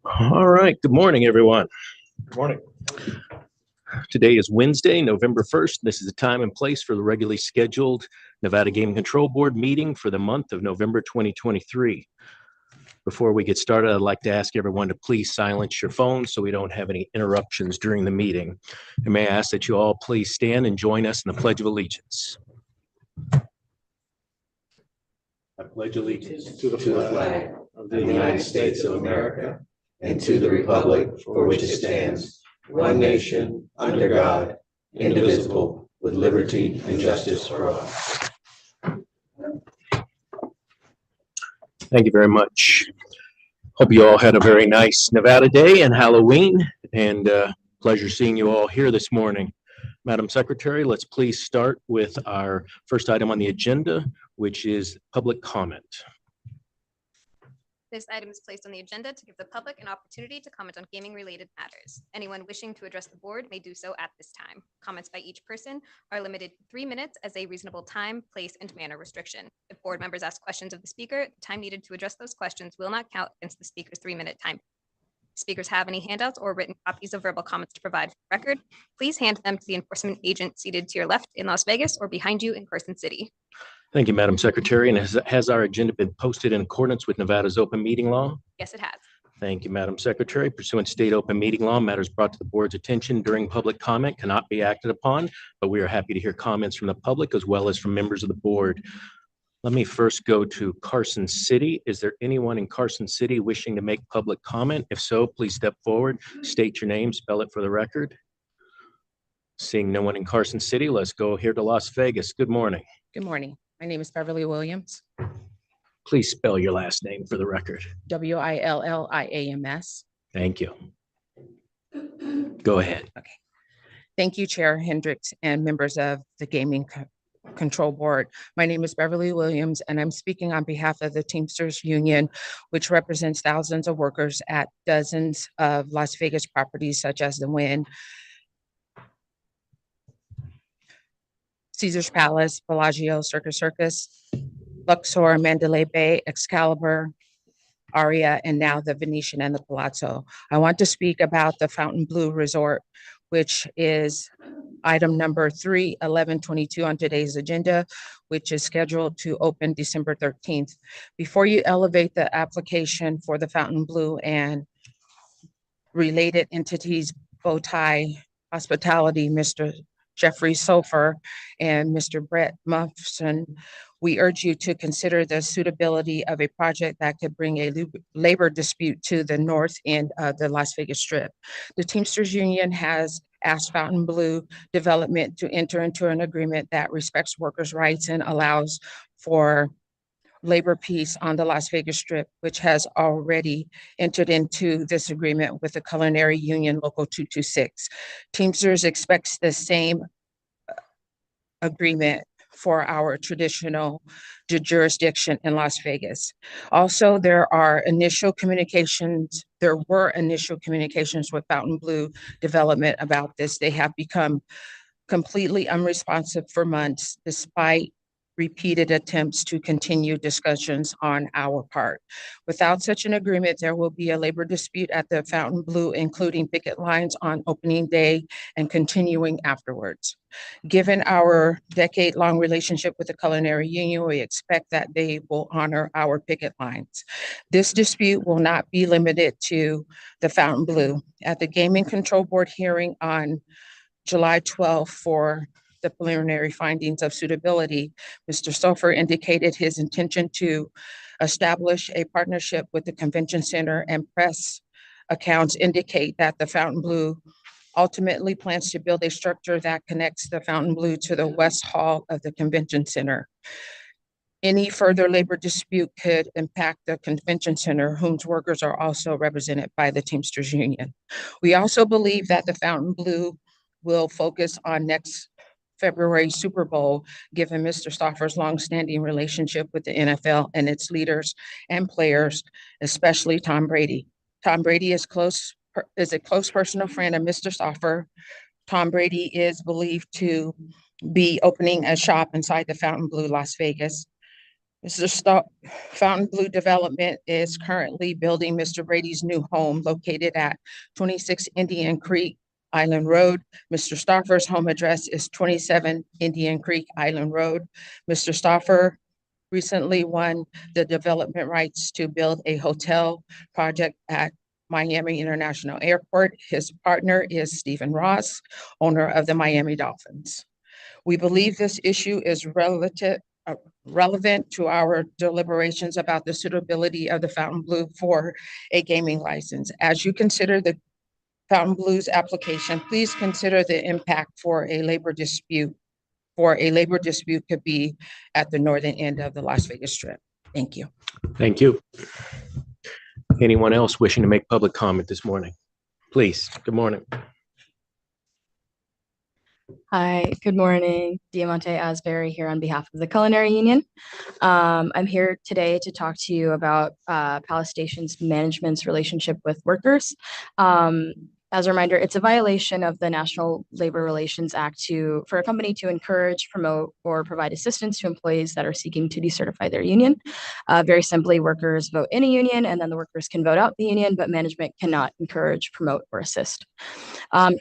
All right. Good morning, everyone. Good morning. Today is Wednesday, November 1st. This is the time and place for the regularly scheduled Nevada Gaming Control Board meeting for the month of November 2023. Before we get started, I'd like to ask everyone to please silence your phones so we don't have any interruptions during the meeting. And may I ask that you all please stand and join us in the Pledge of Allegiance. I pledge allegiance To the flag of the United States of America and to the republic for which it stands, one nation, under God, indivisible, with liberty and justice for all. Thank you very much. Hope you all had a very nice Nevada Day and Halloween, and pleasure seeing you all here this morning. Madam Secretary, let's please start with our first item on the agenda, which is public comment. This item is placed on the agenda to give the public an opportunity to comment on gaming-related matters. Anyone wishing to address the board may do so at this time. Comments by each person are limited to 3 minutes as a reasonable time, place, and manner restriction. If board members ask questions of the speaker, the time needed to address those questions will not count against the speaker's 3-minute time. If speakers have any handouts or written copies of verbal comments to provide for the record, please hand them to the enforcement agent seated to your left in Las Vegas or behind you in Carson City. Thank you, Madam Secretary. And has our agenda been posted in accordance with Nevada's open meeting law? Yes, it has. Thank you, Madam Secretary. Pursuant to state open meeting law, matters brought to the board's attention during public comment cannot be acted upon, but we are happy to hear comments from the public as well as from members of the board. Let me first go to Carson City. Is there anyone in Carson City wishing to make public comment? If so, please step forward, state your name, spell it for the record. Seeing no one in Carson City, let's go here to Las Vegas. Good morning. Good morning. My name is Beverly Williams, Please spell your last name for the record. Williams. Thank you. Go ahead. Okay. Thank you, Chair Hendricks and members of the Gaming Control Board. My name is Beverly Williams, and I'm speaking on behalf of the Teamsters Union, which represents thousands of workers at dozens of Las Vegas properties such as the Wynn, Caesar's Palace, Bellagio, Circus, Luxor, Mandalay Bay, Excalibur, Aria, and now the Venetian and the Palazzo. I want to speak about the Fontainebleau Resort, which is item number 31122 on today's agenda, which is scheduled to open December 13th. Before you elevate the application for the Fontainebleau and related entities, Bowtie Hospitality, Mr. Jeffrey Sofer and Mr. Brett Muffson, we urge you to consider the suitability of a project that could bring a labor dispute to the north end of the Las Vegas Strip. The Teamsters Union has asked Fontainebleau Development to enter into an agreement that respects workers' rights and allows for labor peace on the Las Vegas Strip, which has already entered into this agreement with the Culinary Union Local 226. Teamsters expects the same agreement for our traditional jurisdiction in Las Vegas. Also, there were initial communications with Fontainebleau Development about this. They have become completely unresponsive for months, despite repeated attempts to continue discussions on our part. Without such an agreement, there will be a labor dispute at the Fontainebleau, including picket lines on opening day and continuing afterwards. Given our decade-long relationship with the Culinary Union, we expect that they will honor our picket lines. This dispute will not be limited to the Fontainebleau. At the Gaming Control Board hearing on July 12th for the preliminary findings of suitability, Mr. Sofer indicated his intention to establish a partnership with the Convention Center, and press accounts indicate that the Fontainebleau ultimately plans to build a structure that connects the Fontainebleau to the West Hall of the Convention Center. Any further labor dispute could impact the Convention Center, whose workers are also represented by the Teamsters Union. We also believe that the Fontainebleau will focus on next February Super Bowl, given Mr. Stoffer's longstanding relationship with the NFL and its leaders and players, especially Tom Brady. Tom Brady is a close personal friend of Mr. Stoffer. Tom Brady is believed to be opening a shop inside the Fontainebleau, Las Vegas. Fontainebleau Development is currently building Mr. Brady's new home located at 26 Indian Creek Island Road. Mr. Stoffer's home address is 27 Indian Creek Island Road. Mr. Stoffer recently won the development rights to build a hotel project at Miami International Airport. His partner is Stephen Ross, owner of the Miami Dolphins. We believe this issue is relevant to our deliberations about the suitability of the Fontainebleau for a gaming license. As you consider the Fontainebleau's application, please consider the impact for a labor dispute could be at the northern end of the Las Vegas Strip. Thank you. Thank you. Anyone else wishing to make public comment this morning? Please, good morning. Hi, good morning. Diamante Asbury here on behalf of the Culinary Union. I'm here today to talk to you about Palace Station's management's relationship with workers. As a reminder, it's a violation of the National Labor Relations Act for a company to encourage, promote, or provide assistance to employees that are seeking to decertify their union. Very simply, workers vote in a union, and then the workers can vote out the union, but management cannot encourage, promote, or assist.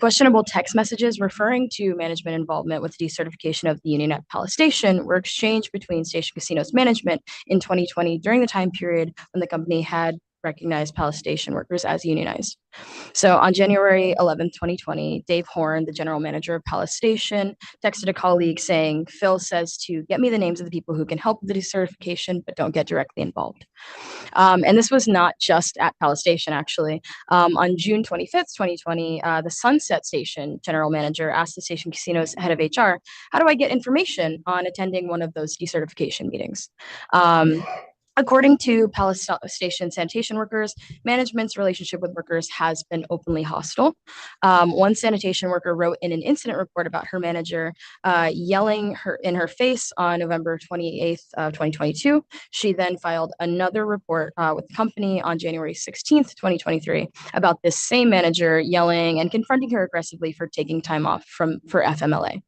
Questionable text messages referring to management involvement with decertification of the union at Palace Station were exchanged between Station Casinos management in 2020 during the time period when the company had recognized Palace Station workers as unionized. So on January 11th, 2020, Dave Horn, the general manager of Palace Station, texted a colleague saying, "Phil says to get me the names of the people who can help with the decertification, but don't get directly involved." And this was not just at Palace Station, actually. On June 25th, 2020, the Sunset Station general manager asked the Station Casino's head of HR, "How do I get information on attending one of those decertification meetings?" According to Palace Station sanitation workers, management's relationship with workers has been openly hostile. One sanitation worker wrote in an incident report about her manager yelling in her face on November 28th of 2022. She then filed another report with the company on January 16th, 2023, about this same manager yelling and confronting her aggressively for taking time off for FMLA.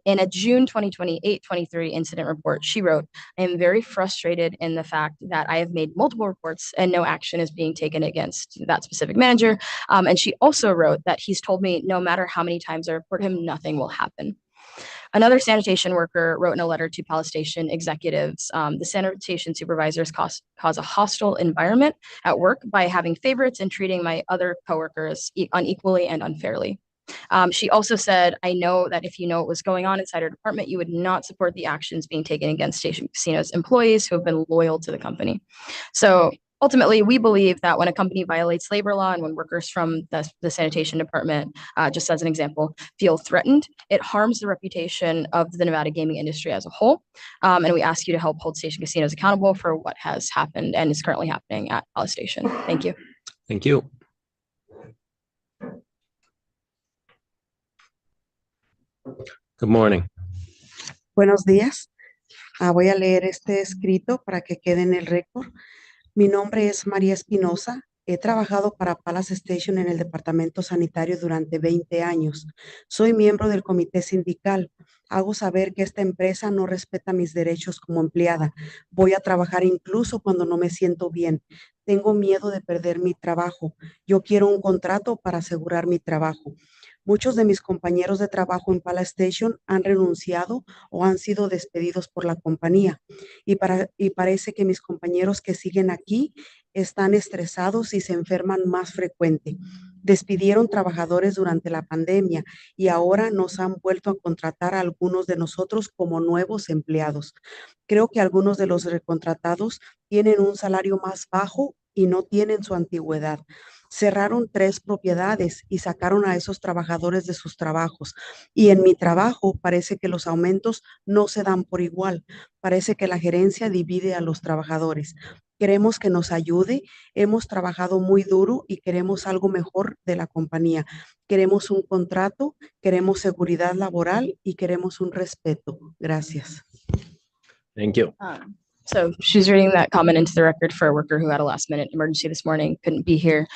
In a June 2023 incident report, she wrote, "I am very frustrated in the fact that I have made multiple reports and no action is being taken against that specific manager." And she also wrote that he's told me no matter how many times I report him, nothing will happen. Another sanitation worker wrote in a letter to Palace Station executives, "The sanitation supervisors cause a hostile environment at work by having favorites and treating my other coworkers unequally and unfairly." She also said, "I know that if you know what was going on inside our department, you would not support the actions being taken against Station Casino's employees who have been loyal to the company." So ultimately, we believe that when a company violates labor law and when workers from the sanitation department, just as an example, feel threatened, it harms the reputation of the Nevada gaming industry as a whole. And we ask you to help hold Station Casinos accountable for what has happened and is currently happening at Palace Station. Thank you. Thank you. Good morning. Buenos días. Voy a leer este escrito para que quede en el récord. Mi nombre es María Espinosa. He trabajado para Palace Station en el departamento sanitario durante 20 años. Soy miembro del comité sindical. Hago saber que esta empresa no respeta mis derechos como empleada. Voy a trabajar incluso cuando no me siento bien. Tengo miedo de perder mi trabajo. Yo quiero un contrato para asegurar mi trabajo. Muchos de mis compañeros de trabajo en Palace Station han renunciado o han sido despedidos por la compañía. Y parece que mis compañeros que siguen aquí están estresados y se enferman más frecuente. Despidieron trabajadores durante la pandemia y ahora nos han vuelto a contratar a algunos de nosotros como nuevos empleados. Creo que algunos de los recontratados tienen un salario más bajo y no tienen su antigüedad. Cerraron 3 propiedades y sacaron a esos trabajadores de sus trabajos. Y en mi trabajo parece que los aumentos no se dan por igual. Parece que la gerencia divide a los trabajadores. Queremos que nos ayude. Hemos trabajado muy duro y queremos algo mejor de la compañía. Queremos un contrato, queremos seguridad laboral y queremos un respeto. Gracias. Thank you. So she's reading that comment into the record for a worker who had a last minute emergency this morning, couldn't be here.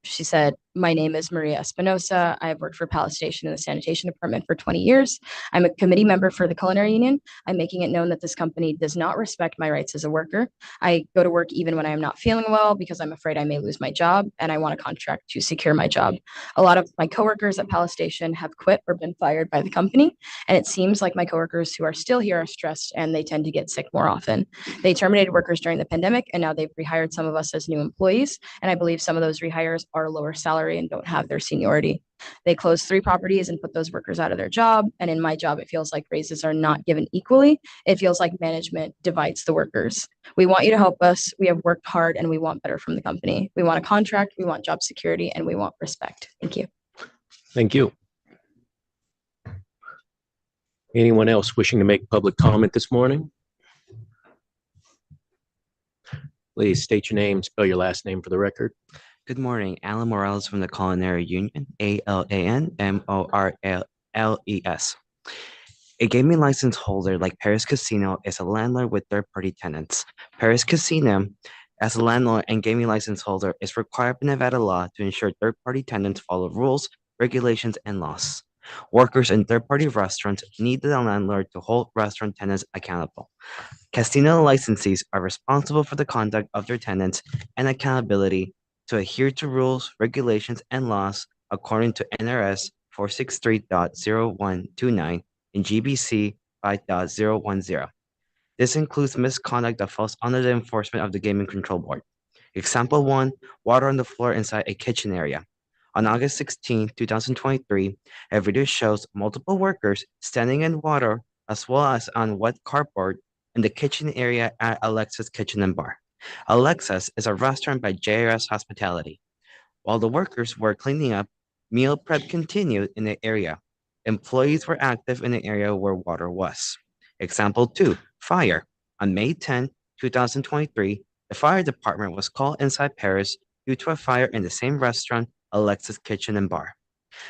She said, My name is Maria Espinosa. I have worked for Palace Station in the sanitation department for 20 years. I'm a committee member for the Culinary Union. I'm making it known that this company does not respect my rights as a worker. I go to work even when I am not feeling well because I'm afraid I may lose my job, and I want a contract to secure my job. A lot of my coworkers at Palace Station have quit or been fired by the company, and it seems like my coworkers who are still here are stressed and they tend to get sick more often. They terminated workers during the pandemic, and now they've rehired some of us as new employees, and I believe some of those rehires are lower salary and don't have their seniority. They closed 3 properties and put those workers out of their job. And in my job, it feels like raises are not given equally. It feels like management divides the workers. We want you to help us. We have worked hard and we want better from the company. We want a contract, we want job security, and we want respect. Thank you. Thank you. Anyone else wishing to make public comment this morning? Please state your name, spell your last name for the record. Good morning, Alan Morales from the Culinary Union, ALANMORALES. A gaming license holder like Paris Casino is a landlord with third-party tenants. Paris Casino, as a landlord and gaming license holder, is required by Nevada law to ensure third-party tenants follow rules, regulations, and laws. Workers in third-party restaurants need the landlord to hold restaurant tenants accountable. Casino licensees are responsible for the conduct of their tenants and accountability to adhere to rules, regulations, and laws according to NRS 463.0129 and GBC 5.010. This includes misconduct that falls under the enforcement of the Gaming Control Board. Example 1, water on the floor inside a kitchen area. On August 16, 2023, a video shows multiple workers standing in water as well as on wet cardboard in the kitchen area at Alexa's Kitchen and Bar. Alexa's is a restaurant by JRS Hospitality. While the workers were cleaning up, meal prep continued in the area. Employees were active in the area where water was. Example 2, fire. On May 10, 2023, the fire department was called inside Paris due to a fire in the same restaurant, Alexa's Kitchen and Bar.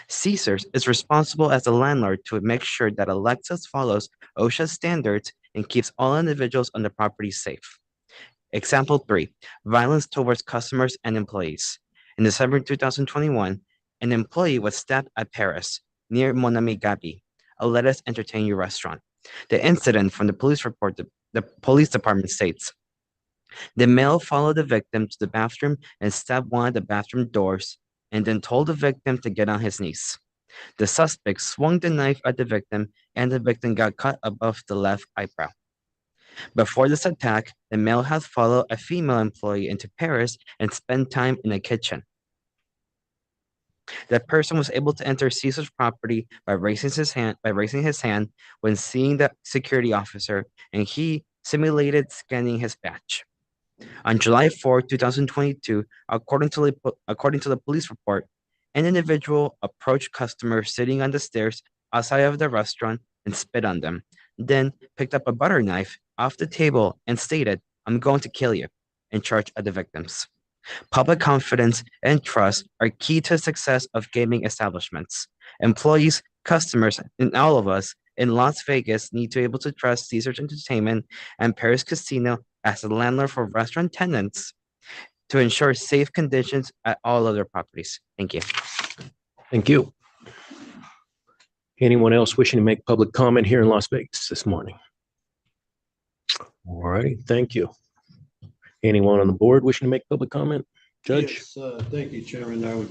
Caesars is responsible as a landlord to make sure that Alexa's follows OSHA standards and keeps all individuals on the property safe. Example 3, violence towards customers and employees. In December 2021, an employee was stabbed at Paris, near Monami Gabi, a Let Us Entertain You restaurant. The incident from the police report, the police department states, the male followed the victim to the bathroom and stabbed one of the bathroom doors and then told the victim to get on his knees. The suspect swung the knife at the victim and the victim got cut above the left eyebrow. Before this attack, the male had followed a female employee into Paris and spent time in the kitchen. That person was able to enter Caesar's property by raising his hand when seeing the security officer, and he simulated scanning his badge. On July 4, 2022, according to the police report, an individual approached customers sitting on the stairs outside of the restaurant and spit on them, then picked up a butter knife off the table and stated, "I'm going to kill you," and charged at the victims. Public confidence and trust are key to the success of gaming establishments. Employees, customers, and all of us in Las Vegas need to be able to trust Caesars Entertainment and Paris Casino as a landlord for restaurant tenants to ensure safe conditions at all of their properties. Thank you. Thank you. Anyone else wishing to make public comment here in Las Vegas this morning? All righty, thank you. Anyone on the board wishing to make public comment? Judge? Yes, thank you, Chairman. Let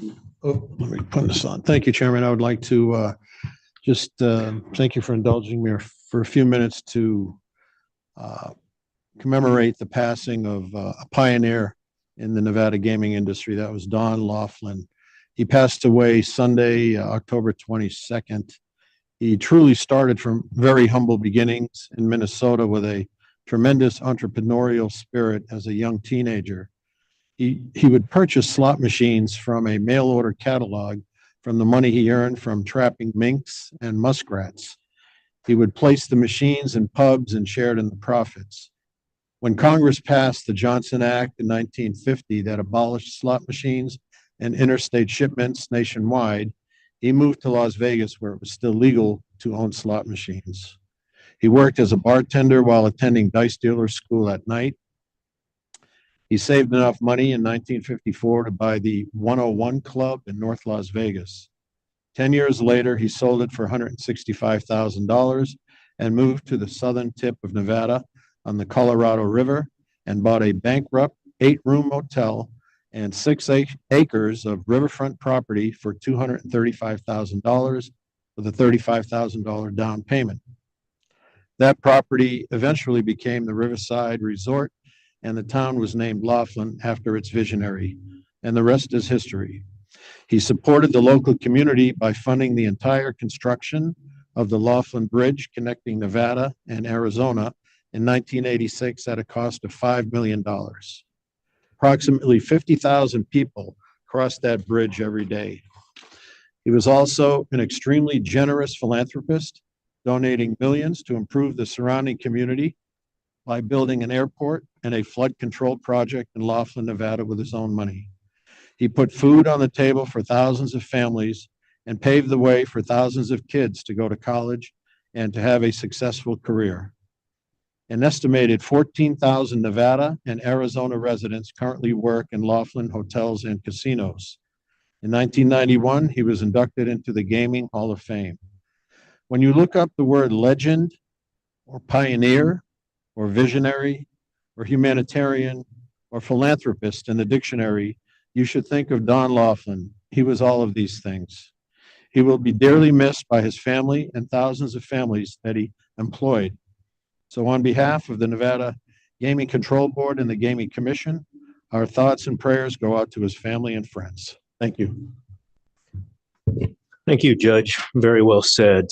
me put this on. Thank you, Chairman. I would like to just thank you for indulging me for a few minutes to commemorate the passing of a pioneer in the Nevada gaming industry. That was Don Laughlin. He passed away Sunday, October 22nd. He truly started from very humble beginnings in Minnesota with a tremendous entrepreneurial spirit as a young teenager. He would purchase slot machines from a mail order catalog from the money he earned from trapping minks and muskrats. He would place the machines in pubs and shared in the profits. When Congress passed the Johnson Act in 1950 that abolished slot machines and interstate shipments nationwide, he moved to Las Vegas where it was still legal to own slot machines. He worked as a bartender while attending dice dealer school at night. He saved enough money in 1954 to buy the 101 Club in North Las Vegas. 10 years later, he sold it for $165,000 and moved to the southern tip of Nevada on the Colorado River and bought a bankrupt 8-room motel and 6 acres of riverfront property for $235,000 with a $35,000 down payment. That property eventually became the Riverside Resort, and the town was named Laughlin after its visionary, and the rest is history. He supported the local community by funding the entire construction of the Laughlin Bridge connecting Nevada and Arizona in 1986 at a cost of $5 million. Approximately 50,000 people crossed that bridge every day. He was also an extremely generous philanthropist, donating millions to improve the surrounding community by building an airport and a flood control project in Laughlin, Nevada with his own money. He put food on the table for thousands of families and paved the way for thousands of kids to go to college and to have a successful career. An estimated 14,000 Nevada and Arizona residents currently work in Laughlin hotels and casinos. In 1991, he was inducted into the Gaming Hall of Fame. When you look up the word legend or pioneer or visionary or humanitarian or philanthropist in the dictionary, you should think of Don Laughlin. He was all of these things. He will be dearly missed by his family and thousands of families that he employed. So on behalf of the Nevada Gaming Control Board and the Gaming Commission, our thoughts and prayers go out to his family and friends. Thank you. Thank you, Judge. Very well said.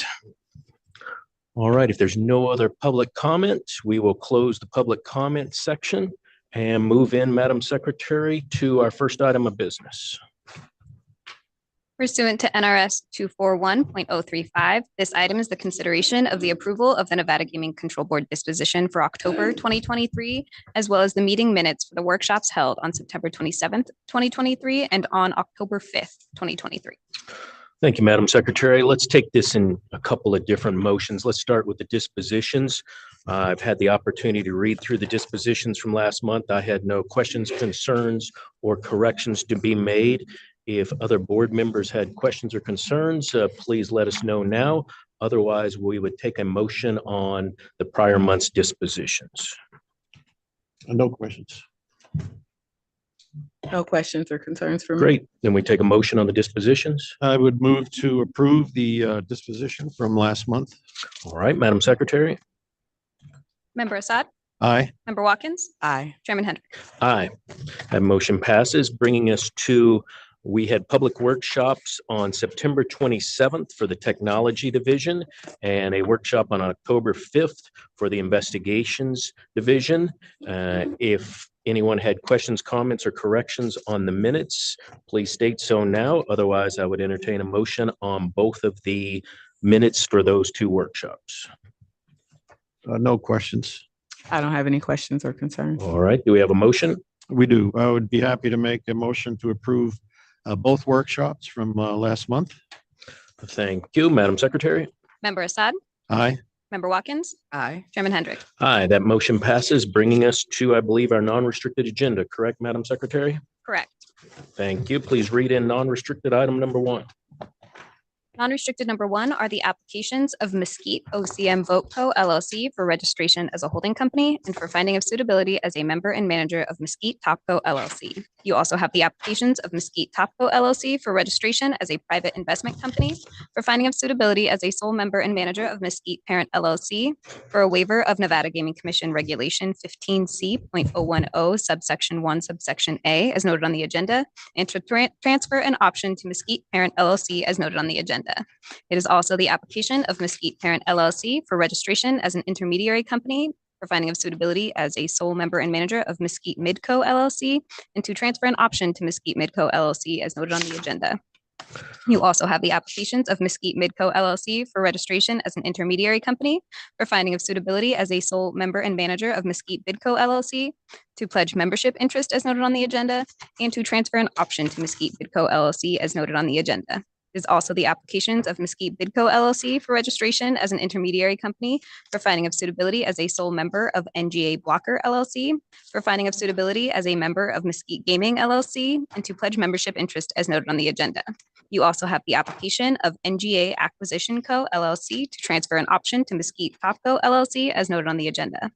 All right, if there's no other public comment, we will close the public comment section and move in, Madam Secretary, to our first item of business. Pursuant to NRS 241.035, this item is the consideration of the approval of the Nevada Gaming Control Board disposition for October 2023, as well as the meeting minutes for the workshops held on September 27th, 2023, and on October 5th, 2023. Thank you, Madam Secretary. Let's take this in a couple of different motions. Let's start with the dispositions. I've had the opportunity to read through the dispositions from last month. I had no questions, concerns, or corrections to be made. If other board members had questions or concerns, please let us know now. Otherwise, we would take a motion on the prior month's dispositions. No questions. No questions or concerns for me. Great. Then we take a motion on the dispositions. I would move to approve the disposition from last month. All right, Madam Secretary. Member Assad? Aye. Member Watkins? Aye. Chairman Hendrick? Aye. That motion passes, bringing us to, we had public workshops on September 27th for the Technology Division and a workshop on October 5th for the Investigations Division. If anyone had questions, comments, or corrections on the minutes, please state so now. Otherwise, I would entertain a motion on both of the minutes for those two workshops. No questions. I don't have any questions or concerns. All right. Do we have a motion? We do. I would be happy to make a motion to approve both workshops from last month. Thank you, Madam Secretary. Member Assad? Aye. Member Watkins? Aye. Chairman Hendrick? Aye, that motion passes, bringing us to, I believe, our non-restricted agenda. Correct, Madam Secretary? Correct. Thank you. Please read in non-restricted item number 1. Non-restricted number 1 are the applications of Mesquite OCM Vote Co. LLC for registration as a holding company and for finding of suitability as a member and manager of Mesquite Topco LLC. You also have the applications of Mesquite Topco LLC for registration as a private investment company, for finding of suitability as a sole member and manager of Mesquite Parent LLC, for a waiver of Nevada Gaming Commission Regulation 15C.010 subsection 1 subsection A as noted on the agenda, and to transfer an option to Mesquite Parent LLC as noted on the agenda. It is also the application of Mesquite Parent LLC for registration as an intermediary company, for finding of suitability as a sole member and manager of Mesquite Midco LLC, and to transfer an option to Mesquite Midco LLC as noted on the agenda. You also have the applications of Mesquite Midco LLC for registration as an intermediary company, for finding of suitability as a sole member and manager of Mesquite Midco LLC, to pledge membership interest as noted on the agenda, and to transfer an option to Mesquite Midco LLC as noted on the agenda. It is also the applications of Mesquite Bidco LLC for registration as an intermediary company, for finding of suitability as a sole member of NGA Blocker LLC, for finding of suitability as a member of Mesquite Gaming LLC, and to pledge membership interest as noted on the agenda. You also have the application of NGA Acquisition Co. LLC to transfer an option to Mesquite Topco LLC as noted on the agenda.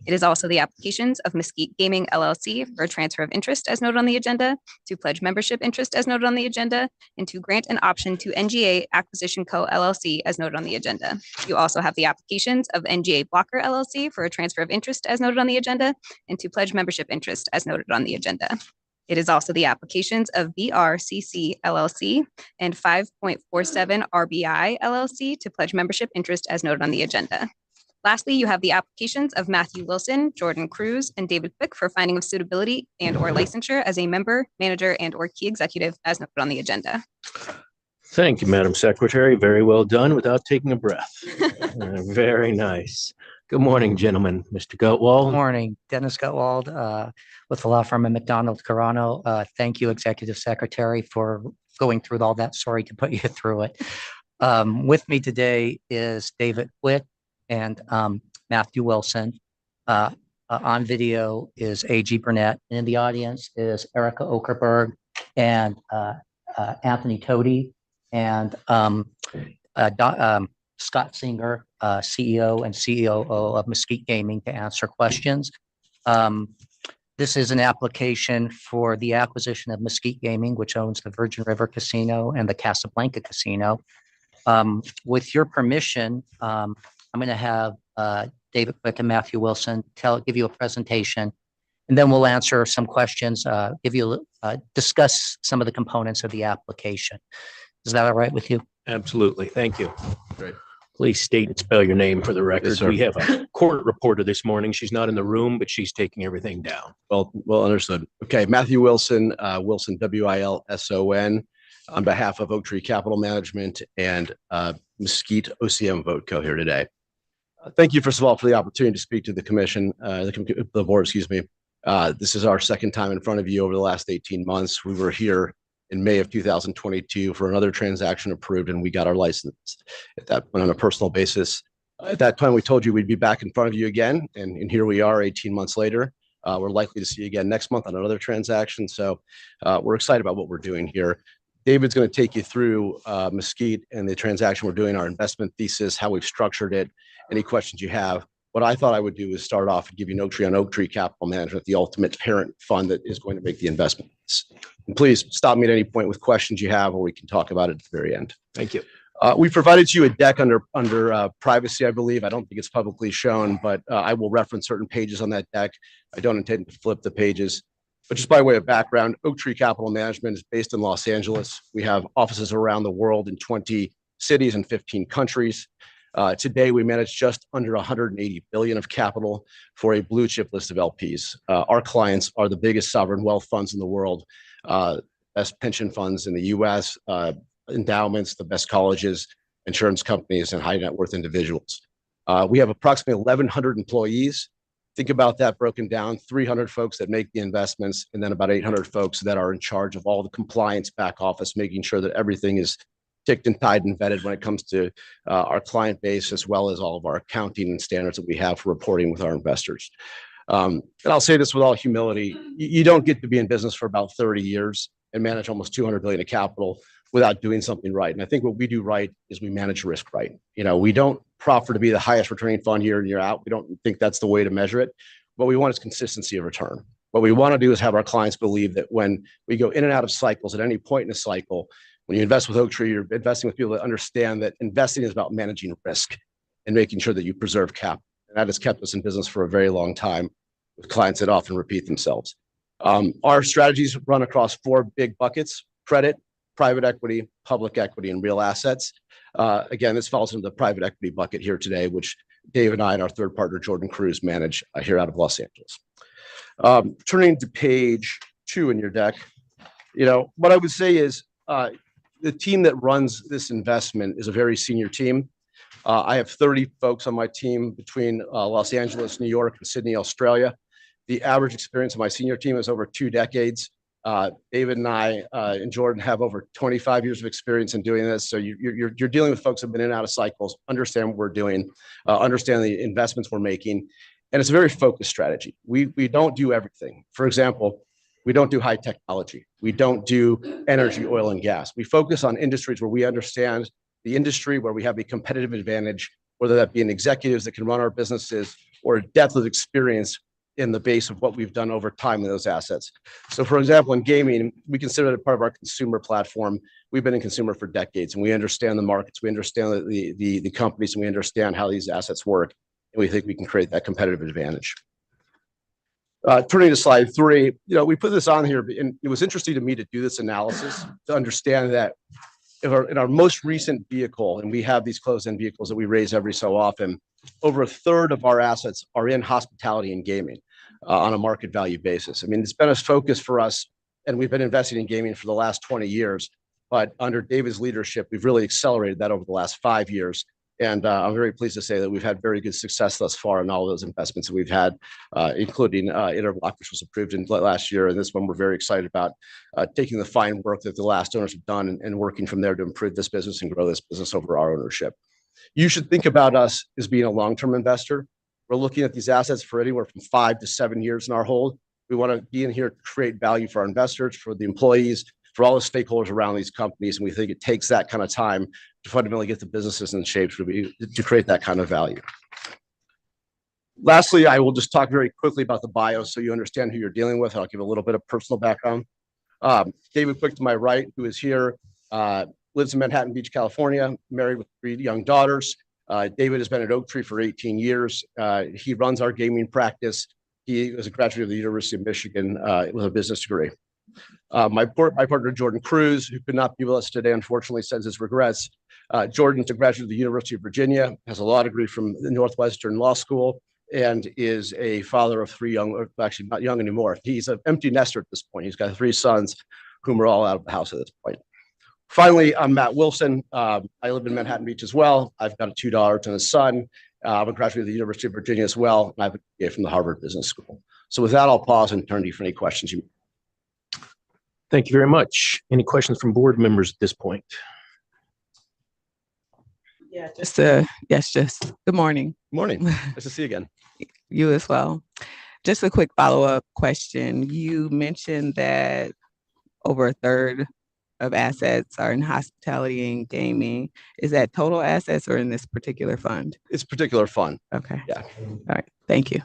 It is also the applications of Mesquite Gaming LLC for a transfer of interest as noted on the agenda, to pledge membership interest as noted on the agenda, and to grant an option to NGA Acquisition Co. LLC as noted on the agenda. You also have the applications of NGA Blocker LLC for a transfer of interest as noted on the agenda, and to pledge membership interest as noted on the agenda. It is also the applications of BRCC LLC and 5.47 RBI LLC to pledge membership interest as noted on the agenda. Lastly, you have the applications of Matthew Wilson, Jordan Cruz, and David Quick for finding of suitability and/or licensure as a member, manager, and/or key executive as noted on the agenda. Thank you, Madam Secretary. Very well done without taking a breath. Very nice. Good morning, gentlemen. Mr. Gottwald. Morning, Dennis Gottwald, with the law firm of McDonald Carano. Thank you, Executive Secretary, for going through all that. Sorry to put you through it. With me today is David Witt and Matthew Wilson. On video is A.G. Burnett. And in the audience is Erica Okerberg and Anthony Toady and Scott Singer, CEO and COO of Mesquite Gaming, to answer questions. This is an application for the acquisition of Mesquite Gaming, which owns the Virgin River Casino and the Casablanca Casino. With your permission, I'm going to have David Quick and Matthew Wilson give you a presentation, and then we'll answer some questions, discuss some of the components of the application. Is that all right with you? Absolutely. Thank you. Great. Please state and spell your name for the record. Yes, sir. We have a court reporter this morning. She's not in the room, but she's taking everything down. Well understood. Okay, Matthew Wilson, Wilson, WILSON, on behalf of Oak Tree Capital Management and Mesquite OCM Vote Co. here today. Thank you, first of all, for the opportunity to speak to the commission, the board, excuse me. This is our second time in front of you over the last 18 months. We were here in May of 2022 for another transaction approved, and we got our license at that point on a personal basis. At that time, we told you we'd be back in front of you again, and here we are 18 months later. We're likely to see you again next month on another transaction. So we're excited about what we're doing here. David's going to take you through Mesquite and the transaction we're doing, our investment thesis, how we've structured it, any questions you have. What I thought I would do is start off and give you an Oak Tree Capital Management, the ultimate parent fund that is going to make the investments. And please stop me at any point with questions you have, or we can talk about it at the very end. Thank you. We provided you a deck under privacy, I believe. I don't think it's publicly shown, but I will reference certain pages on that deck. I don't intend to flip the pages. But just by way of background, Oak Tree Capital Management is based in Los Angeles. We have offices around the world in 20 cities and 15 countries. Today, we manage just under 180 billion of capital for a blue chip list of LPs. Our clients are the biggest sovereign wealth funds in the world, best pension funds in the US, endowments, the best colleges, insurance companies, and high net worth individuals. We have approximately 1,100 employees. Think about that broken down, 300 folks that make the investments, and then about 800 folks that are in charge of all the compliance back office, making sure that everything is ticked and tied and vetted when it comes to our client base, as well as all of our accounting and standards that we have for reporting with our investors. And I'll say this with all humility, you don't get to be in business for about 30 years and manage almost 200 billion of capital without doing something right. And I think what we do right is we manage risk right. You know, we don't proffer to be the highest returning fund year in, year out. We don't think that's the way to measure it. What we want is consistency of return. What we want to do is have our clients believe that when we go in and out of cycles at any point in a cycle, when you invest with Oak Tree, you're investing with people that understand that investing is about managing risk and making sure that you preserve capital. And that has kept us in business for a very long time with clients that often repeat themselves. Our strategies run across four big buckets: credit, private equity, public equity, and real assets. Again, this falls into the private equity bucket here today, which Dave and I and our third partner, Jordan Cruz, manage here out of Los Angeles. Turning to page 2 in your deck, you know, what I would say is the team that runs this investment is a very senior team. I have 30 folks on my team between Los Angeles, New York, and Sydney, Australia. The average experience of my senior team is over 2 decades. David and I and Jordan have over 25 years of experience in doing this. So you're dealing with folks who've been in and out of cycles, understand what we're doing, understand the investments we're making. And it's a very focused strategy. We don't do everything. For example, we don't do high technology. We don't do energy, oil, and gas. We focus on industries where we understand the industry, where we have a competitive advantage, whether that be in executives that can run our businesses or depth of experience in the base of what we've done over time in those assets. So for example, in gaming, we consider it part of our consumer platform. We've been in consumer for decades, and we understand the markets, we understand the companies, and we understand how these assets work. And we think we can create that competitive advantage. Turning to slide 3, we put this on here, and it was interesting to me to do this analysis to understand that in our most recent vehicle, and we have these closed-end vehicles that we raise every so often, over a third of our assets are in hospitality and gaming on a market value basis. I mean, it's been a focus for us, and we've been investing in gaming for the last 20 years. But under David's leadership, we've really accelerated that over the last 5 years. And I'm very pleased to say that we've had very good success thus far in all of those investments that we've had, including Interblock, which was approved in last year. And this one, we're very excited about taking the fine work that the last owners have done and working from there to improve this business and grow this business over our ownership. You should think about us as being a long-term investor. We're looking at these assets for anywhere from 5 to 7 years in our hold. We want to be in here to create value for our investors, for the employees, for all the stakeholders around these companies. And we think it takes that kind of time to fundamentally get the businesses in shape to create that kind of value. Lastly, I will just talk very quickly about the bio so you understand who you're dealing with. I'll give a little bit of personal background. David Quick to my right, who is here, lives in Manhattan Beach, California, married with 3 young daughters. David has been at Oak Tree for 18 years. He runs our gaming practice. He was a graduate of the University of Michigan with a business degree. My partner, Jordan Cruz, who could not be with us today, unfortunately, sends his regrets. Jordan's a graduate of the University of Virginia, has a law degree from the Northwestern Law School, and is a father of 3 young, or actually not young anymore. He's an empty nester at this point. He's got 3 sons, whom are all out of the house at this point. Finally, I'm Matt Wilson. I live in Manhattan Beach as well. I've got 2 daughters and a son. I'm a graduate of the University of Virginia as well, and I have a BA from the Harvard Business School. So with that, I'll pause and turn to you for any questions you. Thank you very much. Any questions from board members at this point? Yeah, just good morning. Morning. Nice to see you again. You as well. Just a quick follow-up question. You mentioned that over a third of assets are in hospitality and gaming. Is that total assets or in this particular fund? It's a particular fund. Okay. Yeah. All right. Thank you.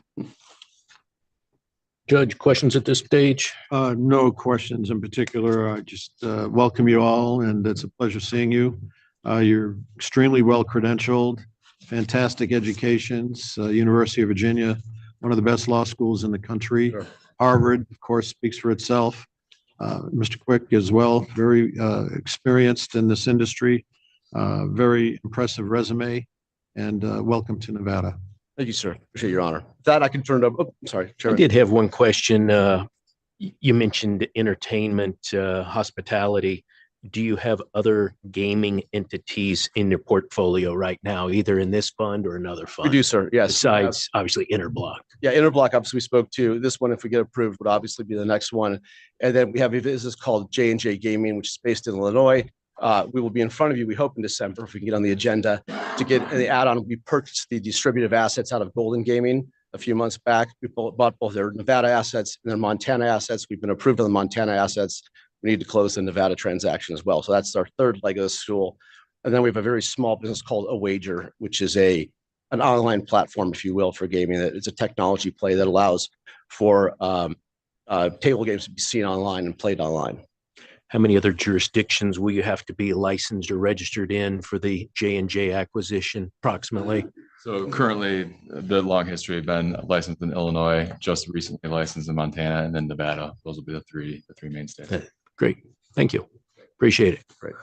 Judge, questions at this stage? No questions in particular. I just welcome you all, and it's a pleasure seeing you. You're extremely well credentialed, fantastic educations. University of Virginia, one of the best law schools in the country. Sure. Harvard, of course, speaks for itself. Mr. Quick as well, very experienced in this industry, very impressive resume, and welcome to Nevada. Thank you, sir. Appreciate your honor. With that, I can turn it over. Oh, sorry, I Chairman. did have one question. You mentioned entertainment, hospitality. Do you have other gaming entities in your portfolio right now, either in this fund or another fund? We do, sir. Yes. Besides, obviously, Interblock. Yeah, Interblock, obviously, we spoke to. This one, if we get approved, would obviously be the next one. And then we have a business called J&J Gaming, which is based in Illinois. We will be in front of you, we hope, in December, if we can get on the agenda to get the add-on. We purchased the distributive assets out of Golden Gaming a few months back. We bought both their Nevada assets and their Montana assets. We've been approved on the Montana assets. We need to close the Nevada transaction as well. So that's our third leg of the stool. And then we have a very small business called A Wager, which is an online platform, if you will, for gaming. It's a technology play that allows for table games to be seen online and played online. How many other jurisdictions will you have to be licensed or registered in for the J&J acquisition, approximately? So currently, the long history have been licensed in Illinois, just recently licensed in Montana, and then Nevada. Those will be the three main states. Great. Thank you. Appreciate it. Great.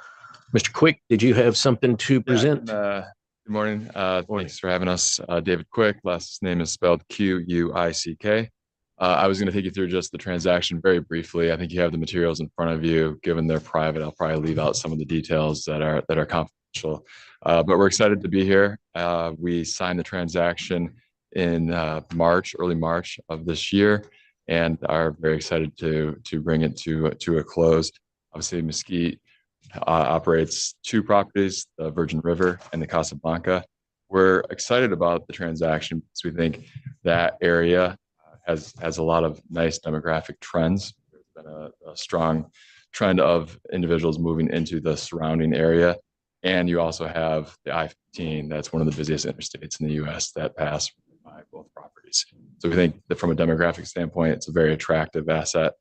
Mr. Quick, did you have something to present? Good morning. Thanks for having us. David Quick, last name is spelled Q-U-I-C-K. I was going to take you through just the transaction very briefly. I think you have the materials in front of you. Given they're private, I'll probably leave out some of the details that are confidential. But we're excited to be here. We signed the transaction in early March of this year. and are very excited to bring it to a close. Obviously, Mesquite operates two properties, the Virgin River and the Casablanca. We're excited about the transaction because we think that area has a lot of nice demographic trends. There's been a strong trend of individuals moving into the surrounding area. And you also have the I-15, that's one of the busiest interstates in the US that pass by both properties. So we think that from a demographic standpoint, it's a very attractive asset.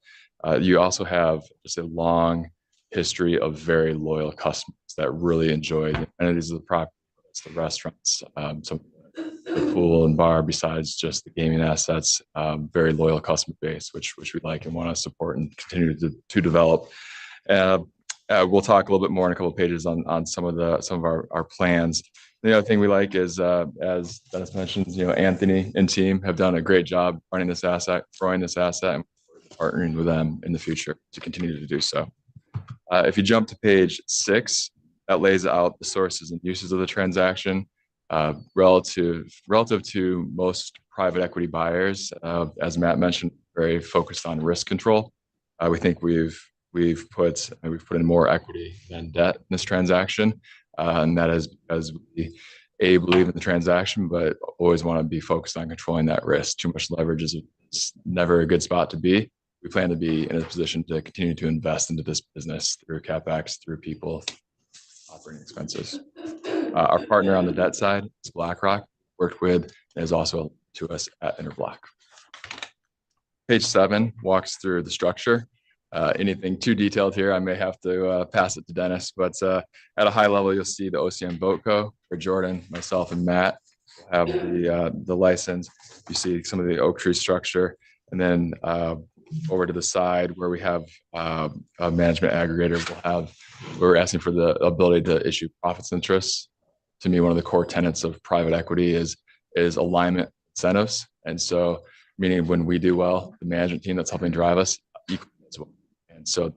You also have just a long history of very loyal customers that really enjoy the amenities of the property. It's the restaurants, some the pool and bar, besides just the gaming assets, very loyal customer base, which we like and want to support and continue to develop. We'll talk a little bit more in a couple of pages on some of our plans. The other thing we like is, as Dennis mentioned, Anthony and team have done a great job running this asset, growing this asset, and partnering with them in the future to continue to do so. If you jump to page 6, that lays out the sources and uses of the transaction. Relative to most private equity buyers, as Matt mentioned, very focused on risk control. We think we've put in more equity than debt in this transaction, and that is because we believe in the transaction, but always want to be focused on controlling that risk. Too much leverage is never a good spot to be. We plan to be in a position to continue to invest into this business through CapEx, through people, operating expenses. Our partner on the debt side is BlackRock, worked with, and is also to us at Interblock. Page 7 walks through the structure. Anything too detailed here, I may have to pass it to Dennis, but at a high level, you'll see the OCM Boatco, where Jordan, myself, and Matt will have the license. You see some of the oak tree structure, and then over to the side where we have a management aggregator, we're asking for the ability to issue profits interests. To me, one of the core tenets of private equity is alignment incentives. And so, meaning when we do well, the management team that's helping drive us equally as well. And so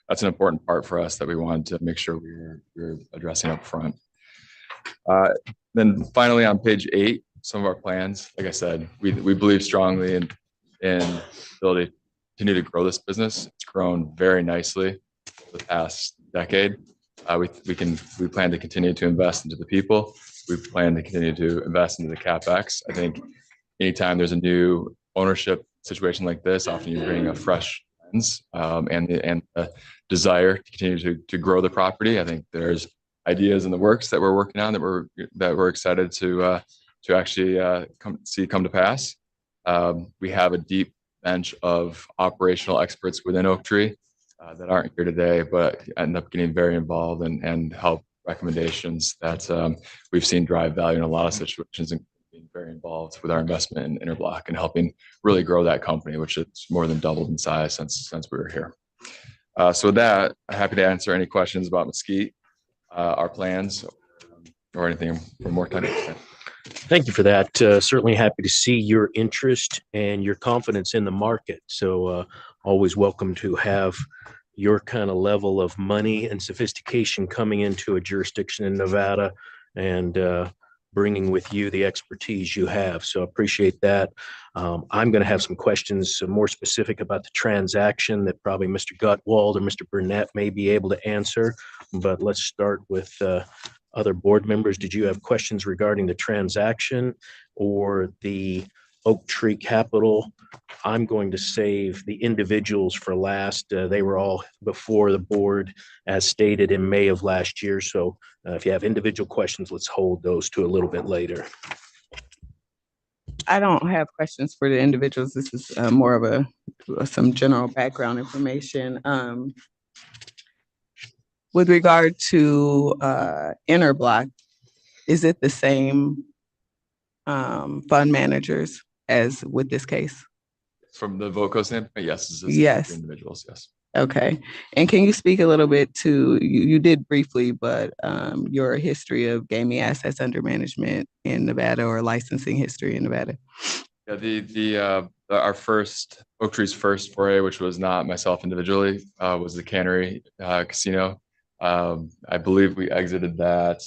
that's an important part for us that we wanted to make sure we're addressing up front. Then finally on page 8, some of our plans. Like I said, we believe strongly in the ability to continue to grow this business. It's grown very nicely over the past decade. We plan to continue to invest into the people. We plan to continue to invest into the CapEx. I think anytime there's a new ownership situation like this, often you bring a fresh lens and the desire to continue to grow the property. I think there's ideas in the works that we're working on that we're excited to actually come to pass. We have a deep bench of operational experts within Oaktree that aren't here today, but end up getting very involved and help recommendations that we've seen drive value in a lot of situations, and being very involved with our investment in Interblock and helping really grow that company, which has more than doubled in size since we were here. So with that, I'm happy to answer any questions about Mesquite, our plans, or anything for more time. Thank you for that. Certainly happy to see your interest and your confidence in the market. So always welcome to have your kind of level of money and sophistication coming into a jurisdiction in Nevada and bringing with you the expertise you have. So appreciate that. I'm going to have some questions more specific about the transaction that probably Mr. Gutwald or Mr. Burnett may be able to answer. But let's start with other board members. Did you have questions regarding the transaction or the Oaktree Capital? I'm going to save the individuals for last. They were all before the board as stated in May of last year. So if you have individual questions, let's hold those to a little bit later. I don't have questions for the individuals. This is more of some general background information. With regard to Interblock, is it the same fund managers as with this case? From the Voco standpoint, yes. Yes. Individuals, yes. Okay. And can you speak a little bit to, you did briefly, but your history of gaming assets under management in Nevada, or licensing history in Nevada? Yeah, Oaktree's first foray, which was not myself individually, was the Cannery Casino. I believe we exited that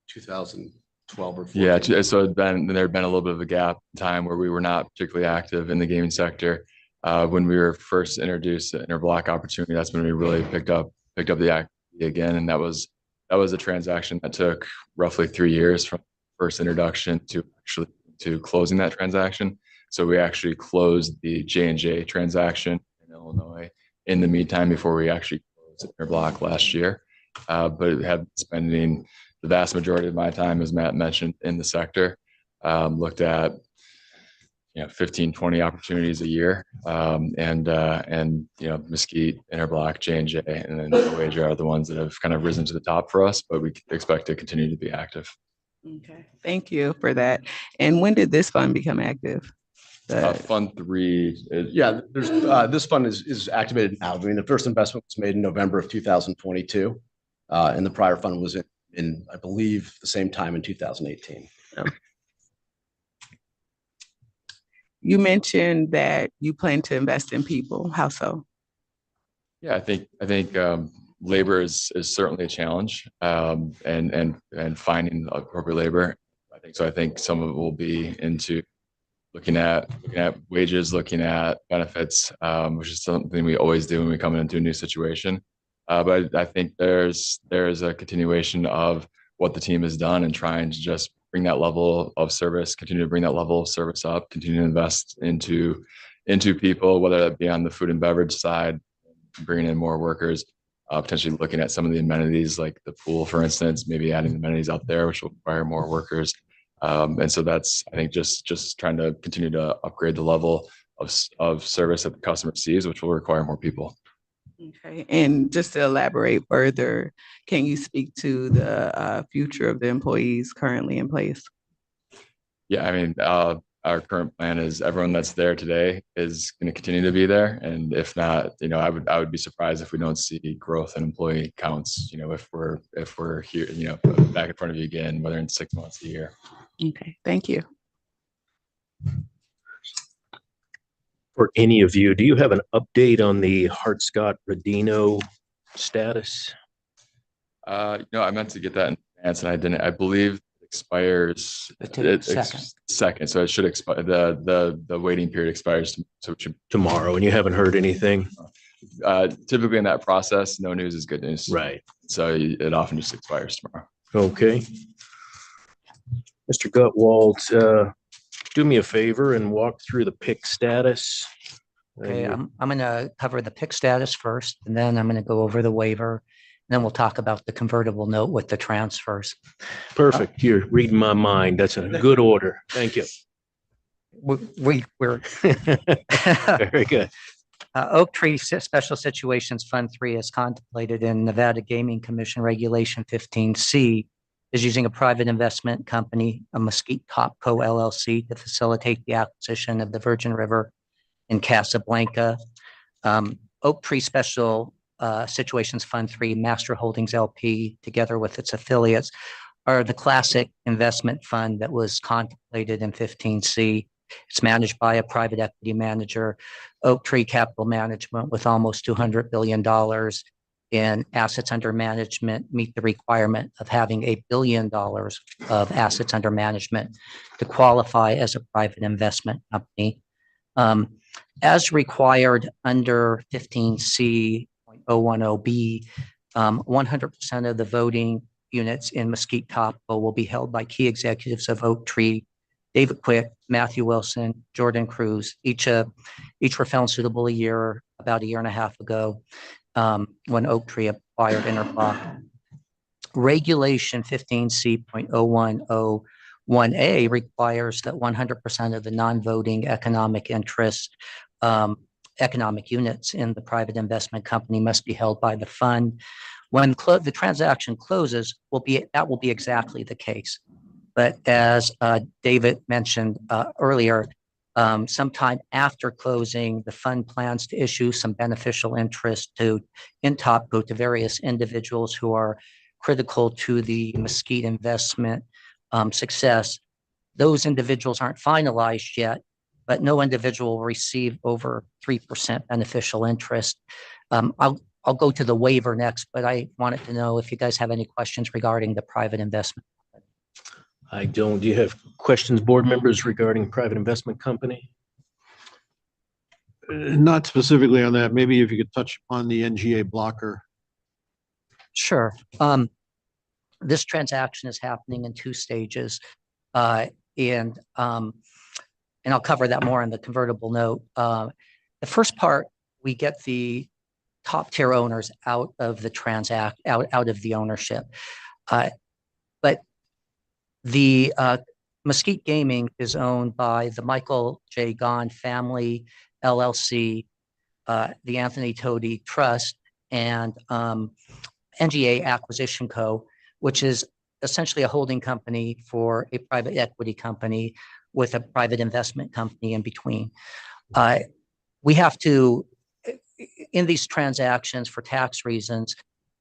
2012 or 14. Yeah, so there had been a little bit of a gap in time where we were not particularly active in the gaming sector. When we were first introduced to interblock opportunity, that's when we really picked up the activity again. And that was a transaction that took roughly 3 years from first introduction to closing that transaction. So we actually closed the J&J transaction in Illinois in the meantime before we actually closed interblock last year. But have been spending the vast majority of my time, as Matt mentioned, in the sector. Looked at 15, 20 opportunities a year. And Mesquite, Interblock, J&J, and then Waiver are the ones that have kind of risen to the top for us, but we expect to continue to be active. Okay, thank you for that. And when did this fund become active? Fund 3. There's this fund is activated now. I mean, the first investment was made in November of 2022, and the prior fund was in I believe the same time in 2018. Yeah. You mentioned that you plan to invest in people. How so? Yeah, I think labor is certainly a challenge, and finding appropriate labor. I think some of it will be into looking at wages, looking at benefits, which is something we always do when we come into a new situation. But I think there's a continuation of what the team has done and trying to just bring that level of service, continue to bring that level of service up, continue to invest into people, whether that be on the food and beverage side, bringing in more workers, potentially looking at some of the amenities like the pool, for instance, maybe adding amenities out there, which will require more workers. And so that's, I think, just trying to continue to upgrade the level of service that the customer sees, which will require more people. Okay, and just to elaborate further, can you speak to the future of the employees currently in place? Yeah, I mean, our current plan is everyone that's there today is going to continue to be there, and if not, I would be surprised if we don't see growth in employee counts. If we're here, back in front of you again, whether in 6 months, a year. Okay, thank you. For any of you, do you have an update on the Hart-Scott-Rodino status? I meant to get that in advance and I didn't. I believe it expires second, so it should expire. The waiting period expires tomorrow, and you haven't heard anything. Typically in that process, no news is good news. Right. So it often just expires tomorrow. Okay. Mr. Gutwald, do me a favor and walk through the PIC status. Okay, I'm going to cover the PIC status first, and then I'm going to go over the waiver. And then we'll talk about the convertible note with the transfers. Perfect. You're reading my mind. That's a good order. Thank you. We're very good. Oaktree Special Situations Fund 3, as contemplated in Nevada Gaming Commission Regulation 15C, is using a private investment company, a Mesquite Topco LLC, to facilitate the acquisition of the Virgin River in Casablanca. Oaktree Special Situations Fund 3, Master Holdings LP, together with its affiliates, are the classic investment fund that was contemplated in 15C. It's managed by a private equity manager, Oaktree Capital Management, with almost $200 billion in assets under management, meet the requirement of having $1 billion of assets under management to qualify as a private investment company. As required under 15C.010B, 100% of the voting units in Mesquite Topco will be held by key executives of Oaktree: David Quick, Matthew Wilson, Jordan Cruz. Each were found suitable about a year and a half ago, when Oaktree acquired Interblock. Regulation 15C.010(1)A requires that 100% of the non-voting economic interest, economic units in the private investment company must be held by the fund. When the transaction closes, that will be exactly the case. But as David mentioned earlier, sometime after closing, the fund plans to issue some beneficial interest in Topco to various individuals who are critical to the Mesquite investment success. Those individuals aren't finalized yet, but no individual will receive over 3% beneficial interest. I'll go to the waiver next, but I wanted to know if you guys have any questions regarding the private investment. I don't. Do you have questions, board members, regarding private investment company? Not specifically on that. Maybe if you could touch on the NGA blocker. Sure. This transaction is happening in 2 stages. And I'll cover that more in the convertible note. The first part, we get the top tier owners out of the out of the ownership. But the Mesquite Gaming is owned by the Michael J. Gahn Family LLC, the Anthony Tody Trust, and NGA Acquisition Co., which is essentially a holding company for a private equity company with a private investment company in between. We have to, in these transactions for tax reasons,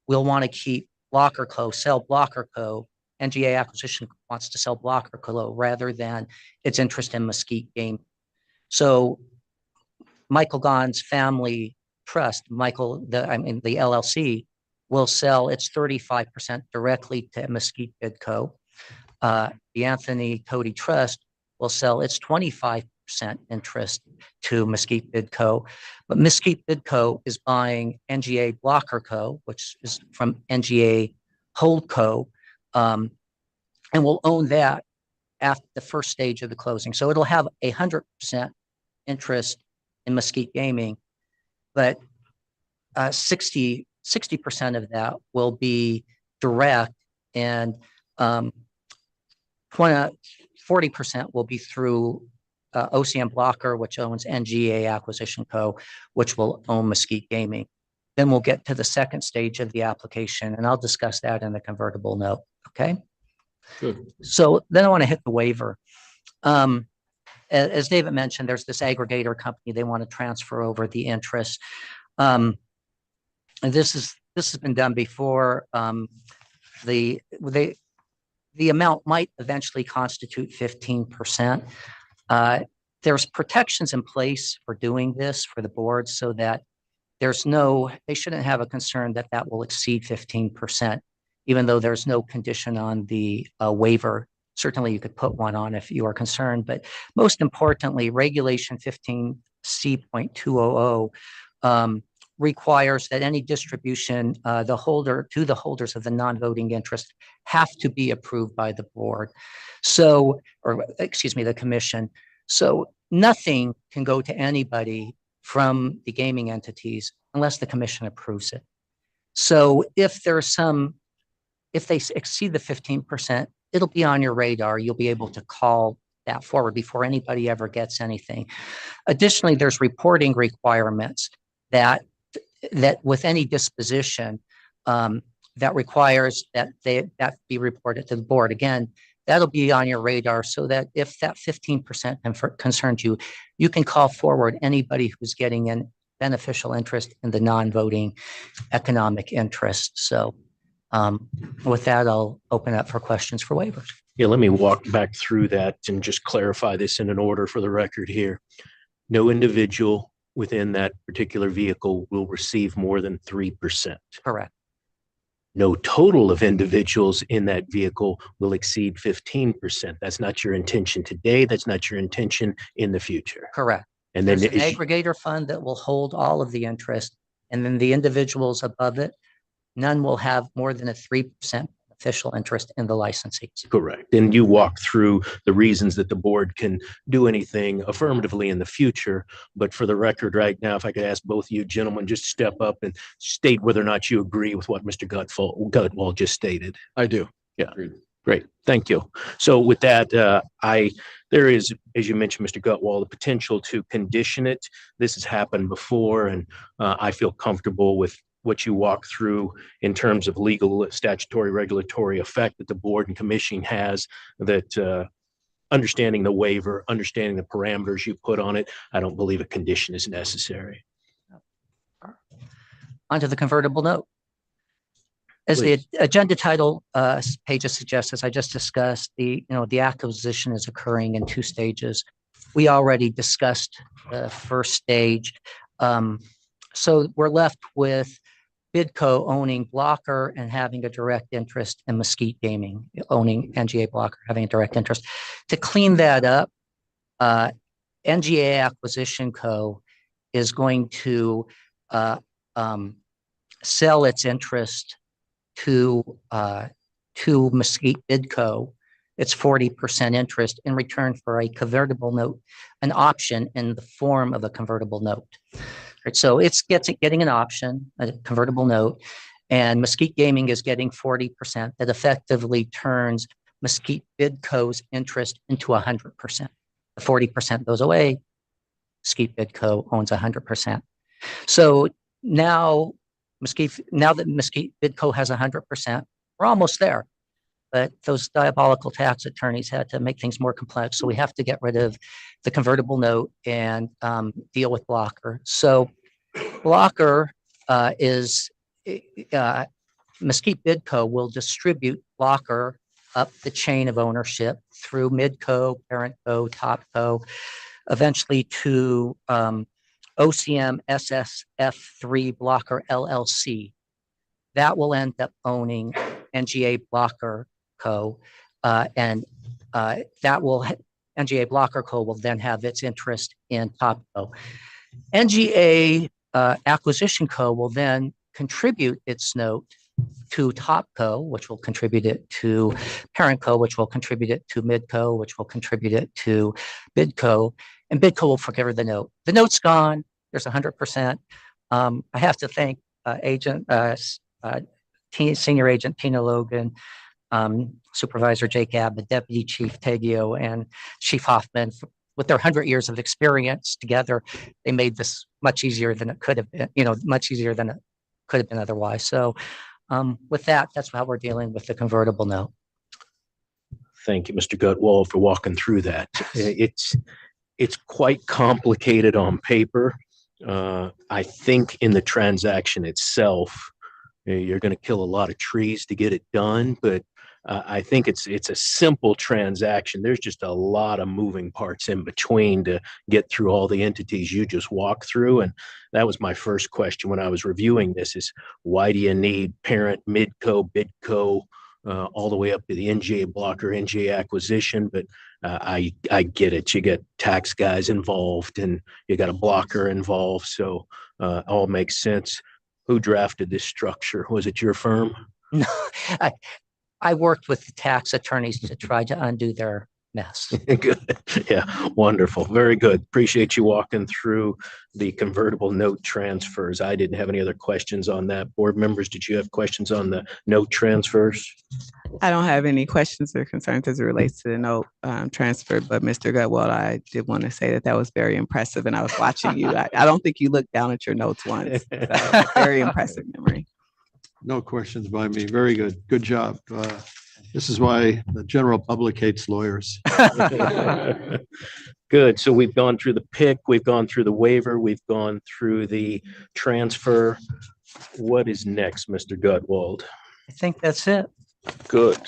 we'll want to keep Blocker Co., sell Blocker Co. NGA Acquisition wants to sell Blocker Co. rather than its interest in Mesquite Game. So Michael Gahn's Family Trust, the LLC, will sell its 35% directly to Mesquite Bidco. The Anthony Tody Trust will sell its 25% interest to Mesquite Bidco. But Mesquite Bidco is buying NGA Blocker Co., which is from NGA Holdco, and will own that after the first stage of the closing. So it'll have 100% interest in Mesquite Gaming, but 60% of that will be direct, and 40% will be through OCM Blocker, which owns NGA Acquisition Co., which will own Mesquite Gaming. Then we'll get to the second stage of the application, and I'll discuss that in the convertible note. Okay. Good. So then I want to hit the waiver. As David mentioned, there's this aggregator company. They want to transfer over the interest. And this has been done before. The amount might eventually constitute 15%. There's protections in place for doing this for the board so that they shouldn't have a concern that that will exceed 15%, even though there's no condition on the waiver. Certainly you could put one on if you are concerned, but most importantly, Regulation 15C.200 requires that any distribution to the holders of the non-voting interest have to be approved by the board. The commission. So nothing can go to anybody from the gaming entities unless the commission approves it. So if they exceed the 15%, it'll be on your radar. You'll be able to call that forward before anybody ever gets anything. Additionally, there's reporting requirements that with any disposition that requires that be reported to the board. Again, that'll be on your radar so that if that 15% concerns you, you can call forward anybody who's getting an beneficial interest in the non-voting economic interest. So with that, I'll open up for questions for waivers. Yeah, let me walk back through that and just clarify this in an order for the record here. No individual within that particular vehicle will receive more than 3%. Correct. No total of individuals in that vehicle will exceed 15%. That's not your intention today. That's not your intention in the future. Correct. And then there's an aggregator fund that will hold all of the interest, and then the individuals above it, none will have more than a 3% beneficial interest in the licensees. Correct. And you walk through the reasons that the board can do anything affirmatively in the future. But for the record right now, if I could ask both of you gentlemen just step up and state whether or not you agree with what Mr. Gutwall just stated. I do. Yeah. Great. Thank you. So with that, there is, as you mentioned, Mr. Gutwall, the potential to condition it. This has happened before, and I feel comfortable with what you walk through in terms of legal, statutory, regulatory effect that the board and commission has, that understanding the waiver, understanding the parameters you put on it, I don't believe a condition is necessary. Onto the convertible note. As Please. The agenda title pages suggest, as I just discussed, the acquisition is occurring in 2 stages. We already discussed the first stage. So we're left with Bidco owning Blocker and having a direct interest in Mesquite Gaming, owning NGA Blocker, having a direct interest. To clean that up, NGA Acquisition Co. is going to sell its interest to Mesquite Bidco, its 40% interest in return for a convertible note, an option in the form of a convertible note. Right, so it's getting an option, a convertible note, and Mesquite Gaming is getting 40%. That effectively turns Mesquite Bidco's interest into 100%. The 40% goes away. Mesquite Bidco owns 100%. So now that Mesquite Bidco has 100%, we're almost there. But those diabolical tax attorneys had to make things more complex. So we have to get rid of the convertible note and deal with Blocker. So Blocker Mesquite Bidco will distribute Blocker up the chain of ownership through Midco, Parentco, Topco, eventually to OCM SSF3 Blocker LLC. That will end up owning NGA Blocker Co. And NGA Blocker Co. will then have its interest in Topco. NGA Acquisition Co. will then contribute its note to Topco, which will contribute it to Parentco, which will contribute it to Midco, which will contribute it to Bidco, and Bidco will forgive the note. The note's gone. There's 100%. I have to thank Senior Agent Tina Logan, Supervisor Jake Abbott, Deputy Chief Teggio, and Chief Hoffman. With their 100 years of experience together, they made this much easier than it could have been, much easier than it could have been otherwise. So with that, that's how we're dealing with the convertible note. Thank you, Mr. Gutwald, for walking through that. It's quite complicated on paper. I think in the transaction itself, you're going to kill a lot of trees to get it done, but I think it's a simple transaction. There's just a lot of moving parts in between to get through all the entities you just walked through. And that was my first question when I was reviewing this is why do you need parent, Midco, Bidco, all the way up to the NGA Blocker, NGA Acquisition? But I get it. You get tax guys involved and you got a blocker involved. So all makes sense. Who drafted this structure? Was it your firm? No, I worked with the tax attorneys to try to undo their mess. Good. Yeah, wonderful. Very good. Appreciate you walking through the convertible note transfers. I didn't have any other questions on that. Board members, did you have questions on the note transfers? I don't have any questions or concerns as it relates to the note transfer, but Mr. Gutwald, I did want to say that was very impressive, and I was watching you. I don't think you looked down at your notes once. So, very impressive memory. No questions by me. Very good. Good job. This is why the general public hates lawyers. Good. So we've gone through the pick, we've gone through the waiver, we've gone through the transfer. What is next, Mr. Gutwald? I think that's it. Good.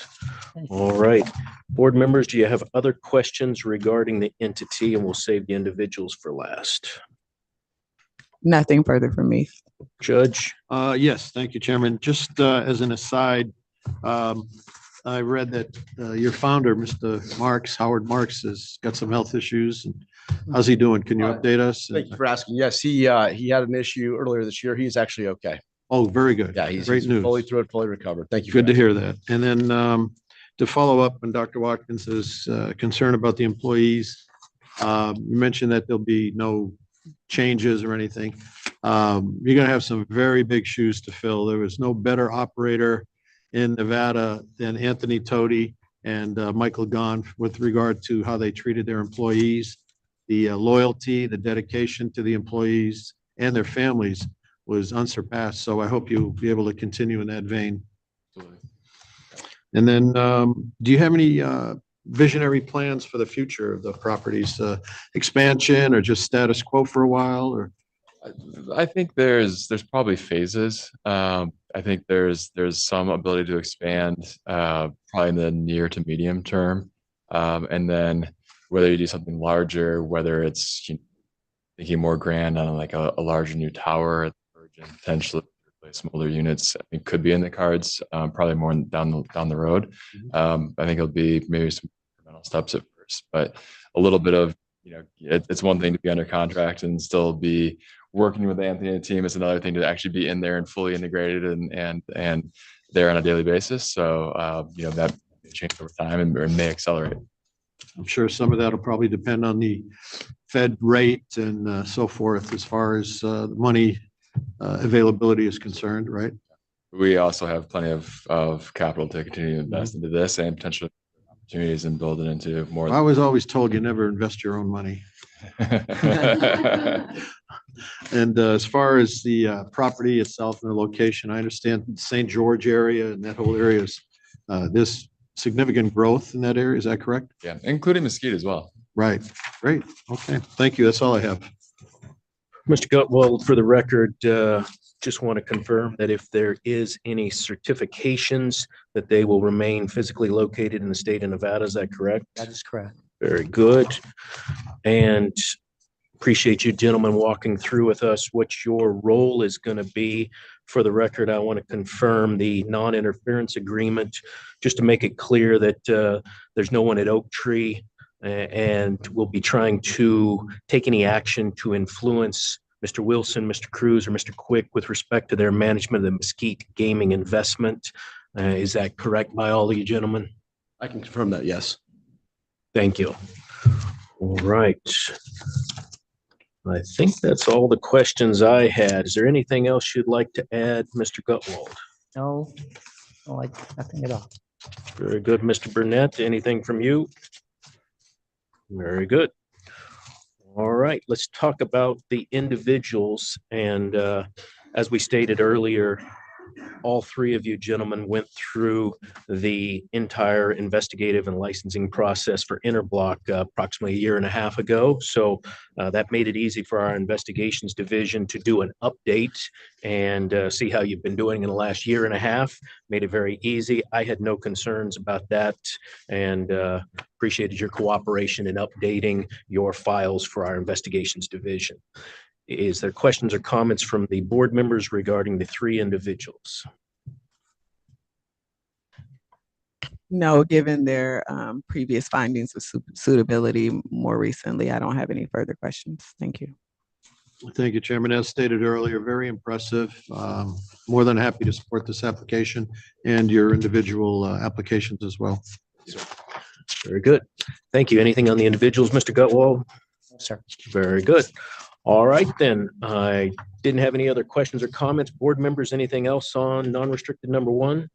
All right. Board members, do you have other questions regarding the entity? And we'll save the individuals for last. Nothing further from me. Judge? Yes, thank you, Chairman. Just as an aside, I read that your founder, Mr. Marks, Howard Marks, has got some health issues. And how's he doing? Can you update us? Thank you for asking. Yes, he had an issue earlier this year. He's actually okay. Oh, very good. Yeah, he's great news. Fully through it, fully recovered. Thank you. Good to hear that. And then to follow up on Dr. Watkins' concern about the employees, you mentioned that there'll be no changes or anything. You're going to have some very big shoes to fill. There was no better operator in Nevada than Anthony Toti and Michael Gahn with regard to how they treated their employees. The loyalty, the dedication to the employees and their families was unsurpassed. So I hope you'll be able to continue in that vein. And then do you have any visionary plans for the future of the properties, expansion or just status quo for a while? Or I think there's probably phases. I think there's some ability to expand probably in the near to medium term. And then whether you do something larger, whether it's thinking more grand on like a larger new tower at the Virgin, potentially replace some older units, I think could be in the cards, probably more down the road. I think it'll be maybe some incremental steps at first, but a little bit of it's one thing to be under contract and still be working with Anthony and the team. It's another thing to actually be in there and fully integrated and there on a daily basis. So, that may change over time and may accelerate. I'm sure some of that will probably depend on the Fed rate and so forth as far as money availability is concerned, right? We also have plenty of capital to continue to invest into this and potential opportunities and build it into more. I was always told you never invest your own money. And as far as the property itself and the location, I understand St. George area and that whole area is this significant growth in that area. Is that correct? Yeah, including Mesquite as well. Right. Great. Okay. Thank you. That's all I have. Mr. Gutwald, for the record, just want to confirm that if there is any certifications that they will remain physically located in the state of Nevada, is that correct? That is correct. Very good. And appreciate you gentlemen walking through with us what your role is going to be. For the record, I want to confirm the non-interference agreement, just to make it clear that there's no one at Oak Tree and we'll be trying to take any action to influence Mr. Wilson, Mr. Cruz, or Mr. Quick with respect to their management of the Mesquite gaming investment. Is that correct by all of you gentlemen? I can confirm that, yes. Thank you. All right. I think that's all the questions I had. Is there anything else you'd like to add, Mr. Gutwald? No, nothing at all. Very good, Mr. Burnett. Anything from you? Very good. All right, let's talk about the individuals. And as we stated earlier, all three of you gentlemen went through the entire investigative and licensing process for Interblock approximately a year and a half ago. So that made it easy for our investigations division to do an update and see how you've been doing in the last year and a half. Made it very easy. I had no concerns about that and appreciated your cooperation in updating your files for our investigations division. Is there questions or comments from the board members regarding the three individuals? No, given their previous findings of suitability more recently, I don't have any further questions. Thank you. Thank you, Chairman. As stated earlier, very impressive. More than happy to support this application and your individual applications as well. Very good. Thank you. Anything on the individuals, Mr. Gutwald? No, sir. Very good. All right, then. I didn't have any other questions or comments. Board members, anything else on non-restricted number one?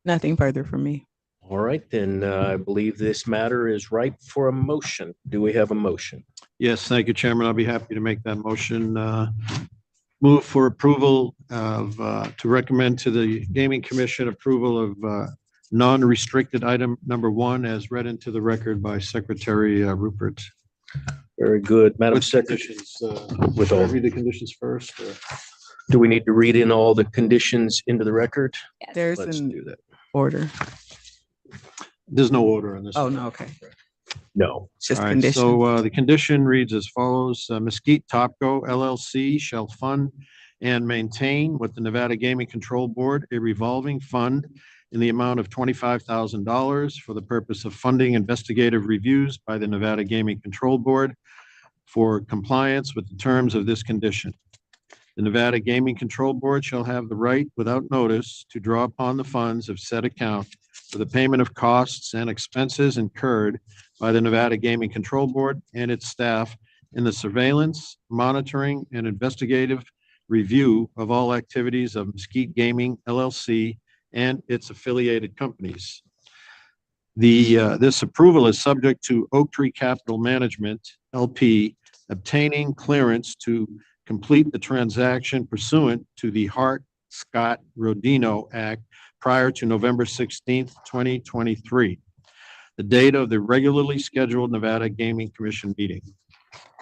Nothing further from me. All right, then I believe this matter is ripe for a motion. Do we have a motion? Yes, thank you, Chairman. I'll be happy to make that motion. Move for approval of, to recommend to the Gaming Commission approval of non-restricted item number one as read into the record by Secretary Rupert. Very good, Madam With Secretary. conditions, With should I all, read the conditions first? Or? do we need to read in all the conditions into the record? Yes. There's Let's an do that. order. There's no order on this. Oh, no, okay. No. It's just All right, conditions. so the condition reads as follows. Mesquite Topco LLC shall fund and maintain with the Nevada Gaming Control Board a revolving fund in the amount of $25,000 for the purpose of funding investigative reviews by the Nevada Gaming Control Board for compliance with the terms of this condition. The Nevada Gaming Control Board shall have the right without notice to draw upon the funds of said account for the payment of costs and expenses incurred by the Nevada Gaming Control Board and its staff in the surveillance, monitoring, and investigative review of all activities of Mesquite Gaming LLC and its affiliated companies. This approval is subject to Oak Tree Capital Management, LP, obtaining clearance to complete the transaction pursuant to the Hart-Scott-Rodino Act prior to November 16th, 2023, the date of the regularly scheduled Nevada Gaming Commission meeting.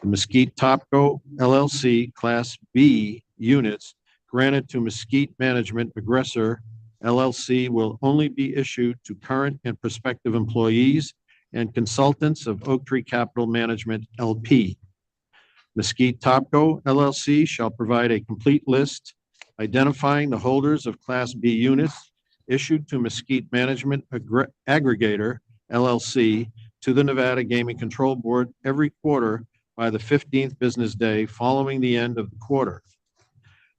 The Mesquite Topco LLC Class B units granted to Mesquite Management Aggressor LLC will only be issued to current and prospective employees and consultants of Oak Tree Capital Management LP. Mesquite Topco LLC shall provide a complete list identifying the holders of Class B units issued to Mesquite Management Aggregator LLC to the Nevada Gaming Control Board every quarter by the 15th business day following the end of the quarter.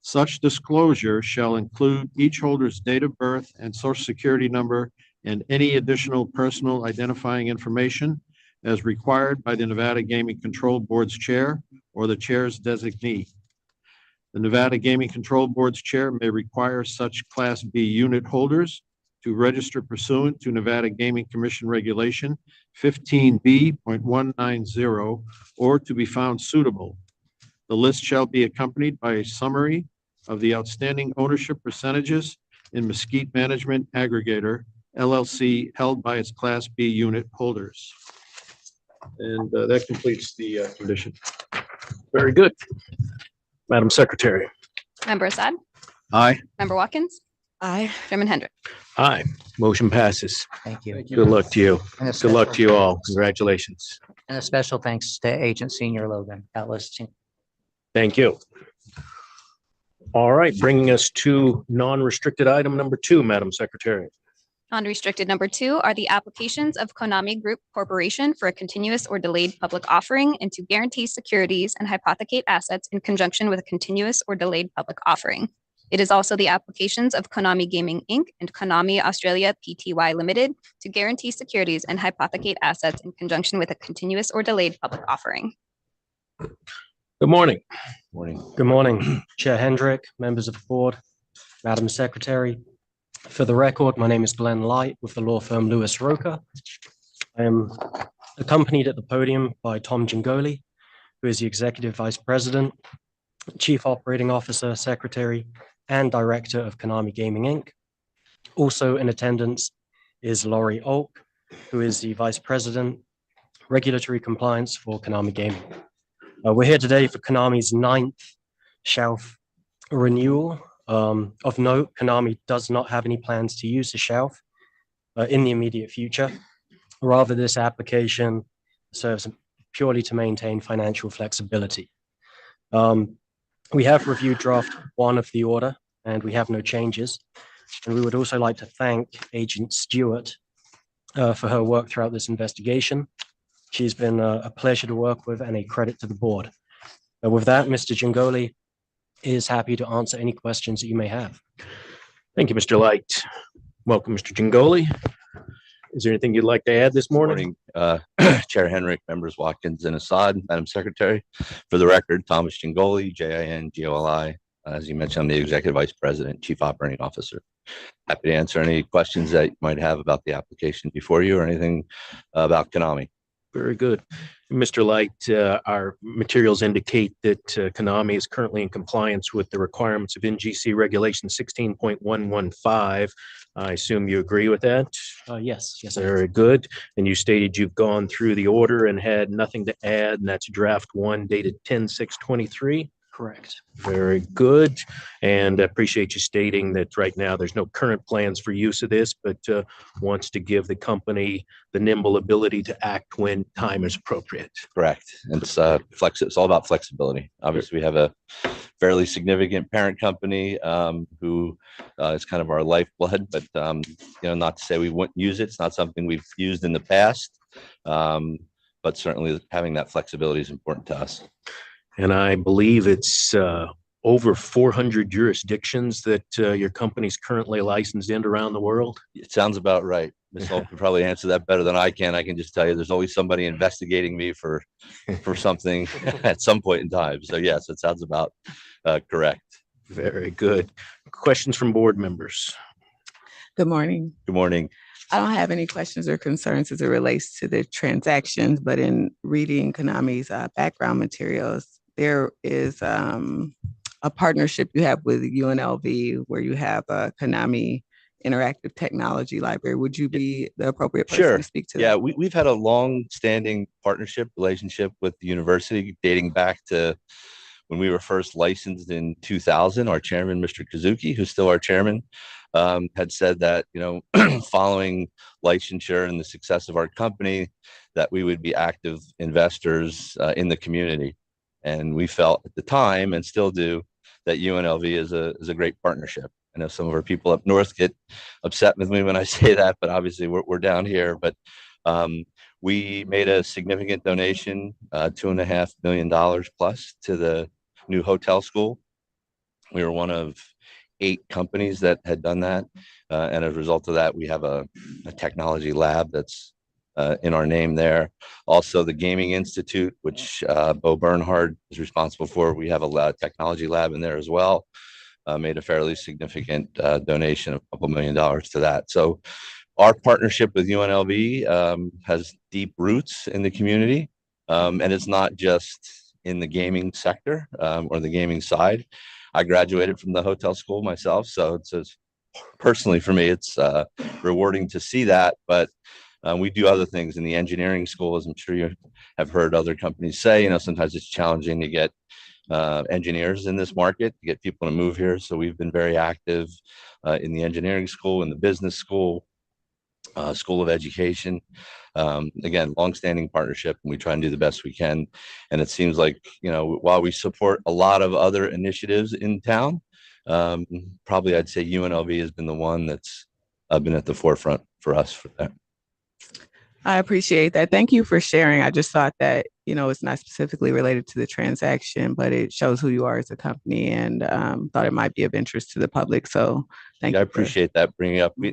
Such disclosure shall include each holder's date of birth and social security number and any additional personal identifying information as required by the Nevada Gaming Control Board's chair or the chair's designee. The Nevada Gaming Control Board's chair may require such Class B unit holders to register pursuant to Nevada Gaming Commission Regulation 15B.190 or to be found suitable. The list shall be accompanied by a summary of the outstanding ownership percentages in Mesquite Management Aggregator, LLC, held by its Class B unit holders. And that completes the condition. Very good. Madam Secretary. Member Assad, Aye. Member Watkins, Aye. Chairman Hendrick. Aye. Motion passes. Thank you. Good luck to you. And a Good luck to special- you all. Congratulations. And a special thanks to Agent Senior Logan. That was Thank you. All right, bringing us to non-restricted item number 2, Madam Secretary. Unrestricted number 2 are the applications of Konami Group Corporation for a continuous or delayed public offering and to guarantee securities and hypothecate assets in conjunction with a continuous or delayed public offering. It is also the applications of Konami Gaming Inc. and Konami Australia Pty Limited to guarantee securities and hypothecate assets in conjunction with a continuous or delayed public offering. Good morning. Morning. Good morning, Chair Hendrick, members of the board, Madam Secretary. For the record, my name is Glenn Light with the law firm Lewis Roker. I am accompanied at the podium by Tom Gingoli, who is the Executive Vice President, Chief Operating Officer, Secretary, and Director of Konami Gaming Inc. Also in attendance is Laurie Oak, who is the Vice President, Regulatory Compliance for Konami Gaming. We're here today for Konami's 9th shelf renewal. Of note, Konami does not have any plans to use the shelf in the immediate future. Rather, this application serves purely to maintain financial flexibility. We have reviewed draft 1 of the order, and we have no changes. And we would also like to thank Agent Stewart for her work throughout this investigation. She's been a pleasure to work with and a credit to the board. With that, Mr. Gingoli is happy to answer any questions that you may have. Thank you, Mr. Light. Welcome, Mr. Gingoli. Is there anything you'd like to add this morning? Chair Henrik, members Watkins and Assad, Madam Secretary. For the record, Thomas Gingoli, Jingoli. As you mentioned, I'm the Executive Vice President, Chief Operating Officer. Happy to answer any questions that you might have about the application before you or anything about Konami. Very good. Mr. Light, our materials indicate that Konami is currently in compliance with the requirements of NGC Regulation 16.115. I assume you agree with that? Yes. Very good. And you stated you've gone through the order and had nothing to add, and that's draft 1 dated 10/6/23. Correct. Very good. And I appreciate you stating that right now there's no current plans for use of this, but wants to give the company the nimble ability to act when time is appropriate. Correct. It's it's all about flexibility. Obviously, we have a fairly significant parent company who is kind of our lifeblood, but not to say we wouldn't use it. It's not something we've used in the past, but certainly having that flexibility is important to us. And I believe it's over 400 jurisdictions that your company's currently licensed in around the world. It sounds about right. Ms. Holt can probably answer that better than I can. I can just tell you there's always somebody investigating me for something at some point in time. So yes, it sounds about correct. Very good. Questions from board members? Good morning. Good morning. I don't have any questions or concerns as it relates to the transactions, but in reading Konami's background materials, there is a partnership you have with UNLV where you have a Konami Interactive Technology Library. Would you be the appropriate person to speak to? Yeah, we've had a long-standing partnership relationship with the university dating back to when we were first licensed in 2000. Our chairman, Mr. Kazuki, who's still our chairman, had said that, following licensure and the success of our company, that we would be active investors in the community. And we felt at the time, and still do, that UNLV is a great partnership. I know some of our people up north get upset with me when I say that, but obviously we're down here. But We made a significant donation, $2.5 million plus to the new hotel school. We were one of 8 companies that had done that. And as a result of that, we have a technology lab that's in our name there. Also, the Gaming Institute, which Bo Bernhard is responsible for. We have a technology lab in there as well. Made a fairly significant donation of a couple $1 million to that. So our partnership with UNLV has deep roots in the community. And it's not just in the gaming sector or the gaming side. I graduated from the hotel school myself. So it's personally for me, it's rewarding to see that. But we do other things in the engineering school, as I'm sure you have heard other companies say. Sometimes it's challenging to get engineers in this market, to get people to move here. So we've been very active in the engineering school, in the business school, School of Education. Again, longstanding partnership, and we try and do the best we can. And it seems like, while we support a lot of other initiatives in town, probably I'd say UNLV has been the one that's been at the forefront for us for that. I appreciate that. Thank you for sharing. I just thought that, it's not specifically related to the transaction, but it shows who you are as a company, and thought it might be of interest to the public. So thank you. I appreciate that bringing up. We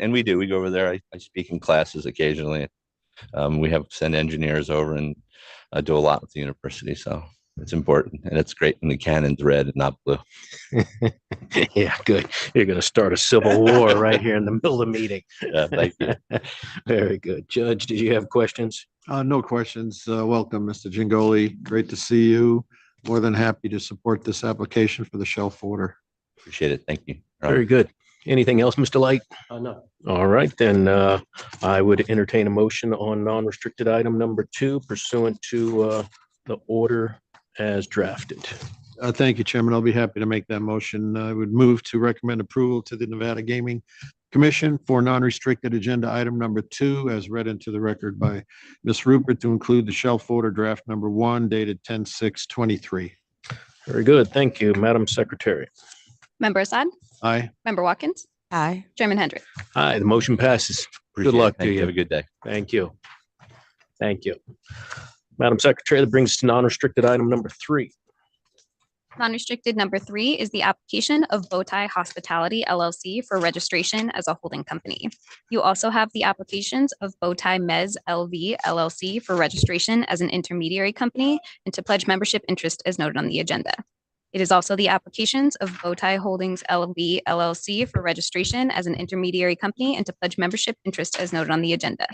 go over there. I speak in classes occasionally. We send engineers over and do a lot with the university. So it's important, and it's great when the cannon's red and not blue. Yeah, good. You're going to start a civil war right here in the middle of the meeting. Yeah, thank you. Very good. Judge, did you have questions? No questions. Welcome, Mr. Gingoli. Great to see you. More than happy to support this application for the shelf order. Appreciate it. Thank you. Very good. Anything else, Mr. Light? No. All right, then I would entertain a motion on non-restricted item number 2 pursuant to the order as drafted. Thank you, Chairman. I'll be happy to make that motion. I would move to recommend approval to the Nevada Gaming Commission for non-restricted agenda item number 2 as read into the record by Ms. Rupert, to include the shelf order draft number 1 dated 10/6/23. Very good. Thank you, Madam Secretary. Member Assad? Aye. Member Watkins? Aye. Chairman Hendrick? Aye, the motion passes. Appreciate Good luck it. Thank to you. Have a good day. Thank you. Thank you. Madam Secretary, that brings us to non-restricted item number 3. Non-restricted number 3 is the application of Bowtie Hospitality LLC for registration as a holding company. You also have the applications of Bowtie Mez LV LLC for registration as an intermediary company and to pledge membership interest as noted on the agenda. It is also the applications of Bowtie Holdings LV LLC for registration as an intermediary company and to pledge membership interest as noted on the agenda.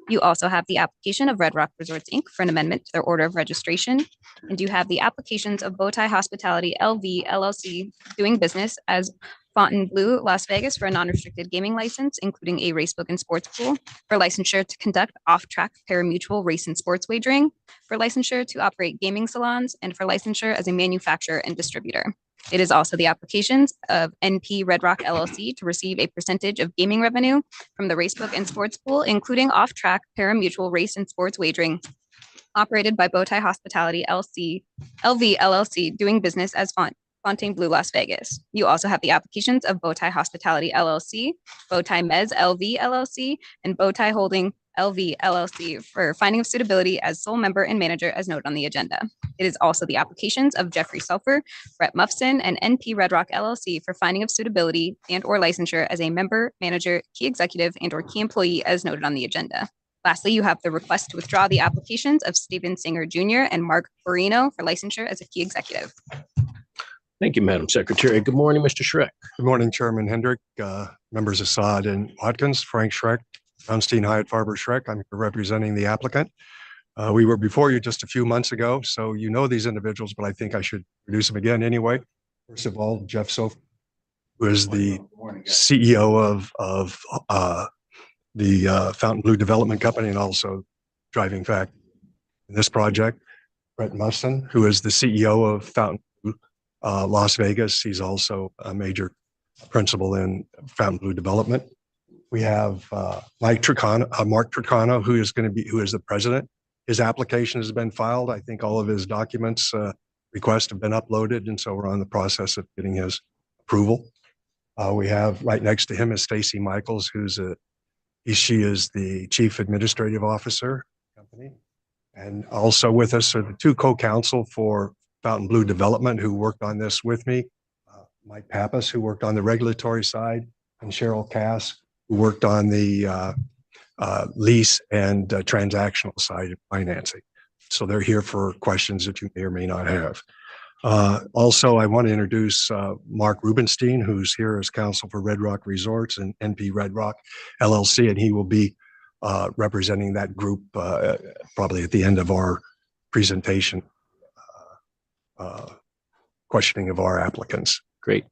You also have the application of Red Rock Resorts, Inc. for an amendment to their order of registration. And you have the applications of Bowtie Hospitality LV LLC doing business as Fontainebleau, Las Vegas for a non-restricted gaming license, including a racebook and sports pool, for licensure to conduct off-track pari-mutuel race and sports wagering, for licensure to operate gaming salons, and for licensure as a manufacturer and distributor. It is also the applications of NP Red Rock LLC to receive a percentage of gaming revenue from the racebook and sports pool, including off-track pari-mutuel race and sports wagering, operated by Bowtie Hospitality LV LLC, doing business as Fontainebleau, Las Vegas. You also have the applications of Bowtie Hospitality LLC, Bowtie Mez LV LLC, and Bowtie Holding LV LLC for finding of suitability as sole member and manager as noted on the agenda. It is also the applications of Jeffrey Sulphur, Brett Muffson, and NP Red Rock LLC for finding of suitability and or licensure as a member, manager, key executive, and or key employee as noted on the agenda. Lastly, you have the request to withdraw the applications of Stephen Singer Jr. and Mark Borino for licensure as a key executive. Thank you, Madam Secretary. Good morning, Mr. Schreck. Good morning, Chairman Hendrick, members Assad and Watkins, Frank Schreck, Brownstein Hyatt Farber Schreck. I'm representing the applicant. We were before you just a few months ago, so you know these individuals, but I think I should introduce them again anyway. First of all, Jeff Sof, who is the CEO of the Fontainebleau Development Company and also driving factor in this project. Brett Musson, who is the CEO of Fontainebleau Las Vegas. He's also a major principal in Fontainebleau Development. We have Mark Tricano, who is the president. His application has been filed. I think all of his documents requests have been uploaded, and so we're on the process of getting his approval. We have right next to him is Stacy Michaels, who's a She is the Chief Administrative Officer company. And also with us are the two co-counsel for Fontainebleau Development who worked on this with me. Mike Pappas, who worked on the regulatory side, and Cheryl Cass, who worked on the lease and transactional side of financing. So they're here for questions that you may or may not have. Also, I want to introduce Mark Rubenstein, who's here as counsel for Red Rock Resorts and NP Red Rock LLC, and he will be representing that group probably at the end of our presentation, questioning of our applicants. Great.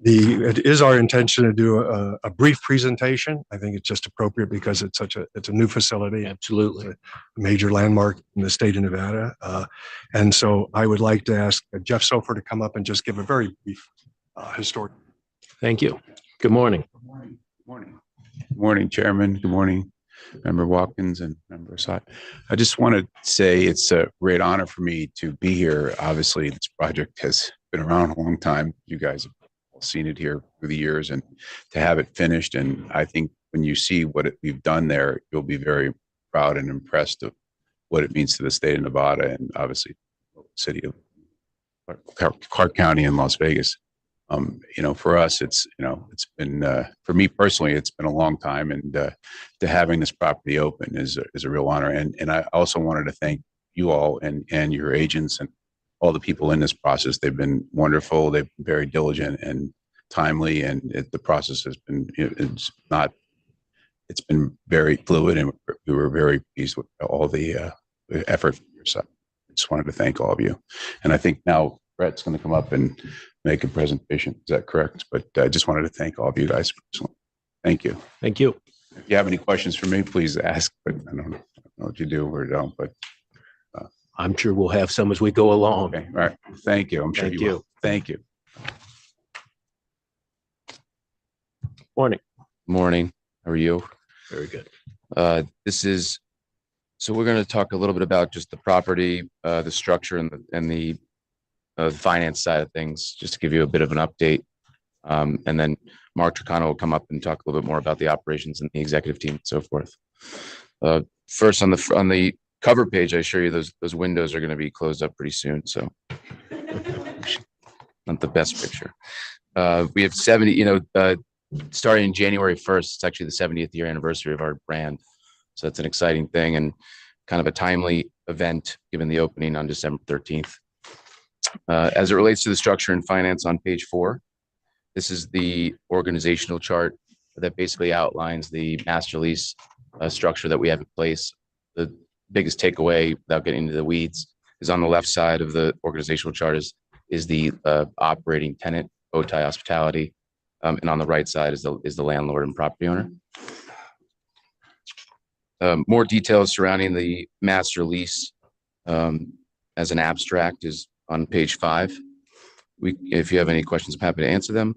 It is our intention to do a brief presentation. I think it's just appropriate because it's a new facility. Absolutely. A major landmark in the state of Nevada. And so I would like to ask Jeff Sofer to come up and just give a very brief historic. Thank you. Good morning. Morning. Good morning, Chairman. Good morning, Member Watkins and Member Assad. I just want to say it's a great honor for me to be here. Obviously, this project has been around a long time. You guys have seen it here through the years, and to have it finished. And I think when you see what we've done there, you'll be very proud and impressed of what it means to the state of Nevada and obviously the city of Clark County and Las Vegas. You know, for us, it's been, for me personally, it's been a long time, and to having this property open is a real honor. And I also wanted to thank you all and your agents and all the people in this process. They've been wonderful. They've been very diligent and timely, and the process has been, it's been very fluid, and we were very pleased with all the effort from your side. I just wanted to thank all of you. And I think now Brett's going to come up and make a presentation. Is that correct? But I just wanted to thank all of you guys personally. Thank you. Thank you. If you have any questions for me, please ask, but I don't know if you do or don't, but I'm sure we'll have some as we go along. okay. All right. Thank you. I'm sure Thank you you. will. Thank you. Morning. Morning. How are you? Very good. So we're going to talk a little bit about just the property, the structure and the finance side of things, just to give you a bit of an update. And then Mark Tricano will come up and talk a little bit more about the operations and the executive team and so forth. First on the cover page, I assure you those windows are going to be closed up pretty soon. So not the best picture. We have 70, starting January 1st, it's actually the 70th year anniversary of our brand. So that's an exciting thing and kind of a timely event given the opening on December 13th. As it relates to the structure and finance on page 4, this is the organizational chart that basically outlines the master lease structure that we have in place. The biggest takeaway, without getting into the weeds, is on the left side of the organizational chart is the operating tenant, Bowtie Hospitality, and on the right side is the landlord and property owner. More details surrounding the master lease as an abstract is on page 5. If you have any questions, I'm happy to answer them.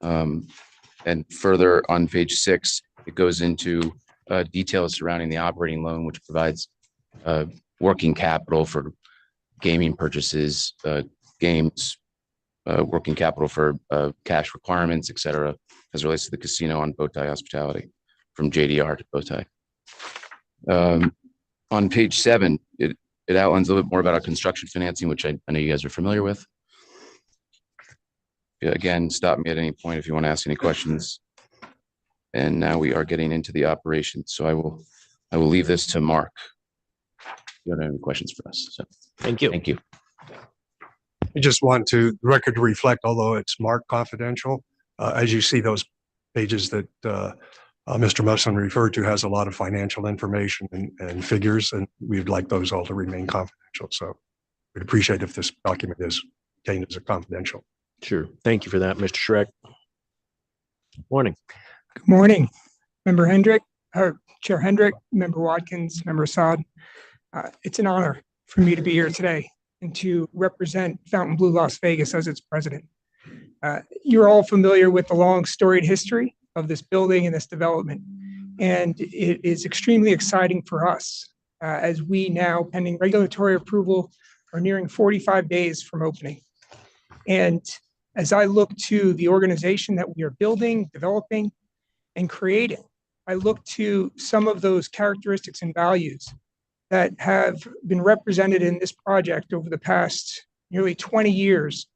And further on page 6, it goes into details surrounding the operating loan, which provides working capital for gaming purchases, games, working capital for cash requirements, et cetera, as it relates to the casino on Bowtie Hospitality from JDR to Bowtie. On page 7, it outlines a little bit more about our construction financing, which I know you guys are familiar with. Again, stop me at any point if you want to ask any questions. And now we are getting into the operations. So I will leave this to Mark. If you don't have any questions for us. So thank you. Thank you. I just want the record to reflect, although it's marked confidential, as you see those pages that Mr. Musselman referred to has a lot of financial information and figures, and we'd like those all to remain confidential. So we'd appreciate if this document is contained as a confidential. Sure. Thank you for that, Mr. Schreck. Morning. Good morning, Member Hendrick, Chair Hendrick, Member Watkins, Member Assad. It's an honor for me to be here today and to represent Fontainebleau Las Vegas as its president. You're all familiar with the long storied history of this building and this development, and it is extremely exciting for us as we now, pending regulatory approval, are nearing 45 days from opening. And as I look to the organization that we are building, developing, and creating, I look to some of those characteristics and values that have been represented in this project over the past nearly 20 years: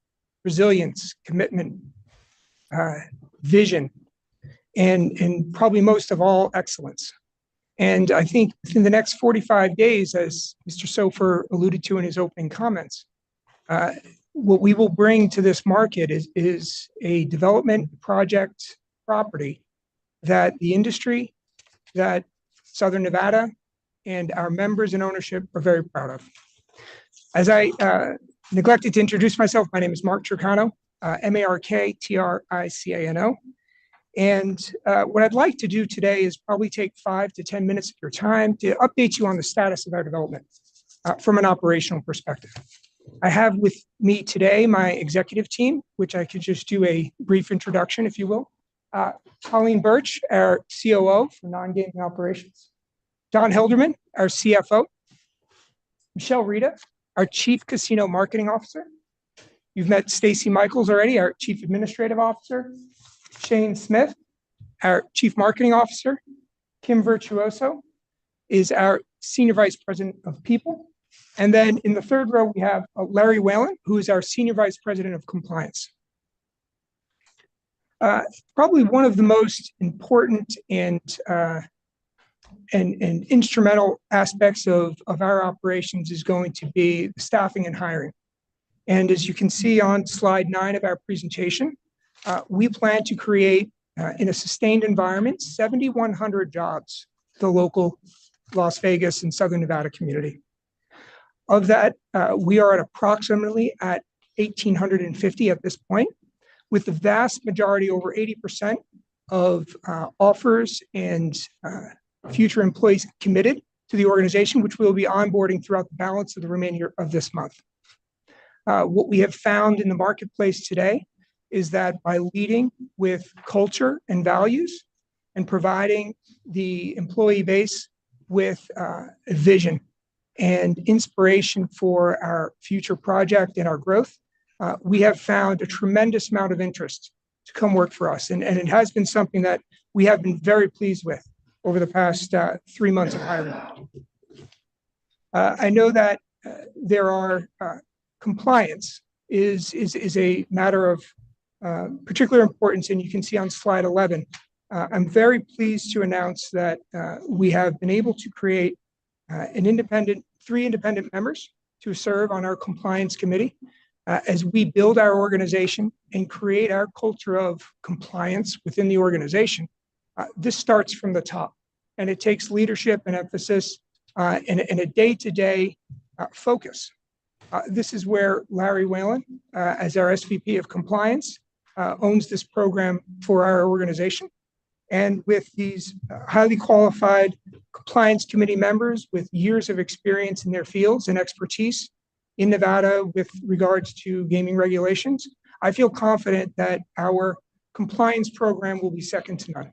resilience, commitment, vision, and probably most of all, excellence. And I think within the next 45 days, as Mr. Sofer alluded to in his opening comments, what we will bring to this market is a development project property that the industry, that Southern Nevada, and our members in ownership are very proud of. As I neglected to introduce myself, my name is Mark Tricano, Marktricano. And what I'd like to do today is probably take 5 to 10 minutes of your time to update you on the status of our development from an operational perspective. I have with me today my executive team, which I could just do a brief introduction, if you will. Colleen Birch, our COO for non-gaming operations. Don Hilderman, our CFO. Michelle Rita, our Chief Casino Marketing Officer. You've met Stacy Michaels already, our Chief Administrative Officer. Shane Smith, our Chief Marketing Officer. Kim Virtuoso is our Senior Vice President of People. And then in the third row, we have Larry Whalen, who is our Senior Vice President of Compliance. Probably one of the most important and instrumental aspects of our operations is going to be the staffing and hiring. And as you can see on slide 9 of our presentation, we plan to create, in a sustained environment, 7,100 jobs for the local Las Vegas and Southern Nevada community. Of that, we are at approximately at 1,850 at this point, with the vast majority, over 80% of offers and future employees committed to the organization, which we'll be onboarding throughout the balance of the remainder of this month. What we have found in the marketplace today is that by leading with culture and values and providing the employee base with a vision and inspiration for our future project and our growth, we have found a tremendous amount of interest to come work for us. And it has been something that we have been very pleased with over the past 3 months of hiring. I know that there are compliance is a matter of particular importance, and you can see on slide 11. I'm very pleased to announce that we have been able to create 3 independent members to serve on our compliance committee as we build our organization and create our culture of compliance within the organization. This starts from the top, and it takes leadership and emphasis and a day-to-day focus. This is where Larry Whalen, as our SVP of compliance, owns this program for our organization. And with these highly qualified compliance committee members with years of experience in their fields and expertise in Nevada with regards to gaming regulations, I feel confident that our compliance program will be second to none.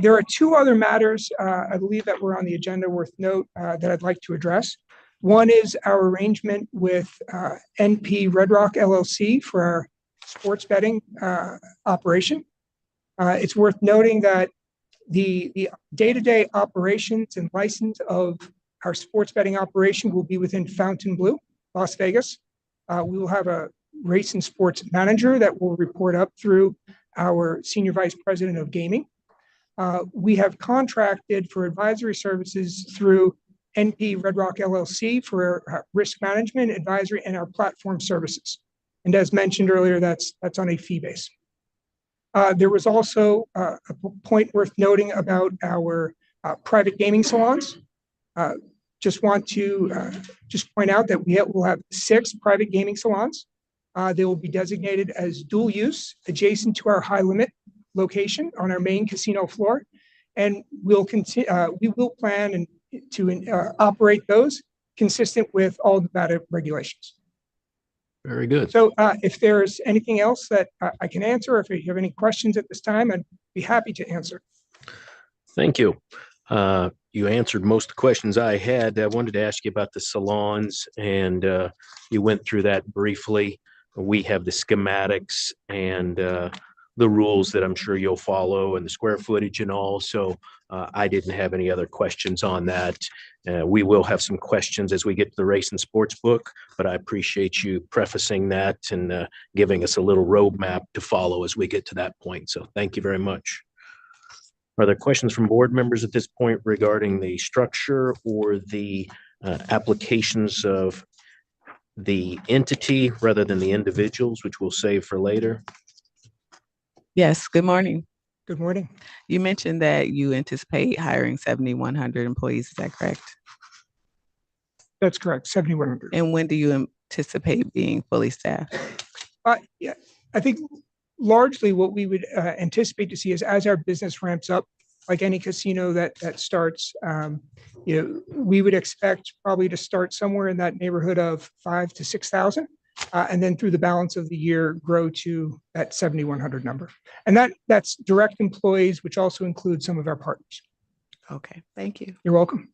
There are 2 other matters, I believe, that were on the agenda worth note that I'd like to address. One is our arrangement with NP Red Rock LLC for our sports betting operation. It's worth noting that the day-to-day operations and license of our sports betting operation will be within Fontainebleau, Las Vegas. We will have a race and sports manager that will report up through our Senior Vice President of Gaming. We have contracted for advisory services through NP Red Rock LLC for risk management, advisory, and our platform services. And as mentioned earlier, that's on a fee base. There was also a point worth noting about our private gaming salons. Just want to just point out that we will have 6 private gaming salons. They will be designated as dual use adjacent to our high limit location on our main casino floor. And we will plan to operate those consistent with all Nevada regulations. Very good. So if there's anything else that I can answer, or if you have any questions at this time, I'd be happy to answer. Thank you. You answered most of the questions I had. I wanted to ask you about the salons, and you went through that briefly. We have the schematics, and the rules that I'm sure you'll follow and the square footage and all. So I didn't have any other questions on that. We will have some questions as we get to the race and sports book, but I appreciate you prefacing that and giving us a little roadmap to follow as we get to that point. So thank you very much. Are there questions from board members at this point regarding the structure or the applications of the entity rather than the individuals, which we'll save for later? Yes, good morning. Good morning. You mentioned that you anticipate hiring 7,100 employees. Is that correct? That's correct, 7,100. And when do you anticipate being fully staffed? Yeah, I think largely what we would anticipate to see is as our business ramps up, like any casino that starts, we would expect probably to start somewhere in that neighborhood of 5,000 to 6,000. And then through the balance of the year, grow to that 7,100 number. And that's direct employees, which also includes some of our partners. Okay, thank you. You're welcome.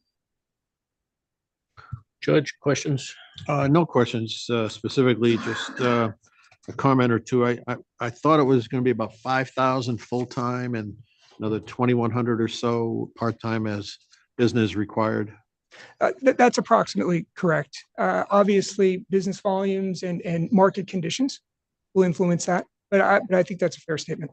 Judge, questions? No questions, specifically just a comment or two. I thought it was going to be about 5,000 full-time and another 2,100 or so part-time as business required. That's approximately correct. Obviously, business volumes and market conditions will influence that, but I think that's a fair statement.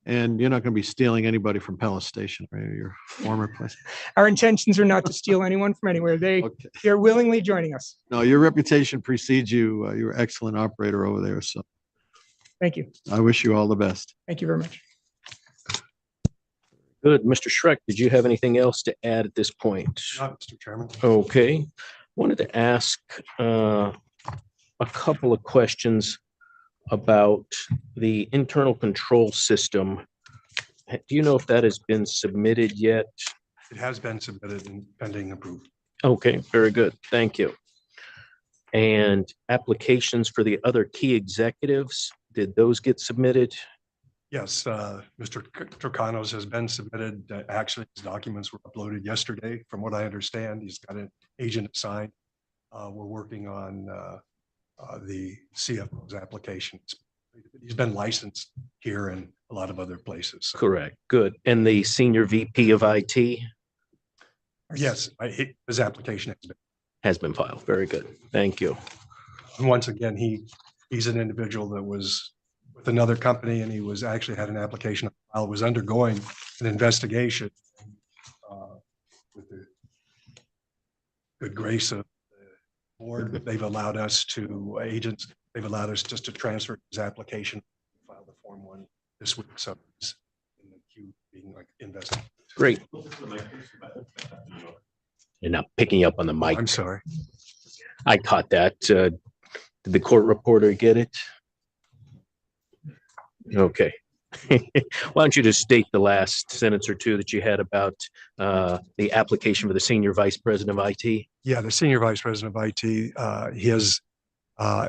And you're not going to be stealing anybody from Palace Station, right? Your former place. Our intentions are not to steal anyone from anywhere. They're willingly joining us. No, your reputation precedes you. You're an excellent operator over there. So thank you. I wish you all the best. Thank you very much. Good. Mr. Schreck, did you have anything else to add at this point? Not, Mr. Chairman. Okay. Wanted to ask a couple of questions about the internal control system. Do you know if that has been submitted yet? It has been submitted and pending approval. Okay, very good. Thank you. And applications for the other key executives, did those get submitted? Yes, Mr. Turcanos has been submitted. Actually, his documents were uploaded yesterday. From what I understand, he's got an agent assigned. We're working on the CFO's applications. He's been licensed here and a lot of other places. So. Correct. Good. And the senior VP of IT? Yes, his application has been filed. Very good. Thank you. And once again, he's an individual that was with another company, and he was actually had an application file, was undergoing an investigation. With the good grace of the board, they've allowed us they've allowed us just to transfer his application, file the Form 1 this week. So he's in the queue being investigated. Great. You're not picking up on the mic. I'm sorry. I caught that. Did the court reporter get it? Okay. Why don't you just state the last sentence or two that you had about the application for the senior vice president of IT? Yeah, the senior vice president of IT,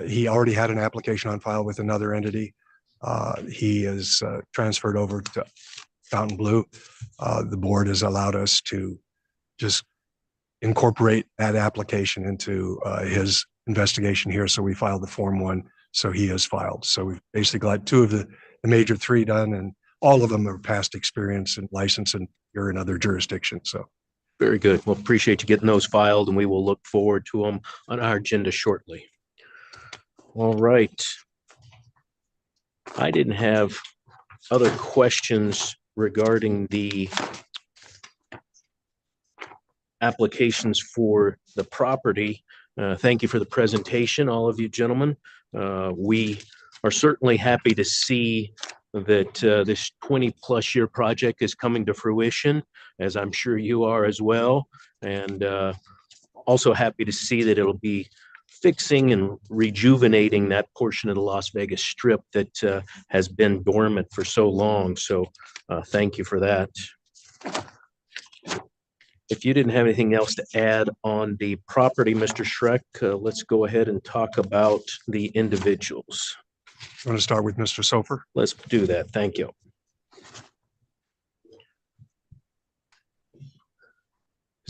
he already had an application on file with another entity. He is transferred over to Fontainebleau. The board has allowed us to just incorporate that application into his investigation here. So we filed the Form 1. So he has filed. So we've basically got two of the major three done, and all of them are past experience and license and you're in other jurisdictions. So very good. Well, appreciate you getting those filed, and we will look forward to them on our agenda shortly. All right. I didn't have other questions regarding the applications for the property. Thank you for the presentation, all of you gentlemen. We are certainly happy to see that this 20+ year project is coming to fruition, as I'm sure you are as well. And also happy to see that it'll be fixing and rejuvenating that portion of the Las Vegas Strip that has been dormant for so long. So thank you for that. If you didn't have anything else to add on the property, Mr. Schreck, let's go ahead and talk about the individuals. You want to start with Mr. Sofer? Let's do that. Thank you.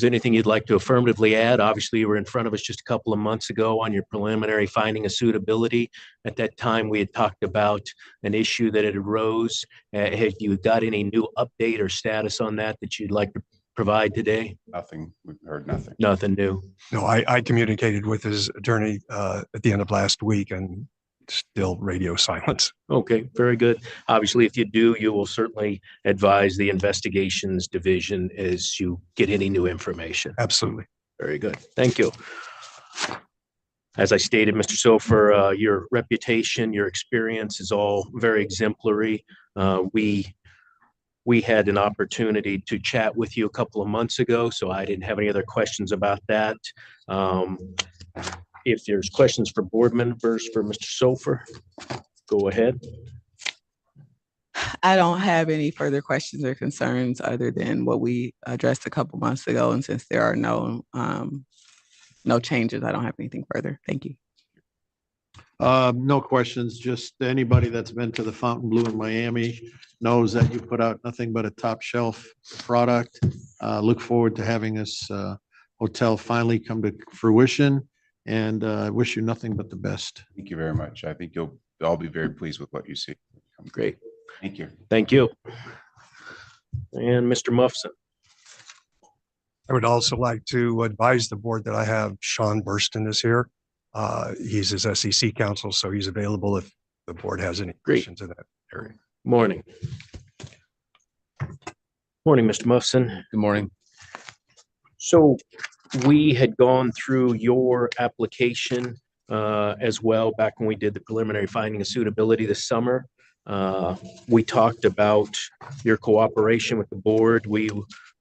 Is there anything you'd like to affirmatively add? Obviously, you were in front of us just a couple of months ago on your preliminary finding of suitability. At that time, we had talked about an issue that had arose. Have you got any new update or status on that you'd like to provide today? Nothing. We've heard nothing. Nothing new. No, I communicated with his attorney at the end of last week and still radio silence. Okay, very good. Obviously, if you do, you will certainly advise the investigations division as you get any new information. Absolutely. Very good. Thank you. As I stated, Mr. Sofer, your reputation, your experience is all very exemplary. We had an opportunity to chat with you a couple of months ago, so I didn't have any other questions about that. If there's questions for board members for Mr. Sofer, go ahead. I don't have any further questions or concerns other than what we addressed a couple months ago. And since there are no changes, I don't have anything further. Thank you. No questions. Just anybody that's been to the Fontainebleau in Miami knows that you put out nothing but a top shelf product. Look forward to having this hotel finally come to fruition, and I wish you nothing but the best. Thank you very much. I think you'll all be very pleased with what you see. Great. Thank you. Thank you. And Mr. Muffson. I would also like to advise the board that I have Sean Burston is here. He's his SEC counsel, so he's available if the board has any questions in that area. Morning. Morning, Mr. Muffson. Good morning. So we had gone through your application as well back when we did the preliminary finding of suitability this summer. We talked about your cooperation with the board. We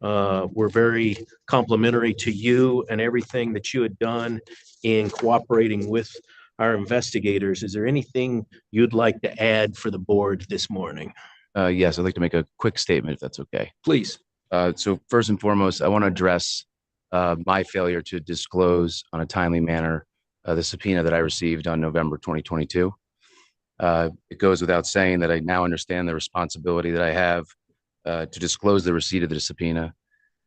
were very complimentary to you and everything that you had done in cooperating with our investigators. Is there anything you'd like to add for the board this morning? Yes, I'd like to make a quick statement if that's okay. Please. So first and foremost, I want to address my failure to disclose on a timely manner the subpoena that I received on November 2022. It goes without saying that I now understand the responsibility that I have to disclose the receipt of the subpoena,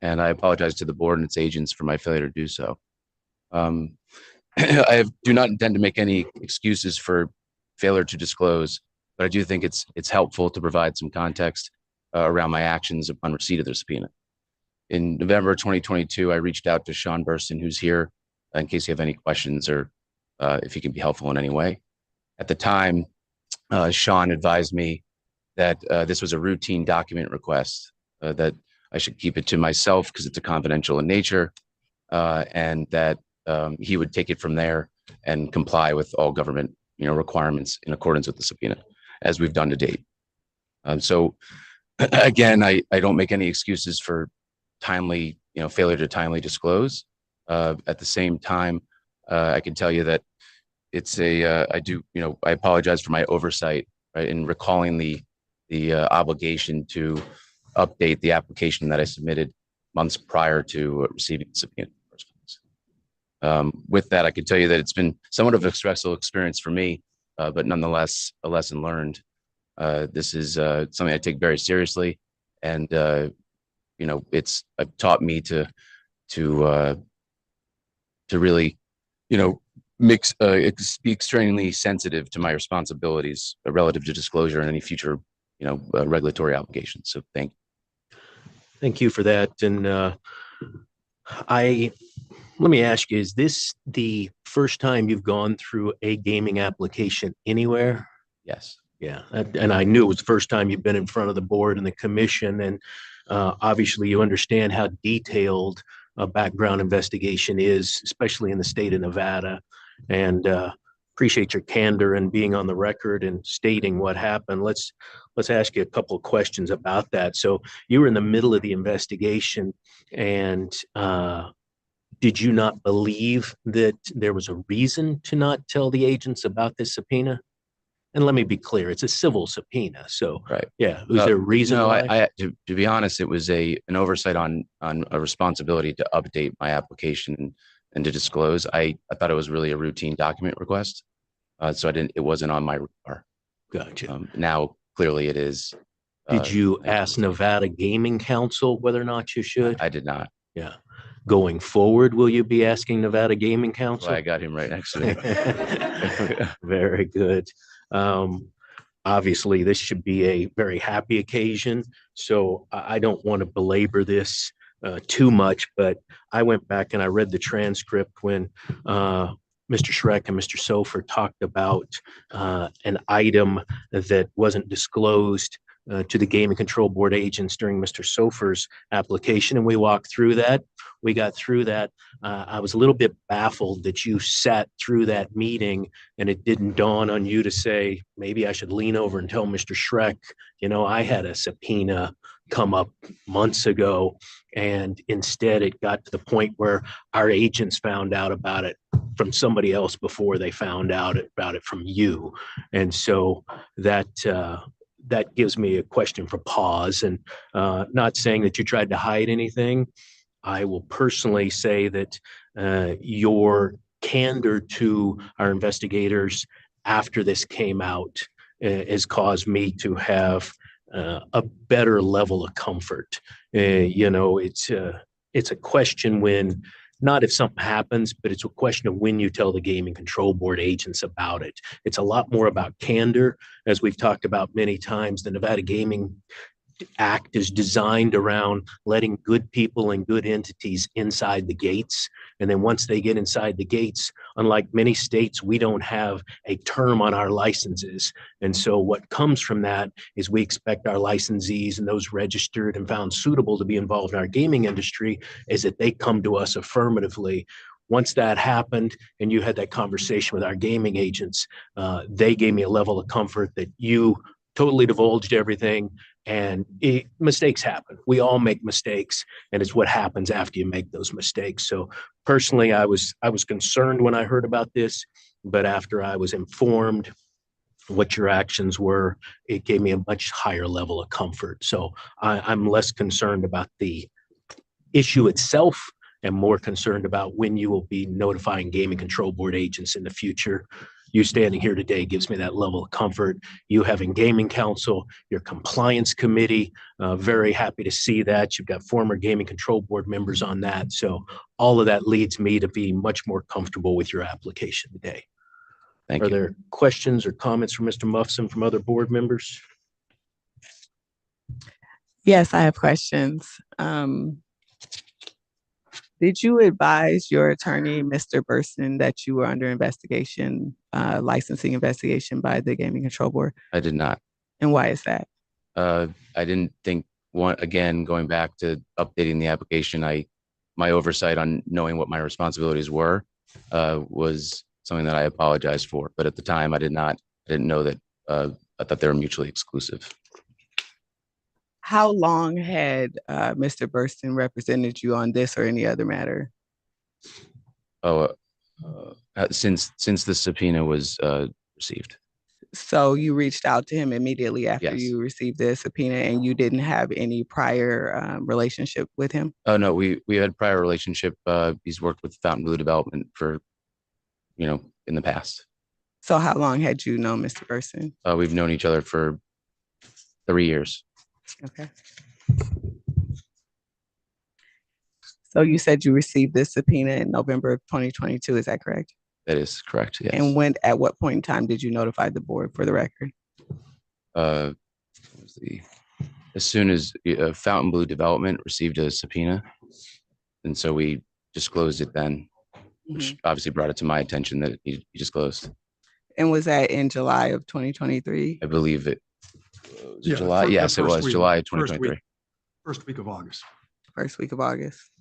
and I apologize to the board and its agents for my failure to do so. I do not intend to make any excuses for failure to disclose, but I do think it's helpful to provide some context around my actions upon receipt of the subpoena. In November 2022, I reached out to Sean Burston, who's here, in case you have any questions or if he can be helpful in any way. At the time, Sean advised me that this was a routine document request, that I should keep it to myself because it's a confidential in nature, and that he would take it from there and comply with all government requirements in accordance with the subpoena, as we've done to date. So again, I don't make any excuses for failure to timely disclose. At the same time, I can tell you that it's I apologize for my oversight, right, in recalling the obligation to update the application that I submitted months prior to receiving the subpoena. With that, I can tell you that it's been somewhat of a stressful experience for me, but nonetheless a lesson learned. This is something I take very seriously, and it's taught me to really be extremely sensitive to my responsibilities relative to disclosure and any future regulatory obligations. So thank you for that. And let me ask you, is this the first time you've gone through a gaming application anywhere? Yes. Yeah. And I knew it was the first time you've been in front of the board and the commission. And obviously you understand how detailed a background investigation is, especially in the state of Nevada. And appreciate your candor and being on the record and stating what happened. Let's ask you a couple of questions about that. So you were in the middle of the investigation, and did you not believe that there was a reason to not tell the agents about this subpoena? And let me be clear, it's a civil subpoena. So, right. Yeah. Was there a reason? No, why? To be honest, it was an oversight on a responsibility to update my application and to disclose. I thought it was really a routine document request. So it wasn't on my radar. Gotcha. Now, clearly it is. Did you ask Nevada Gaming Council whether or not you should? I did not. Yeah. Going forward, will you be asking Nevada Gaming That's Council? why I got him right next to me. Very good. Obviously, this should be a very happy occasion, so I don't want to belabor this too much, but I went back and I read the transcript when Mr. Schreck and Mr. Sofer talked about an item that wasn't disclosed to the Gaming Control Board agents during Mr. Sofer's application, and we walked through that. We got through that. I was a little bit baffled that you sat through that meeting and it didn't dawn on you to say, maybe I should lean over and tell Mr. Schreck, you know, I had a subpoena come up months ago, and instead it got to the point where our agents found out about it from somebody else before they found out about it from you. And so that gives me a question for pause, and not saying that you tried to hide anything. I will personally say that your candor to our investigators after this came out has caused me to have a better level of comfort. You know, it's a question when, not if something happens, but it's a question of when you tell the Gaming Control Board agents about it. It's a lot more about candor. As we've talked about many times, the Nevada Gaming Act is designed around letting good people and good entities inside the gates. And then once they get inside the gates, unlike many states, we don't have a term on our licenses. And so what comes from that is we expect our licensees and those registered and found suitable to be involved in our gaming industry is that they come to us affirmatively. Once that happened and you had that conversation with our gaming agents, they gave me a level of comfort that you totally divulged everything, and mistakes happen. We all make mistakes, and it's what happens after you make those mistakes. So personally, I was concerned when I heard about this, but after I was informed what your actions were, it gave me a much higher level of comfort. So I'm less concerned about the issue itself and more concerned about when you will be notifying Gaming Control Board agents in the future. You standing here today gives me that level of comfort. You having Gaming Council, your compliance committee, very happy to see that. You've got former Gaming Control Board members on that. So all of that leads me to be much more comfortable with your application today. Thank Are you. there questions or comments from Mr. Muffson from other board members? Yes, I have questions. Did you advise your attorney, Mr. Burson, that you were under investigation, licensing investigation by the Gaming Control Board? I did not. And why is that? I didn't think, again, going back to updating the application, my oversight on knowing what my responsibilities were was something that I apologized for. But at the time, I didn't know that. I thought they were mutually exclusive. How long had Mr. Burson represented you on this or any other matter? Since the subpoena was received. So you reached out to him immediately after Yes. you received the subpoena, and you didn't have any prior relationship with him? Oh no, we had prior relationship. He's worked with Fontainebleau Development for, in the past. So how long had you known Mr. Burson? We've known each other for 3 years. Okay. So you said you received this subpoena in November of 2022, is that correct? That is correct, yes. And at what point in time did you notify the board, for the record? As soon as Fontainebleau Development received a subpoena, and so we disclosed it then, which obviously brought it to my attention that he disclosed. And was that in July of 2023? I believe it. Was it Yeah, July? Yes, it first was week- July first 2023. First week of August. First week of August.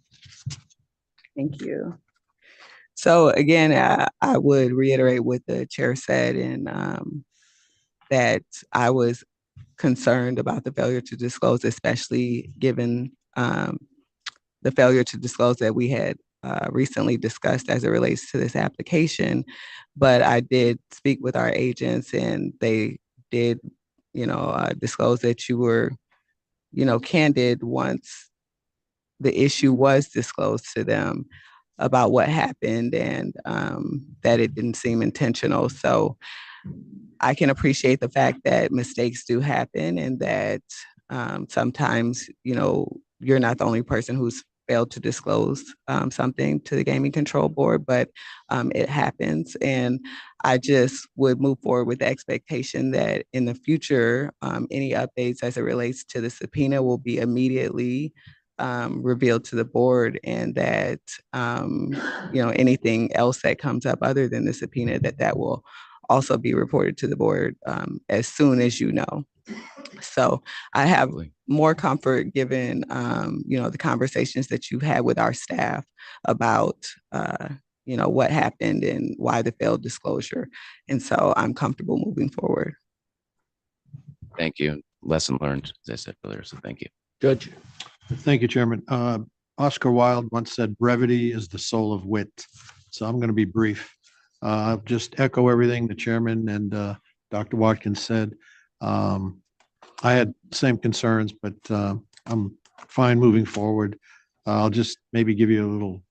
Thank you. So again, I would reiterate what the chair said, and that I was concerned about the failure to disclose, especially given the failure to disclose that we had recently discussed as it relates to this application. But I did speak with our agents, and they did, disclose that you were, candid once the issue was disclosed to them about what happened, and that it didn't seem intentional. So I can appreciate the fact that mistakes do happen, and that sometimes, you're not the only person who's failed to disclose something to the Gaming Control Board, but it happens. And I just would move forward with the expectation that in the future, any updates as it relates to the subpoena will be immediately revealed to the board, and that anything else that comes up other than the subpoena, that will also be reported to the board as soon as you know. So I have more comfort given the conversations that you've had with our staff about what happened and why the failed disclosure. And so I'm comfortable moving forward. Thank you. Lesson learned, as I said earlier. So thank you. Judge. Thank you, Chairman. Oscar Wilde once said, brevity is the soul of wit. So I'm going to be brief. I'll just echo everything the chairman and Dr. Watkins said. I had same concerns, but I'm fine moving forward. I'll just maybe give you a little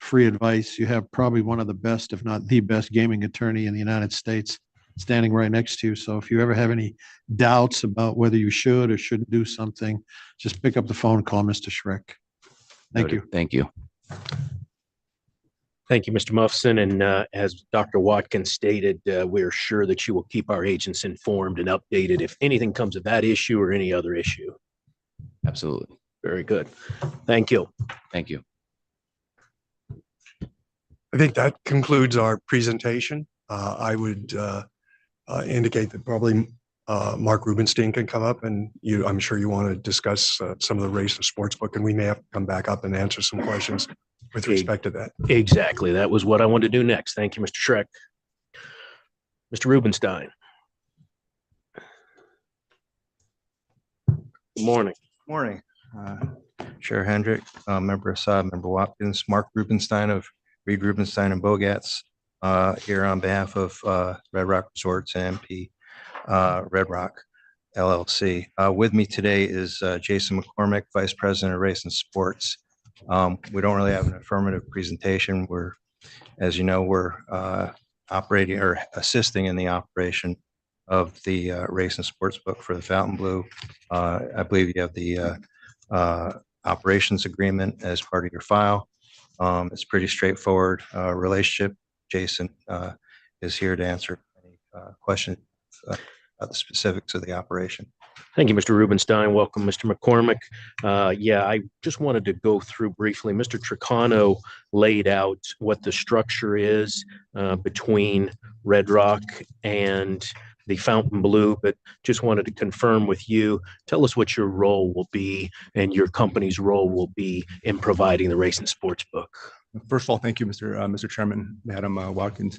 free advice. You have probably one of the best, if not the best, gaming attorney in the United States standing right next to you. So if you ever have any doubts about whether you should or shouldn't do something, just pick up the phone, call Mr. Schreck. Thank you. Thank you. Thank you, Mr. Muffson. And as Dr. Watkins stated, we're sure that you will keep our agents informed and updated if anything comes of that issue or any other issue. Absolutely. Very good. Thank you. Thank you. I think that concludes our presentation. I would indicate that probably Mark Rubenstein can come up, and I'm sure you want to discuss some of the race of sportsbook, and we may have to come back up and answer some questions with respect to that. Exactly. That was what I wanted to do next. Thank you, Mr. Schreck. Mr. Rubenstein. Good morning. Morning. Chair Hendrick, Member Assad, Member Watkins, Mark Rubenstein of Reed Rubenstein and Bogatz, here on behalf of Red Rock Resorts and MP Red Rock LLC. With me today is Jason McCormick, Vice President of Race and Sports. We don't really have an affirmative presentation. As you know, we're operating or assisting in the operation of the race and sports book for the Fontainebleau. I believe you have the operations agreement as part of your file. It's pretty straightforward relationship. Jason is here to answer any questions about the specifics of the operation. Thank you, Mr. Rubenstein. Welcome, Mr. McCormick. Yeah, I just wanted to go through briefly. Mr. Tricano laid out what the structure is between Red Rock and the Fontainebleau, but just wanted to confirm with you. Tell us what your role will be and your company's role will be in providing the race and sports book. First of all, thank you, Mr. Chairman, Madam Watkins,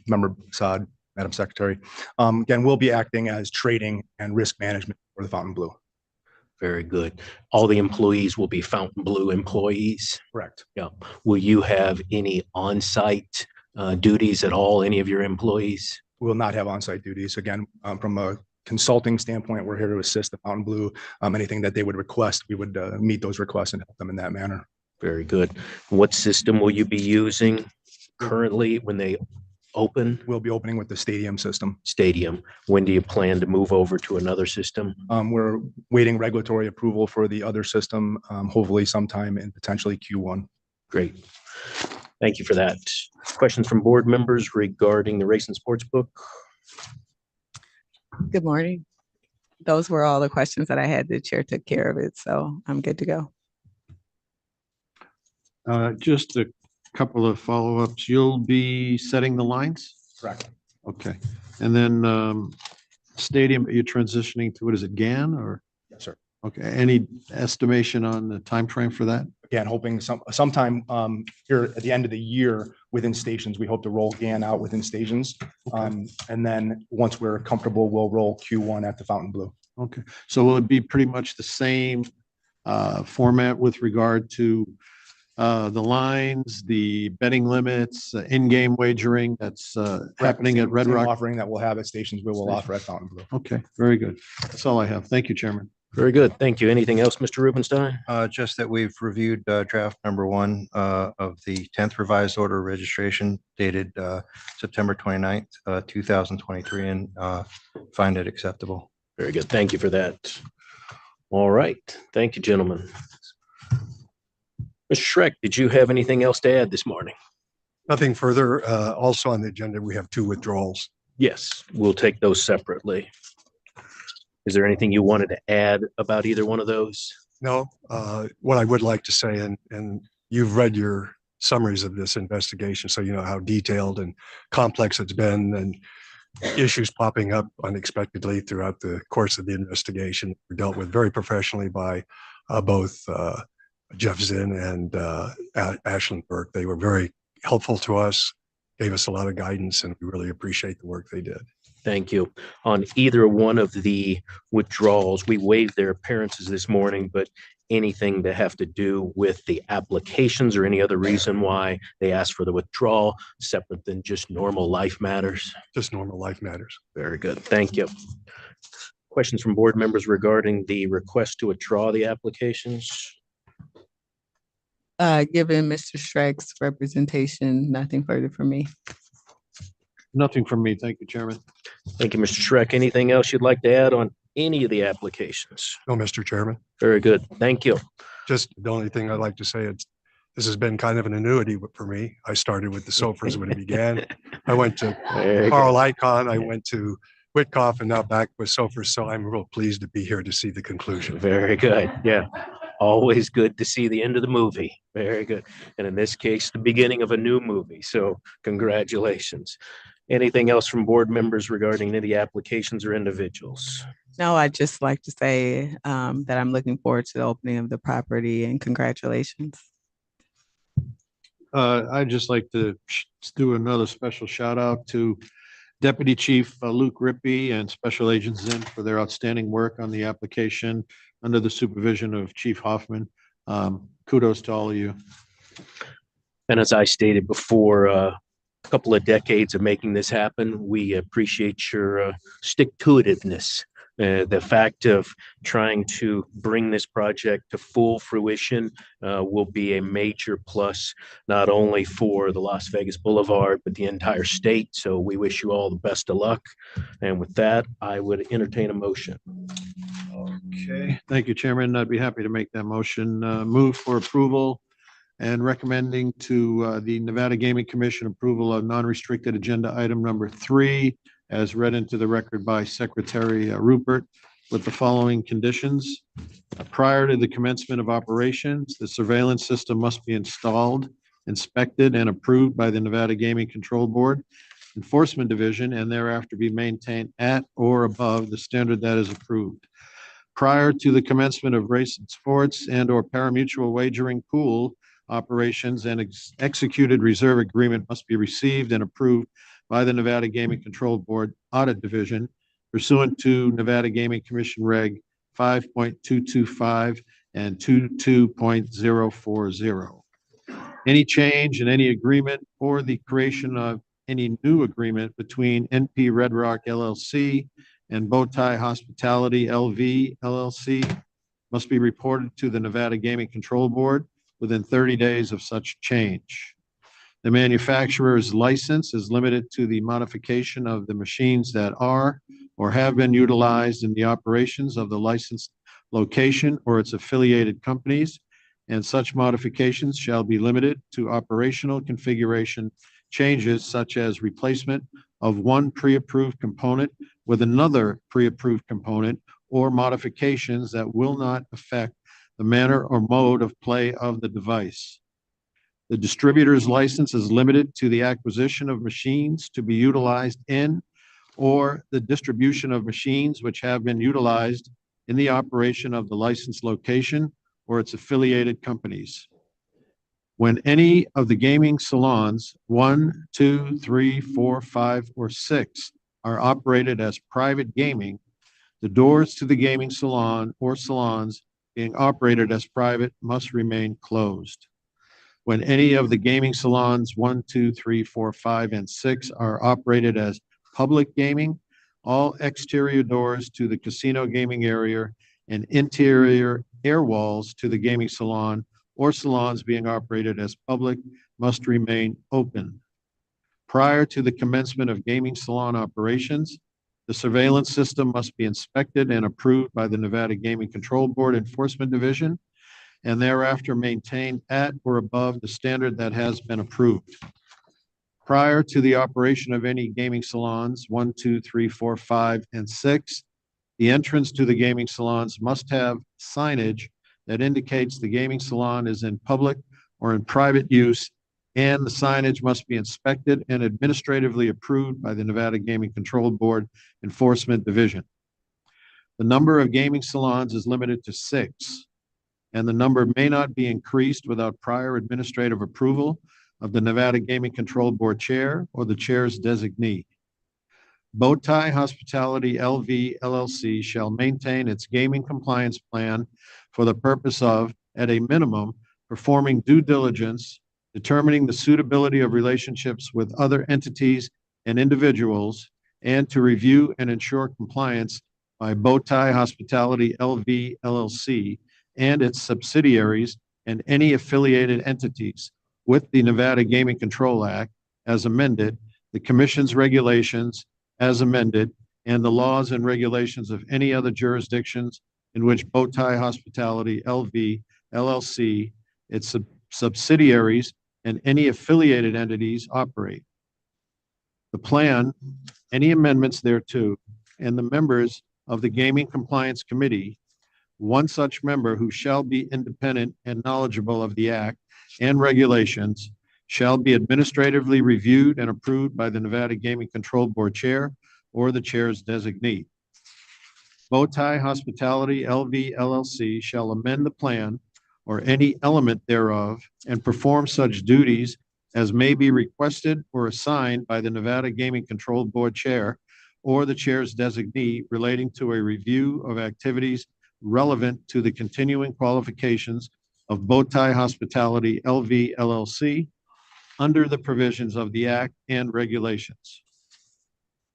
Member Assad, Madam Secretary. Again, we'll be acting as trading and risk management for the Fontainebleau. Very good. All the employees will be Fontainebleau employees? Correct. Yeah. Will you have any on-site duties at all, any of your employees? We will not have on-site duties. Again, from a consulting standpoint, we're here to assist the Fontainebleau. Anything that they would request, we would meet those requests and help them in that manner. Very good. What system will you be using currently when they open? We'll be opening with the stadium system. Stadium. When do you plan to move over to another system? We're waiting regulatory approval for the other system, hopefully sometime in potentially Q1. Great. Thank you for that. Questions from board members regarding the race and sports book? Good morning. Those were all the questions that I had. The chair took care of it, so I'm good to go. Just a couple of follow-ups. You'll be setting the lines? Correct. Okay. And then stadium, you're transitioning to, what is it, GAN or? Yes, sir. Okay. Any estimation on the time frame for that? Again, hoping sometime here at the end of the year within stations, we hope to roll GAN out within stations. And then once we're comfortable, we'll roll Q1 at the Fontainebleau. Okay. So will it be pretty much the same format with regard to the lines, the betting limits, in-game wagering that's happening at Red Rock? Offering that we'll have at stations, we will offer at Fontainebleau. Okay, very good. That's all I have. Thank you, Chairman. Very good. Thank you. Anything else, Mr. Rubenstein? Just that we've reviewed draft number 1 of the 10th revised order of registration dated September 29th, 2023, and find it acceptable. Very good. Thank you for that. All right. Thank you, gentlemen. Mr. Schreck, did you have anything else to add this morning? Nothing further. Also on the agenda, we have 2 withdrawals. Yes, we'll take those separately. Is there anything you wanted to add about either one of those? No, what I would like to say, and you've read your summaries of this investigation, so you know how detailed and complex it's been, and issues popping up unexpectedly throughout the course of the investigation were dealt with very professionally by both Jeff Zinn and Ashlyn Burke. They were very helpful to us, gave us a lot of guidance, and we really appreciate the work they did. Thank you. On either one of the withdrawals, we waived their appearances this morning, but anything to have to do with the applications or any other reason why they asked for the withdrawal, separate than just normal life matters? Just normal life matters. Very good. Thank you. Questions from board members regarding the request to withdraw the applications? Given Mr. Schreck's representation, nothing further from me. Nothing from me. Thank you, Chairman. Thank you, Mr. Schreck. Anything else you'd like to add on any of the applications? No, Mr. Chairman. Very good. Thank you. Just the only thing I'd like to say is this has been kind of an annuity for me. I started with the Sofers when it began. I went to Carl Icahn, I went to Whitcoff, and now back with Sofers. So I'm real pleased to be here to see the conclusion. Very good. Yeah. Always good to see the end of the movie. Very good. And in this case, the beginning of a new movie. So congratulations. Anything else from board members regarding any of the applications or individuals? No, I'd just like to say that I'm looking forward to the opening of the property, and congratulations. I'd just like to do another special shout out to Deputy Chief Luke Rippey and Special Agent Zinn for their outstanding work on the application under the supervision of Chief Hoffman. Kudos to all of you. And as I stated before, a couple of decades of making this happen, we appreciate your stick-to-itiveness. The fact of trying to bring this project to full fruition will be a major plus, not only for the Las Vegas Boulevard, but the entire state. So we wish you all the best of luck. And with that, I would entertain a motion. Okay, thank you, Chairman. I'd be happy to make that motion. Move for approval and recommending to the Nevada Gaming Commission approval of non-restricted agenda item number 3 as read into the record by Secretary Rupert with the following conditions. Prior to the commencement of operations, the surveillance system must be installed, inspected, and approved by the Nevada Gaming Control Board Enforcement Division, and thereafter be maintained at or above the standard that is approved. Prior to the commencement of race and sports and/or parimutuel wagering pool operations, an executed reserve agreement must be received and approved by the Nevada Gaming Control Board Audit Division pursuant to Nevada Gaming Commission Reg 5.225 and 22.040. Any change in any agreement or the creation of any new agreement between NP Red Rock LLC and Bowtie Hospitality LV LLC must be reported to the Nevada Gaming Control Board within 30 days of such change. The manufacturer's license is limited to the modification of the machines that are or have been utilized in the operations of the licensed location or its affiliated companies, and such modifications shall be limited to operational configuration changes such as replacement of one pre-approved component with another pre-approved component, or modifications that will not affect the manner or mode of play of the device. The distributor's license is limited to the acquisition of machines to be utilized in or the distribution of machines which have been utilized in the operation of the licensed location or its affiliated companies. When any of the gaming salons 1, 2, 3, 4, 5, or 6 are operated as private gaming, the doors to the gaming salon or salons being operated as private must remain closed. When any of the gaming salons 1, 2, 3, 4, 5, and 6 are operated as public gaming, all exterior doors to the casino gaming area and interior air walls to the gaming salon or salons being operated as public must remain open. Prior to the commencement of gaming salon operations, the surveillance system must be inspected and approved by the Nevada Gaming Control Board Enforcement Division, and thereafter maintained at or above the standard that has been approved. Prior to the operation of any gaming salons, 1, 2, 3, 4, 5, and 6, the entrance to the gaming salons must have signage that indicates the gaming salon is in public or in private use, and the signage must be inspected and administratively approved by the Nevada Gaming Control Board Enforcement Division. The number of gaming salons is limited to 6, and the number may not be increased without prior administrative approval of the Nevada Gaming Control Board Chair or the Chair's designee. Bowtie Hospitality LV LLC shall maintain its gaming compliance plan for the purpose of, at a minimum, performing due diligence, determining the suitability of relationships with other entities and individuals, and to review and ensure compliance by Bowtie Hospitality LV LLC and its subsidiaries and any affiliated entities with the Nevada Gaming Control Act as amended, the Commission's regulations as amended, and the laws and regulations of any other jurisdictions in which Bowtie Hospitality LV LLC, its subsidiaries, and any affiliated entities operate. The plan, any amendments thereto, and the members of the Gaming Compliance Committee, one such member who shall be independent and knowledgeable of the Act and regulations, shall be administratively reviewed and approved by the Nevada Gaming Control Board Chair or the Chair's designee. Bowtie Hospitality LV LLC shall amend the plan or any element thereof and perform such duties as may be requested or assigned by the Nevada Gaming Control Board Chair or the Chair's designee relating to a review of activities relevant to the continuing qualifications of Bowtie Hospitality LV LLC under the provisions of the Act and regulations.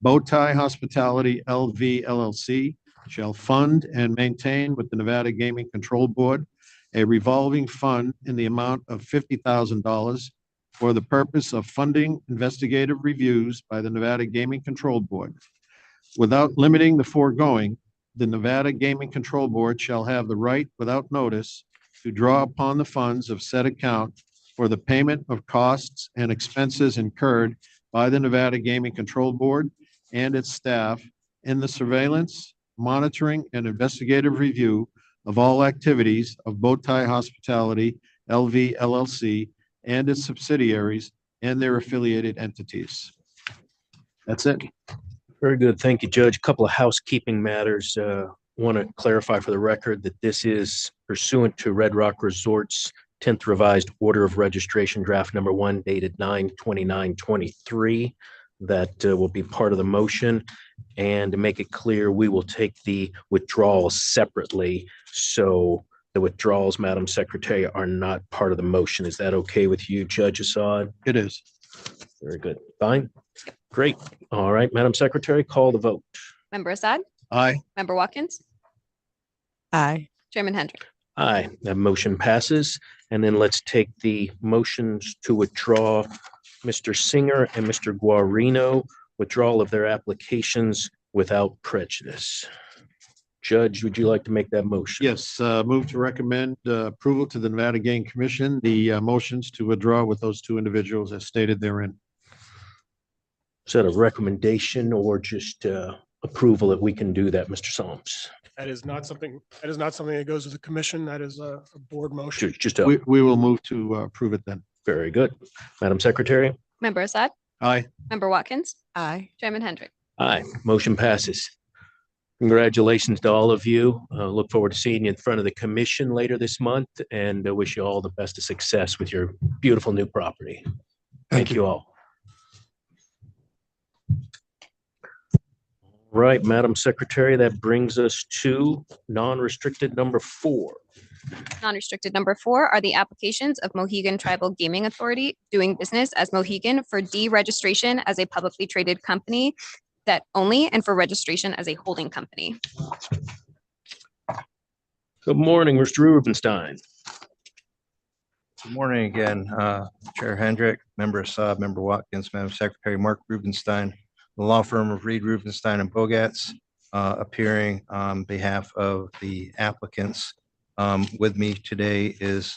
Bowtie Hospitality LV LLC shall fund and maintain with the Nevada Gaming Control Board a revolving fund in the amount of $50,000 for the purpose of funding investigative reviews by the Nevada Gaming Control Board. Without limiting the foregoing, the Nevada Gaming Control Board shall have the right, without notice, to draw upon the funds of said account for the payment of costs and expenses incurred by the Nevada Gaming Control Board and its staff in the surveillance, monitoring, and investigative review of all activities of Bowtie Hospitality LV LLC and its subsidiaries and their affiliated entities. That's it. Very good. Thank you, Judge. A couple of housekeeping matters. Want to clarify for the record that this is pursuant to Red Rock Resorts 10th revised order of registration draft number 1 dated 9/29/23. That will be part of the motion. And to make it clear, we will take the withdrawals separately. So the withdrawals, Madam Secretary, are not part of the motion. Is that okay with you, Judge Assad? It is. Very good. Fine. Great. All right, Madam Secretary, call the vote. Member Assad? Aye. Member Watkins? Aye. Chairman Hendrick? Aye, that motion passes. And then let's take the motions to withdraw Mr. Singer and Mr. Guarino, withdrawal of their applications without prejudice. Judge, would you like to make that motion? Yes, move to recommend approval to the Nevada Gaming Commission, the motions to withdraw with those two individuals as stated therein. Is that a recommendation or just approval that we can do that, Mr. Solms? That is not something that goes to the commission. That is a board motion. We will move to approve it then. Very good. Madam Secretary? Member Assad? Aye. Member Watkins? Aye. Chairman Hendrick? Aye. Motion passes. Congratulations to all of you. Look forward to seeing you in front of the commission later this month and wish you all the best of success with your beautiful new property. Thank you all. Right, Madam Secretary, that brings us to non-restricted number 4. Non-restricted number 4 are the applications of Mohegan Tribal Gaming Authority doing business as Mohegan for deregistration as a publicly traded company that only and for registration as a holding company. Good morning, Mr. Rubenstein. Good morning again, Chair Hendrick, Member Assad, Member Watkins, Madam Secretary, Mark Rubenstein, the law firm of Reed, Rubenstein and Bogatz, appearing on behalf of the applicants With me today is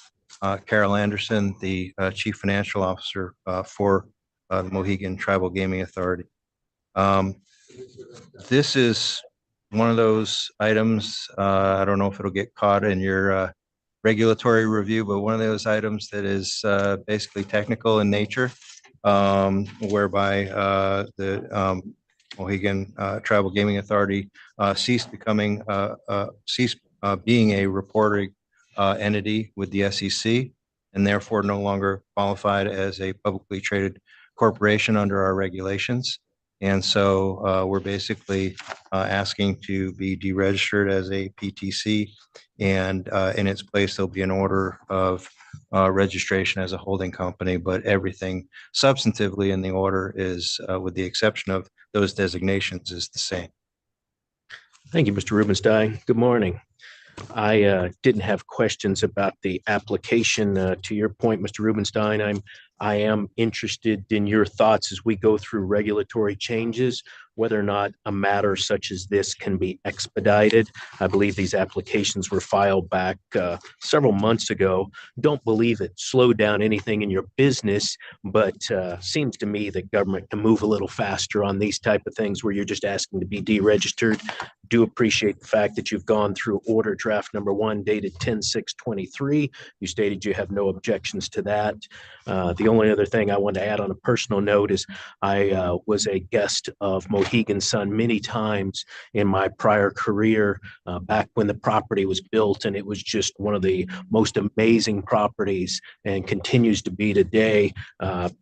Carol Anderson, the Chief Financial Officer for the Mohegan Tribal Gaming Authority. This is one of those items, I don't know if it'll get caught in your regulatory review, but one of those items that is basically technical in nature, whereby the Mohegan Tribal Gaming Authority ceased being a reporting entity with the SEC, and therefore no longer qualified as a publicly traded corporation under our regulations. And so we're basically asking to be deregistered as a PTC, and in its place, there'll be an order of registration as a holding company, but everything substantively in the order is, with the exception of those designations, is the same. Thank you, Mr. Rubenstein. Good morning. I didn't have questions about the application. To your point, Mr. Rubenstein, I am interested in your thoughts as we go through regulatory changes, whether or not a matter such as this can be expedited. I believe these applications were filed back several months ago. Don't believe it slowed down anything in your business, but seems to me that government can move a little faster on these type of things where you're just asking to be deregistered. Do appreciate the fact that you've gone through order draft number 1 dated 10/6/23. You stated you have no objections to that. The only other thing I want to add on a personal note is I was a guest of Mohegan Sun many times in my prior career back when the property was built, and it was just one of the most amazing properties and continues to be today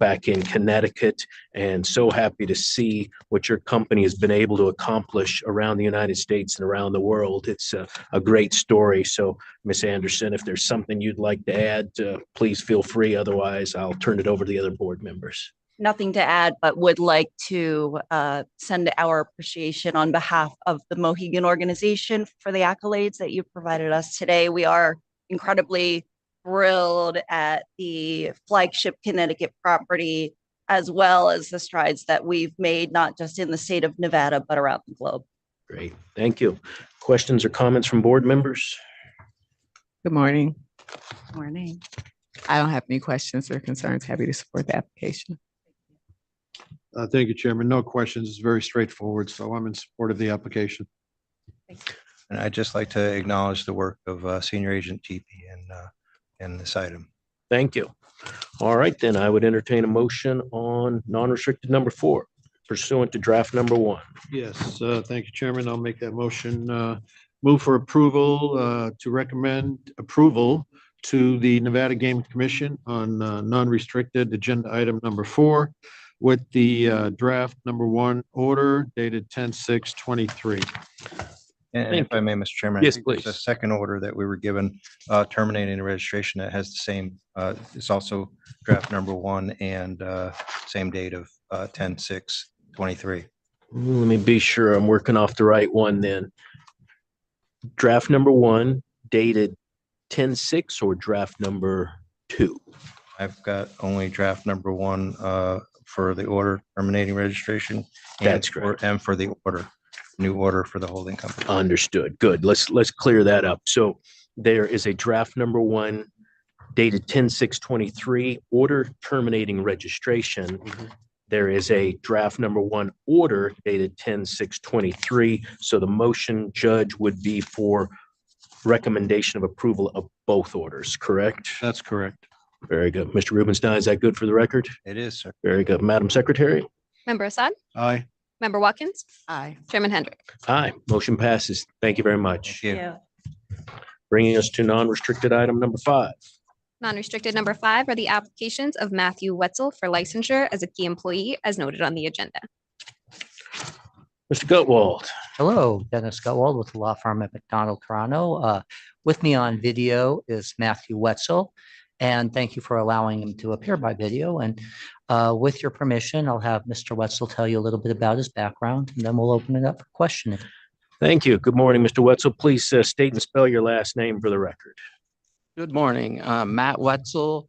back in Connecticut. And so happy to see what your company has been able to accomplish around the United States and around the world. It's a great story. So, Ms. Anderson, if there's something you'd like to add, please feel free. Otherwise, I'll turn it over to the other board members. Nothing to add, but would like to send our appreciation on behalf of the Mohegan organization for the accolades that you've provided us today. We are incredibly thrilled at the flagship Connecticut property, as well as the strides that we've made, not just in the state of Nevada, but around the globe. Great. Thank you. Questions or comments from board members? Good morning. Morning. I don't have any questions or concerns. Happy to support the application. Thank you, Chairman. No questions. It's very straightforward, so I'm in support of the application. And I'd just like to acknowledge the work of Senior Agent TP in this item. Thank you. All right, then I would entertain a motion on non-restricted number 4 pursuant to draft number 1. Yes, thank you, Chairman. I'll make that motion. Move for approval to recommend approval to the Nevada Gaming Commission on non-restricted agenda item number 4 with the draft number 1 order dated 10/6/23. And if I may, Mr. Chairman. Yes, I think there's please. a second order that we were given terminating the registration that has the same, it's also draft number 1 and same date of 10/6/23. Let me be sure I'm working off the right one then. Draft number 1 dated 10/6 or draft number 2? I've got only draft number 1 for the order terminating registration. That's correct. And for the order, new order for the holding company. Understood. Good. Let's clear that up. So there is a draft number 1 dated 10/6/23 order terminating registration. There is a draft number 1 order dated 10/6/23. So the motion, Judge, would be for recommendation of approval of both orders, correct? That's correct. Very good. Mr. Rubenstein, is that good for the record? It is, sir. Very good. Madam Secretary? Member Assad? Aye. Member Watkins? Aye. Chairman Hendrick? Aye. Motion passes. Thank you very much. Thank you. Bringing us to non-restricted item number 5. Non-restricted number 5 are the applications of Matthew Wetzel for licensure as a key employee as noted on the agenda. Mr. Gutwald. Hello, Dennis Gutwald with the law firm at McDonald Toronto. With me on video is Matthew Wetzel, and thank you for allowing him to appear by video. And with your permission, I'll have Mr. Wetzel tell you a little bit about his background, and then we'll open it up for questioning. Thank you. Good morning, Mr. Wetzel. Please state and spell your last name for the record. Good morning, Matt Wetzel,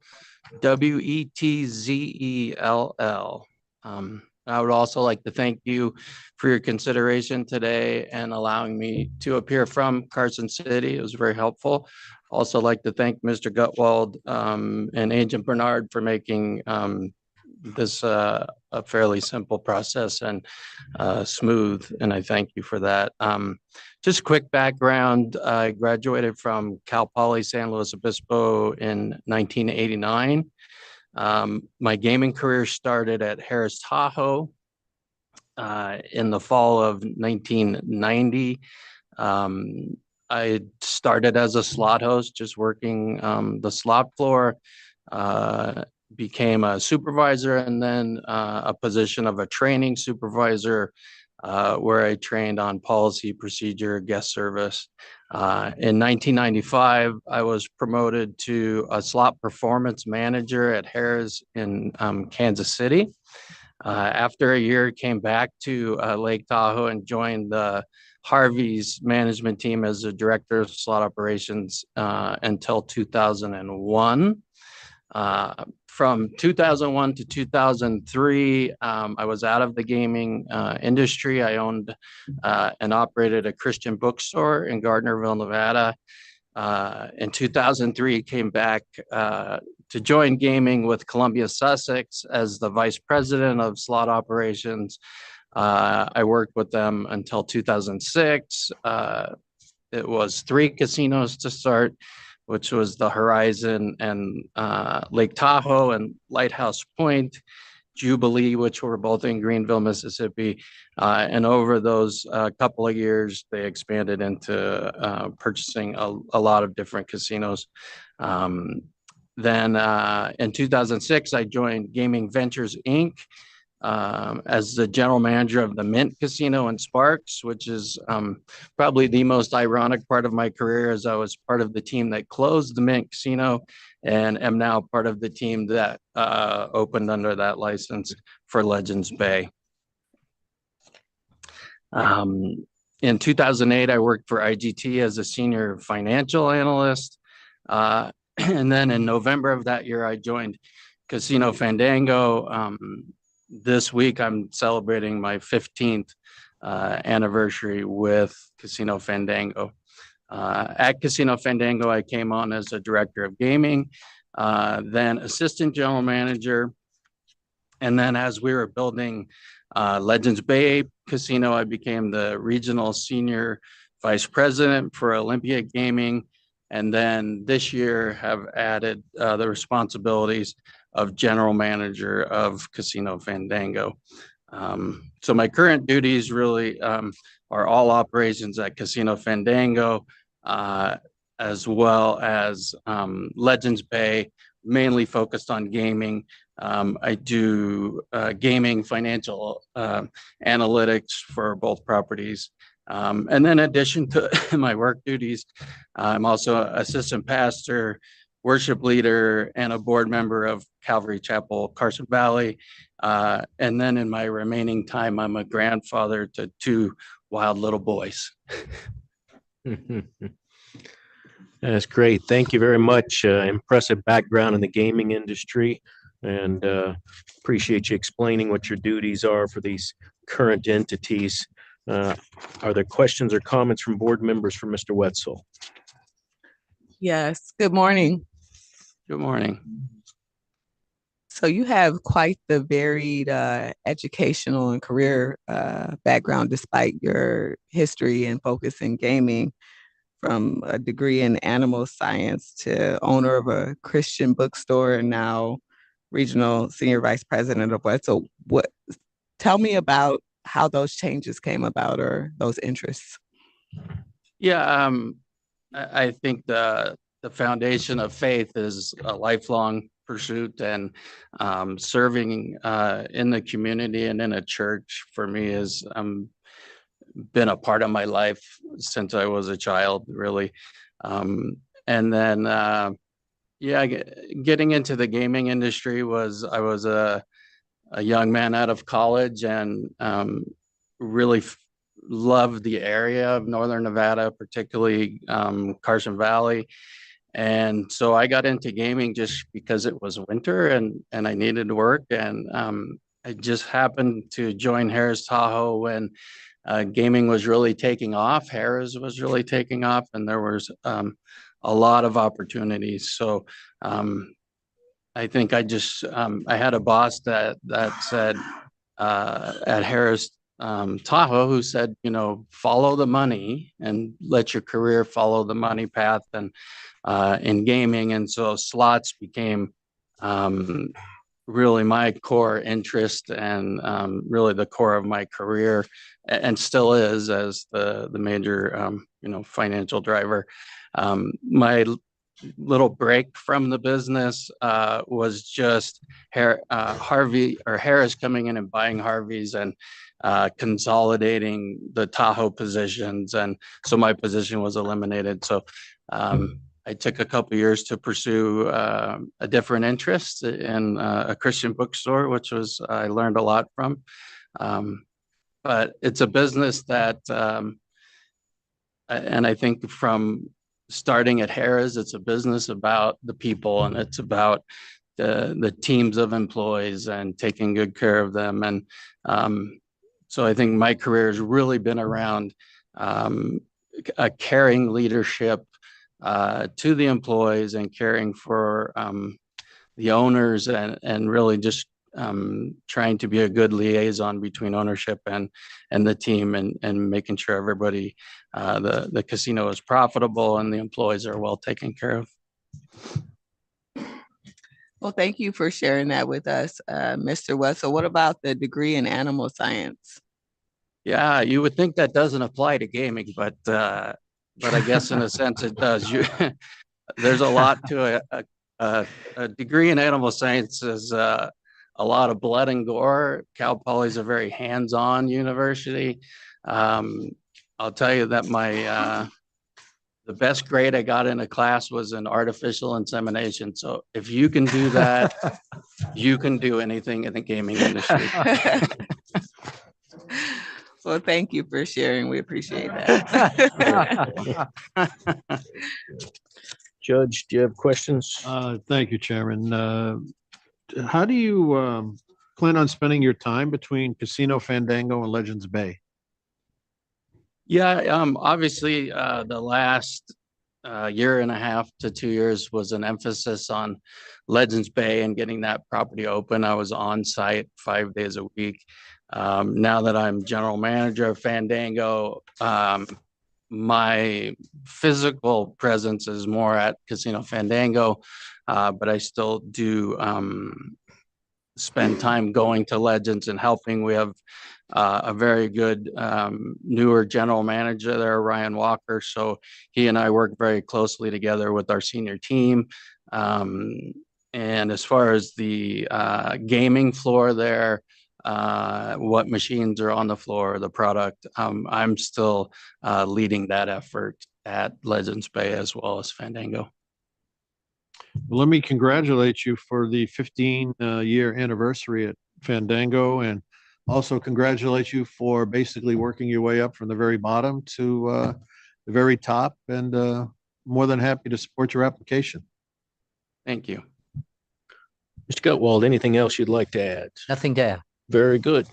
Wetzel. I would also like to thank you for your consideration today and allowing me to appear from Carson City. It was very helpful. Also like to thank Mr. Gutwald and Agent Bernard for making this a fairly simple process and smooth, and I thank you for that. Just quick background, I graduated from Cal Poly San Luis Obispo in 1989. My gaming career started at Harris Tahoe in the fall of 1990. I started as a slot host, just working the slot floor, became a supervisor, and then a position of a training supervisor where I trained on policy, procedure, guest service. In 1995, I was promoted to a slot performance manager at Harris in Kansas City. After a year, came back to Lake Tahoe and joined the Harvey's management team as the director of slot operations until 2001. From 2001 to 2003, I was out of the gaming industry. I owned and operated a Christian bookstore in Gardnerville, Nevada. In 2003, came back to join gaming with Columbia Sussex as the vice president of slot operations. I worked with them until 2006. It was 3 casinos to start, which was the Horizon and Lake Tahoe and Lighthouse Point, Jubilee, which were both in Greenville, Mississippi. And over those couple of years, they expanded into purchasing a lot of different casinos. Then in 2006, I joined Gaming Ventures, Inc. As the general manager of the Mint Casino in Sparks, which is probably the most ironic part of my career, as I was part of the team that closed the Mint Casino and am now part of the team that opened under that license for Legends Bay. In 2008, I worked for IGT as a senior financial analyst. And then in November of that year, I joined Casino Fandango. This week, I'm celebrating my 15th anniversary with Casino Fandango. At Casino Fandango, I came on as a director of gaming, then assistant general manager. And then as we were building Legends Bay Casino, I became the regional senior vice president for Olympia Gaming. And then this year have added the responsibilities of general manager of Casino Fandango. So my current duties really are all operations at Casino Fandango, as well as Legends Bay, mainly focused on gaming. I do gaming financial analytics for both properties. And then in addition to my work duties, I'm also assistant pastor, worship leader, and a board member of Calvary Chapel, Carson Valley. And then in my remaining time, I'm a grandfather to 2 wild little boys. That's great. Thank you very much. Impressive background in the gaming industry, and appreciate you explaining what your duties are for these current entities. Are there questions or comments from board members for Mr. Wetzel? Yes, good morning. Good morning. So you have quite the varied educational and career background despite your history and focus in gaming, from a degree in animal science to owner of a Christian bookstore and now regional senior vice president of Wetzel. Tell me about how those changes came about or those interests. Yeah, I think the foundation of faith is a lifelong pursuit, and serving in the community and in a church for me has been a part of my life since I was a child, really. And then, yeah, getting into the gaming industry I was a young man out of college and really loved the area of Northern Nevada, particularly Carson Valley. And so I got into gaming just because it was winter and I needed work. And I just happened to join Harris Tahoe when gaming was really taking off. Harris was really taking off, and there was a a lot of opportunities. So I think I had a boss that said at Harris Tahoe, who said, follow the money and let your career follow the money path and in gaming. And so slots became really my core interest and really the core of my career, and still is as the major financial driver. My little break from the business was just Harris coming in and buying Harvey's and consolidating the Tahoe positions, and so my position was eliminated. So I took a couple of years to pursue a different interest in a Christian bookstore, which I learned a lot from. But it's a business that, and I think from starting at Harris, it's a business about the people, and it's about the teams of employees and taking good care of them. And so I think my career has really been around a caring leadership to the employees and caring for the owners, and really just trying to be a good liaison between ownership and the team, and making sure everybody, the casino is profitable and the employees are well taken care of. Well, thank you for sharing that with us, Mr. West. So what about the degree in animal science? Yeah, you would think that doesn't apply to gaming, but I guess in a sense it does. There's a lot to a degree in animal science is a lot of blood and gore. Cal Poly is a very hands-on university. I'll tell you that the best grade I got in a class was in artificial insemination. So if you can do that, you can do anything in the gaming industry. Well, thank you for sharing. We appreciate that. Judge, do you have questions? Thank you, Chairman. How do you plan on spending your time between Casino Fandango and Legends Bay? Yeah, obviously, the last year and a half to 2 years was an emphasis on Legends Bay and getting that property open. I was on site 5 days a week. Now that I'm general manager of Fandango, my physical presence is more at Casino Fandango, but I still do spend time going to Legends and helping. We have a very good newer general manager there, Ryan Walker. So he and I work very closely together with our senior team. And as far as the gaming floor there, what machines are on the floor, the product, I'm still leading that effort at Legends Bay as well as Fandango. Well, let me congratulate you for the 15-year anniversary at Fandango, and also congratulate you for basically working your way up from the very bottom to the very top, and more than happy to support your application. Thank you. Mr. Gutwald, anything else you'd like to add? Nothing to add. Very good.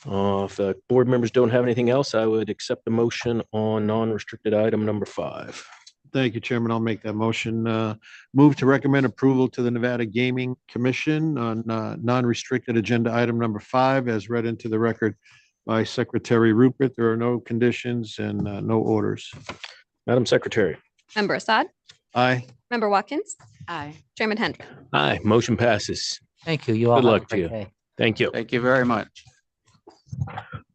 If board members don't have anything else, I would accept the motion on non-restricted item number 5. Thank you, Chairman. I'll make that motion. Move to recommend approval to the Nevada Gaming Commission on non-restricted agenda item number 5 as read into the record by Secretary Rupert. There are no conditions and no orders. Madam Secretary. Member Assad? Aye. Member Watkins? Aye. Chairman Hendrick? Aye, motion passes. Thank you. You all Good have a luck to great you. day. Thank you. Thank you very much.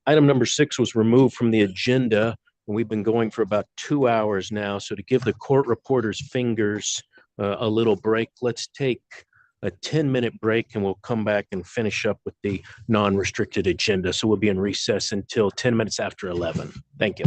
Item number 6 was removed from the agenda, and we've been going for about 2 hours now. So to give the court reporter's fingers a little break, let's take a 10-minute break, and we'll come back and finish up with the non-restricted agenda. So we'll be in recess until 10 minutes after 11. Thank you.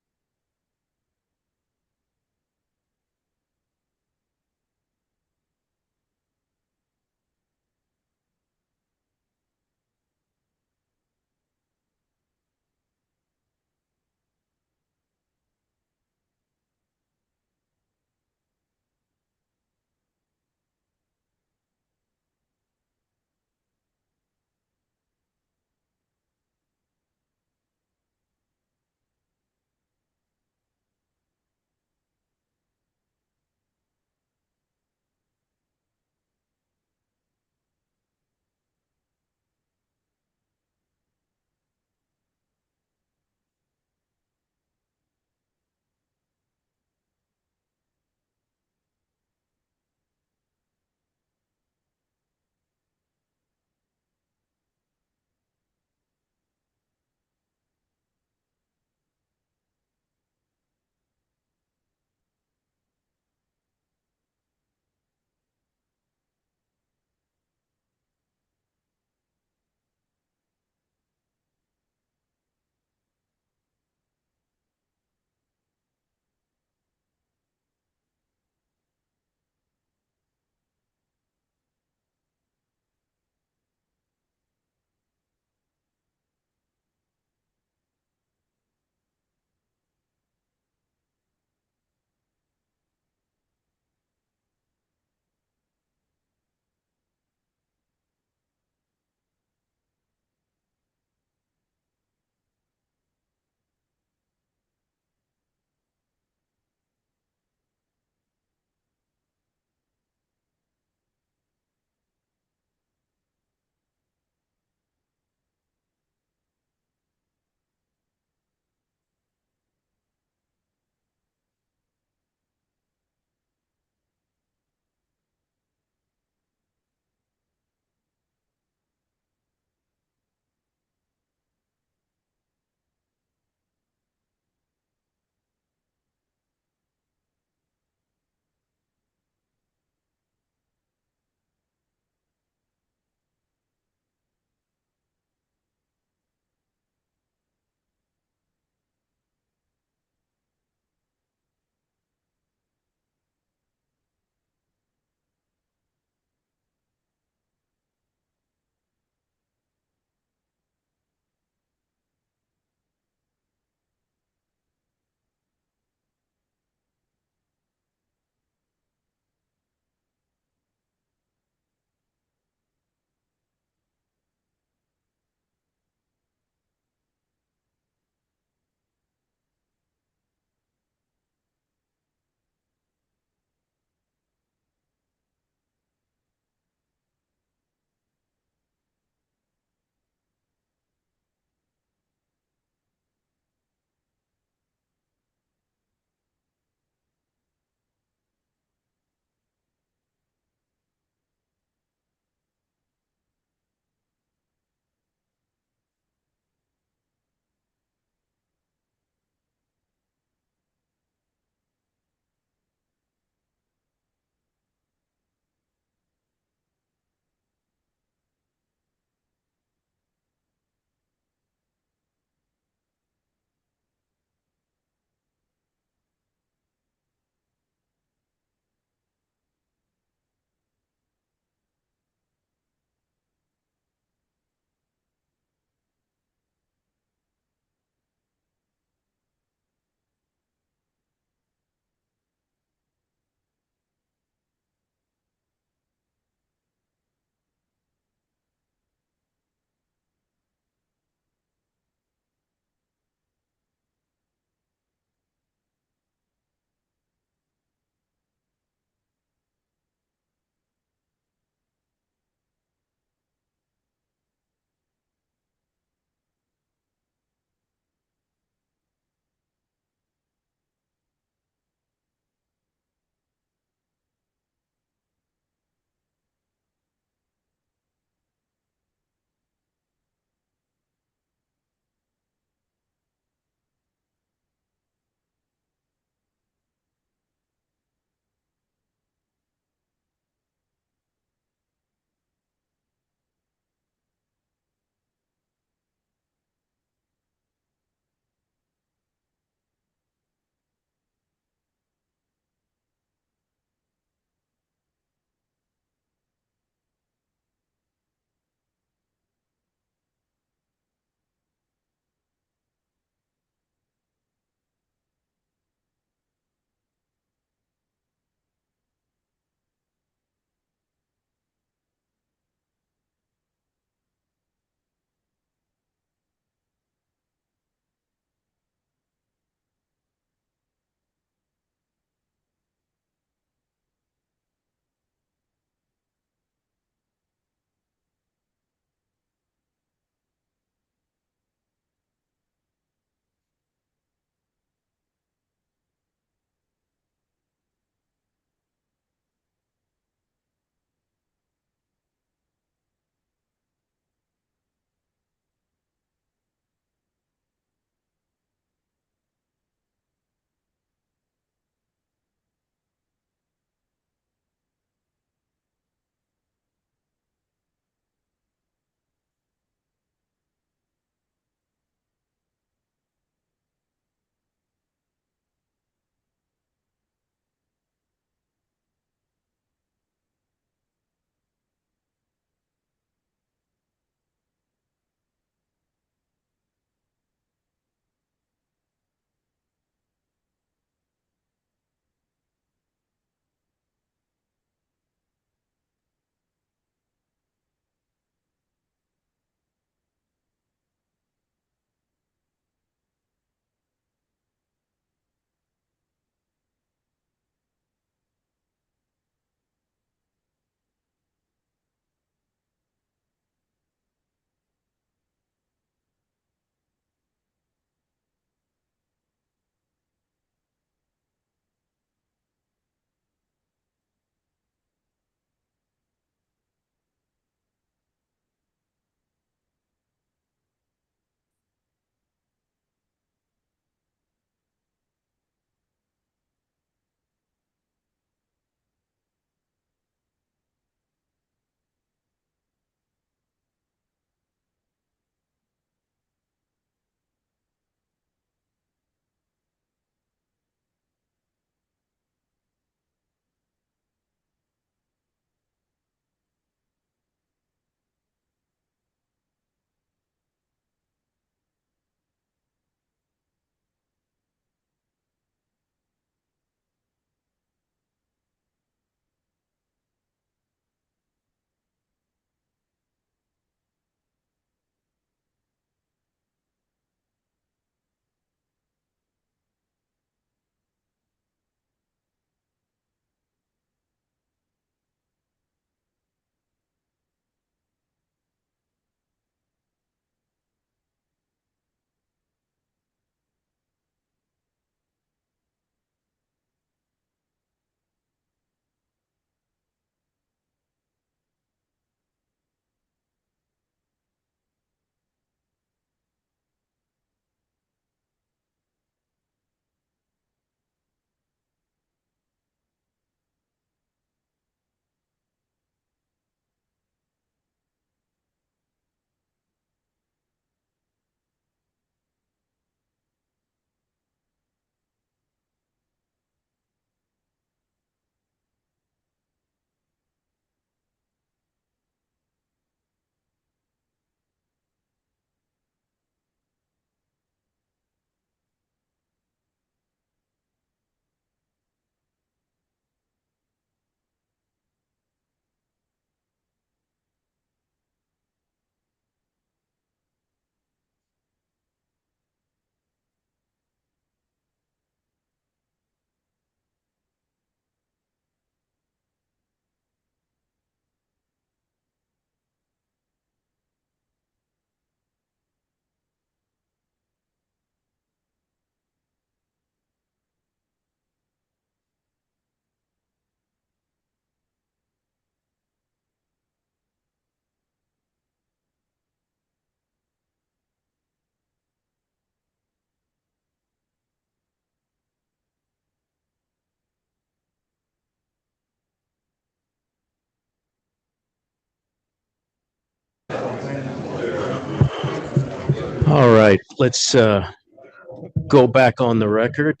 All right, let's go back on the record.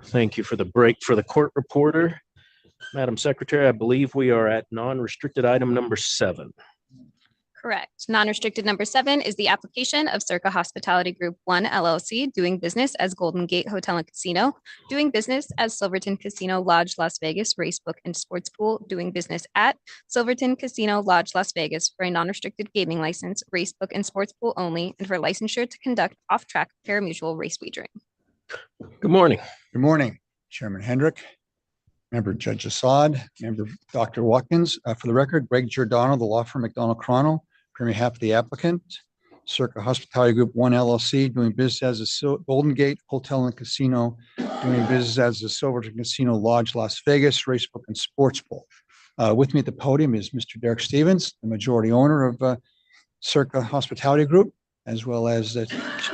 Thank you for the break for the court reporter. Madam Secretary, I believe we are at non-restricted item number 7. Correct. Non-restricted number 7 is the application of Circa Hospitality Group 1 LLC, doing business as Golden Gate Hotel and Casino, doing business as Silverton Casino Lodge Las Vegas Racebook and Sports Pool, doing business at Silverton Casino Lodge Las Vegas for a non-restricted gaming license, racebook and sports pool only, and for licensure to conduct off-track parimutuel race wagering. Good morning. Good morning, Chairman Hendrick, Member Judge Assad, Member Dr. Watkins. For the record, Greg Giordano, the law firm McDonald Crono, on behalf of the applicant, Circa Hospitality Group 1 LLC, doing business as a Golden Gate Hotel and Casino, doing business as the Silverton Casino Lodge Las Vegas Racebook and Sports Pool. With me at the podium is Mr. Derek Stevens, the majority owner of Circa Hospitality Group, as well as the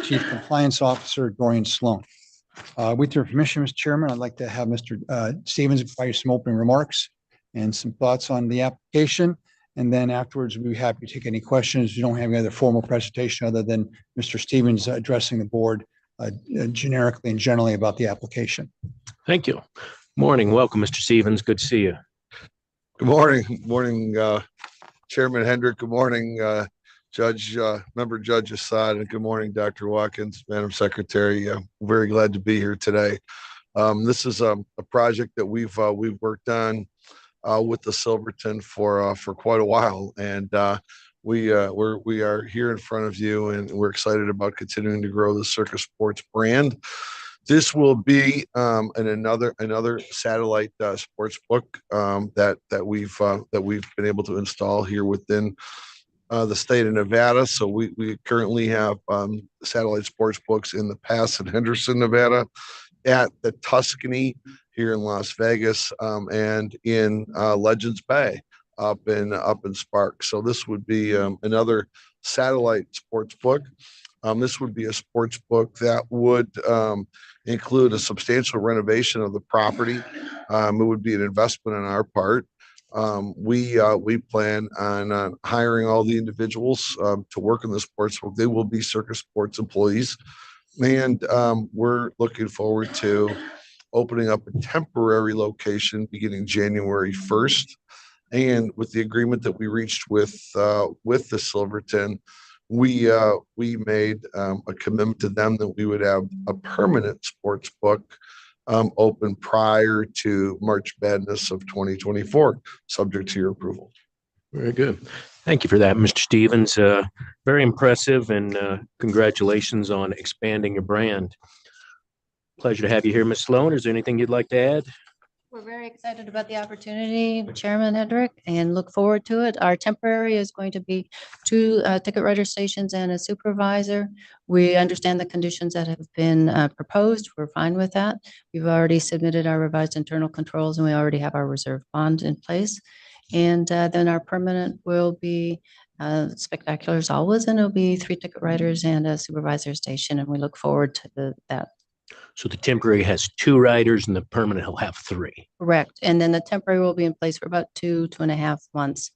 Chief Compliance Officer, Dorian Sloan. With your permission, Mr. Chairman, I'd like to have Mr. Stevens provide some opening remarks and some thoughts on the application. And then afterwards, we'd be happy to take any questions. We don't have any other formal presentation other than Mr. Stevens addressing the board generically and generally about the application. Thank you. Morning. Welcome, Mr. Stevens. Good to see you. Good morning. Good morning, Chairman Hendrick. Good morning, Member Judge Assad, and good morning, Dr. Watkins, Madam Secretary. I'm very glad to be here today. This is a project that we've worked on with the Silverton for quite a while, and we are here in front of you, and we're excited about continuing to grow the Circa Sports brand. This will be another satellite sports book that we've been able to install here within the state of Nevada. So we currently have satellite sports books in the Pass in Henderson, Nevada, at the Tuscany here in Las Vegas, and in Legends Bay up in Sparks. So this would be another satellite sports book. This would be a sports book that would include a substantial renovation of the property. It would be an investment on our part. We plan on hiring all the individuals to work in the sports book. They will be Circa Sports employees, and we're looking forward to opening up a temporary location beginning January 1st. And with the agreement that we reached with the Silverton, we made a commitment to them that we would have a permanent sports book open prior to March Madness of 2024, subject to your approval. Very good. Thank you for that, Mr. Stevens. Very impressive, and congratulations on expanding your brand. Pleasure to have you here, Ms. Sloan. Is there anything you'd like to add? We're very excited about the opportunity, Chairman Hendrick, and look forward to it. Our temporary is going to be 2 ticket writer stations and a supervisor. We understand the conditions that have been proposed. We're fine with that. We've already submitted our revised internal controls, and we already have our reserve bond in place. And then our permanent will be spectacular as always, and it'll be 3 ticket writers and a supervisor station, and we look forward to that. So the temporary has 2 riders and the permanent will have 3. Correct. And then the temporary will be in place for about 2.5 months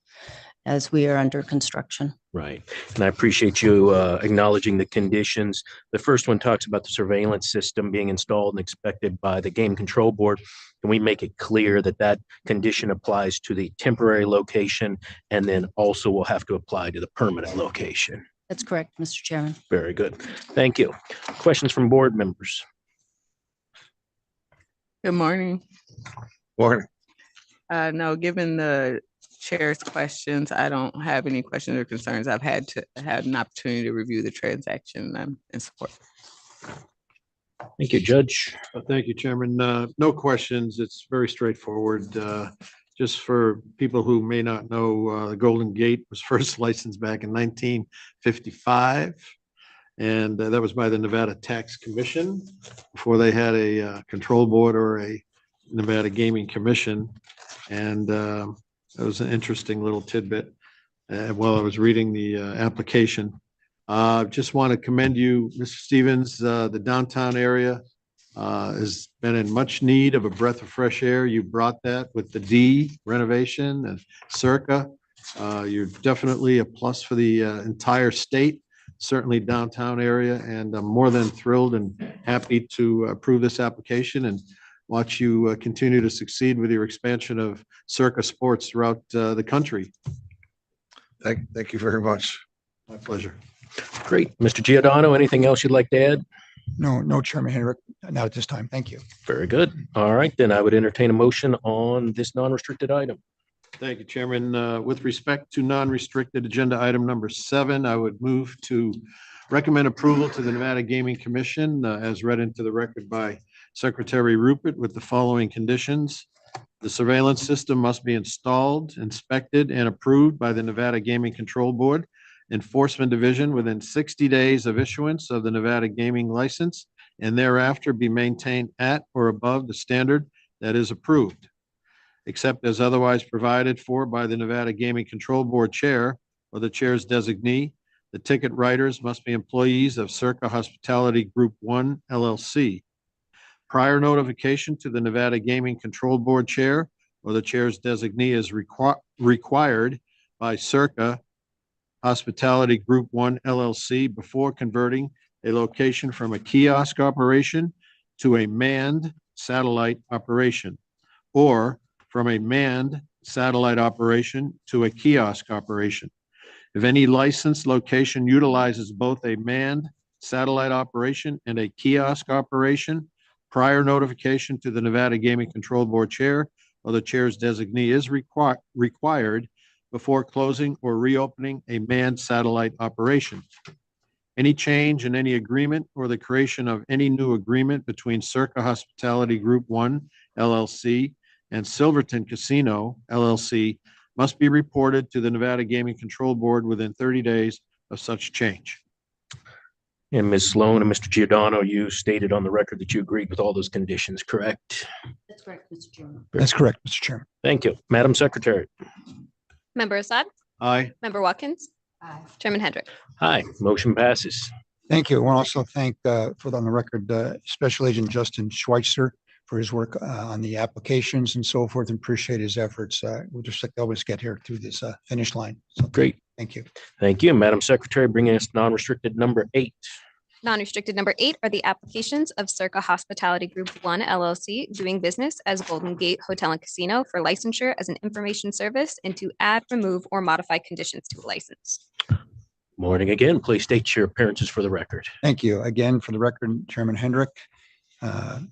as we are under construction. Right. And I appreciate you acknowledging the conditions. The first one talks about the surveillance system being installed and expected by the Game Control Board. Can we make it clear that that condition applies to the temporary location, and then also will have to apply to the permanent location? That's correct, Mr. Chairman. Very good. Thank you. Questions from board members? Good morning. Morning. No, given the chair's questions, I don't have any questions or concerns. I've had an opportunity to review the transaction, and I'm in support. Thank you, Judge. Thank you, Chairman. No questions. It's very straightforward. Just for people who may not know, the Golden Gate was first licensed back in 1955. And that was by the Nevada Tax Commission before they had a control board or a Nevada Gaming Commission. And that was an interesting little tidbit while I was reading the application. Just want to commend you, Mr. Stevens. The downtown area has been in much need of a breath of fresh air. You brought that with the D renovation and Circa. You're definitely a plus for the entire state, certainly downtown area, and I'm more than thrilled and happy to approve this application and watch you continue to succeed with your expansion of Circa Sports throughout the country. Thank you very much. My pleasure. Great. Mr. Giordano, anything else you'd like to add? No, Chairman Hendrick, not at this time. Thank you. Very good. All right, then I would entertain a motion on this non-restricted item. Thank you, Chairman. With respect to non-restricted agenda item number 7, I would move to recommend approval to the Nevada Gaming Commission as read into the record by Secretary Rupert with the following conditions. The surveillance system must be installed, inspected, and approved by the Nevada Gaming Control Board Enforcement Division within 60 days of issuance of the Nevada gaming license and thereafter be maintained at or above the standard that is approved, except as otherwise provided for by the Nevada Gaming Control Board Chair or the Chair's designee. The ticket writers must be employees of Circa Hospitality Group 1 LLC. Prior notification to the Nevada Gaming Control Board Chair or the Chair's designee is required by Circa Hospitality Group 1 LLC before converting a location from a kiosk operation to a manned satellite operation, or from a manned satellite operation to a kiosk operation. If any licensed location utilizes both a manned satellite operation and a kiosk operation, prior notification to the Nevada Gaming Control Board Chair or the Chair's designee is required before closing or reopening a manned satellite operation. Any change in any agreement or the creation of any new agreement between Circa Hospitality Group 1 LLC and Silverton Casino LLC must be reported to the Nevada Gaming Control Board within 30 days of such change. And Ms. Sloan and Mr. Giordano, you stated on the record that you agreed with all those conditions, correct? That's correct, Mr. Chairman. That's correct, Mr. Chairman. Thank you. Madam Secretary. Member Assad? Aye. Member Watkins? Aye. Chairman Hendrick? Aye. Motion passes. Thank you. I want to also thank, for on the record, Special Agent Justin Schweitzer for his work on the applications and so forth, and appreciate his efforts with respect to always get here through this finish line. So Great. Thank you. Thank you. Madam Secretary, bringing us non-restricted number 8. Non-restricted number 8 are the applications of Circa Hospitality Group 1 LLC doing business as Golden Gate Hotel and Casino for licensure as an information service and to add, remove, or modify conditions to a license. Morning again. Please state your appearances for the record. Thank you. Again, for the record, Chairman Hendrick,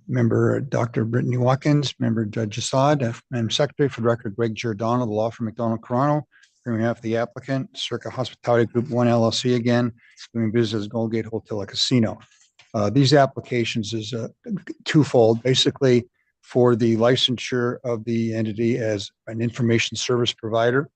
Member Dr. Brittany Watkins, Member Judge Assad, Madam Secretary, for the record, Greg Giordano, the law firm McDonald Carano, on behalf of the applicant, Circa Hospitality Group 1 LLC, again, doing business as Golden Gate Hotel and Casino. These applications is twofold, basically for the licensure of the entity as an information service provider,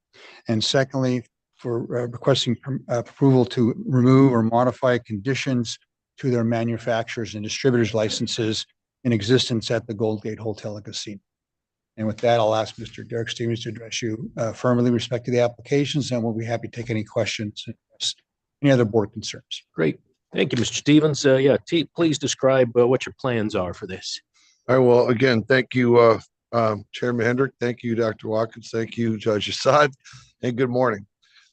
and secondly, for requesting approval to remove or modify conditions to their manufacturers and distributors licenses in existence at the Golden Gate Hotel and Casino. And with that, I'll ask Mr. Derek Stevens to address you firmly with respect to the applications, and we'll be happy to take any questions, any other board concerns. Great. Thank you, Mr. Stevens. Please describe what your plans are for this. All right, well, again, thank you, Chairman Hendrick. Thank you, Dr. Watkins. Thank you, Judge Assad, and good morning.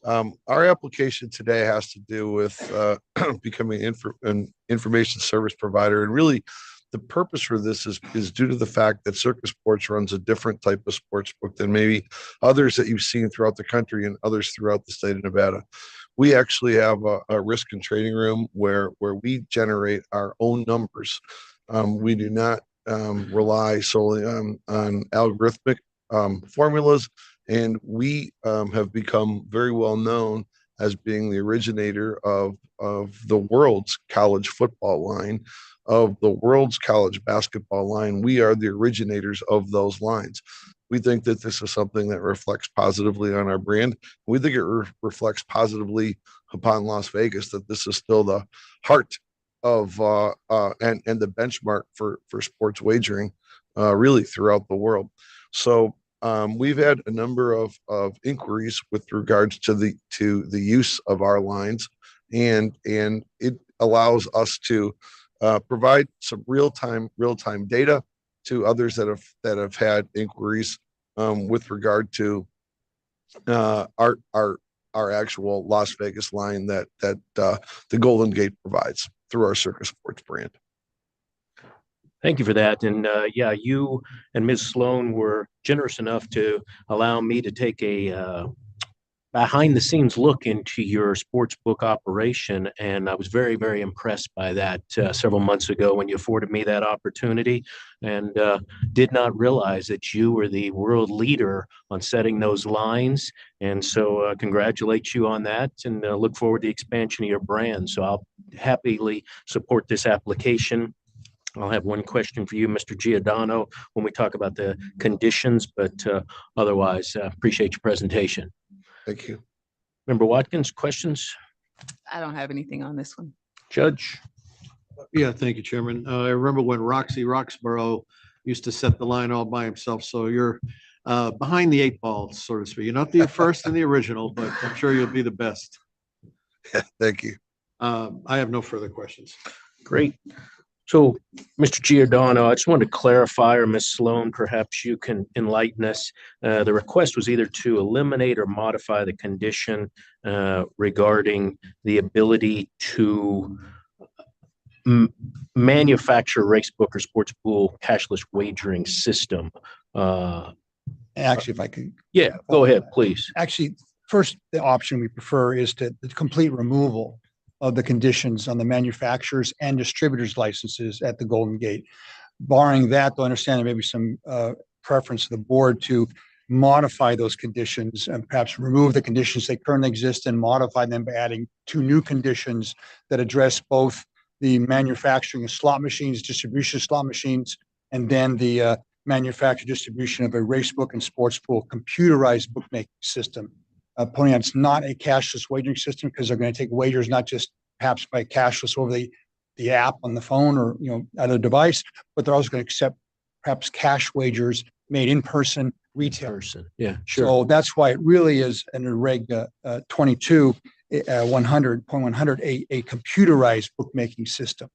Our application today has to do with becoming an information service provider, and really the purpose for this is due to the fact that Circa Sports runs a different type of sports book than maybe others that you've seen throughout the country and others throughout the state of Nevada. We actually have a risk and trading room where we generate our own numbers. We do not rely solely on algorithmic formulas, and we have become very well known as being the originator of the world's college football line, of the world's college basketball line. We are the originators of those lines. We think that this is something that reflects positively on our brand. We think it reflects positively upon Las Vegas, that this is still the heart of and the benchmark for sports wagering really throughout the world. So we've had a number of inquiries with regards to the use of our lines, and it allows us to provide some real-time data to others that have had inquiries with regard to our actual Las Vegas line that the Golden Gate provides through our Circus Sports brand. Thank you for that. And yeah, you and Ms. Sloan were generous enough to allow me to take a behind the scenes look into your sports book operation. And I was very, very impressed by that several months ago when you afforded me that opportunity, and did not realize that you were the world leader on setting those lines. And so congratulate you on that, and look forward to the expansion of your brand. So I'll happily support this application. I'll have one question for you, Mr. Giordano, when we talk about the conditions, but otherwise appreciate your presentation. Thank you. Member Watkins, questions? I don't have anything on this one. Judge? Yeah, thank you, Chairman. I remember when Roxy Roxborough used to set the line all by himself. So you're behind the eight ball, so to speak. You're not the first and the original, but I'm sure you'll be the best. Thank you. I have no further questions. Great. So, Mr. Giordano, I just wanted to clarify, or Ms. Sloan, perhaps you can enlighten us. The request was either to eliminate or modify the condition regarding the ability to manufacture a race book or sports pool cashless wagering system. Actually, if I could. Yeah, go ahead, please. Actually, first, the option we prefer is the complete removal of the conditions on the manufacturers and distributors licenses at the Golden Gate. Barring that, they'll understand there may be some preference of the board to modify those conditions and perhaps remove the conditions that currently exist and modify them by adding 2 new conditions that address both the manufacturing of slot machines, distribution of slot machines, and then the manufacture distribution of a race book and sports pool computerized bookmaking system. Pointing out it's not a cashless wagering system because they're going to take wagers not just perhaps by cashless over the app on the phone or other device, but they're also going to accept perhaps cash wagers made in person, retail. Yeah, sure. So that's why it really is under Reg 22 100.100 a computerized bookmaking system.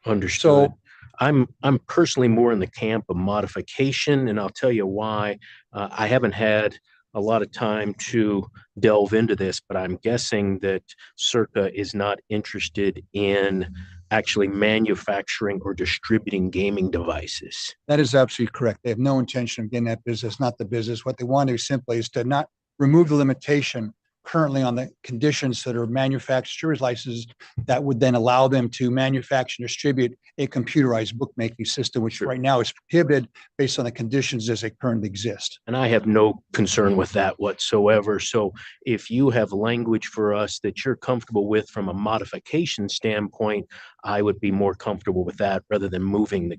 Understood. So I'm personally more in the camp of modification, and I'll tell you why. I haven't had a lot of time to delve into this, but I'm guessing that Circa is not interested in actually manufacturing or distributing gaming devices. that is absolutely correct. They have no intention of getting that business, not the business. What they want to do simply is to not remove the limitation currently on the conditions that are manufacturer's licenses that would then allow them to manufacture and distribute a computerized bookmaking system, which right now is prohibited based on the conditions as they currently exist. And I have no concern with that whatsoever. So if you have language for us that you're comfortable with from a modification standpoint, I would be more comfortable with that rather than moving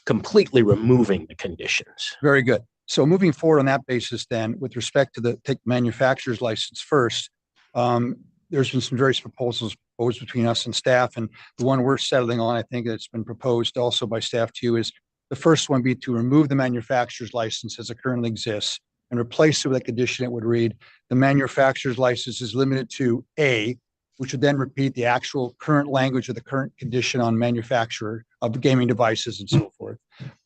completely removing the conditions. Very good. So moving forward on that basis, then, with respect to take manufacturer's license first, there's been some various proposals proposed between us and staff, and the one we're settling on, I think that's been proposed also by staff to you, is the first one be to remove the manufacturer's license as it currently exists and replace it with a condition that would read, the manufacturer's license is limited to A, which would then repeat the actual current language of the current condition on manufacturer of gaming devices and so forth.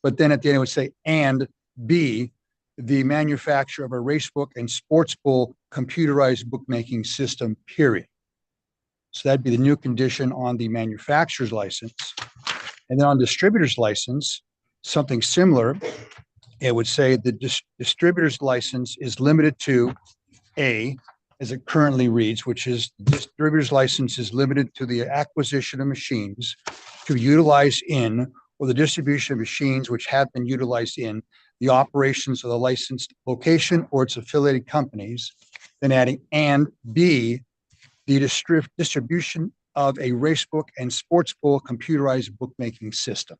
But then at the end it would say, and B, the manufacturer of a race book and sports pool computerized bookmaking system, period. So that'd be the new condition on the manufacturer's license. And then on distributor's license, something similar, it would say the distributor's license is limited to A, as it currently reads, which is distributor's license is limited to the acquisition of machines to utilize in or the distribution of machines which have been utilized in the operations of the licensed location or its affiliated companies, then adding and B, the distribution of a race book and sports pool computerized bookmaking system.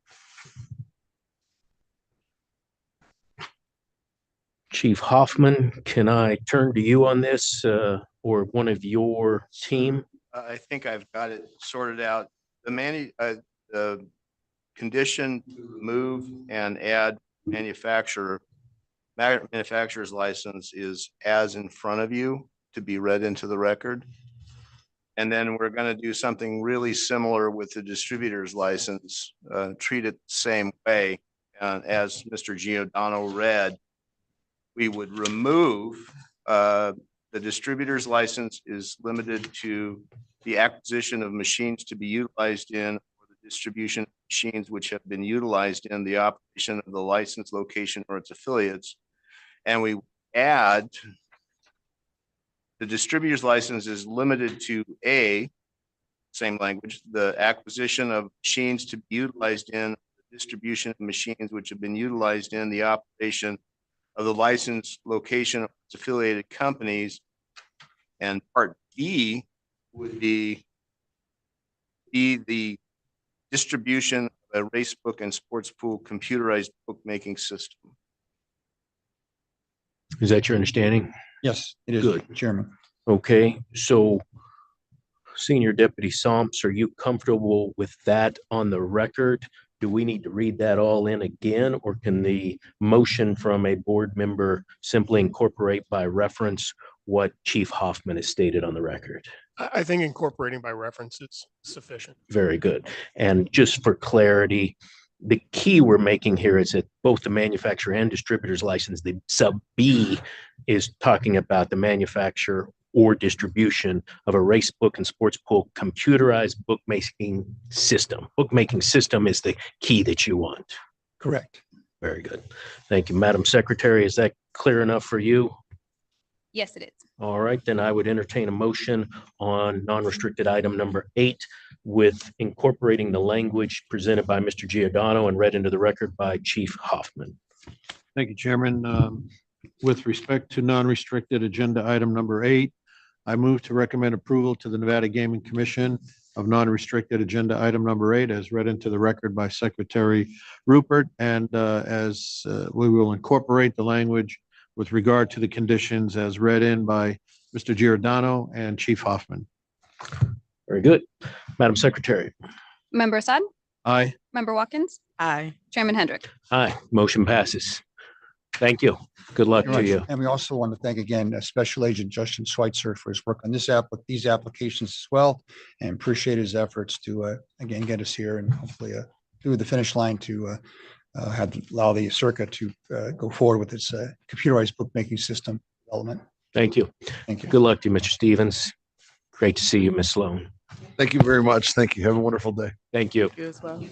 Chief Hoffman, can I turn to you on this or one of your team? I think I've got it sorted out. The condition move and add manufacturer's license is as in front of you to be read into the record. And then we're going to do something really similar with the distributor's license, treat it the same way as Mr. Giordano read. we would remove the distributor's license is limited to the acquisition of machines to be utilized in or the distribution of machines which have been utilized in the operation of the license location or its affiliates. And we add the distributor's license is limited to A, same language, the acquisition of machines to be utilized in the distribution of machines which have been utilized in the operation of the license location of its affiliated companies. And part B would be the distribution of a race book and sports pool computerized bookmaking system. Is that your understanding? Yes, it is, Good. Chairman. Okay, so Senior Deputy Somps, are you comfortable with that on the record? Do we need to read that all in again, or can the motion from a board member simply incorporate by reference what Chief Hoffman has stated on the record? I think incorporating by reference is sufficient. Very good. And just for clarity, the key we're making here is that both the manufacturer and distributor's license, the sub B is talking about the manufacturer or distribution of a race book and sports pool computerized bookmaking system. Bookmaking system is the key that you want. Correct. Very good. Thank you, Madam Secretary. Is that clear enough for you? Yes, it is. All right, then I would entertain a motion on non-restricted item number 8 with incorporating the language presented by Mr. Giordano and read into the record by Chief Hoffman. Thank you, Chairman. With respect to non-restricted agenda item number 8, I move to recommend approval to the Nevada Gaming Commission of non-restricted agenda item number 8 as read into the record by Secretary Rupert, and as we will incorporate the language with regard to the conditions as read in by Mr. Giordano and Chief Hoffman. Very good. Madam Secretary. Member Assad? Aye. Member Watkins? Aye. Chairman Hendrick? Aye. Motion passes. Thank you. Good luck to you. And we also want to thank again Special Agent Justin Schweitzer for his work on these applications as well, and appreciate his efforts to again get us here and hopefully through the finish line to allow the circuit to go forward with its computerized bookmaking system development. Thank you. Thank you. Good luck to you, Mr. Stevens. Great to see you, Ms. Sloan. Thank you very much. Thank you. Have a wonderful day. Thank you. You as well.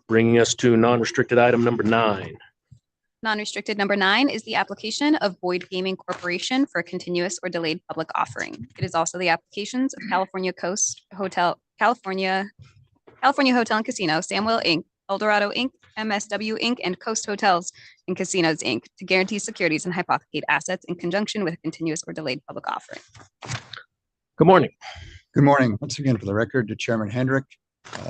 Bringing us to non-restricted item number 9. Non-restricted number 9 is the application of Boyd Gaming Corporation for a continuous or delayed public offering. It is also the applications of California Coast Hotel, California Hotel and Casino, Samwell Inc., Eldorado Inc., MSW Inc., and Coast Hotels and Casinos Inc. to guarantee securities and hypothecate assets in conjunction with a continuous or delayed public offering. Good morning. Good morning. Once again, for the record, to Chairman Hendrick,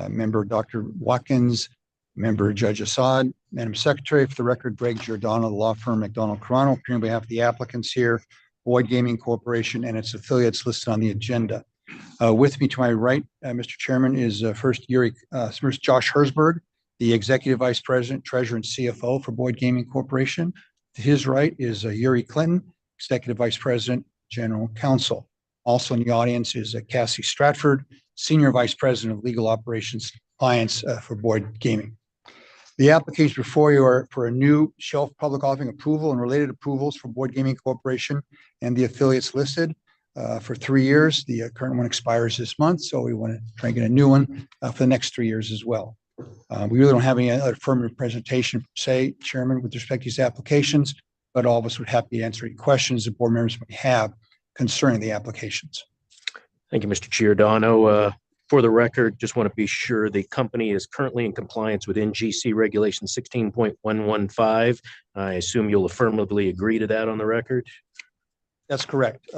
Member Dr. Watkins, Member Judge Assad, Madam Secretary, for the record, Greg Giordano, the law firm McDonald Corrano, appearing on behalf of the applicants here, Boyd Gaming Corporation and its affiliates listed on the agenda. With me to my right, Mr. Chairman, is first Josh Herzberg, the Executive Vice President, Treasurer, and CFO for Boyd Gaming Corporation. To his right is Yuri Clinton, Executive Vice President, General Counsel. Also in the audience is Cassie Stratford, Senior Vice President of Legal Operations Compliance for Boyd Gaming. The application before you are for a new shelf public offering approval and related approvals for Boyd Gaming Corporation and the affiliates listed for 3 years. The current one expires this month, so we want to try and get a new one for the next 3 years as well. We really don't have any other affirmative presentation per se, Chairman, with respect to these applications, but all of us would be happy to answer any questions the board members may have concerning the applications. Thank you, Mr. Giordano. For the record, just want to be sure the company is currently in compliance with NGC Regulation 16.115. I assume you'll affirmatively agree to that on the record? That's correct.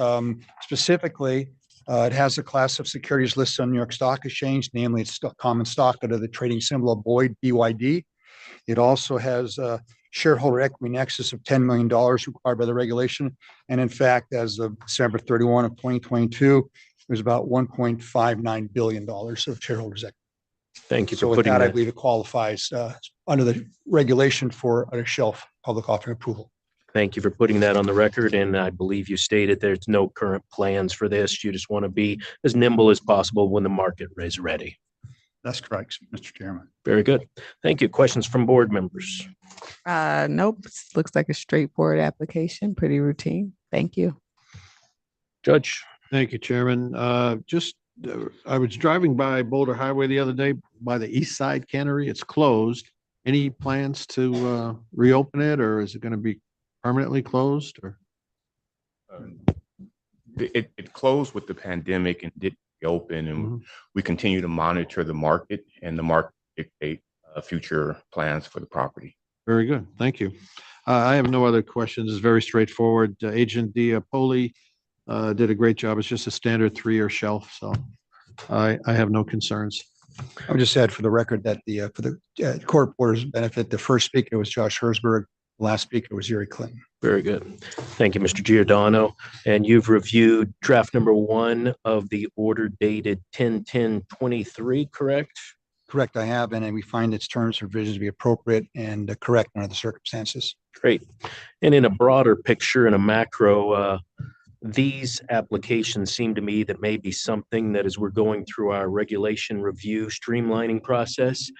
Specifically, it has a class of securities listed on New York Stock Exchange, namely it's common stock under the trading symbol of Boyd, BYD. It also has a shareholder equity in excess of $10 million required by the regulation. And in fact, as of December 31 of 2022, there's about $1.59 billion of shareholders equity. Thank you So for with putting that, I that. believe it qualifies under the regulation for a shelf public offering approval. Thank you for putting that on the record. And I believe you stated there's no current plans for this. You just want to be as nimble as possible when the market is ready. That's correct, Mr. Chairman. Very good. Thank you. Questions from board members? Nope, looks like a straightforward application, pretty routine. Thank you. Judge? Thank you, Chairman. I was driving by Boulder Highway the other day by the East Side Cannery. It's closed. Any plans to reopen it, or is it going to be permanently closed, or? It closed with the pandemic and didn't reopen, and we continue to monitor the market, and the market dictate future plans for the property. Very good. Thank you. I have no other questions. It's very straightforward. Agent Diapoli did a great job. It's just a standard 3-year shelf, so I have no concerns. I would just add for the record that for the court reporter's benefit, the first speaker was Josh Herzberg. The last speaker was Yuri Clinton. Very good. Thank you, Mr. Giordano. And you've reviewed draft number 1 of the order dated 10/10/23, correct? Correct, I have, and we find its terms and provisions to be appropriate and correct under the circumstances. Great. And in a broader picture, in a macro, these applications seem to me that may be something that as we're going through our regulation review streamlining process,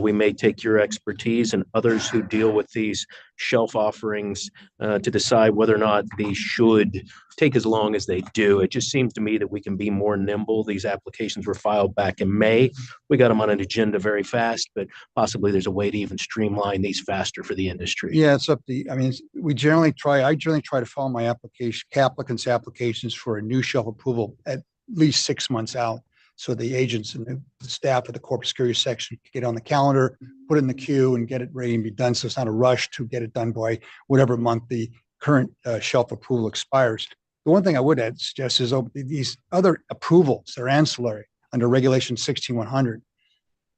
we may take your expertise and others who deal with these shelf offerings to decide whether or not these should take as long as they do. It just seems to me that we can be more nimble. These applications were filed back in May. We got them on an agenda very fast, but possibly there's a way to even streamline these faster for the industry. Yeah, it's up to, I mean, I generally try to file my applicants' applications for a new shelf approval at least 6 months out. So the agents and the staff of the corporate security section can get on the calendar, put it in the queue and get it ready and be done. So it's not a rush to get it done by whatever month the current shelf approval expires. The one thing I would suggest is these other approvals, they're ancillary under Regulation 16100.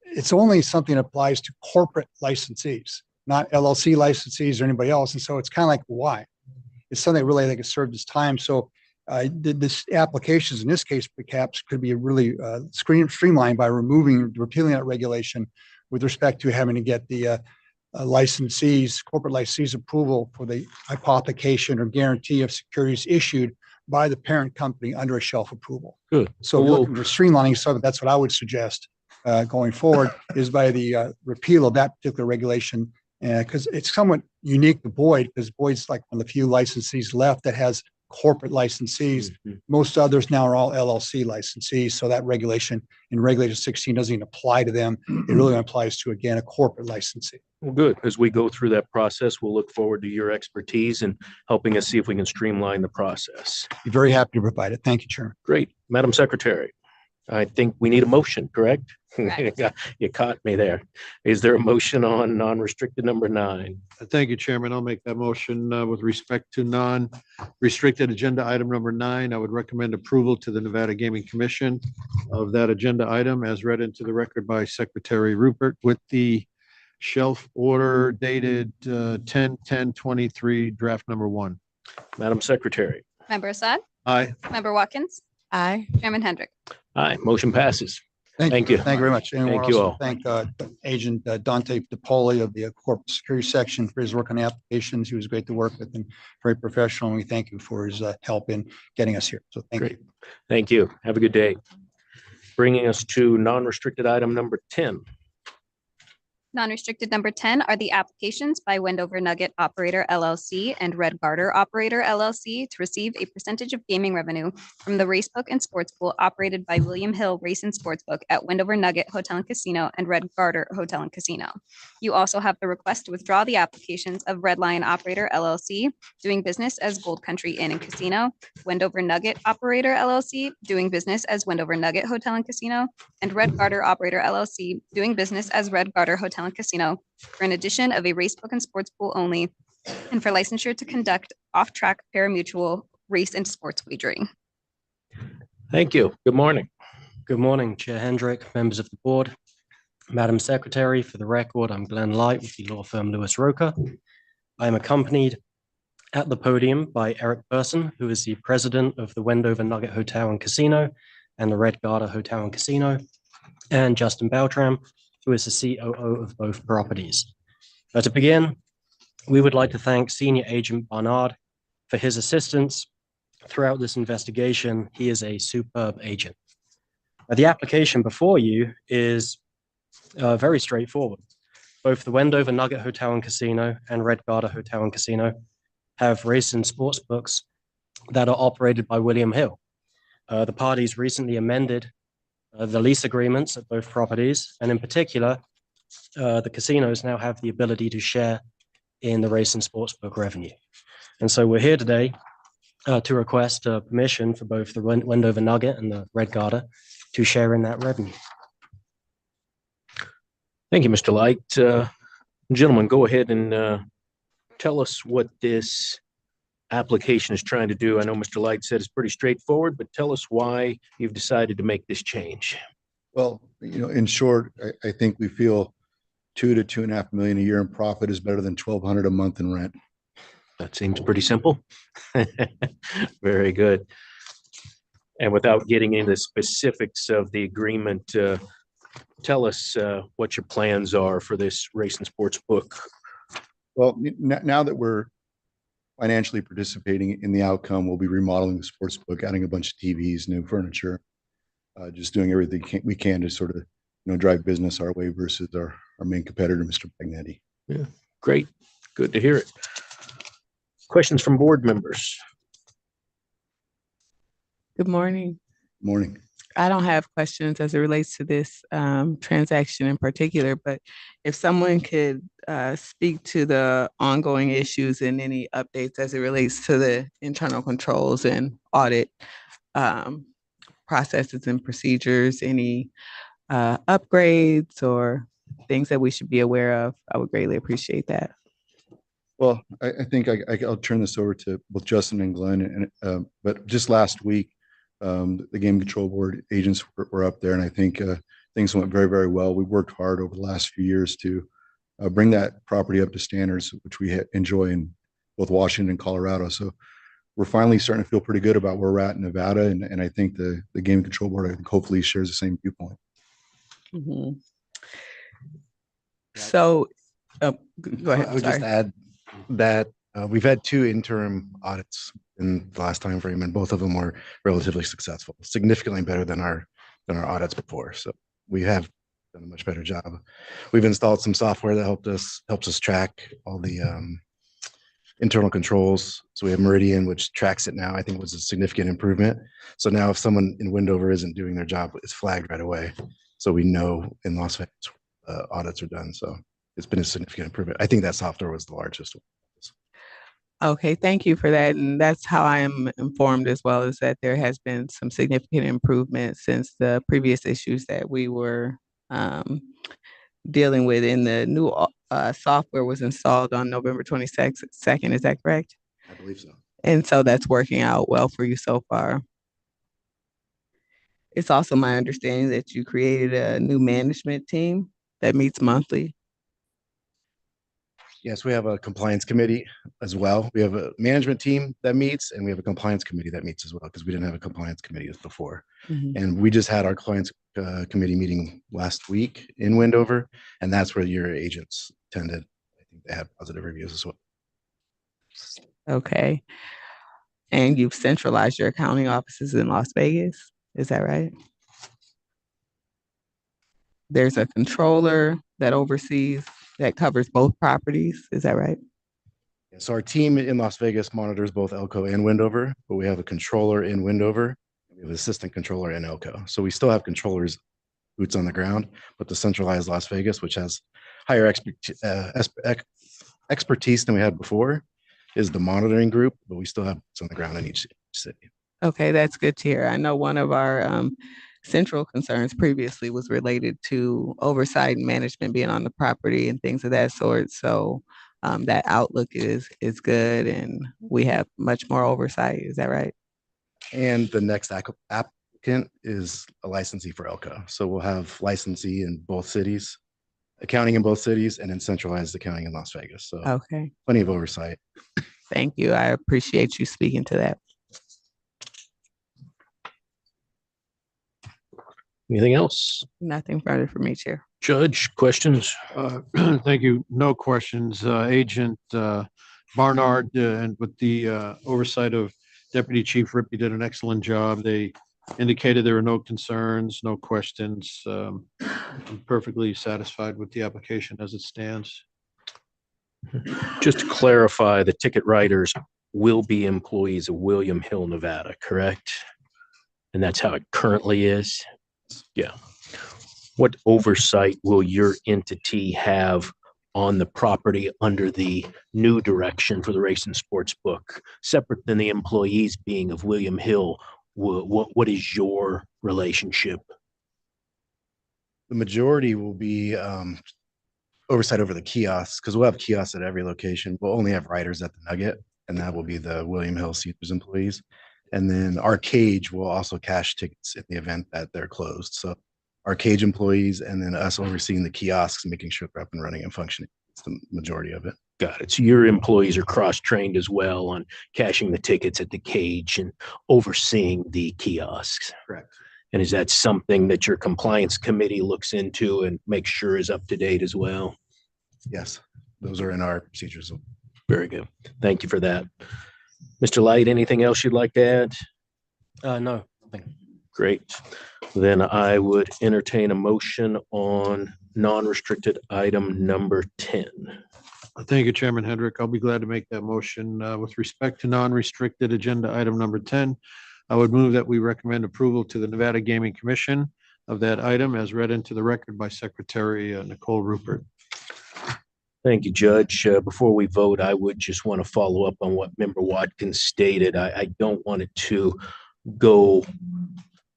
It's only something that applies to corporate licensees, not LLC licensees or anybody else. And so it's kind of like, why? It's something really that could serve this time. So this applications in this case, perhaps could be really streamlined by repealing that regulation with respect to having to get the corporate licensees approval for the hypothecation or guarantee of securities issued by the parent company under a shelf approval. Good. So looking for streamlining, so that's what I would suggest going forward is by the repeal of that particular regulation, because it's somewhat unique to Boyd, because Boyd's like one of the few licensees left that has corporate licensees. Most others now are all LLC licensees. So that regulation in Regulation 16 doesn't even apply to them. It really applies to, again, a corporate licensee. Well, good. As we go through that process, we'll look forward to your expertise and helping us see if we can streamline the process. Be very happy to provide it. Thank you, Chairman. Great. Madam Secretary, I think we need a motion, correct? Correct. You caught me there. Is there a motion on non-restricted number 9? Thank you, Chairman. I'll make that motion with respect to non-restricted agenda item number 9. I would recommend approval to the Nevada Gaming Commission of that agenda item as read into the record by Secretary Rupert with the shelf order dated 10/10/23, draft number 1. Madam Secretary. Member Assad? Aye. Member Watkins? Aye. Chairman Hendrick? Aye. Motion passes. Thank you. Thank you very much. And Thank we'll you also all. thank Agent Dante DiPoli of the Corporate Security Section for his work on the applications. He was great to work with and very professional. And we thank you for his help in getting us here. So thank you. Thank you. Have a good day. Bringing us to non-restricted item number 10. Non-restricted number 10 are the applications by Wendover Nugget Operator LLC and Red Garter Operator LLC to receive a percentage of gaming revenue from the racebook and sports pool operated by William Hill Race and Sportsbook at Wendover Nugget Hotel and Casino and Red Garter Hotel and Casino. You also have the request to withdraw the applications of Red Lion Operator LLC, doing business as Gold Country Inn and Casino, Wendover Nugget Operator LLC, doing business as Wendover Nugget Hotel and Casino, and Red Garter Operator LLC, doing business as Red Garter Hotel and Casino, for an addition of a racebook and sports pool only, and for licensure to conduct off-track pari-mutuel race and sports wagering. Thank you. Good morning. Good morning, Chair Hendrick, members of the board. Madam Secretary, for the record, I'm Glenn Light with the law firm Lewis Roker. I am accompanied at the podium by Eric Carson, who is the president of the Wendover Nugget Hotel and Casino and the Red Garter Hotel and Casino, and Justin Beltram, who is the COO of both properties. To begin, we would like to thank Senior Agent Barnard for his assistance throughout this investigation. He is a superb agent. The application before you is Very straightforward. Both the Wendover Nugget Hotel and Casino and Red Garter Hotel and Casino have race and sports books that are operated by William Hill. The parties recently amended the lease agreements at both properties, and in particular, the casinos now have the ability to share in the race and sports book revenue. And so we're here today to request permission for both the Wendover Nugget and the Red Garter to share in that revenue. Thank you, Mr. Light. Gentlemen, go ahead and tell us what this application is trying to do. I know Mr. Light said it's pretty straightforward, but tell us why you've decided to make this change. Well, in short, I think we feel 2 to 2.5 million a year in profit is better than 1,200 a month in rent. That seems pretty simple. Very good. And without getting into the specifics of the agreement, tell us what your plans are for this race and sports book. Well, now that we're financially participating in the outcome, we'll be remodeling the sports book, adding a bunch of TVs, new furniture, just doing everything we can to sort of drive business our way versus our main competitor, Mr. Bagnetti. Yeah, great. Good to hear it. Questions from board members? Good morning. Morning. I don't have questions as it relates to this transaction in particular, but if someone could speak to the ongoing issues and any updates as it relates to the internal controls and audit processes and procedures, any upgrades or things that we should be aware of, I would greatly appreciate that. Well, I think I'll turn this over to both Justin and Glenn. But just last week, the Game Control Board agents were up there, and I think things went very, very well. We worked hard over the last few years to bring that property up to standards, which we enjoy in both Washington and Colorado. So we're finally starting to feel pretty good about where we're at in Nevada, and I think the Game Control Board, I think, hopefully shares the same viewpoint. Mm-hmm. So, go ahead. I would just add that we've had 2 interim audits in the last time frame, and both of them were relatively successful, significantly better than our audits before. So we have done a much better job. We've installed some software that helps us track all the internal controls. So we have Meridian, which tracks it now. I think was a significant improvement. So now if someone in Wendover isn't doing their job, it's flagged right away. So we know in Las Vegas audits are done. So it's been a significant improvement. I think that software was the largest one. Okay, thank you for that. And that's how I am informed as well, is that there has been some significant improvement since the previous issues that we were dealing with. In the new software was installed on November 22nd. Is that correct? I believe so. And so that's working out well for you so far. It's also my understanding that you created a new management team that meets monthly. Yes, we have a compliance committee as well. We have a management team that meets, and we have a compliance committee that meets as well, because we didn't have a compliance committee before. Mhm. And we just had our compliance committee meeting last week in Wendover, and that's where your agents attended. I think they had positive reviews as well. Okay. And you've centralized your accounting offices in Las Vegas. Is that right? There's a controller that that covers both properties. Is that right? So our team in Las Vegas monitors both Elko and Wendover, but we have a controller in Wendover. We have an assistant controller in Elko. So we still have controllers boots on the ground, but the centralized Las Vegas, which has higher expertise than we had before, is the monitoring group, but we still have boots on the ground in each city. Okay, that's good to hear. I know one of our central concerns previously was related to oversight and management being on the property and things of that sort. So that outlook is good, and we have much more oversight. Is that right? And the next applicant is a licensee for Elko. So we'll have licensee in both cities, accounting in both cities, and then centralized accounting in Las Vegas. So okay, plenty of oversight. Thank you. I appreciate you speaking to that. Anything else? Nothing further for me, Chair. Judge, questions? Thank you. No questions. Agent Barnard and with the oversight of Deputy Chief Rippey did an excellent job. They indicated there were no concerns, no questions. I'm perfectly satisfied with the application as it stands. Just to clarify, the ticket writers will be employees of William Hill, Nevada, correct? And that's how it currently is? Yeah. What oversight will your entity have on the property under the new direction for the race and sports book, separate than the employees being of William Hill? What is your relationship? The majority will be oversight over the kiosks, because we'll have kiosks at every location. We'll only have riders at the Nugget, and that will be the William Hill Caesars employees. And then our cage will also cash tickets in the event that they're closed. So our cage employees and then us overseeing the kiosks and making sure they're up and running and functioning. It's the majority of it. Got it. So your employees are cross-trained as well on cashing the tickets at the cage and overseeing the kiosks. Correct. And is that something that your compliance committee looks into and makes sure is up to date as well? Yes, those are in our procedures. Very good. Thank you for that. Mr. Light, anything else you'd like to add? No, nothing. Great. Then I would entertain a motion on non-restricted item number 10. Thank you, Chairman Hendrick. I'll be glad to make that motion. With respect to non-restricted agenda item number 10, I would move that we recommend approval to the Nevada Gaming Commission of that item as read into the record by Secretary Nicole Rupert. Thank you, Judge. Before we vote, I would just want to follow up on what Member Watkins stated. I don't want it to go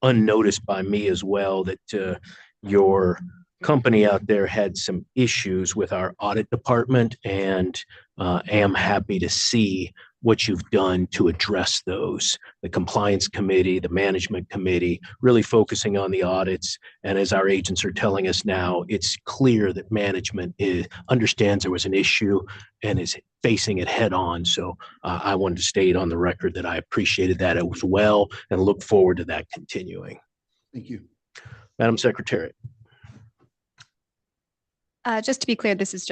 unnoticed by me as well that your company out there had some issues with our audit department, and am happy to see what you've done to address those. The compliance committee, the management committee, really focusing on the audits. And as our agents are telling us now, it's clear that management understands there was an issue and is facing it head on. So I wanted to state on the record that I appreciated that as well and look forward to that continuing. Thank you. Madam Secretary. Just to be clear, this is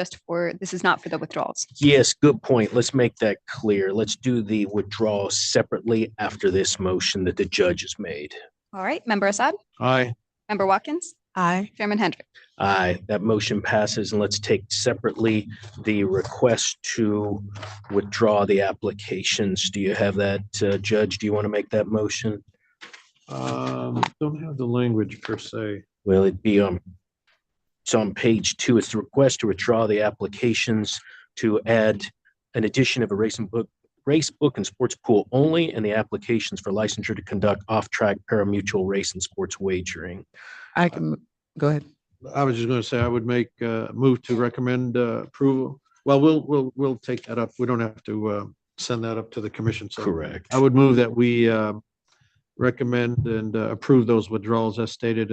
not for the withdrawals. Yes, good point. Let's make that clear. Let's do the withdrawal separately after this motion that the judge has made. All right, Member Assad? Aye. Member Watkins? Aye. Chairman Hendrick? Aye, that motion passes. And let's take separately the request to withdraw the applications. Do you have that, Judge? Do you want to make that motion? Don't have the language per se. Well, it'd be it's on page 2. It's the request to withdraw the applications to add an addition of a race book and sports pool only, and the applications for licensure to conduct off-track pari-mutuel race and sports wagering. I can go ahead. I was just going to say I would make move to recommend approval. Well, we'll take that up. We don't have to send that up to the commission. So correct. I would move that we recommend and approve those withdrawals as stated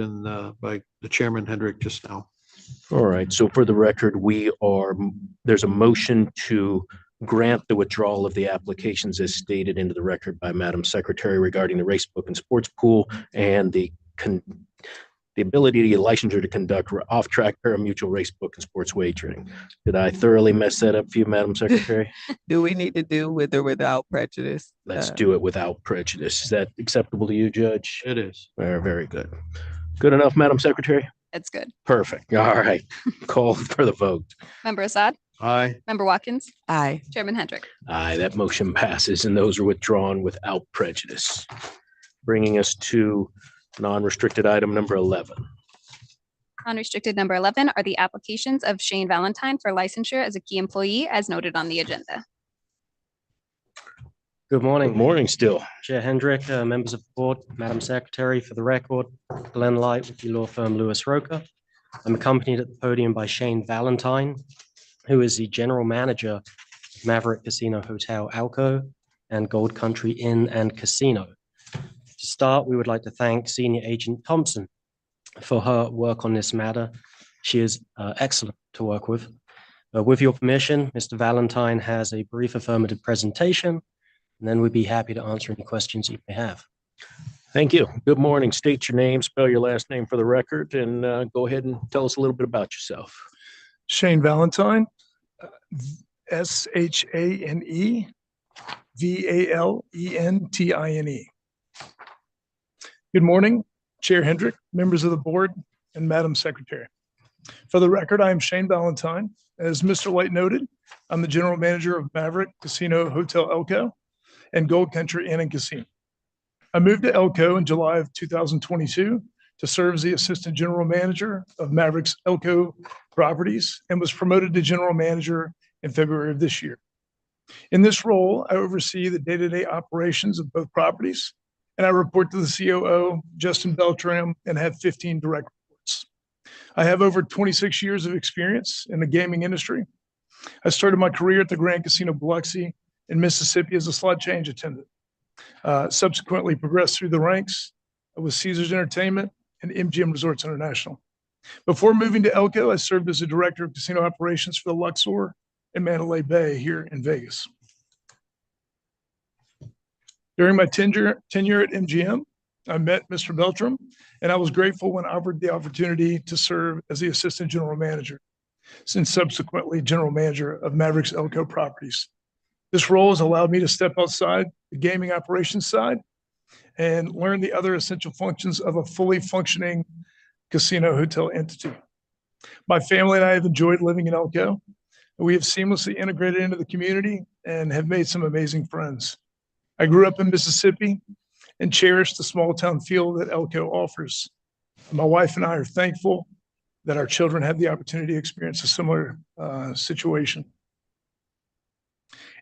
by the Chairman Hendrick just now. All right. So for the record, there's a motion to grant the withdrawal of the applications as stated into the record by Madam Secretary regarding the race book and sports pool and the ability to get licensure to conduct off-track pari-mutuel race book and sports wagering. Did I thoroughly mess that up for you, Madam Secretary? Do we need to do with or without prejudice? Let's do it without prejudice. Is that acceptable to you, Judge? It is. Very good. Good enough, Madam Secretary? It's good. Perfect. All right. Call for the vote. Member Assad? Aye. Member Watkins? Aye. Chairman Hendrick? Aye, that motion passes, and those are withdrawn without prejudice. Bringing us to non-restricted item number 11. Unrestricted number 11 are the applications of Shane Valentine for licensure as a key employee as noted on the agenda. Good morning. Good morning still. Chair Hendrick, members of the board, Madam Secretary, for the record, Glenn Light with the law firm Lewis Roker. I'm accompanied at the podium by Shane Valentine, who is the general manager of Maverick Casino Hotel Alco and Gold Country Inn and Casino. To start, we would like to thank Senior Agent Thompson for her work on this matter. She is excellent to work with. With your permission, Mr. Valentine has a brief affirmative presentation, and then we'd be happy to answer any questions you may have. Thank you. Good morning. State your name, spell your last name for the record, and go ahead and tell us a little bit about yourself. Shane Valentine, ShaneValentine. Good morning, Chair Hendrick, members of the board, and Madam Secretary. For the record, I am Shane Valentine. As Mr. Light noted, I'm the general manager of Maverick Casino Hotel Elko and Gold Country Inn and Casino. I moved to Elko in July of 2022 to serve as the assistant general manager of Maverick's Elko properties and was promoted to general manager in February of this year. In this role, I oversee the day-to-day operations of both properties, and I report to the COO, Justin Beltram, and have 15 direct reports. I have over 26 years of experience in the gaming industry. I started my career at the Grand Casino Biloxi in Mississippi as a slot change attendant. Subsequently progressed through the ranks with Caesars Entertainment and MGM Resorts International. Before moving to Elko, I served as a director of casino operations for the Luxor and Mandalay Bay here in Vegas. During my tenure at MGM, I met Mr. Beltram, and I was grateful when offered the opportunity to serve as the assistant general manager, since subsequently general manager of Mavericks Elko properties. This role has allowed me to step outside the gaming operations side and learn the other essential functions of a fully functioning casino hotel entity. My family and I have enjoyed living in Elko. We have seamlessly integrated into the community and have made some amazing friends. I grew up in Mississippi and cherish the small town feel that Elko offers. My wife and I are thankful that our children have the opportunity to experience a similar situation.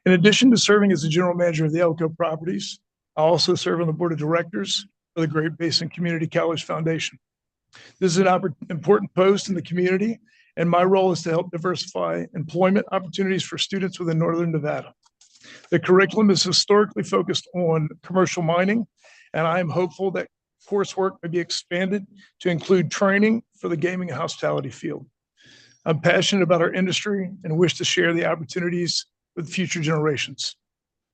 In addition to serving as the general manager of the Elko properties, I also serve on the board of directors for the Great Basin Community College Foundation. This is an important post in the community, and my role is to help diversify employment opportunities for students within Northern Nevada. The curriculum is historically focused on commercial mining, and I am hopeful that coursework may be expanded to include training for the gaming and hospitality field. I'm passionate about our industry and wish to share the opportunities with future generations.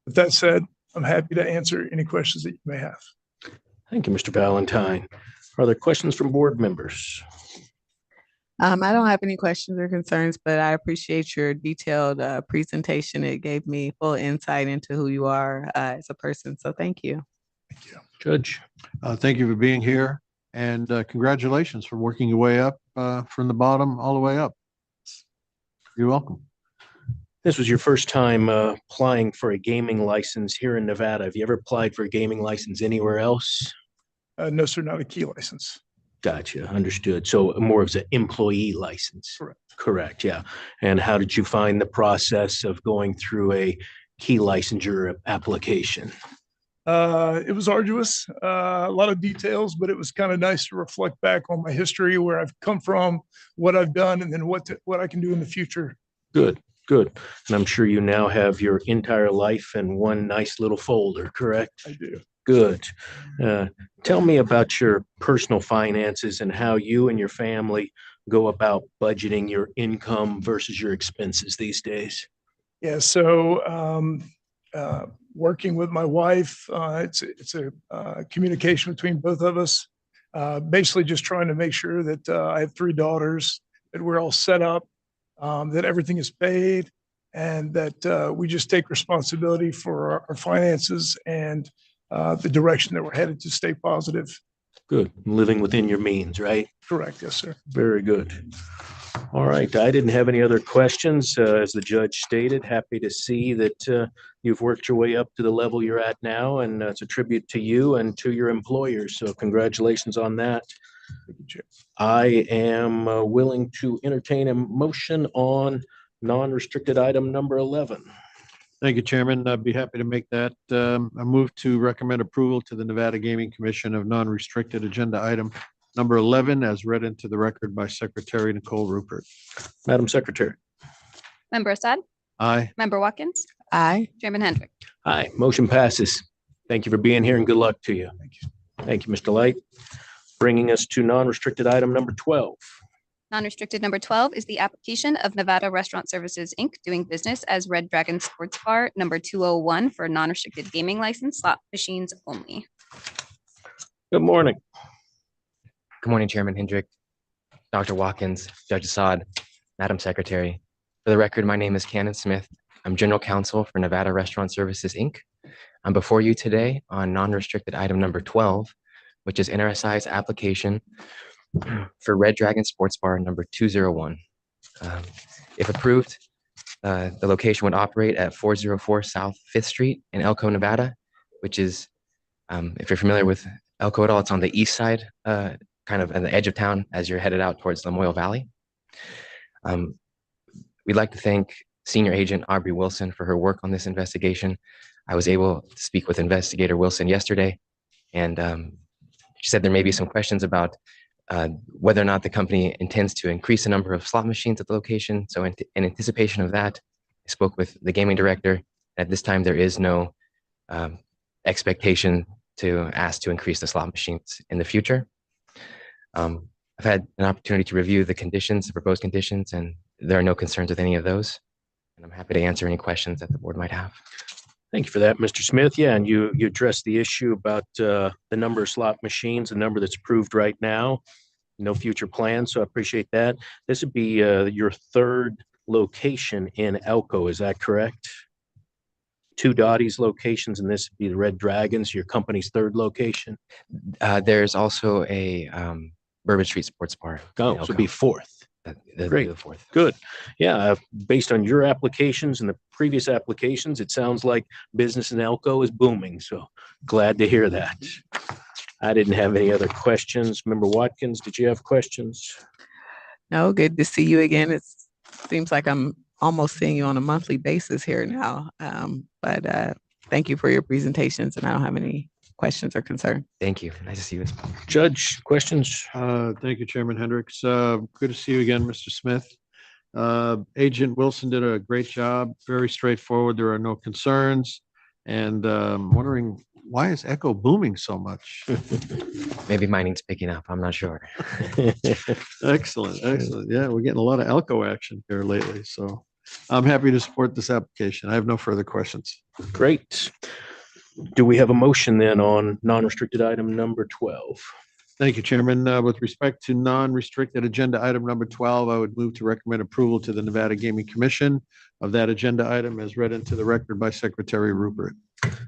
With that said, I'm happy to answer any questions that you may have. Thank you, Mr. Valentine. Are there questions from board members? I don't have any questions or concerns, but I appreciate your detailed presentation. It gave me full insight into who you are as a person. So thank you. Thank you. Judge. Thank you for being here, and congratulations for working your way up from the bottom all the way up. You're welcome. This was your first time applying for a gaming license here in Nevada. Have you ever applied for a gaming license anywhere else? No, sir, not a key license. Gotcha. Understood. So more of an employee license. Correct. Correct. Yeah. And how did you find the process of going through a key licensure application? It was arduous, a lot of details, but it was kind of nice to reflect back on my history, where I've come from, what I've done, and then what I can do in the future. Good. Good. And I'm sure you now have your entire life in one nice little folder, correct? I do. Good. Tell me about your personal finances and how you and your family go about budgeting your income versus your expenses these days. Yeah. So working with my wife, it's a communication between both of us. Basically, just trying to make sure that I have 3 daughters, that we're all set up, that everything is paid, and that we just take responsibility for our finances and the direction that we're headed to stay positive. Good. Living within your means, right? Correct. Yes, sir. Very good. All right. I didn't have any other questions. As the judge stated, happy to see that you've worked your way up to the level you're at now, and it's a tribute to you and to your employers. So congratulations on that. Thank you, Chair. I am willing to entertain a motion on non-restricted item number 11. Thank you, Chairman. I'd be happy to make that. I move to recommend approval to the Nevada Gaming Commission of non-restricted agenda item number 11 as read into the record by Secretary Nicole Rupert. Madam Secretary. Member Assad? Aye. Member Watkins? Aye. Chairman Hendrick? Aye. Motion passes. Thank you for being here and good luck to you. Thank you. Thank you, Mr. Light. Bringing us to non-restricted item number 12. Non-restricted number 12 is the application of Nevada Restaurant Services, Inc., doing business as Red Dragon Sports Bar number 201 for a non-restricted gaming license, slot machines only. Good morning. Good morning, Chairman Hendrick, Dr. Watkins, Judge Assad, Madam Secretary. For the record, my name is Cannon Smith. I'm General Counsel for Nevada Restaurant Services, Inc. I'm before you today on non-restricted item number 12, which is NRSI's application for Red Dragon Sports Bar number 201. If approved, the location would operate at 404 South 5th Street in Elko, Nevada, which is, if you're familiar with Elko at all, it's on the east side, kind of at the edge of town as you're headed out towards Lamoille Valley. We'd like to thank Senior Agent Aubrey Wilson for her work on this investigation. I was able to speak with Investigator Wilson yesterday, and she said there may be some questions about whether or not the company intends to increase the number of slot machines at the location. So in anticipation of that, I spoke with the gaming director. At this time, there is no expectation to ask to increase the slot machines in the future. I've had an opportunity to review the conditions, the proposed conditions, and there are no concerns with any of those. And I'm happy to answer any questions that the board might have. Thank you for that, Mr. Smith. Yeah, and you addressed the issue about the number of slot machines, the number that's approved right now, no future plans, so I appreciate that. This would be your third location in Elko, is that correct? 2 Dottie's locations, and this would be the Red Dragons, your company's third location? There's also a Bourbon Street Sports Bar. Oh, so it'd be fourth. Great. The fourth. Good. Yeah, based on your applications and the previous applications, it sounds like business in Elko is booming. So glad to hear that. I didn't have any other questions. Member Watkins, did you have questions? No, good to see you again. It seems like I'm almost seeing you on a monthly basis here now. But thank you for your presentations, and I don't have any questions or concerns. Thank you. Nice to see you. Judge, questions? Thank you, Chairman Hendricks. Good to see you again, Mr. Smith. Agent Wilson did a great job, very straightforward. There are no concerns. And wondering, why is Echo booming so much? Maybe mining's picking up. I'm not sure. Excellent, excellent. Yeah, we're getting a lot of Elko action here lately. So I'm happy to support this application. I have no further questions. Great. Do we have a motion then on non-restricted item number 12? Thank you, Chairman. With respect to non-restricted agenda item number 12, I would move to recommend approval to the Nevada Gaming Commission of that agenda item as read into the record by Secretary Rupert.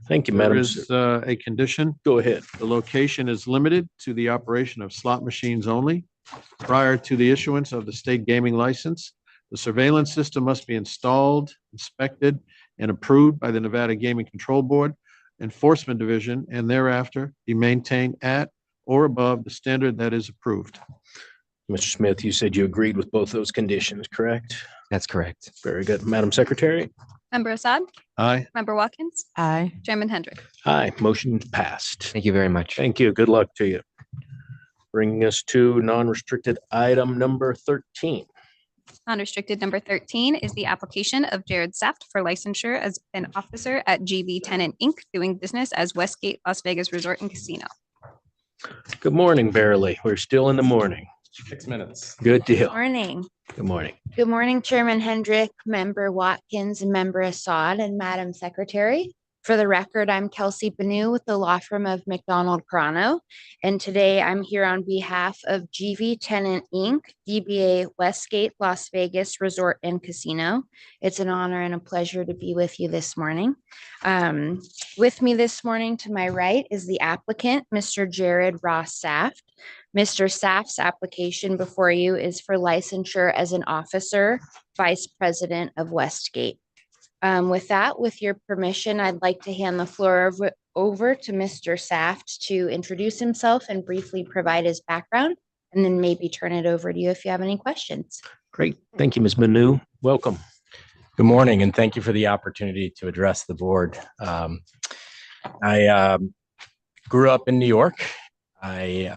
Thank you, There Madam. is a condition. Go ahead. The location is limited to the operation of slot machines only. Prior to the issuance of the state gaming license, the surveillance system must be installed, inspected, and approved by the Nevada Gaming Control Board Enforcement Division, and thereafter be maintained at or above the standard that is approved. Mr. Smith, you said you agreed with both those conditions, correct? That's correct. Very good. Madam Secretary? Member Assad? Aye. Member Watkins? Aye. Chairman Hendrick? Aye. Motion passed. Thank you very much. Thank you. Good luck to you. Bringing us to non-restricted item number 13. Unrestricted number 13 is the application of Jared Saft for licensure as an officer at GV Tenant Inc., doing business as Westgate Las Vegas Resort and Casino. Good morning, Verily. We're still in the morning. 6 minutes. Good deal. Morning. Good morning. Good morning, Chairman Hendrick, Member Watkins, and Member Assad, and Madam Secretary. For the record, I'm Kelsey Banu with the law firm of McDonald Carano, and today I'm here on behalf of GV Tenant Inc., DBA Westgate Las Vegas Resort and Casino. It's an honor and a pleasure to be with you this morning. With me this morning to my right is the applicant, Mr. Jared Ross Saft. Mr. Saft's application before you is for licensure as an officer, vice president of Westgate. With that, with your permission, I'd like to hand the floor over to Mr. Saft to introduce himself and briefly provide his background, and then maybe turn it over to you if you have any questions. Great. Thank you, Ms. Banu. Welcome. Good morning, and thank you for the opportunity to address the board. I grew up in New York. I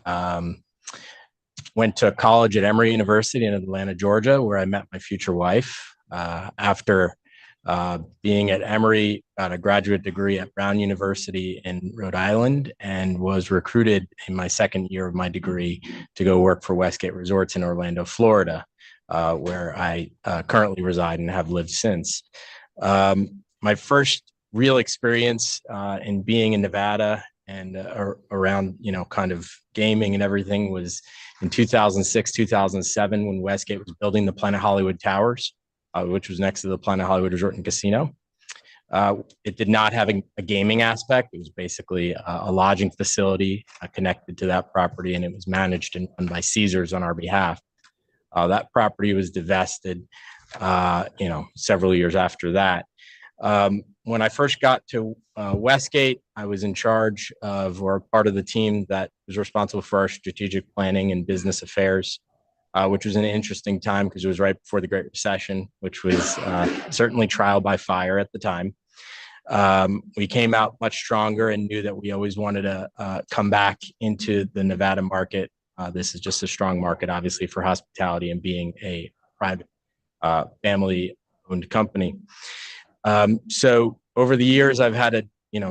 went to college at Emory University in Atlanta, Georgia, where I met my future wife. After being at Emory, got a graduate degree at Brown University in Rhode Island, and was recruited in my second year of my degree to go work for Westgate Resorts in Orlando, Florida, where I currently reside and have lived since. My first real experience in being in Nevada and around, kind of gaming and everything was in 2006, 2007, when Westgate was building the Planet Hollywood Towers, which was next to the Planet Hollywood Resort and Casino. It did not have a gaming aspect. It was basically a lodging facility connected to that property, and it was managed and run by Caesars on our behalf. That property was divested, several years after that. When I first got to Westgate, I was in charge of, or part of the team that was responsible for our strategic planning and business affairs, which was an interesting time because it was right before the Great Recession, which was certainly trial by fire at the time. We came out much stronger and knew that we always wanted to come back into the Nevada market. This is just a strong market, obviously, for hospitality and being a private family-owned company. So over the years, I've had a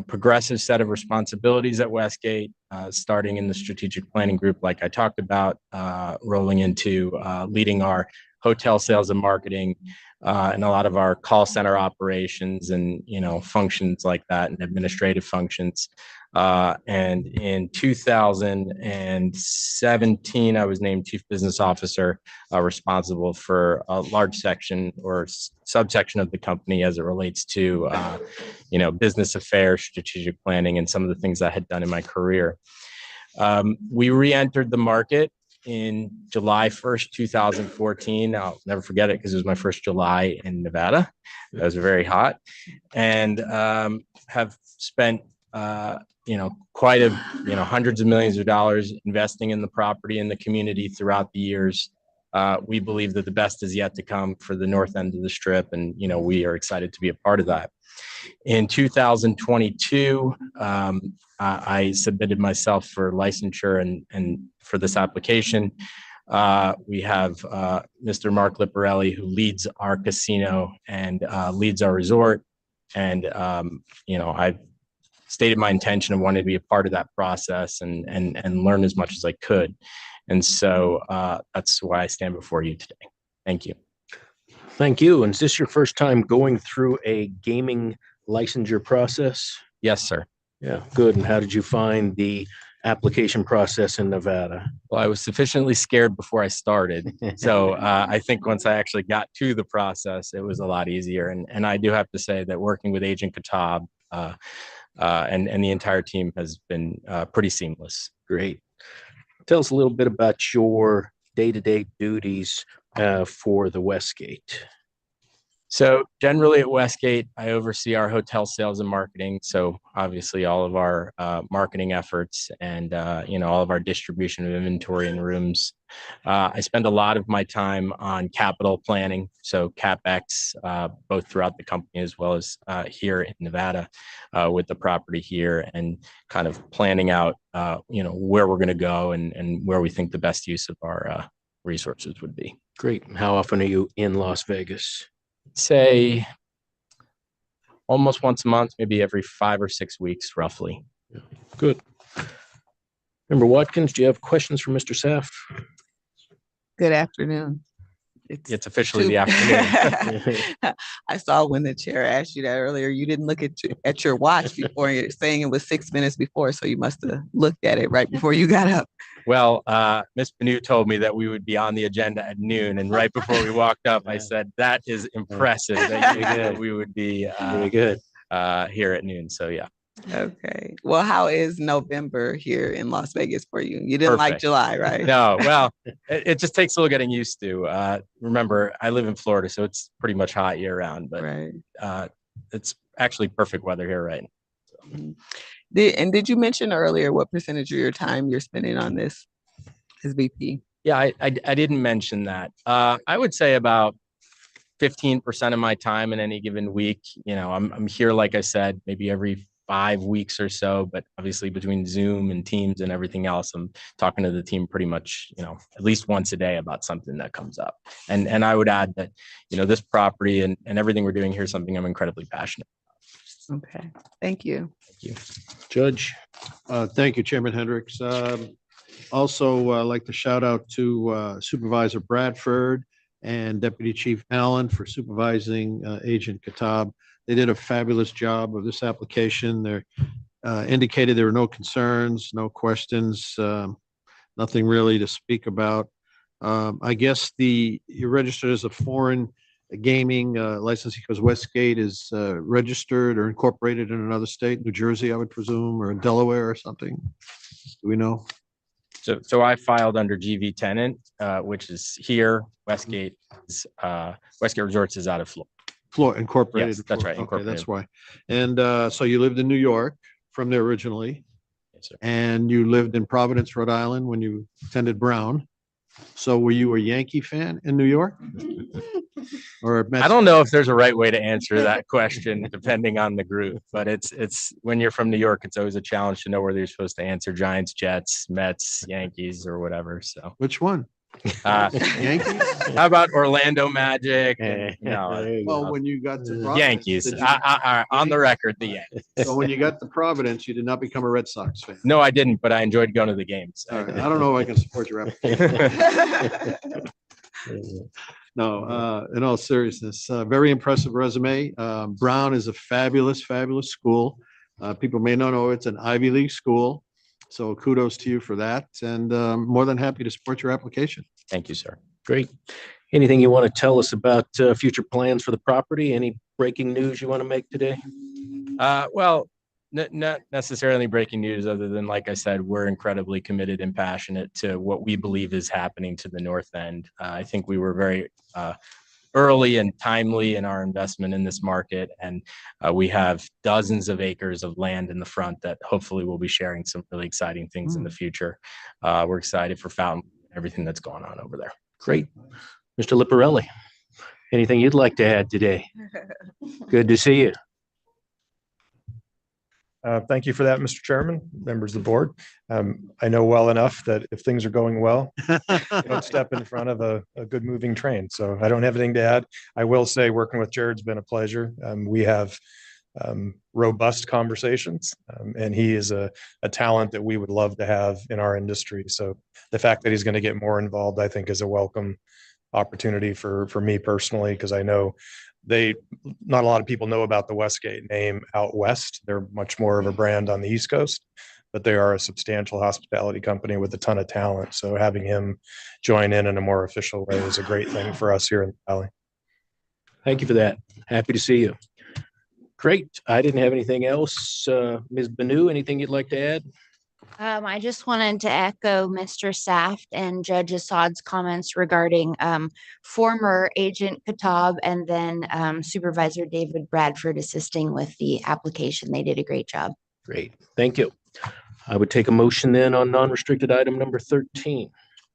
progressive set of responsibilities at Westgate, starting in the strategic planning group, like I talked about, rolling into leading our hotel sales and marketing, and a lot of our call center operations and functions like that, and administrative functions. And in 2017, I was named Chief Business Officer, responsible for a large section or subsection of the company as it relates to, business affairs, strategic planning, and some of the things I had done in my career. We re-entered the market in July 1st, 2014. I'll never forget it because it was my first July in Nevada. It was very hot, and have spent quite a hundreds of millions of dollars investing in the property and the community throughout the years. We believe that the best is yet to come for the north end of the strip, and we are excited to be a part of that. In 2022, I submitted myself for licensure and for this application. We have Mr. Mark Liparelli, who leads our casino and leads our resort. And, I've stated my intention of wanting to be a part of that process and learn as much as I could. And so that's why I stand before you today. Thank you. Thank you. And is this your first time going through a gaming licensure process? Yes, sir. Yeah, good. And how did you find the application process in Nevada? Well, I was sufficiently scared before I started. So I think once I actually got to the process, it was a lot easier. And I do have to say that working with Agent Katab and the entire team has been pretty seamless. Great. Tell us a little bit about your day-to-day duties for the Westgate. So generally at Westgate, I oversee our hotel sales and marketing. So obviously all of our marketing efforts and, all of our distribution of inventory and rooms. I spend a lot of my time on capital planning. So CapEx, both throughout the company as well as here in Nevada with the property here, and kind of planning out, where we're going to go and where we think the best use of our resources would be. Great. How often are you in Las Vegas? Say almost once a month, maybe every 5 or 6 weeks, roughly. Yeah. Good. Member Watkins, do you have questions for Mr. Saft? Good afternoon. It's officially the afternoon. I saw when the chair asked you that earlier, you didn't look at your watch before, you're saying it was 6 minutes before, so you must have looked at it right before you got up. Well, Ms. Benu told me that we would be on the agenda at noon, and right before we walked up, I said, that is impressive that we would be very good here at noon. So yeah. Okay. Well, how is November here in Las Vegas for you? You didn't like Perfect. July, right? No, well, it just takes a little getting used to. Remember, I live in Florida, so it's pretty much hot year round, but it's actually perfect weather here right now. Did you mention earlier what percentage of your time you're spending on this as VP? Yeah, I didn't mention that. I would say about 15% of my time in any given week. I'm here, like I said, maybe every 5 weeks or so, but obviously between Zoom and Teams and everything else, I'm talking to the team pretty much, at least once a day about something that comes up. And I would add that, this property and everything we're doing here is something I'm incredibly passionate about. Okay. Thank you. Thank you. Judge. Thank you, Chairman Hendricks. Also, like to shout out to Supervisor Bradford and Deputy Chief Allen for supervising Agent Katab. They did a fabulous job of this application. They indicated there were no concerns, no questions, nothing really to speak about. I guess you're registered as a foreign gaming licensee, because Westgate is registered or incorporated in another state, New Jersey, I would presume, or Delaware or something? Do we know? So I filed under GV tenant, which is here. Westgate is, Westgate Resorts is out of Florida. Florida, incorporated. Yes, that's right, Okay, incorporated. that's why. And so you lived in New York from there originally, Yes, sir. and you lived in Providence, Rhode Island when you attended Brown. So were you a Yankee fan in New York? Or a Mets? I don't know if there's a right way to answer that question, depending on the group, but it's when you're from New York, it's always a challenge to know whether you're supposed to answer Giants, Jets, Mets, Yankees, or whatever. So Which one? Yankees? How about Orlando Magic? No, Well, when you got to Providence, Yankees. did you- On the record, the Yankees. So when you got to Providence, you did not become a Red Sox fan. No, I didn't, but I enjoyed going to the games. All right, I don't know if I can support your application. No, in all seriousness, very impressive resume. Brown is a fabulous, fabulous school. People may not know it's an Ivy League school. So kudos to you for that, and more than happy to support your application. Thank you, sir. Great. Anything you want to tell us about future plans for the property? Any breaking news you want to make today? Well, not necessarily breaking news other than, like I said, we're incredibly committed and passionate to what we believe is happening to the north end. I think we were very early and timely in our investment in this market. And we have dozens of acres of land in the front that hopefully we'll be sharing some really exciting things in the future. We're excited for Fountain, everything that's going on over there. Great. Mr. Liparelli, anything you'd like to add today? Good to see you. Thank you for that, Mr. Chairman, members of the board. I know well enough that if things are going well, you don't step in front of a good moving train. So I don't have anything to add. I will say working with Jared's been a pleasure. We have robust conversations, and he is a talent that we would love to have in our industry. So the fact that he's going to get more involved, I think, is a welcome opportunity for me personally, because I know not a lot of people know about the Westgate name out west. They're much more of a brand on the East Coast, but they are a substantial hospitality company with a ton of talent. So having him join in a more official way is a great thing for us here in the Valley. Thank you for that. Happy to see you. Great. I didn't have anything else. Ms. Banu, anything you'd like to add? I just wanted to echo Mr. Saft and Judge Assad's comments regarding former Agent Katab and then Supervisor David Bradford assisting with the application. They did a great job. Great. Thank you. I would take a motion then on non-restricted item number 13.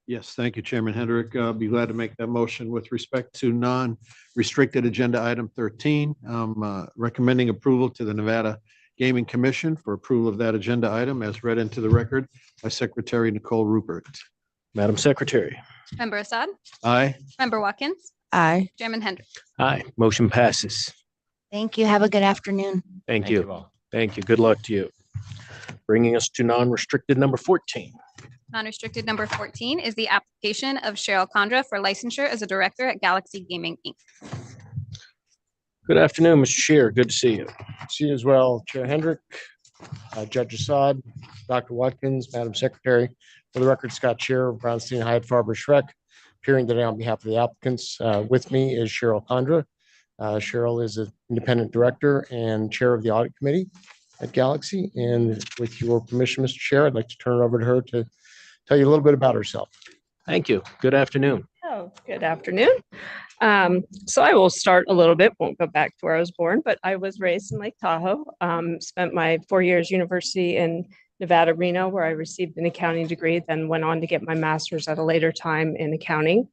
Yes, thank you, Chairman Hendrick. I'll be glad to make that motion with respect to non-restricted agenda item 13. Recommending approval to the Nevada Gaming Commission for approval of that agenda item as read into the record by Secretary Nicole Rupert. Madam Secretary. Member Assad? Aye. Member Watkins? Aye. Chairman Hendrick? Aye. Motion passes. Thank you. Have a good afternoon. Thank you. Thank you. Good luck to you. Bringing us to non-restricted number 14. Non-restricted number 14 is the application of Cheryl Condra for licensure as a director at Galaxy Gaming, Inc. Good afternoon, Mr. Shear. Good to see you. See you as well, Chair Hendrick, Judge Assad, Dr. Watkins, Madam Secretary. For the record, Scott Shear of Brownstein Hyatt Farber Schreck, appearing today on behalf of the applicants. With me is Cheryl Condra. Cheryl is an independent director and chair of the audit committee at Galaxy. And with your permission, Mr. Chair, I'd like to turn it over to her to tell you a little bit about herself. Thank you. Good afternoon. Oh, good afternoon. So I will start a little bit, won't go back to where I was born, but I was raised in Lake Tahoe. Spent my 4 years university in Nevada, Reno, where I received an accounting degree, then went on to get my master's at a later time in accounting.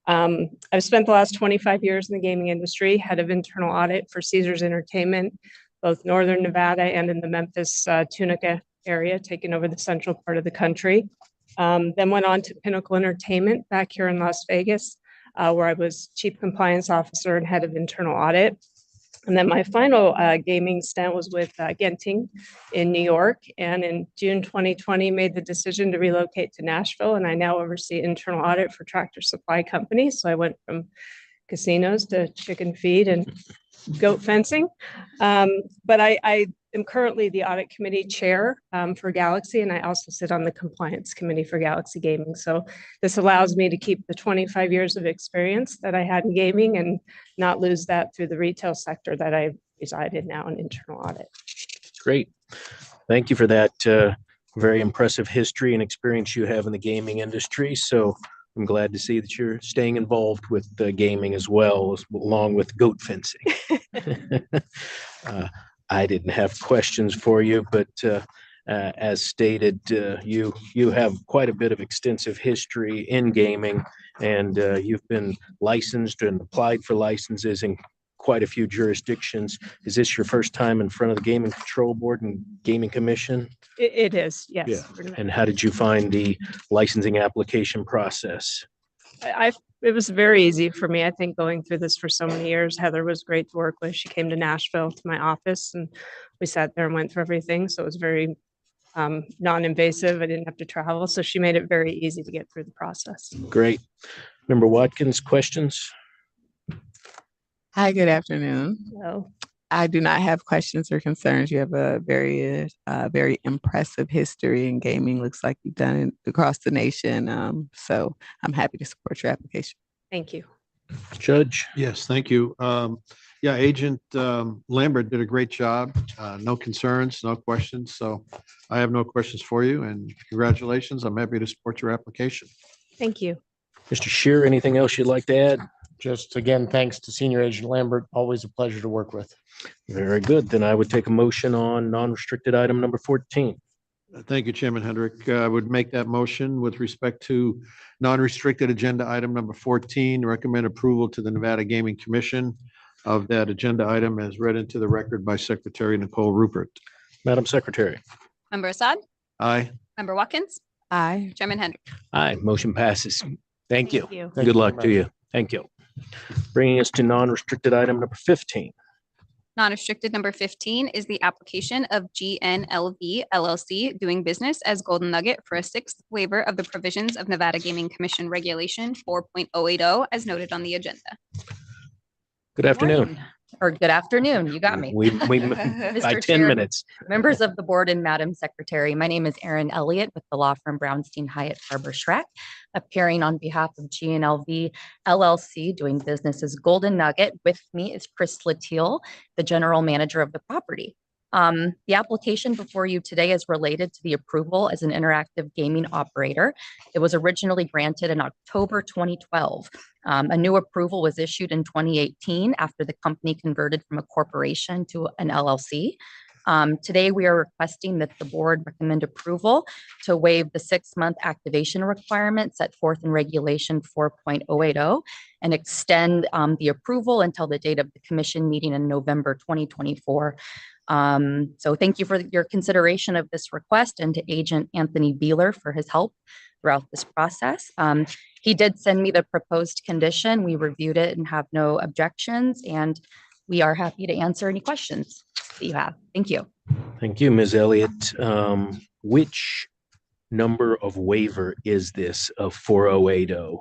I've spent the last 25 years in the gaming industry, head of internal audit for Caesars Entertainment, both Northern Nevada and in the Memphis, Tunica area, taking over the central part of the country. Then went on to Pinnacle Entertainment back here in Las Vegas, where I was chief compliance officer and head of internal audit. And then my final gaming stint was with Genting in New York. And in June 2020, made the decision to relocate to Nashville. And I now oversee internal audit for Tractor Supply Company. So I went from casinos to chicken feed and goat fencing. But I am currently the audit committee chair for Galaxy, and I also sit on the compliance committee for Galaxy Gaming. So this allows me to keep the 25 years of experience that I had in gaming and not lose that through the retail sector that I reside in now in internal audit. Great. Thank you for that very impressive history and experience you have in the gaming industry. So I'm glad to see that you're staying involved with gaming as well, along with goat fencing. I didn't have questions for you, but as stated, you have quite a bit of extensive history in gaming, and you've been licensed and applied for licenses in quite a few jurisdictions. Is this your first time in front of the Gaming Control Board and Gaming Commission? It is, yes. Yeah. And how did you find the licensing application process? It was very easy for me. I think going through this for so many years, Heather was great to work with. She came to Nashville to my office and we sat there and went through everything. So it was very non-invasive. I didn't have to travel. So she made it very easy to get through the process. Great. Member Watkins, questions? Hi, good afternoon. Hello. I do not have questions or concerns. You have a very impressive history in gaming. Looks like you've done it across the nation. So I'm happy to support your application. Thank you. Judge? Yes, thank you. Yeah, Agent Lambert did a great job. No concerns, no questions. So I have no questions for you, and congratulations. I'm happy to support your application. Thank you. Mr. Shear, anything else you'd like to add? Just again, thanks to Senior Agent Lambert. Always a pleasure to work with. Very good. Then I would take a motion on non-restricted item number 14. Thank you, Chairman Hendrick. I would make that motion with respect to non-restricted agenda item number 14, recommend approval to the Nevada Gaming Commission of that agenda item as read into the record by Secretary Nicole Rupert. Madam Secretary. Member Assad? Aye. Member Watkins? Aye. Chairman Hendrick? Aye, motion passes. Thank you. you. Good luck to you. Thank you. Bringing us to non-restricted item number 15. Non-restricted number 15 is the application of GNLV LLC doing business as Golden Nugget for a sixth waiver of the provisions of Nevada Gaming Commission Regulation 4.080 as noted on the agenda. Good afternoon. Or good afternoon, you got me. We by Mr. 10 Chair, minutes. Members of the board and Madam Secretary, my name is Erin Elliott with the law firm Brownstein Hyatt Farber Schreck, appearing on behalf of GNLV LLC doing business as Golden Nugget. With me is Chris Latil, the general manager of the property. The application before you today is related to the approval as an interactive gaming operator. It was originally granted in October 2012. A new approval was issued in 2018 after the company converted from a corporation to an LLC. Today, we are requesting that the board recommend approval to waive the 6-month activation requirement set forth in Regulation 4.080 and extend the approval until the date of the commission meeting in November 2024. So thank you for your consideration of this request and to Agent Anthony Beeler for his help throughout this process. He did send me the proposed condition. We reviewed it and have no objections, and we are happy to answer any questions that you have. Thank you. Thank you, Ms. Elliott. Which number of waiver is this of 4080?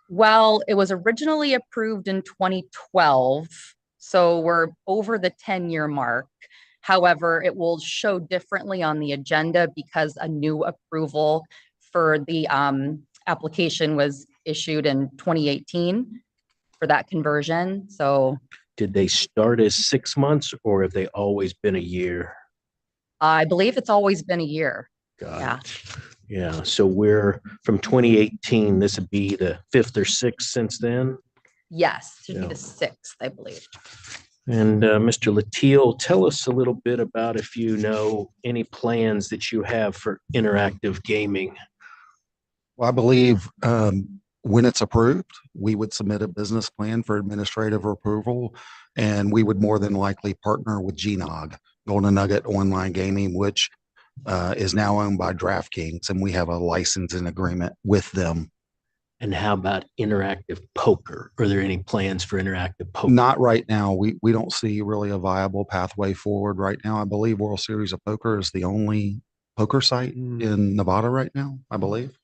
Well, it was originally approved in 2012, so we're over the 10-year mark. However, it will show differently on the agenda because a new approval for the application was issued in 2018 for that conversion. So Did they start as 6 months or have they always been a year? I believe it's always been a year. Got Yeah. it. Yeah, so we're from 2018, this would be the 5th or 6th since then. Yes, should be Yeah. the 6th, I believe. And Mr. Latil, tell us a little bit about if you know any plans that you have for interactive gaming. Well, I believe when it's approved, we would submit a business plan for administrative approval, and we would more than likely partner with GNOG, Golden Nugget Online Gaming, which is now owned by DraftKings, and we have a licensing agreement with them. And how about interactive poker? Are there any plans for interactive poker? Not right now. We don't see really a viable pathway forward right now. I believe World Series of Poker is the only poker site in Nevada right now, I believe.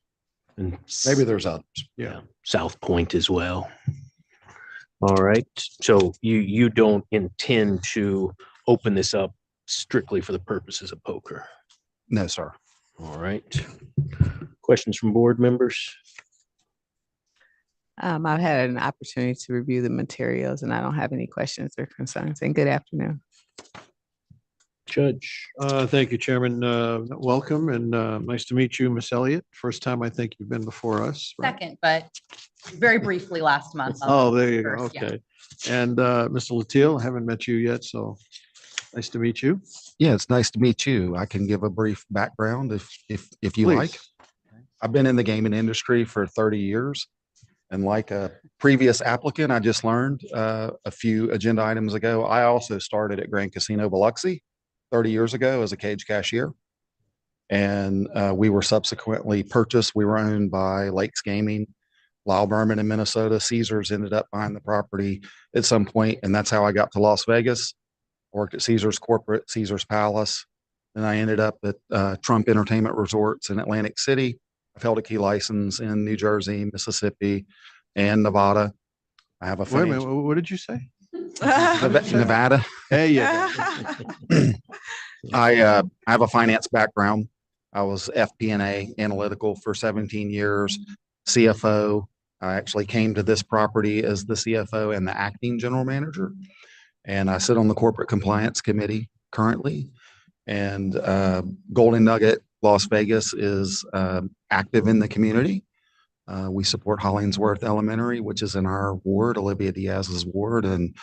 And maybe there's others. Yeah, South Point as well. All right. So you don't intend to open this up strictly for the purposes of poker? No, sir. All right. Questions from board members? I've had an opportunity to review the materials and I don't have any questions or concerns. And good afternoon. Judge. Thank you, Chairman. Welcome and nice to meet you, Miss Elliott. First time I think you've been before us. Right? Second, but very briefly last month. Oh, there you go. First, yeah. Okay. And Mr. Latil, I haven't met you yet, so nice to meet you. Yeah, it's nice to meet you. I can give a brief background if you Please. like. I've been in the gaming industry for 30 years. And like a previous applicant, I just learned a few agenda items ago. I also started at Grand Casino Biloxi 30 years ago as a cage cashier. And we were subsequently purchased. We were owned by Lakes Gaming, Lyle Berman in Minnesota. Caesars ended up buying the property at some point, and that's how I got to Las Vegas. Worked at Caesars Corporate, Caesars Palace. Then I ended up at Trump Entertainment Resorts in Atlantic City. I've held a key license in New Jersey, Mississippi, and Nevada. I have a Wait a minute, what did you say? Nevada. Hey, yeah. I have a finance background. I was FP&A analytical for 17 years, CFO. I actually came to this property as the CFO and the acting general manager. And I sit on the corporate compliance committee currently. And Golden Nugget Las Vegas is active in the community. We support Hollingsworth Elementary, which is in our ward, Olivia Diaz's ward. And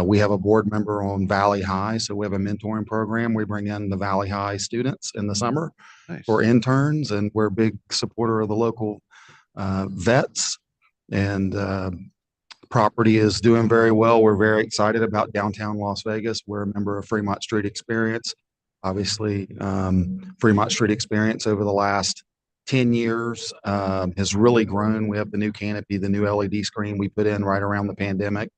we have a board member on Valley High. So we have a mentoring program. We bring in the Valley High students in the summer for interns. And we're a big supporter of the local vets. And property is doing very well. We're very excited about downtown Las Vegas. We're a member of Fremont Street Experience. Obviously, Fremont Street Experience over the last 10 years has really grown. We have the new canopy, the new LED screen we put in right around the pandemic.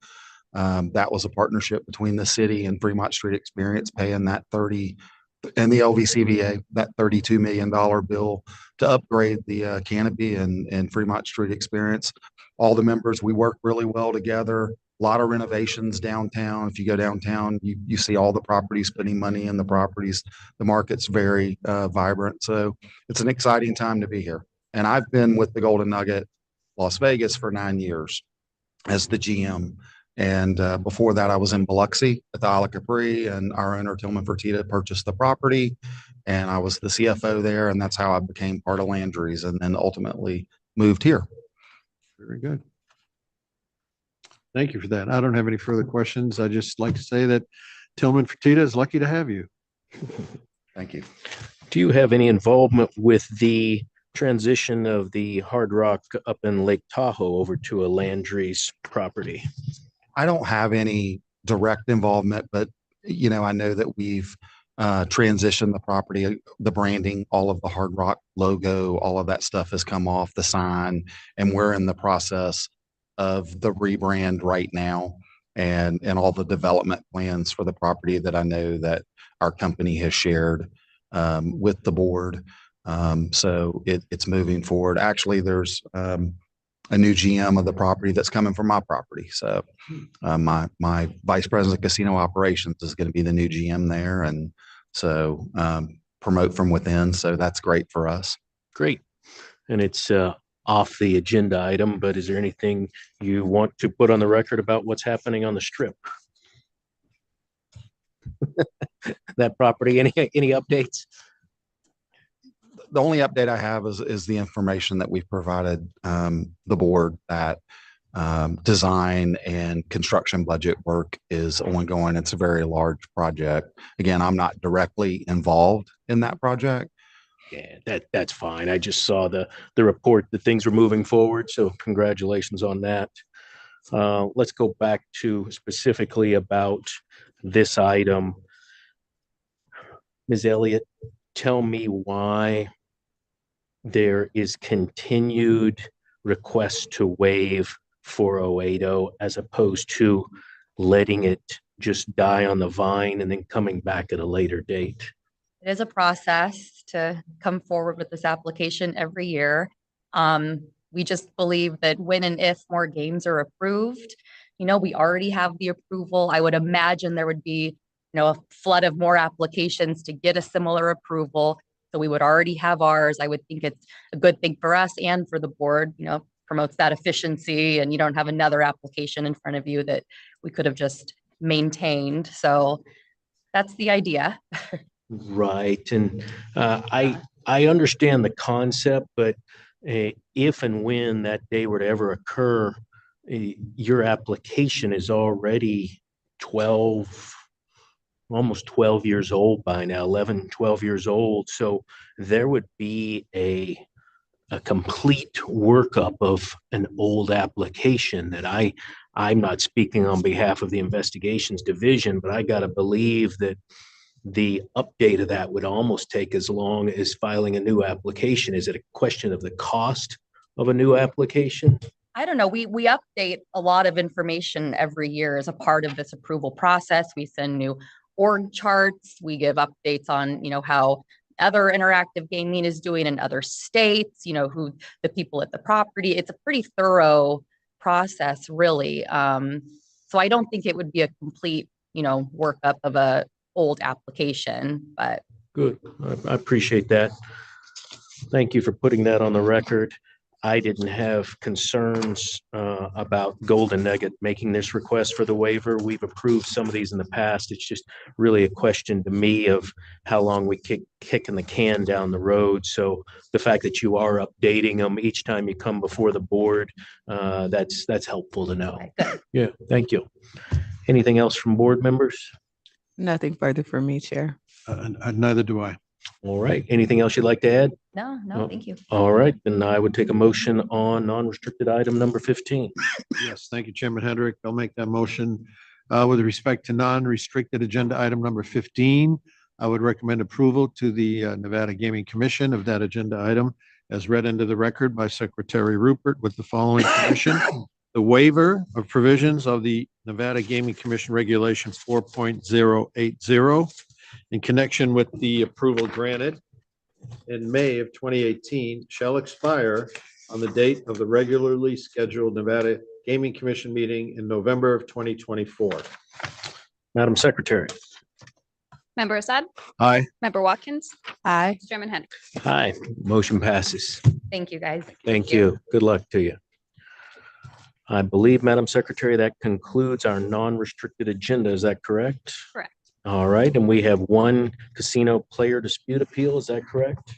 That was a partnership between the city and Fremont Street Experience, paying that 30 and the LVCVA, that $32 million bill to upgrade the canopy and Fremont Street Experience. All the members, we work really well together. A lot of renovations downtown. If you go downtown, you see all the properties putting money in the properties. The market's very vibrant. So it's an exciting time to be here. And I've been with the Golden Nugget Las Vegas for 9 years as the GM. And before that, I was in Biloxi at the Isle of Capri, and our owner, Tillman Fertitta, purchased the property. And I was the CFO there, and that's how I became part of Landry's and then ultimately moved here. Very good. Thank you for that. I don't have any further questions. I just like to say that Tillman Fertitta is lucky to have you. Thank you. Do you have any involvement with the transition of the Hard Rock up in Lake Tahoe over to a Landry's property? I don't have any direct involvement, but you know, I know that we've transitioned the property, the branding, all of the Hard Rock logo, all of that stuff has come off the sign, and we're in the process of the rebrand right now and all the development plans for the property that I know that our company has shared with the board. So it's moving forward. Actually, there's a new GM of the property that's coming from my property. So my vice president of casino operations is going to be the new GM there. And so promote from within. So that's great for us. Great. And it's off the agenda item, but is there anything you want to put on the record about what's happening on the Strip? That property, any updates? The only update I have is the information that we've provided the board that design and construction budget work is ongoing. It's a very large project. Again, I'm not directly involved in that project. Yeah, that's fine. I just saw the report that things were moving forward. So congratulations on that. Let's go back to specifically about this item. Ms. Elliott, tell me why there is continued request to waive 4080 as opposed to letting it just die on the vine and then coming back at a later date. It is a process to come forward with this application every year. We just believe that when and if more games are approved, you know, we already have the approval. I would imagine there would be a flood of more applications to get a similar approval. So we would already have ours. I would think it's a good thing for us and for the board, promotes that efficiency, and you don't have another application in front of you that we could have just maintained. So that's the idea. Right. And I understand the concept, but if and when that day were to ever occur, your application is already 12, almost 12 years old by now, 11, 12 years old. So there would be a complete workup of an old application that I'm not speaking on behalf of the investigations division, but I got to believe that the update of that would almost take as long as filing a new application. Is it a question of the cost of a new application? I don't know. We update a lot of information every year as a part of this approval process. We send new org charts. We give updates on, how other interactive gaming is doing in other states, who the people at the property. It's a pretty thorough process, really. So I don't think it would be a complete, workup of a old application, but. Good. I appreciate that. Thank you for putting that on the record. I didn't have concerns about Golden Nugget making this request for the waiver. We've approved some of these in the past. It's just really a question to me of how long we kicking the can down the road. So the fact that you are updating them each time you come before the board, that's helpful to know. Yeah, thank you. Anything else from board members? Nothing further from me, Chair. Neither do I. All right. Anything else you'd like to add? No, thank you. All right. Then I would take a motion on non-restricted item number 15. Yes, thank you, Chairman Hendrick. I'll make that motion. With respect to non-restricted agenda item number 15, I would recommend approval to the Nevada Gaming Commission of that agenda item as read into the record by Secretary Rupert with the following condition. The waiver of provisions of the Nevada Gaming Commission Regulation 4.080 in connection with the approval granted in May of 2018 shall expire on the date of the regularly scheduled Nevada Gaming Commission meeting in November of 2024. Madam Secretary. Member Assad? Aye. Member Watkins? Aye. Chairman Hendrick? Aye. Motion passes. Thank you, guys. Thank you. Good luck to you. I believe, Madam Secretary, that concludes our non-restricted agenda. Is that correct? Correct. All right. And we have one casino player dispute appeal. Is that correct?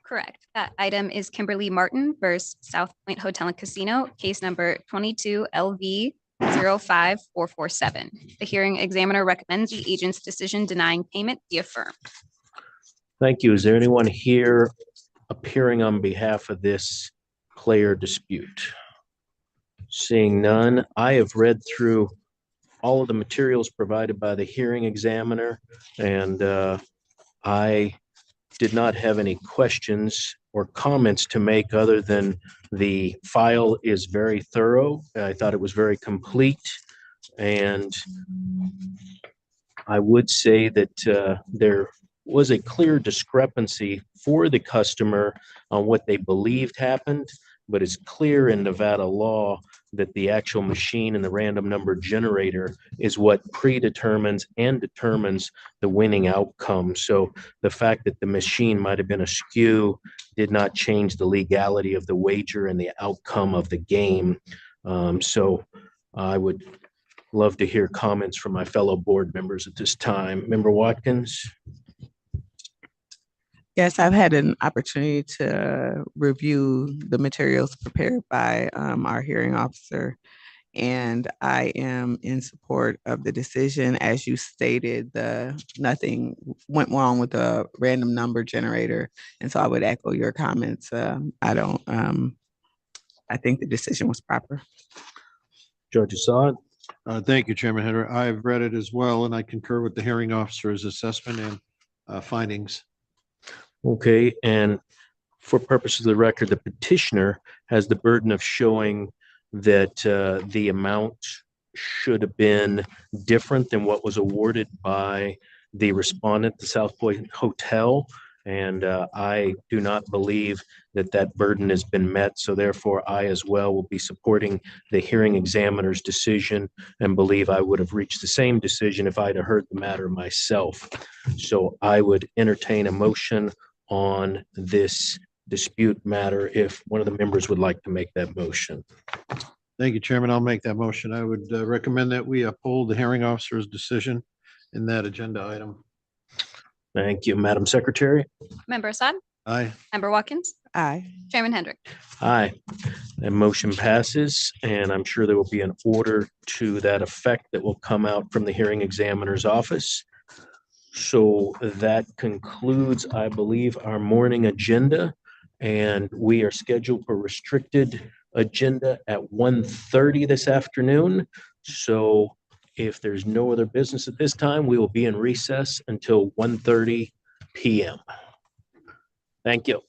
Correct. That item is Kimberly Martin versus South Point Hotel and Casino, case number 22 LV 05447. The hearing examiner recommends the agent's decision denying payment be affirmed. Thank you. Is there anyone here appearing on behalf of this player dispute? Seeing none, I have read through all of the materials provided by the hearing examiner, and I did not have any questions or comments to make other than the file is very thorough. I thought it was very complete, and I would say that there was a clear discrepancy for the customer on what they believed happened, but it's clear in Nevada law that the actual machine and the random number generator is what predetermines and determines the winning outcome. So the fact that the machine might have been askew did not change the legality of the wager and the outcome of the game. So I would love to hear comments from my fellow board members at this time. Member Watkins? Yes, I've had an opportunity to review the materials prepared by our hearing officer, and I am in support of the decision. As you stated, nothing went wrong with the random number generator, and so I would echo your comments. I think the decision was proper. Judge Assad? Thank you, Chairman Henry. I've read it as well, and I concur with the hearing officer's assessment and findings. Okay, and for purposes of the record, the petitioner has the burden of showing that the amount should have been different than what was awarded by the respondent, the South Point Hotel. And I do not believe that that burden has been met. So therefore, I as well will be supporting the hearing examiner's decision and believe I would have reached the same decision if I'd have heard the matter myself. So I would entertain a motion on this dispute matter if one of the members would like to make that motion. Thank you, Chairman. I'll make that motion. I would recommend that we uphold the hearing officer's decision in that agenda item. Thank you, Madam Secretary. Member Assad? Aye. Member Watkins? Aye. Chairman Hendrick? Aye. That motion passes, and I'm sure there will be an order to that effect that will come out from the hearing examiner's office. So that concludes, I believe, our morning agenda, and we are scheduled for restricted agenda at 1:30 this afternoon. So if there's no other business at this time, we will be in recess until 1:30 p.m. Thank you.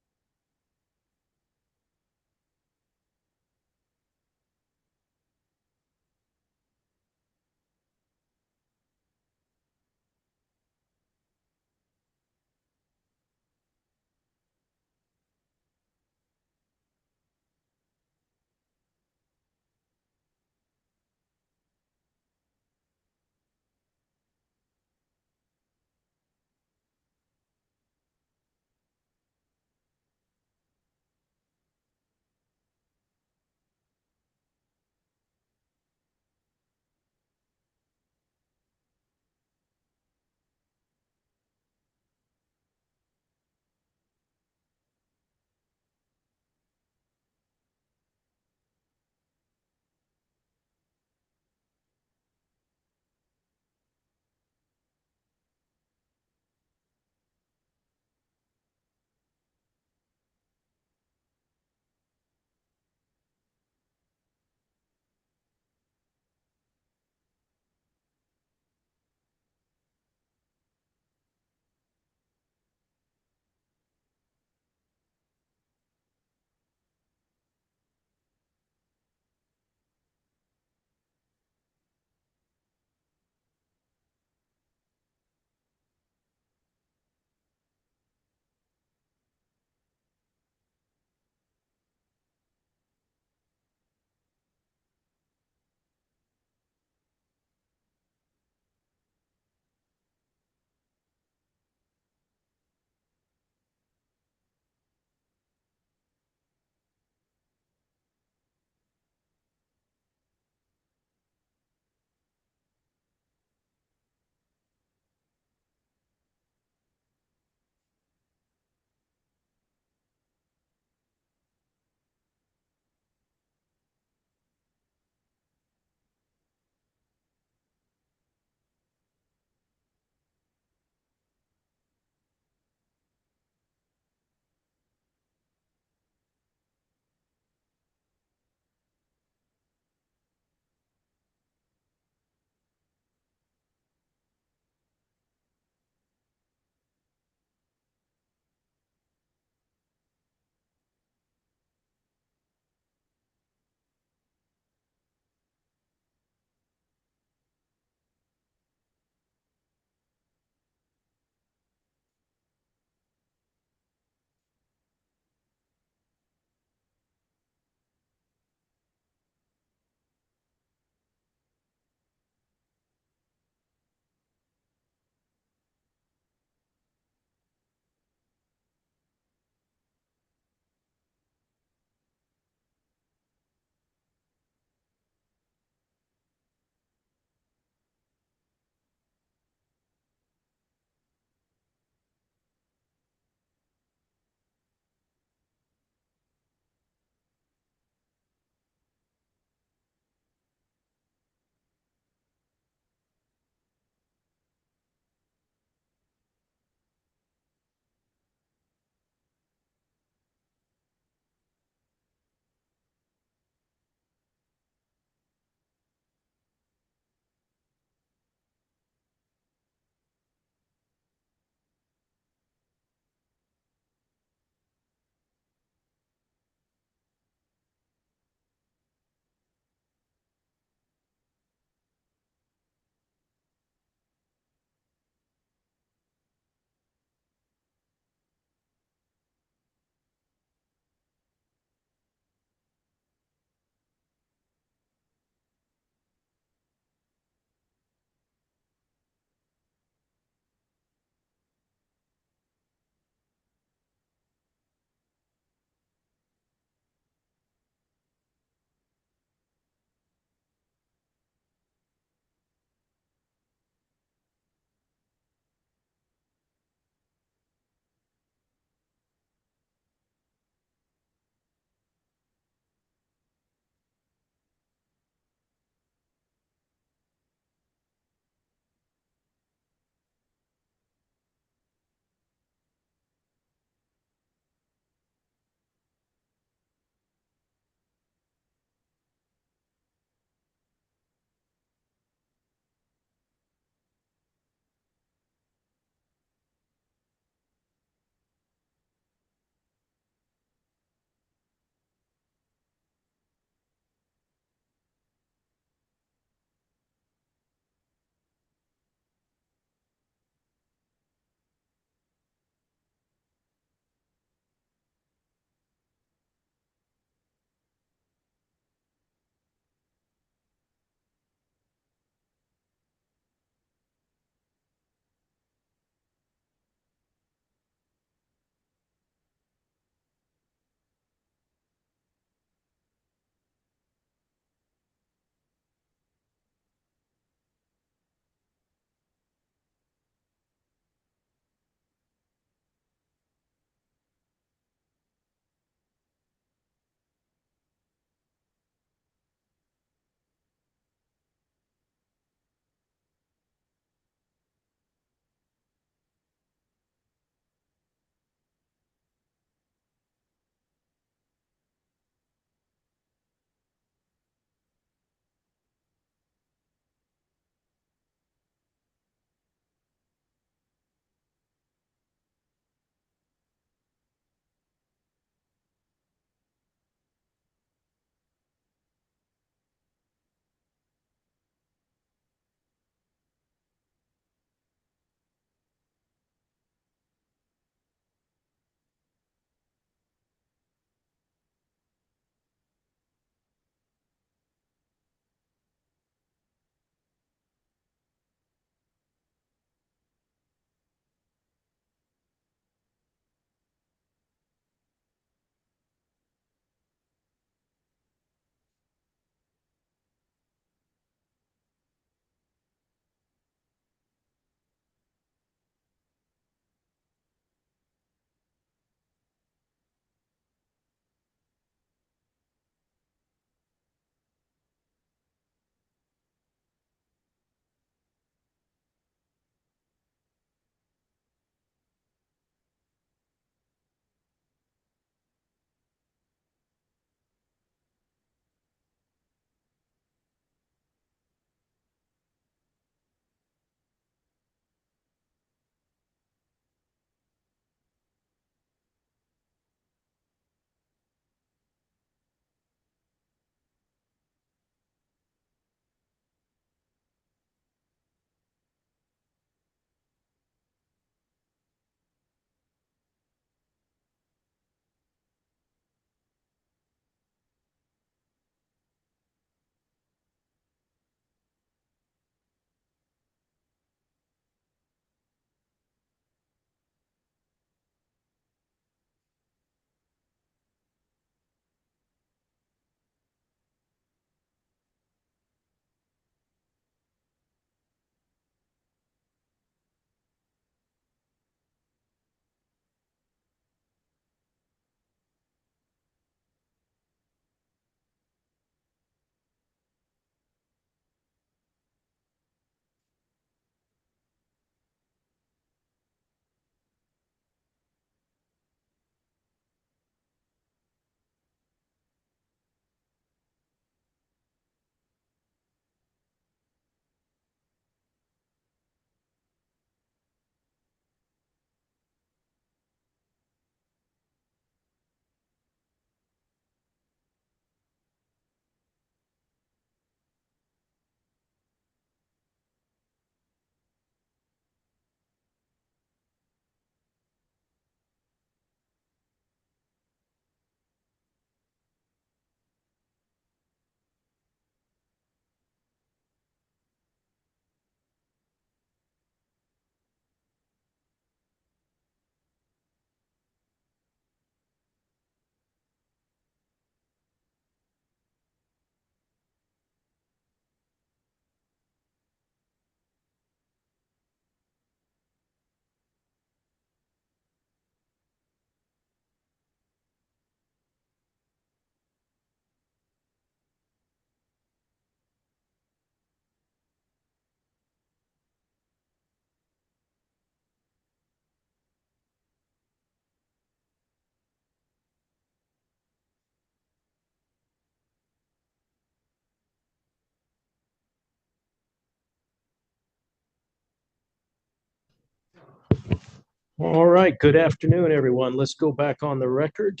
All right, good afternoon, everyone. Let's go back on the record.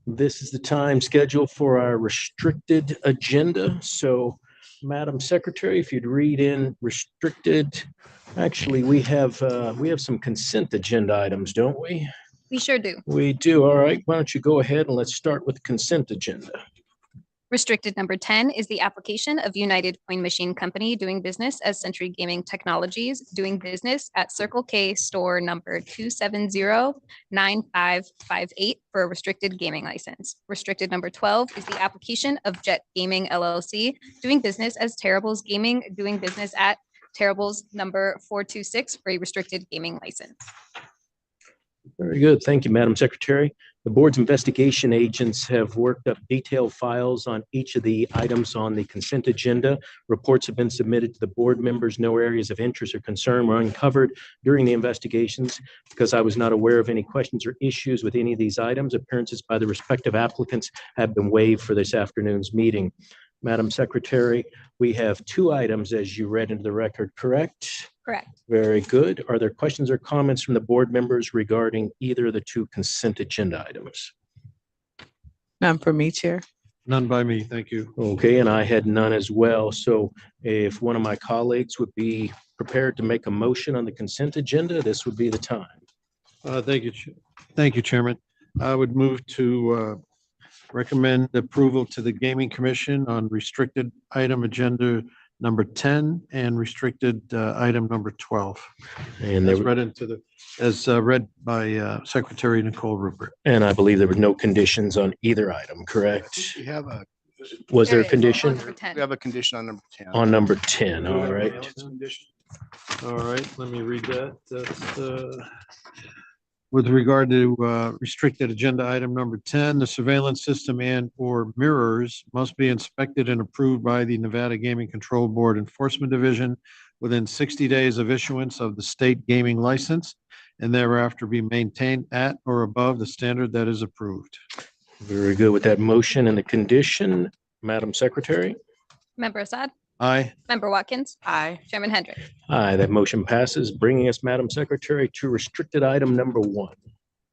This is the time scheduled for our restricted agenda. So, Madam Secretary, if you'd read in restricted, actually, we have some consent agenda items, don't we? We sure do. We do. All right. Why don't you go ahead and let's start with the consent agenda. Restricted number 10 is the application of United Coin Machine Company doing business as Century Gaming Technologies, doing business at Circle K store number 270-9558 for a restricted gaming license. Restricted number 12 is the application of Jet Gaming LLC, doing business as Terribles Gaming, doing business at Terribles number 426 for a restricted gaming license. Very good. Thank you, Madam Secretary. The board's investigation agents have worked up detailed files on each of the items on the consent agenda. Reports have been submitted to the board members. No areas of interest or concern were uncovered during the investigations. Because I was not aware of any questions or issues with any of these items, appearances by the respective applicants have been waived for this afternoon's meeting. Madam Secretary, we have 2 items as you read into the record, correct? Correct. Very good. Are there questions or comments from the board members regarding either of the 2 consent agenda items? None for me, Chair. None by me. Thank you. Okay, and I had none as well. So if one of my colleagues would be prepared to make a motion on the consent agenda, this would be the time. Thank you. Thank you, Chairman. I would move to recommend approval to the Gaming Commission on restricted item agenda number 10 and restricted item number 12. And as read by Secretary Nicole Rupert. And I believe there were no conditions on either item, correct? We have a. Was there a condition? We have a condition on number 10. On number 10, all right. All right, let me read that. That's with regard to restricted agenda item number 10, the surveillance system and or mirrors must be inspected and approved by the Nevada Gaming Control Board Enforcement Division within 60 days of issuance of the state gaming license and thereafter be maintained at or above the standard that is approved. Very good. With that motion and the condition, Madam Secretary? Member Assad? Aye. Member Watkins? Aye. Chairman Hendrick? Aye, that motion passes, bringing us, Madam Secretary, to restricted item number 1.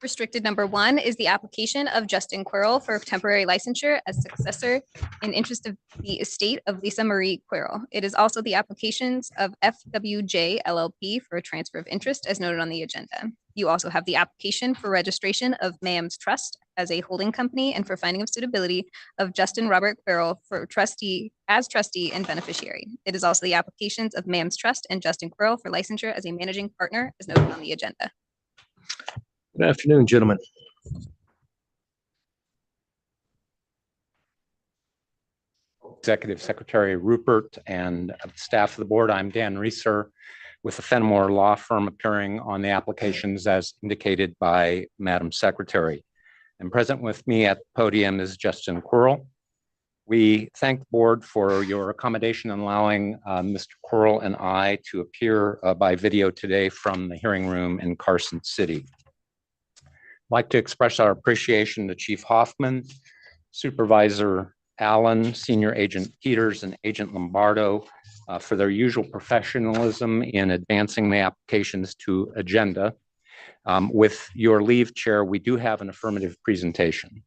Restricted number 1 is the application of Justin Quirrell for temporary licensure as successor in interest of the estate of Lisa Marie Quirrell. It is also the applications of FWJ LLP for a transfer of interest as noted on the agenda. You also have the application for registration of Ma'am's Trust as a holding company and for finding of suitability of Justin Robert Quirrell for trustee and beneficiary. It is also the applications of Ma'am's Trust and Justin Quirrell for licensure as a managing partner as noted on the agenda. Good afternoon, gentlemen. Executive Secretary Rupert and staff of the board. I'm Dan Reeser with the Fenimore Law Firm appearing on the applications as indicated by Madam Secretary. And present with me at the podium is Justin Quirrell. We thank the board for your accommodation in allowing Mr. Quirrell and I to appear by video today from the hearing room in Carson City. I'd like to express our appreciation to Chief Hoffman, Supervisor Allen, Senior Agent Peters, and Agent Lombardo for their usual professionalism in advancing the applications to agenda. With your leave, Chair, we do have an affirmative presentation.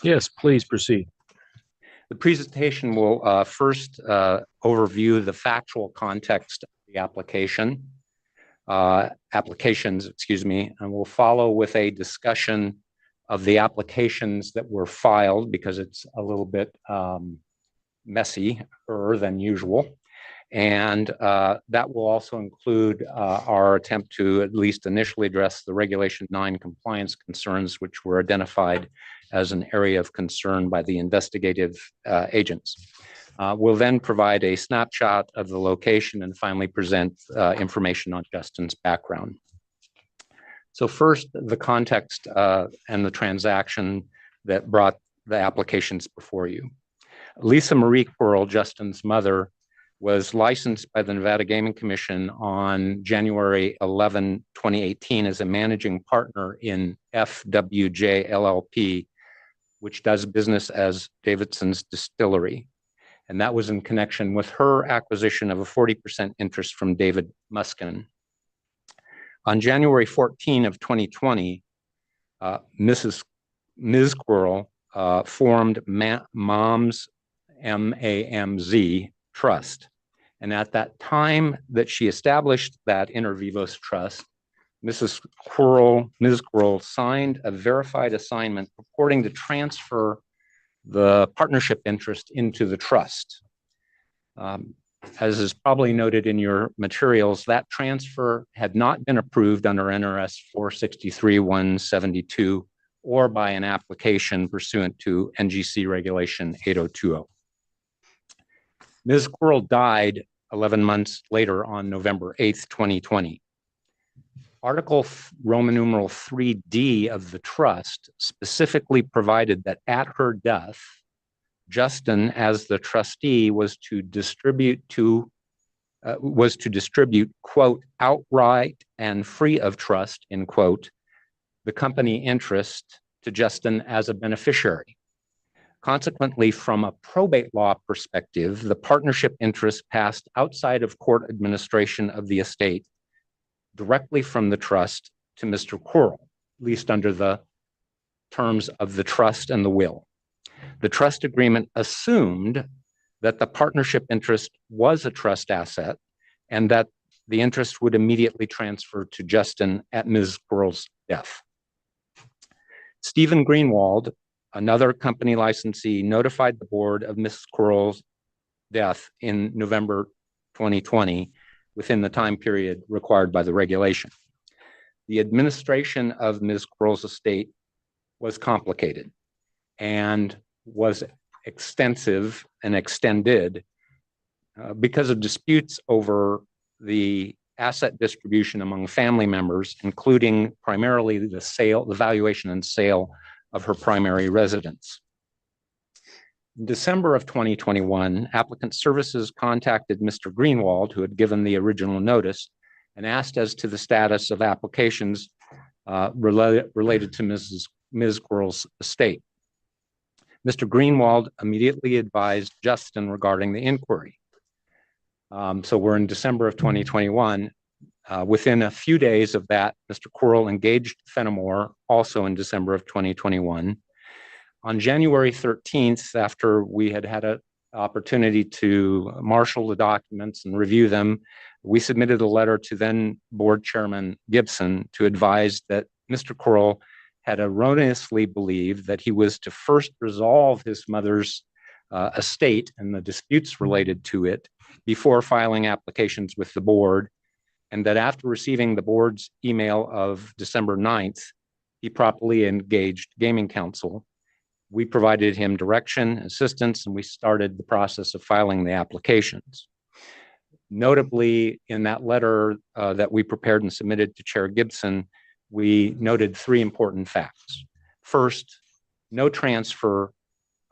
Yes, please proceed. The presentation will first overview the factual context of the applications, and we'll follow with a discussion of the applications that were filed because it's a little bit messier than usual. And that will also include our attempt to at least initially address the Regulation 9 compliance concerns, which were identified as an area of concern by the investigative agents. We'll then provide a snapshot of the location and finally present information on Justin's background. So first, the context and the transaction that brought the applications before you. Lisa Marie Quirrell, Justin's mother, was licensed by the Nevada Gaming Commission on January 11, 2018 as a managing partner in FWJ LLP, which does business as Davidson's Distillery. And that was in connection with her acquisition of a 40% interest from David Muskin. On January 14 of 2020, Ms. Quirrell formed MAMZ, MAMZ Trust. And at that time that she established that inter vivos trust, Ms. Quirrell signed a verified assignment purporting to transfer the partnership interest into the trust. As is probably noted in your materials, that transfer had not been approved under NRS 463-172 or by an application pursuant to NGC Regulation 8020. Ms. Quirrell died 11 months later on November 8th, 2020. Article Roman numeral 3D of the trust specifically provided that at her death, Justin, as the trustee, was to distribute, quote, outright and free of trust, end quote, the company interest to Justin as a beneficiary. Consequently, from a probate law perspective, the partnership interest passed outside of court administration of the estate directly from the trust to Mr. Quirrell, at least under the terms of the trust and the will. The trust agreement assumed that the partnership interest was a trust asset and that the interest would immediately transfer to Justin at Ms. Quirrell's death. Stephen Greenwald, another company licensee, notified the board of Ms. Quirrell's death in November 2020 within the time period required by the regulation. The administration of Ms. Quirrell's estate was complicated and was extensive and extended because of disputes over the asset distribution among family members, including primarily the valuation and sale of her primary residence. In December of 2021, Applicant Services contacted Mr. Greenwald, who had given the original notice, and asked as to the status of applications related to Ms. Quirrell's estate. Mr. Greenwald immediately advised Justin regarding the inquiry. So we're in December of 2021. Within a few days of that, Mr. Quirrell engaged Fenimore, also in December of 2021. On January 13th, after we had had an opportunity to marshal the documents and review them, we submitted a letter to then board chairman Gibson to advise that Mr. Quirrell had erroneously believed that he was to first resolve his mother's estate and the disputes related to it before filing applications with the board, and that after receiving the board's email of December 9th, he properly engaged gaming counsel. We provided him direction, assistance, and we started the process of filing the applications. Notably, in that letter that we prepared and submitted to Chair Gibson, we noted three important facts. First, no transfer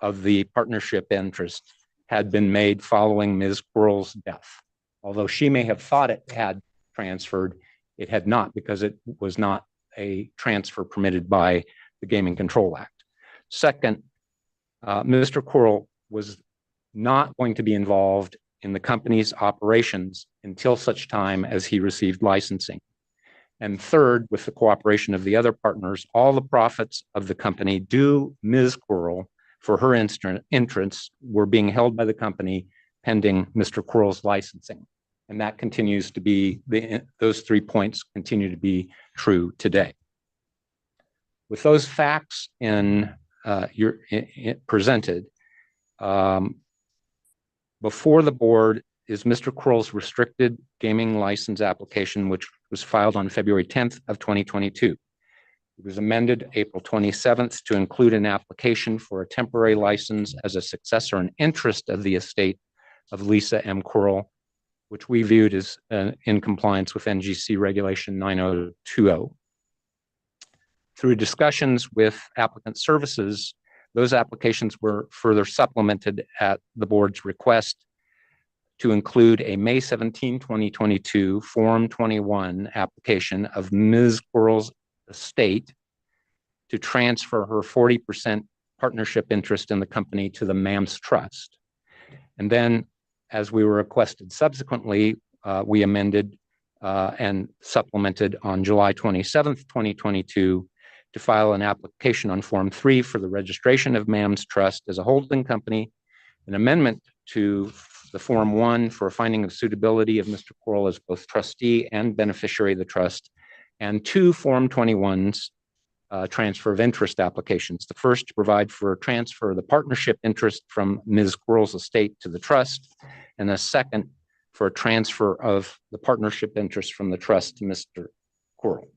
of the partnership interest had been made following Ms. Quirrell's death. Although she may have thought it had transferred, it had not, because it was not a transfer permitted by the Gaming Control Act. Second, Mr. Quirrell was not going to be involved in the company's operations until such time as he received licensing. And third, with the cooperation of the other partners, all the profits of the company due Ms. Quirrell for her entrance were being held by the company pending Mr. Quirrell's licensing. And that continues to be, those 3 points continue to be true today. With those facts presented, before the board is Mr. Quirrell's restricted gaming license application, which was filed on February 10th of 2022. It was amended April 27th to include an application for a temporary license as a successor and interest of the estate of Lisa M. Quirrell, which we viewed as in compliance with NGC Regulation 9020. Through discussions with applicant services, those applications were further supplemented at the board's request to include a May 17, 2022 Form 21 application of Ms. Quirrell's estate to transfer her 40% partnership interest in the company to the MAMZ Trust. And then, as we were requested subsequently, we amended and supplemented on July 27th, 2022, to file an application on Form 3 for the registration of MAM's Trust as a holding company, an amendment to the Form 1 for a finding of suitability of Mr. Quarles as both trustee and beneficiary of the trust, and 2 Form 21s, transfer of interest applications. The first to provide for a transfer of the partnership interest from Ms. Quarles' estate to the trust, and the second for a transfer of the partnership interest from the trust to Mr. Quarles.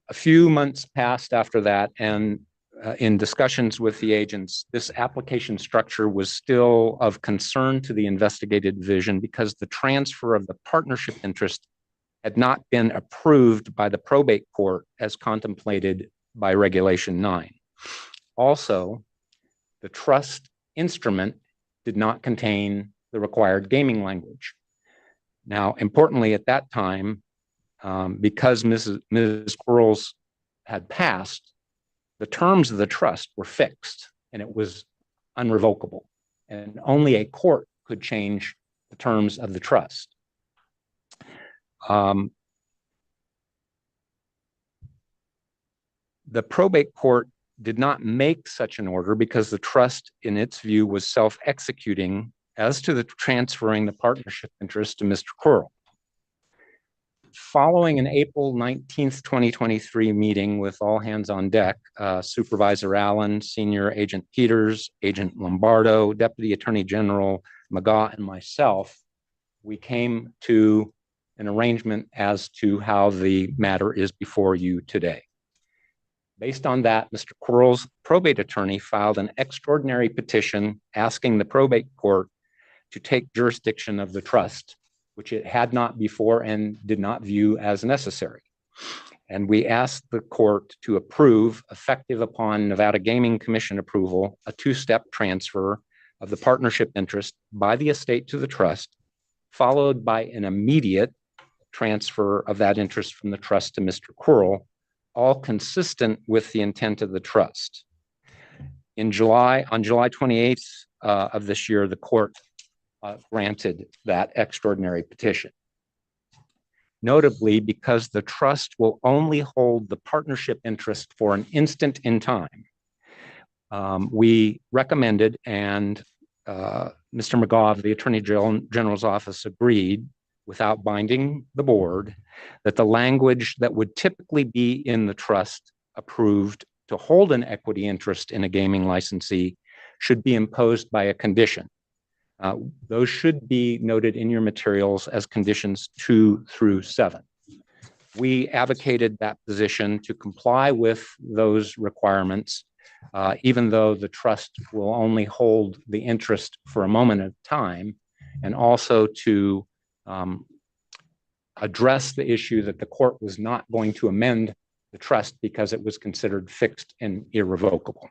A few months passed after that, and in discussions with the agents, this application structure was still of concern to the investigative division because the transfer of the partnership interest had not been approved by the probate court as contemplated by Regulation 9. Also, the trust instrument did not contain the required gaming language. Now, importantly, at that time, because Ms. Quarles had passed, the terms of the trust were fixed and it was unrevocable, and only a court could change the terms of the trust. The probate court did not make such an order because the trust, in its view, was self-executing as to the transferring the partnership interest to Mr. Quarles. Following an April 19th, 2023 meeting with all hands on deck, Supervisor Allen, Senior Agent Peters, Agent Lombardo, Deputy Attorney General McGaugh, and myself, we came to an arrangement as to how the matter is before you today. Based on that, Mr. Quarles' probate attorney filed an extraordinary petition asking the probate court to take jurisdiction of the trust, which it had not before and did not view as necessary. And we asked the court to approve, effective upon Nevada Gaming Commission approval, a 2-step transfer of the partnership interest by the estate to the trust, followed by an immediate transfer of that interest from the trust to Mr. Quarles, all consistent with the intent of the trust. On July 28th of this year, the court granted that extraordinary petition. Notably, because the trust will only hold the partnership interest for an instant in time, we recommended, and Mr. McGaugh of the Attorney General's office agreed, without binding the board, that the language that would typically be in the trust approved to hold an equity interest in a gaming licensee should be imposed by a condition. Those should be noted in your materials as conditions 2 through 7. We advocated that position to comply with those requirements, even though the trust will only hold the interest for a moment of time, and also to address the issue that the court was not going to amend the trust because it was considered fixed and irrevocable.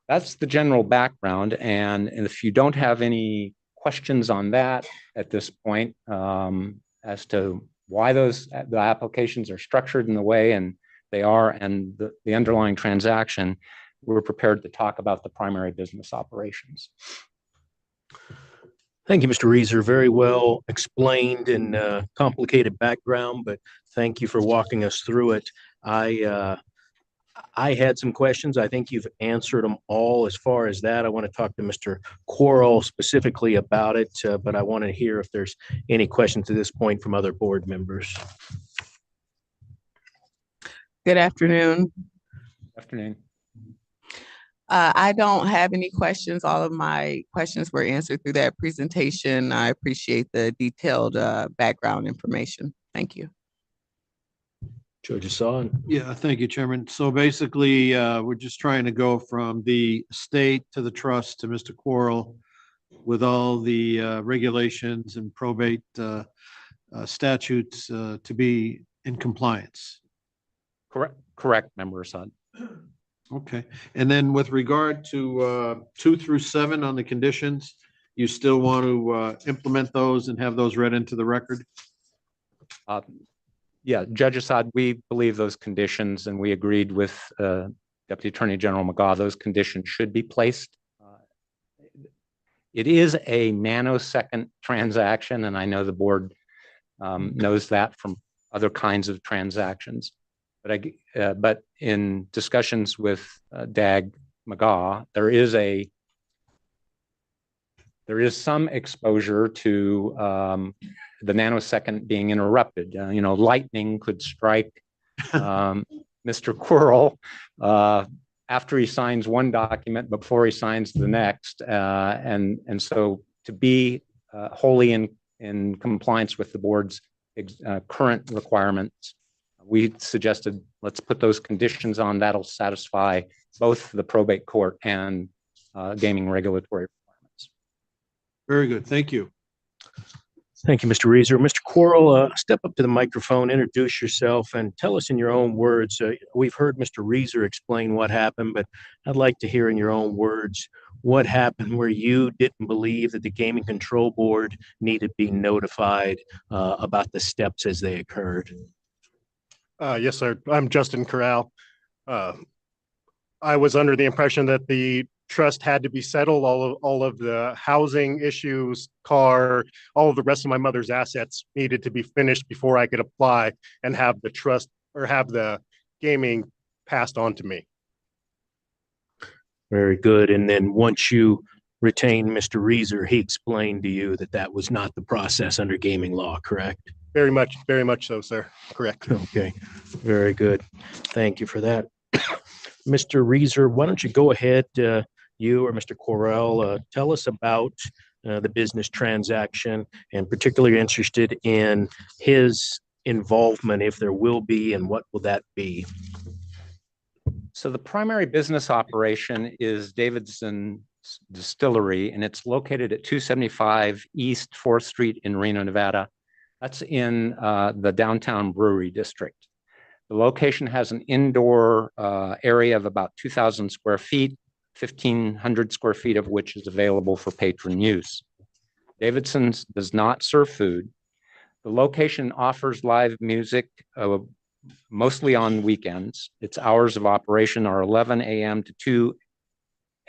That's the general background. And if you don't have any questions on that at this point, as to why the applications are structured in the way and they are, and the underlying transaction, we're prepared to talk about the primary business operations. Thank you, Mr. Reeser. Very well explained and complicated background, but thank you for walking us through it. I had some questions. I think you've answered them all. As far as that, I want to talk to Mr. Quarles specifically about it, but I want to hear if there's any questions at this point from other board members. Good afternoon. Afternoon. I don't have any questions. All of my questions were answered through that presentation. I appreciate the detailed background information. Thank you. Judge Assad. Yeah, thank you, Chairman. So basically, we're just trying to go from the estate to the trust to Mr. Quarles with all the regulations and probate statutes to be in compliance. Correct, Member Assad. Okay. And then with regard to 2 through 7 on the conditions, you still want to implement those and have those read into the record? Yeah, Judge Assad, we believe those conditions, and we agreed with Deputy Attorney General McGaugh, those conditions should be placed It is a nanosecond transaction, and I know the board knows that from other kinds of transactions. But in discussions with Dag McGaw, there is some exposure to the nanosecond being interrupted. Lightning could strike Mr. Quirrell after he signs one document before he signs the next. And so to be wholly in compliance with the board's current requirements, we suggested let's put those conditions on. That'll satisfy both the probate court and gaming regulatory requirements. Very good. Thank you. Thank you, Mr. Reeser. Mr. Quirrell, step up to the microphone, introduce yourself, and tell us in your own words. We've heard Mr. Reeser explain what happened, but I'd like to hear in your own words what happened where you didn't believe that the Gaming Control Board needed to be notified about the steps as they occurred. Yes, sir. I'm Justin Corral. I was under the impression that the trust had to be settled. All of the housing issues, car, all of the rest of my mother's assets needed to be finished before I could apply and have the trust or have the gaming passed on to me. Very good. And then once you retained Mr. Reeser, he explained to you that that was not the process under gaming law, correct? Very much so, sir. Correct. Okay, very good. Thank you for that. Mr. Reeser, why don't you go ahead, you or Mr. Quirrell, tell us about the business transaction, and particularly interested in his involvement, if there will be, and what will that be? So the primary business operation is Davidson's Distillery, and it's located at 275 East 4th Street in Reno, Nevada. That's in the downtown brewery district. The location has an indoor area of about 2,000 square feet, 1,500 square feet of which is available for patron use. Davidson's does not serve food. The location offers live music mostly on weekends. Its hours of operation are 11 a.m. to 2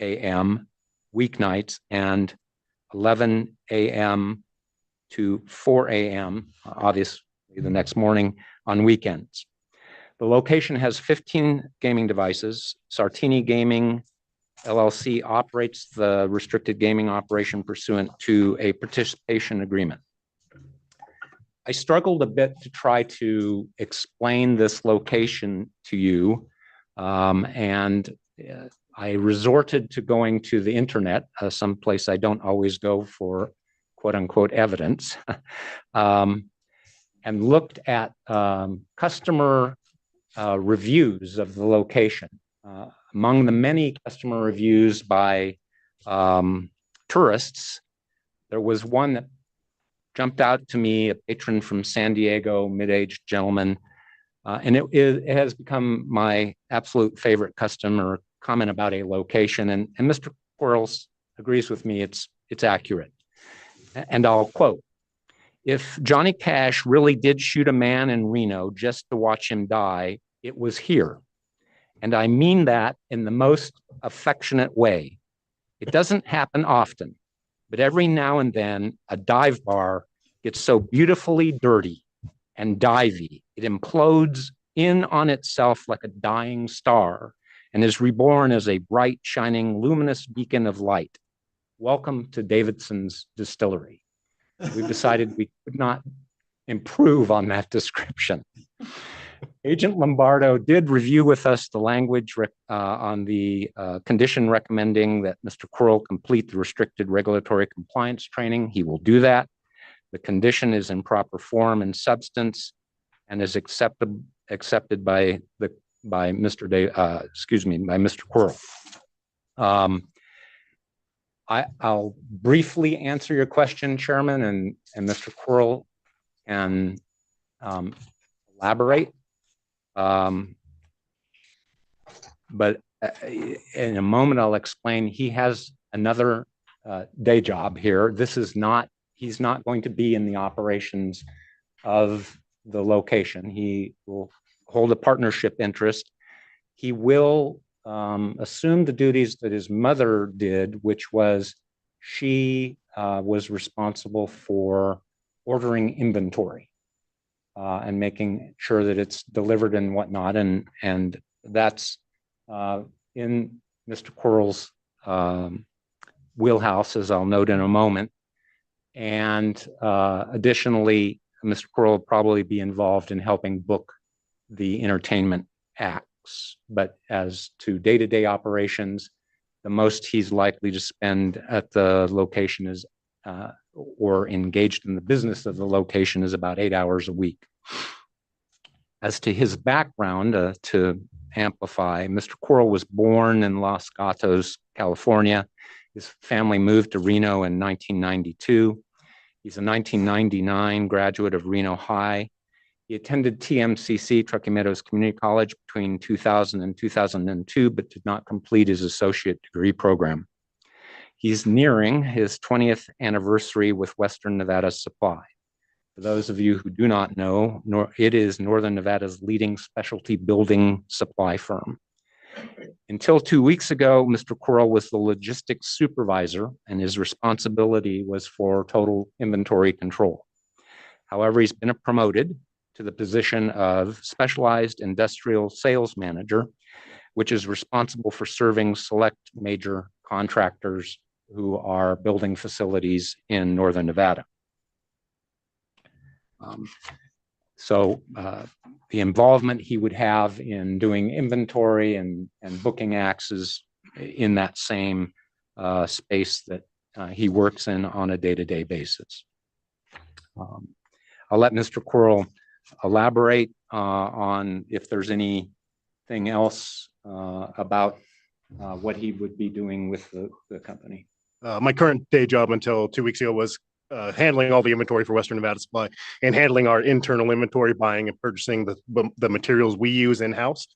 a.m. weeknights and 11 a.m. to 4 a.m., obviously the next morning on weekends. The location has 15 gaming devices. Sartini Gaming LLC operates the restricted gaming operation pursuant to a participation agreement. I struggled a bit to try to explain this location to you, and I resorted to going to the internet, someplace I don't always go for quote unquote evidence, and looked at customer reviews of the location. Among the many customer reviews by tourists, there was one that jumped out to me, a patron from San Diego, mid-aged gentleman, and it has become my absolute favorite customer comment about a location. And Mr. Quirrell agrees with me, it's accurate. And I'll quote, "If Johnny Cash really did shoot a man in Reno just to watch him die, it was here. And I mean that in the most affectionate way. It doesn't happen often, but every now and then a dive bar gets so beautifully dirty and divey, it implodes in on itself like a dying star and is reborn as a bright, shining, luminous beacon of light. Welcome to Davidson's Distillery." We've decided we could not improve on that description. Agent Lombardo did review with us the language on the condition recommending that Mr. Quirrell complete the restricted regulatory compliance training. He will do that. The condition is in proper form and substance and is accepted by Mr. Quirrell. I'll briefly answer your question, Chairman, and Mr. Quirrell can elaborate. But in a moment, I'll explain. He has another day job here. He's not going to be in the operations of the location. He will hold a partnership interest. He will assume the duties that his mother did, which was she was responsible for ordering inventory and making sure that it's delivered and whatnot. And that's in Mr. Quarles' wheelhouse, as I'll note in a moment. And additionally, Mr. Quarles will probably be involved in helping book the entertainment acts. But as to day-to-day operations, the most he's likely to spend at the location is or engaged in the business of the location is about 8 hours a week. As to his background, to amplify, Mr. Quarles was born in Los Gatos, California. His family moved to Reno in 1992. He's a 1999 graduate of Reno High. He attended TMCC, Truckee Meadows Community College, between 2000 and 2002, but did not complete his associate degree program. He's nearing his 20th anniversary with Western Nevada Supply. For those of you who do not know, it is Northern Nevada's leading specialty building supply firm. Until 2 weeks ago, Mr. Quarles was the logistics supervisor, and his responsibility was for total inventory control. However, he's been promoted to the position of specialized industrial sales manager, which is responsible for serving select major contractors who are building facilities in Northern Nevada. So the involvement he would have in doing inventory and booking acts is in that same space that he works in on a day-to-day basis. I'll let Mr. Quarles elaborate on if there's anything else about what he would be doing with the company. My current day job until 2 weeks ago was handling all the inventory for Western Nevada Supply and handling our internal inventory, buying and purchasing the materials we use in-house.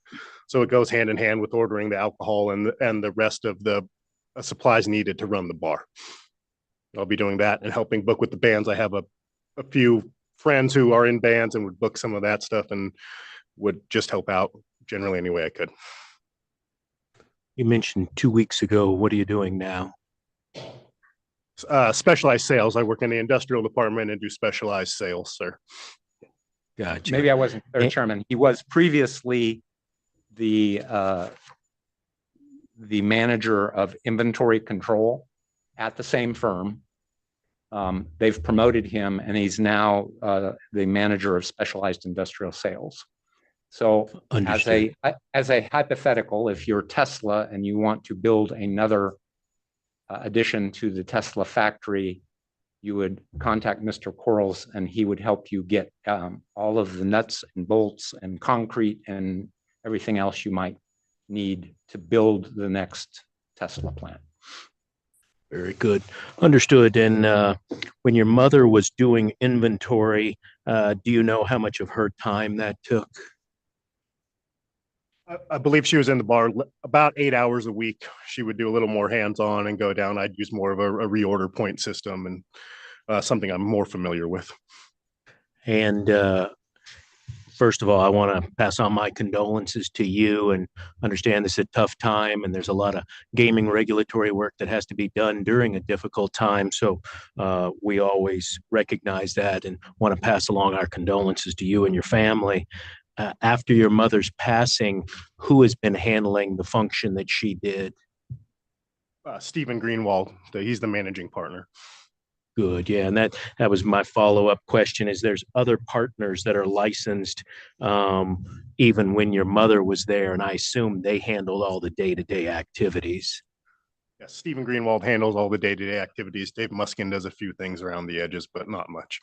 So it goes hand in hand with ordering the alcohol and the rest of the supplies needed to run the bar. I'll be doing that and helping book with the bands. I have a few friends who are in bands and would book some of that stuff and would just help out generally any way I could. You mentioned 2 weeks ago. What are you doing now? Specialized sales. I work in the industrial department and do specialized sales, sir. Gotcha. Maybe I wasn't clear, Chairman. He was previously the manager of inventory control at the same firm. They've promoted him, and he's now the manager of specialized industrial sales. So as a hypothetical, if you're Tesla and you want to build another addition to the Tesla factory, you would contact Mr. Quarles and he would help you get all of the nuts and bolts and concrete and everything else you might need to build the next Tesla plant. Very good. Understood. And when your mother was doing inventory, do you know how much of her time that took? I believe she was in the bar about 8 hours a week. She would do a little more hands-on and go down. I'd use more of a reorder point system and something I'm more familiar with. And first of all, I want to pass on my condolences to you and understand this is a tough time and there's a lot of gaming regulatory work that has to be done during a difficult time. So we always recognize that and want to pass along our condolences to you and your family. After your mother's passing, who has been handling the function that she did? Stephen Greenwald. He's the managing partner. Good. Yeah. And that was my follow-up question is there's other partners that are licensed even when your mother was there. And I assume they handled all the day-to-day activities. Yes, Stephen Greenwald handles all the day-to-day activities. Dave Muskin does a few things around the edges, but not much.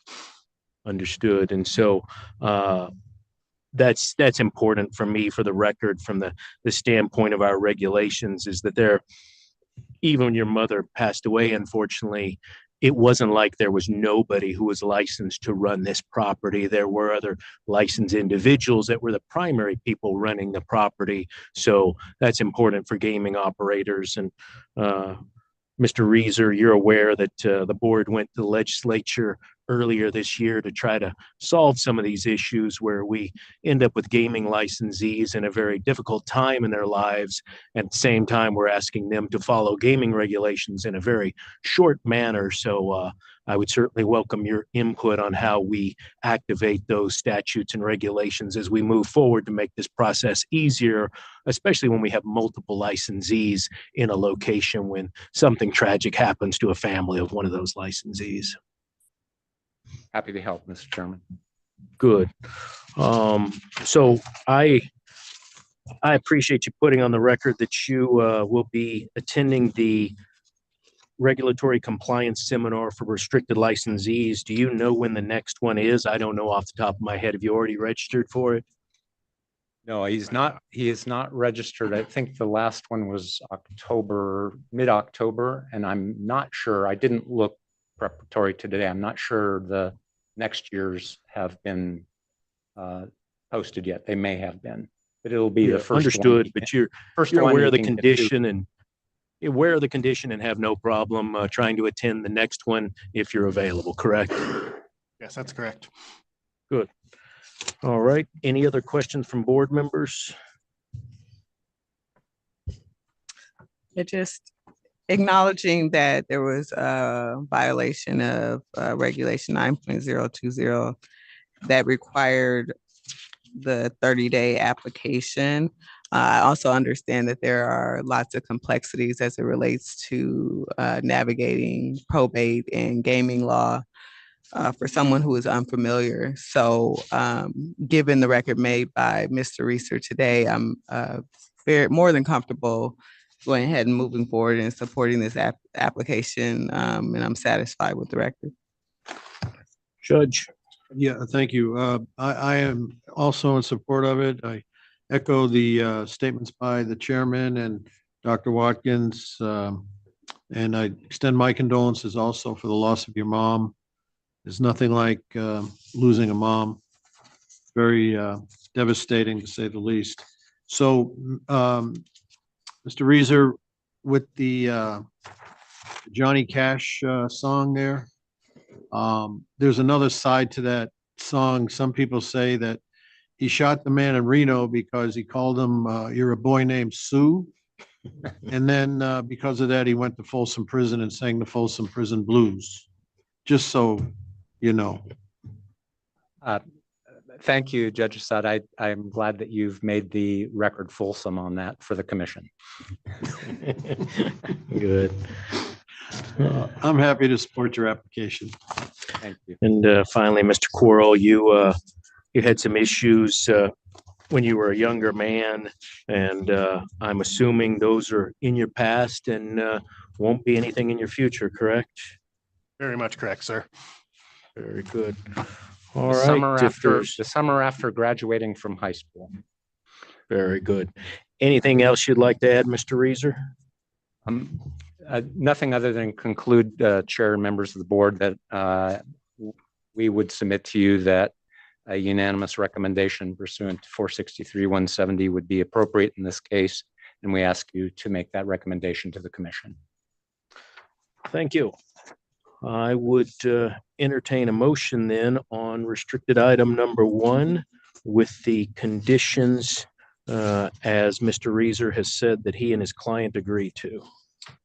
Understood. And so that's important for me, for the record, from the standpoint of our regulations, is that even when your mother passed away, unfortunately, it wasn't like there was nobody who was licensed to run this property. There were other licensed individuals that were the primary people running the property. So that's important for gaming operators. And Mr. Reeser, you're aware that the board went to the legislature earlier this year to try to solve some of these issues where we end up with gaming licensees in a very difficult time in their lives. At the same time, we're asking them to follow gaming regulations in a very short manner. So I would certainly welcome your input on how we activate those statutes and regulations as we move forward to make this process easier, especially when we have multiple licensees in a location when something tragic happens to a family of one of those licensees. Happy to help, Mr. Chairman. Good. So I appreciate you putting on the record that you will be attending the regulatory compliance seminar for restricted licensees. Do you know when the next one is? I don't know off the top of my head. Have you already registered for it? No, he's not. He is not registered. I think the last one was October, mid-October, and I'm not sure. I didn't look preparatory to today. I'm not sure the next year's have been posted yet. They may have been, but it'll be the first understood, one. but you're First you're one aware you of the can get to. condition and you're aware of the condition and have no problem trying to attend the next one if you're available, correct? Yes, that's correct. Good. All right. Any other questions from board members? Just acknowledging that there was a violation of regulation 9.020 that required the 30-day application. I also understand that there are lots of complexities as it relates to navigating probate and gaming law for someone who is unfamiliar. So given the record made by Mr. Reeser today, I'm more than comfortable going ahead and moving forward and supporting this application, and I'm satisfied with the record. Judge. Yeah, thank you. I am also in support of it. I echo the statements by the chairman and Dr. Watkins. And I extend my condolences also for the loss of your mom. There's nothing like losing a mom. Very devastating to say the least. So, Mr. Reeser, with the Johnny Cash song there, there's another side to that song. Some people say that he shot the man in Reno because he called him, "You're a boy named Sue." And then because of that, he went to Folsom Prison and sang the Folsom Prison Blues. Just so you know. Thank you, Judge Assad. I'm glad that you've made the record fulsome on that for the commission. Good. I'm happy to support your application. Thank you. And finally, Mr. Quarrell, you had some issues when you were a younger man, and I'm assuming those are in your past and won't be anything in your future, correct? Very much correct, sir. Very good. All The right. summer after graduating from high school. Very good. Anything else you'd like to add, Mr. Reeser? Nothing other than conclude, Chair and members of the board, that we would submit to you that a unanimous recommendation pursuant to 463-170 would be appropriate in this case, and we ask you to make that recommendation to the commission. Thank you. I would entertain a motion then on restricted item number 1 with the conditions as Mr. Reeser has said that he and his client agree to.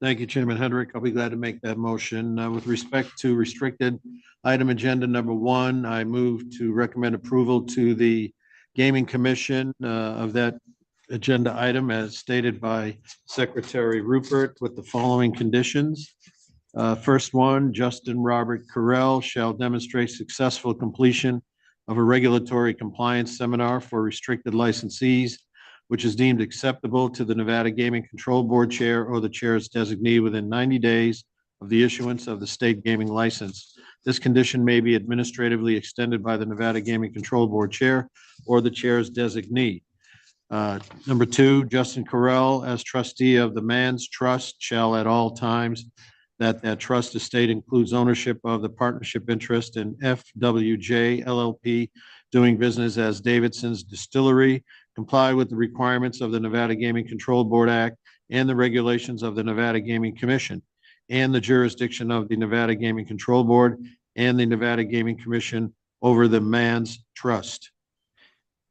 Thank you, Chairman Hendrick. I'll be glad to make that motion. With respect to restricted item agenda number 1, I move to recommend approval to the Gaming Commission of that agenda item as stated by Secretary Rupert with the following conditions. First one, Justin Robert Carell shall demonstrate successful completion of a regulatory compliance seminar for restricted licensees, which is deemed acceptable to the Nevada Gaming Control Board Chair or the Chair's designee within 90 days of the issuance of the state gaming license. This condition may be administratively extended by the Nevada Gaming Control Board Chair or the Chair's designee. Number 2, Justin Carell, as trustee of the Mann's Trust, shall at all times that trust estate includes ownership of the partnership interest in FWJ LLP doing business as Davidson's Distillery, comply with the requirements of the Nevada Gaming Control Board Act and the regulations of the Nevada Gaming Commission and the jurisdiction of the Nevada Gaming Control Board, and the Nevada Gaming Commission over the man's trust.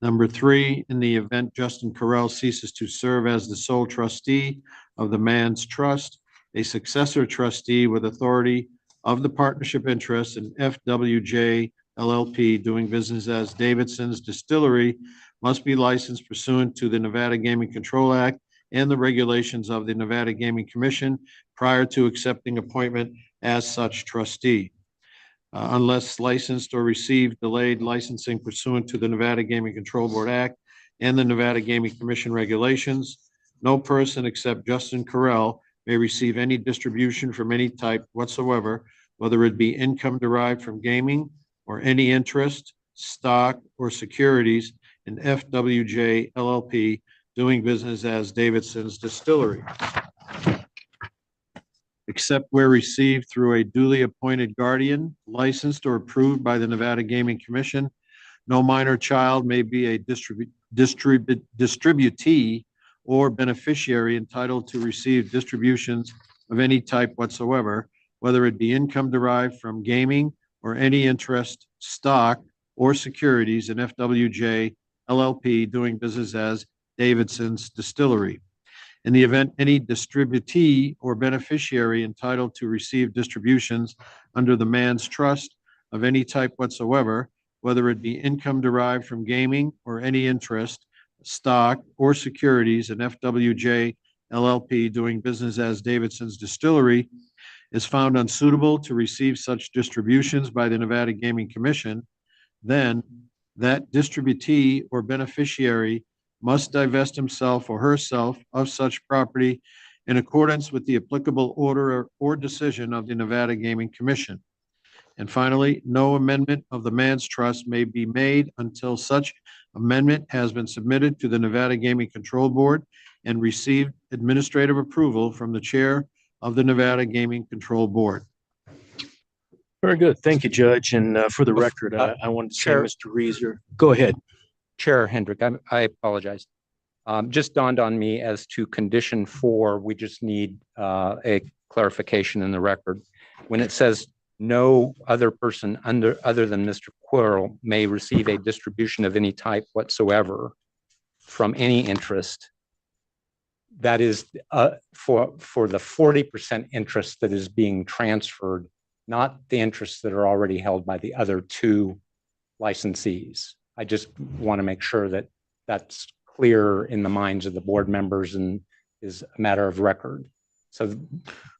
Number 3, in the event Justin Carell ceases to serve as the sole trustee of the man's trust, a successor trustee with authority of the partnership interest in FWJ LLP doing business as Davidson's Distillery must be licensed pursuant to the Nevada Gaming Control Act and the regulations of the Nevada Gaming Commission prior to accepting appointment as such trustee. Unless licensed or received delayed licensing pursuant to the Nevada Gaming Control Board Act and the Nevada Gaming Commission regulations, no person except Justin Carell may receive any distribution from any type whatsoever, whether it be income derived from gaming or any interest, stock, or securities in FWJ LLP doing business as Davidson's Distillery, except where received through a duly appointed guardian, licensed or approved by the Nevada Gaming Commission. No minor child may be a distributee or beneficiary entitled to receive distributions of any type whatsoever, whether it be income derived from gaming or any interest, stock, or securities in FWJ LLP doing business as Davidson's Distillery. In the event any distributee or beneficiary entitled to receive distributions under the man's trust of any type whatsoever, whether it be income derived from gaming or any interest, stock, or securities in FWJ LLP doing business as Davidson's Distillery, is found unsuitable to receive such distributions by the Nevada Gaming Commission, then that distributee or beneficiary must divest himself or herself of such property in accordance with the applicable order or decision of the Nevada Gaming Commission. And finally, no amendment of the man's trust may be made until such amendment has been submitted to the Nevada Gaming Control Board and received administrative approval from the chair of the Nevada Gaming Control Board. Very good. Thank you, Judge. And for the record, I wanted to say, Chair- Mr. Reeser, go ahead. Chair Hendrick, I apologize. Just dawned on me as to condition 4, we just need a clarification in the record. When it says no other person other than Mr. Quirrell may receive a distribution of any type whatsoever from any interest, that is for the 40% interest that is being transferred, not the interests that are already held by the other 2 licensees. I just want to make sure that that's clear in the minds of the board members and is a matter of record. So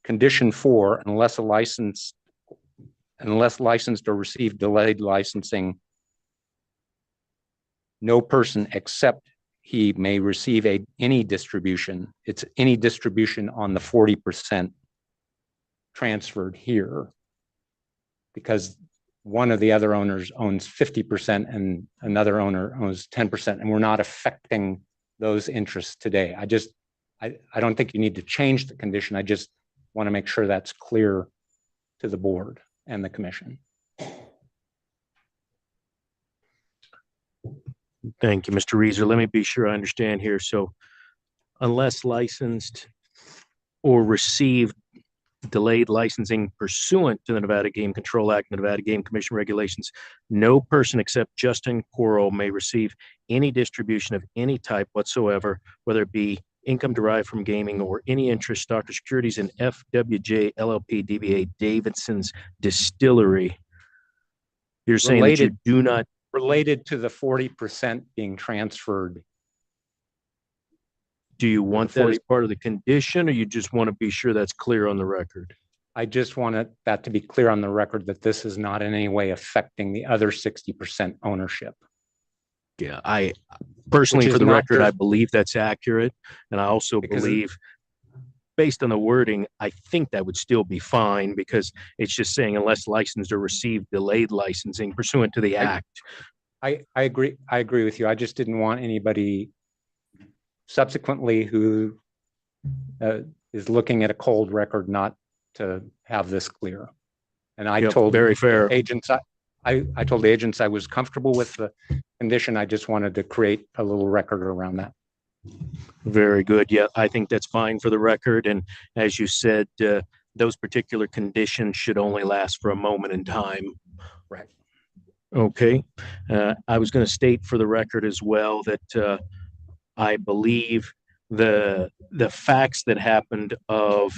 condition 4, unless licensed or received delayed licensing, no person except he may receive any distribution. It's any distribution on the 40% transferred here, because one of the other owners owns 50% and another owner owns 10%, and we're not affecting those interests today. I don't think you need to change the condition. I just want to make sure that's clear to the board and the commission. Thank you, Mr. Reeser. Let me be sure I understand here. So unless licensed or received delayed licensing pursuant to the Nevada Game Control Act and the Nevada Game Commission regulations, no person except Justin Quirrell may receive any distribution of any type whatsoever, whether it be income derived from gaming or any interest, stock, or securities in FWJ LLP DBA Davidson's Distillery. You're saying that you do not related to the 40% being transferred. Do you want that as part of the condition, or you just want to be sure that's clear on the record? I just want that to be clear on the record that this is not in any way affecting the other 60% ownership. Yeah, I personally, for the record, I believe that's accurate. And I also believe, based on the wording, I think that would still be fine, because it's just saying unless licensed or received delayed licensing pursuant to the act. I agree. I agree with you. I just didn't want anybody subsequently who is looking at a cold record not to have this clear. And I told very fair agents, I told the agents I was comfortable with the condition. I just wanted to create a little record around that. Very good. Yeah, I think that's fine for the record. And as you said, those particular conditions should only last for a moment in time. Right. Okay. I was going to state for the record as well that I believe the facts that happened of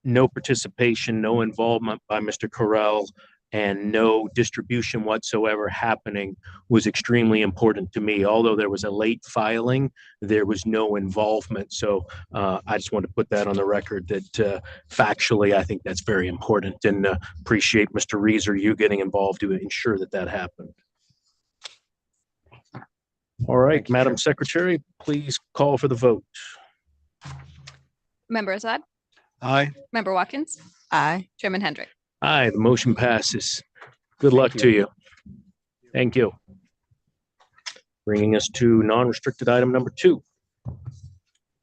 no participation, no involvement by Mr. Correll, and no distribution whatsoever happening was extremely important to me. Although there was a late filing, there was no involvement. So I just want to put that on the record that factually, I think that's very important, and appreciate Mr. Reeser, you getting involved to ensure that that happened. All right, Madam Secretary, please call for the vote. Member Assad? Aye. Member Watkins? Aye. Chairman Hendrick? Aye, the motion passes. Good luck to you. Thank you. Bringing us to non-restricted item number 2.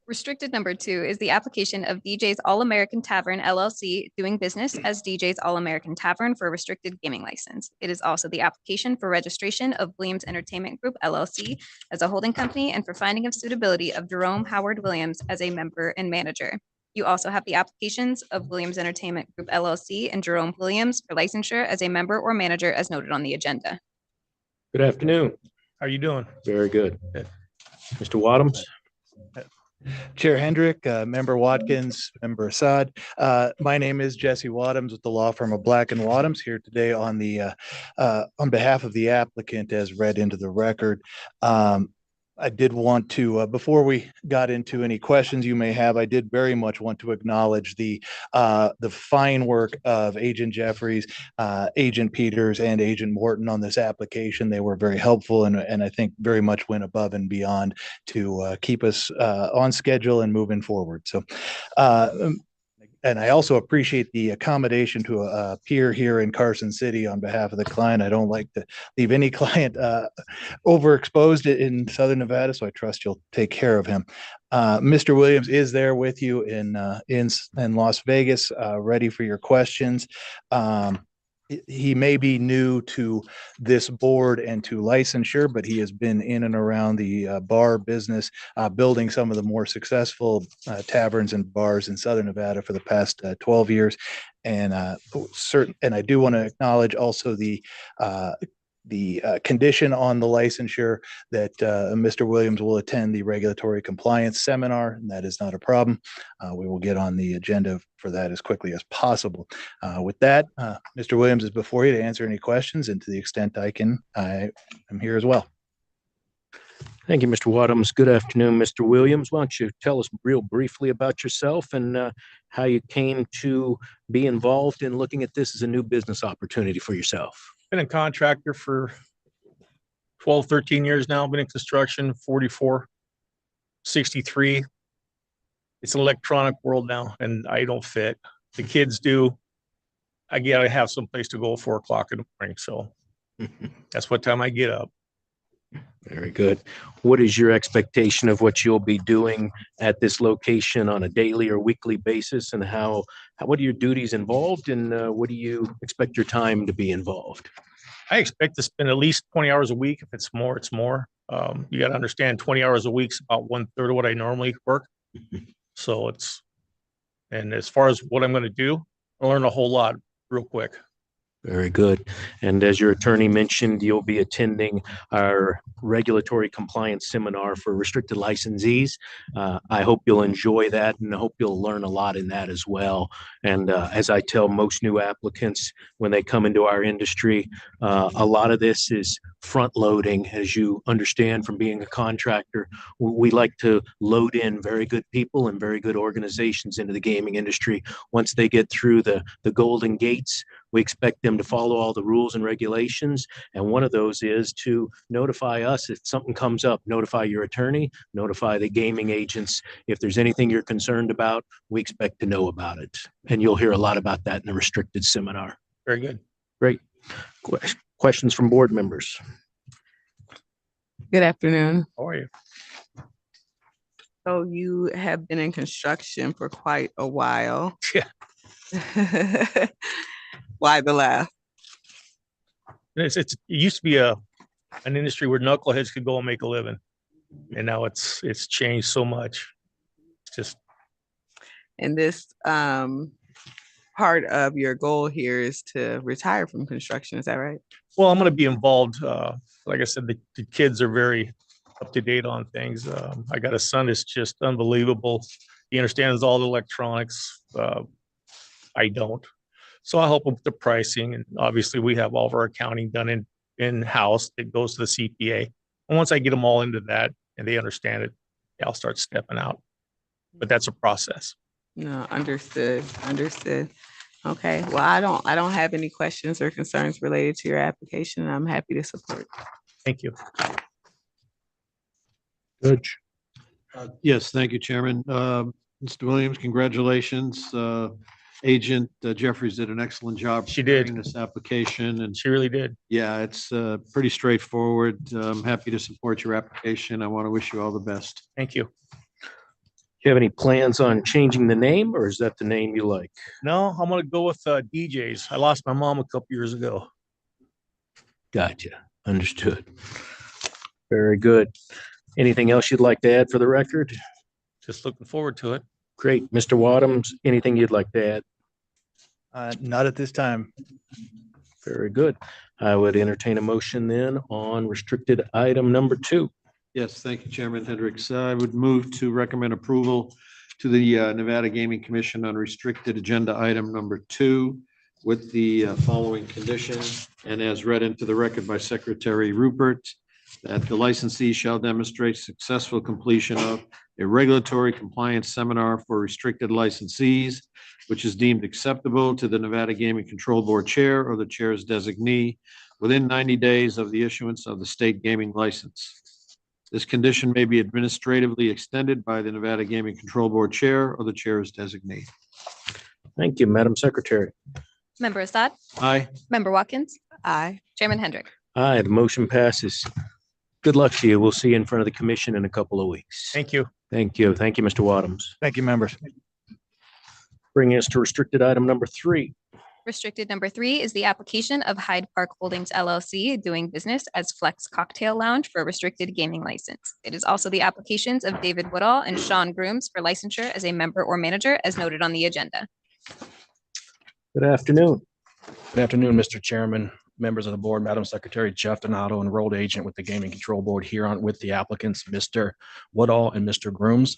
Restricted number 2 is the application of DJ's All-American Tavern LLC doing business as DJ's All-American Tavern for a restricted gaming license. It is also the application for registration of Williams Entertainment Group LLC as a holding company and for finding of suitability of Jerome Howard Williams as a member and manager. You also have the applications of Williams Entertainment Group LLC and Jerome Williams for licensure as a member or manager as noted on the agenda. Good afternoon. How are you doing? Very good. Mr. Wadhams? Chair Hendrick, Member Watkins, Member Assad. My name is Jesse Wadhams with the law firm of Black and Wadhams here today on the on behalf of the applicant as read into the record. I did want to, before we got into any questions you may have, I did very much want to acknowledge the fine work of Agent Jeffries, Agent Peters, and Agent Morton on this application. They were very helpful and I think very much went above and beyond to keep us on schedule and moving forward. So, and I also appreciate the accommodation to appear here in Carson City on behalf of the client. I don't like to leave any client overexposed in Southern Nevada, so I trust you'll take care of him. Mr. Williams is there with you in Las Vegas, ready for your questions. He may be new to this board and to licensure, but he has been in and around the bar business, building some of the more successful taverns and bars in Southern Nevada for the past 12 years. And and I do want to acknowledge also the condition on the licensure that Mr. Williams will attend the regulatory compliance seminar, and that is not a problem. We will get on the agenda for that as quickly as possible. With that, Mr. Williams is before you to answer any questions, and to the extent I can, I am here as well. Thank you, Mr. Wadhams. Good afternoon, Mr. Williams. Why don't you tell us real briefly about yourself and how you came to be involved in looking at this as a new business opportunity for yourself? Been a contractor for 12, 13 years now. Been in construction 44, 63. It's an electronic world now, and I don't fit. The kids do. I gotta have some place to go 4 o'clock in the morning, so that's what time I get up. Very good. What is your expectation of what you'll be doing at this location on a daily or weekly basis, and what are your duties involved, and what do you expect your time to be involved? I expect to spend at least 20 hours a week. If it's more, it's more. You got to understand 20 hours a week is about 1/3 of what I normally work. So and as far as what I'm going to do, I learn a whole lot real quick. Very good. And as your attorney mentioned, you'll be attending our regulatory compliance seminar for restricted licensees. I hope you'll enjoy that, and I hope you'll learn a lot in that as well. And as I tell most new applicants when they come into our industry, a lot of this is front loading. As you understand from being a contractor, we like to load in very good people and very good organizations into the gaming industry. Once they get through the golden gates, we expect them to follow all the rules and regulations. And one of those is to notify us if something comes up, notify your attorney, notify the gaming agents. If there's anything you're concerned about, we expect to know about it. And you'll hear a lot about that in the restricted seminar. Very good. Great. Questions from board members? Good afternoon. How are you? So you have been in construction for quite a while. Yeah. Why the laugh? It used to be an industry where knuckleheads could go and make a living, and now it's changed so much. It's just. And this part of your goal here is to retire from construction. Is that right? Well, I'm going to be involved. Like I said, the kids are very up to date on things. I got a son that's just unbelievable. He understands all the electronics. I don't. So I'll help him with the pricing. And obviously we have all of our accounting done in-house that goes to the CPA. And once I get them all into that and they understand it, yeah, I'll start stepping out. But that's a process. No, understood. Okay, well, I don't have any questions or concerns related to your application. I'm happy to support. Thank you. Judge. Yes, thank you, Chairman. Mr. Williams, congratulations. Agent Jeffries did an excellent job. She did. preparing this application, and She really did. yeah, it's pretty straightforward. I'm happy to support your application. I want to wish you all the best. Thank you. Do you have any plans on changing the name, or is that the name you like? No, I'm going to go with DJs. I lost my mom a couple years ago. Gotcha. Understood. Very good. Anything else you'd like to add for the record? Just looking forward to it. Great. Mr. Wadums, anything you'd like to add? Not at this time. Very good. I would entertain a motion then on restricted item number 2. Yes, thank you, Chairman Hendricks. I would move to recommend approval to the Nevada Gaming Commission on restricted agenda item number 2 with the following conditions, and as read into the record by Secretary Rupert, that the licensee shall demonstrate successful completion of a regulatory compliance seminar for restricted licensees, which is deemed acceptable to the Nevada Gaming Control Board Chair or the Chair's designee within 90 days of the issuance of the state gaming license. This condition may be administratively extended by the Nevada Gaming Control Board Chair or the Chair's designee. Thank you, Madam Secretary. Member Assad? Aye. Member Watkins? Aye. Chairman Hendrick? Aye, the motion passes. Good luck to you. We'll see you in front of the commission in a couple of weeks. Thank you. Thank you. Thank you, Mr. Wadums. Thank you, members. Bringing us to restricted item number 3. Restricted number 3 is the application of Hyde Park Holdings LLC doing business as Flex Cocktail Lounge for a restricted gaming license. It is also the applications of David Woodall and Sean Grooms for licensure as a member or manager as noted on the agenda. Good afternoon. Good afternoon, Mr. Chairman, members of the board, Madam Secretary. Jeff Donato, enrolled agent with the Gaming Control Board, here on with the applicants, Mr. Woodall and Mr. Grooms.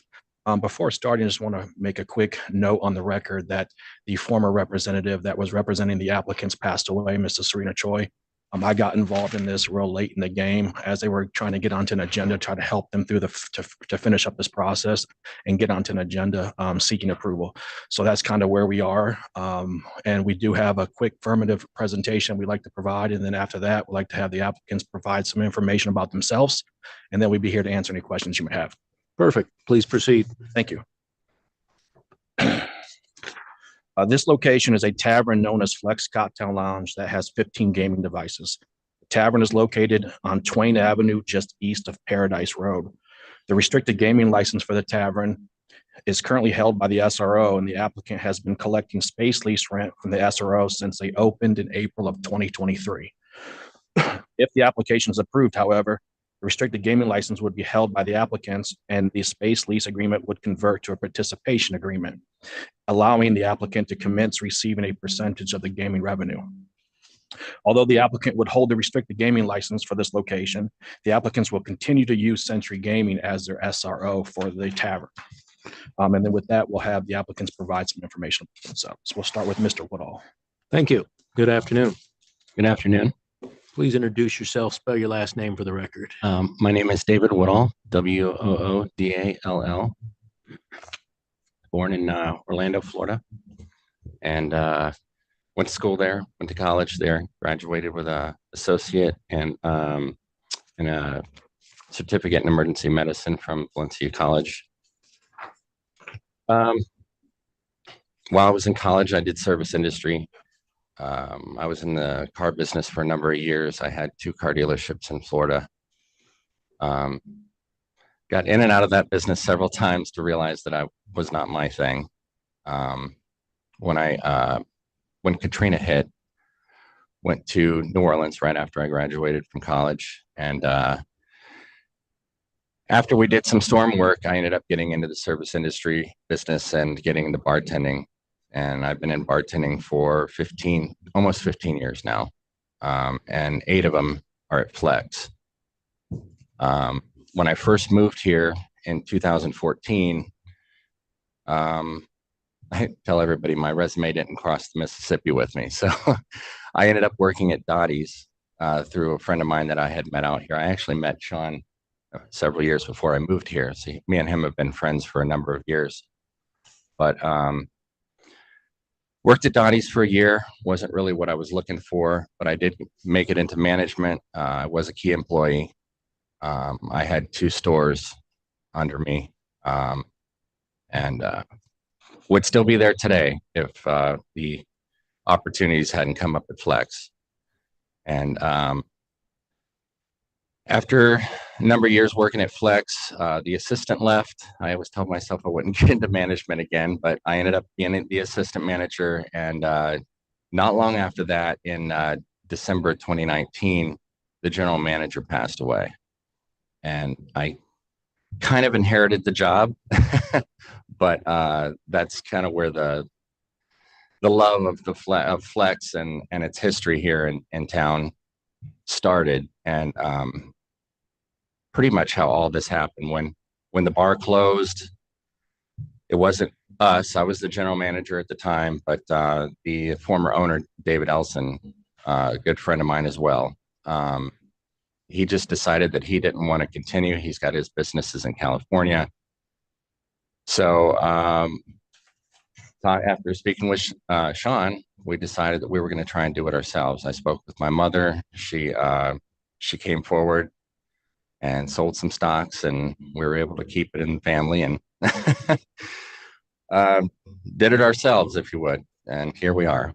Before starting, I just want to make a quick note on the record that the former representative that was representing the applicants passed away, Mrs. Serena Choi. I got involved in this real late in the game as they were trying to get onto an agenda, try to help them through to finish up this process and get onto an agenda seeking approval. So that's kind of where we are. And we do have a quick affirmative presentation we'd like to provide. And then after that, we'd like to have the applicants provide some information about themselves. And then we'd be here to answer any questions you may have. Perfect. Please proceed. Thank you. This location is a tavern known as Flex Cocktail Lounge that has 15 gaming devices. The tavern is located on Twain Avenue, just east of Paradise Road. The restricted gaming license for the tavern is currently held by the SRO, and the applicant has been collecting space lease rent from the SRO since they opened in April of 2023. If the application is approved, however, the restricted gaming license would be held by the applicants, and the space lease agreement would convert to a participation agreement, allowing the applicant to commence receiving a percentage of the gaming revenue. Although the applicant would hold the restricted gaming license for this location, the applicants will continue to use Century Gaming as their SRO for the tavern. And then with that, we'll have the applicants provide some information about themselves. We'll start with Mr. Woodall. Thank you. Good afternoon. Good afternoon. Please introduce yourself, spell your last name for the record. My name is David Woodall, Woodall. Born in Orlando, Florida, and went to school there, went to college there, graduated with an associate and a certificate in emergency medicine from Valencia College. While I was in college, I did service industry. I was in the car business for a number of years. I had 2 car dealerships in Florida. Got in and out of that business several times to realize that I was not my thing. When Katrina hit, went to New Orleans right after I graduated from college. And after we did some storm work, I ended up getting into the service industry business and getting into bartending. And I've been in bartending for almost 15 years now. And 8 of them are at Flex. When I first moved here in 2014, I tell everybody my resume didn't cross the Mississippi with me. So I ended up working at Dottie's through a friend of mine that I had met out here. I actually met Sean several years before I moved here. So me and him have been friends for a number of years. But worked at Dottie's for a year. Wasn't really what I was looking for, but I did make it into management. I was a key employee. I had 2 stores under me, and would still be there today if the opportunities hadn't come up at Flex. And after a number of years working at Flex, the assistant left. I always told myself I wouldn't get into management again, but I ended up being the assistant manager. And not long after that, in December 2019, the general manager passed away. And I kind of inherited the job, but that's kind of where the love of the Flex and its history here in town started. And pretty much how all this happened. When the bar closed, it wasn't us. I was the general manager at the time, but the former owner, David Elson, a good friend of mine as well, he just decided that he didn't want to continue. He's got his businesses in California. So after speaking with Sean, we decided that we were going to try and do it ourselves. I spoke with my mother. She came forward and sold some stocks, and we were able to keep it in the family and did it ourselves, if you would. And here we are.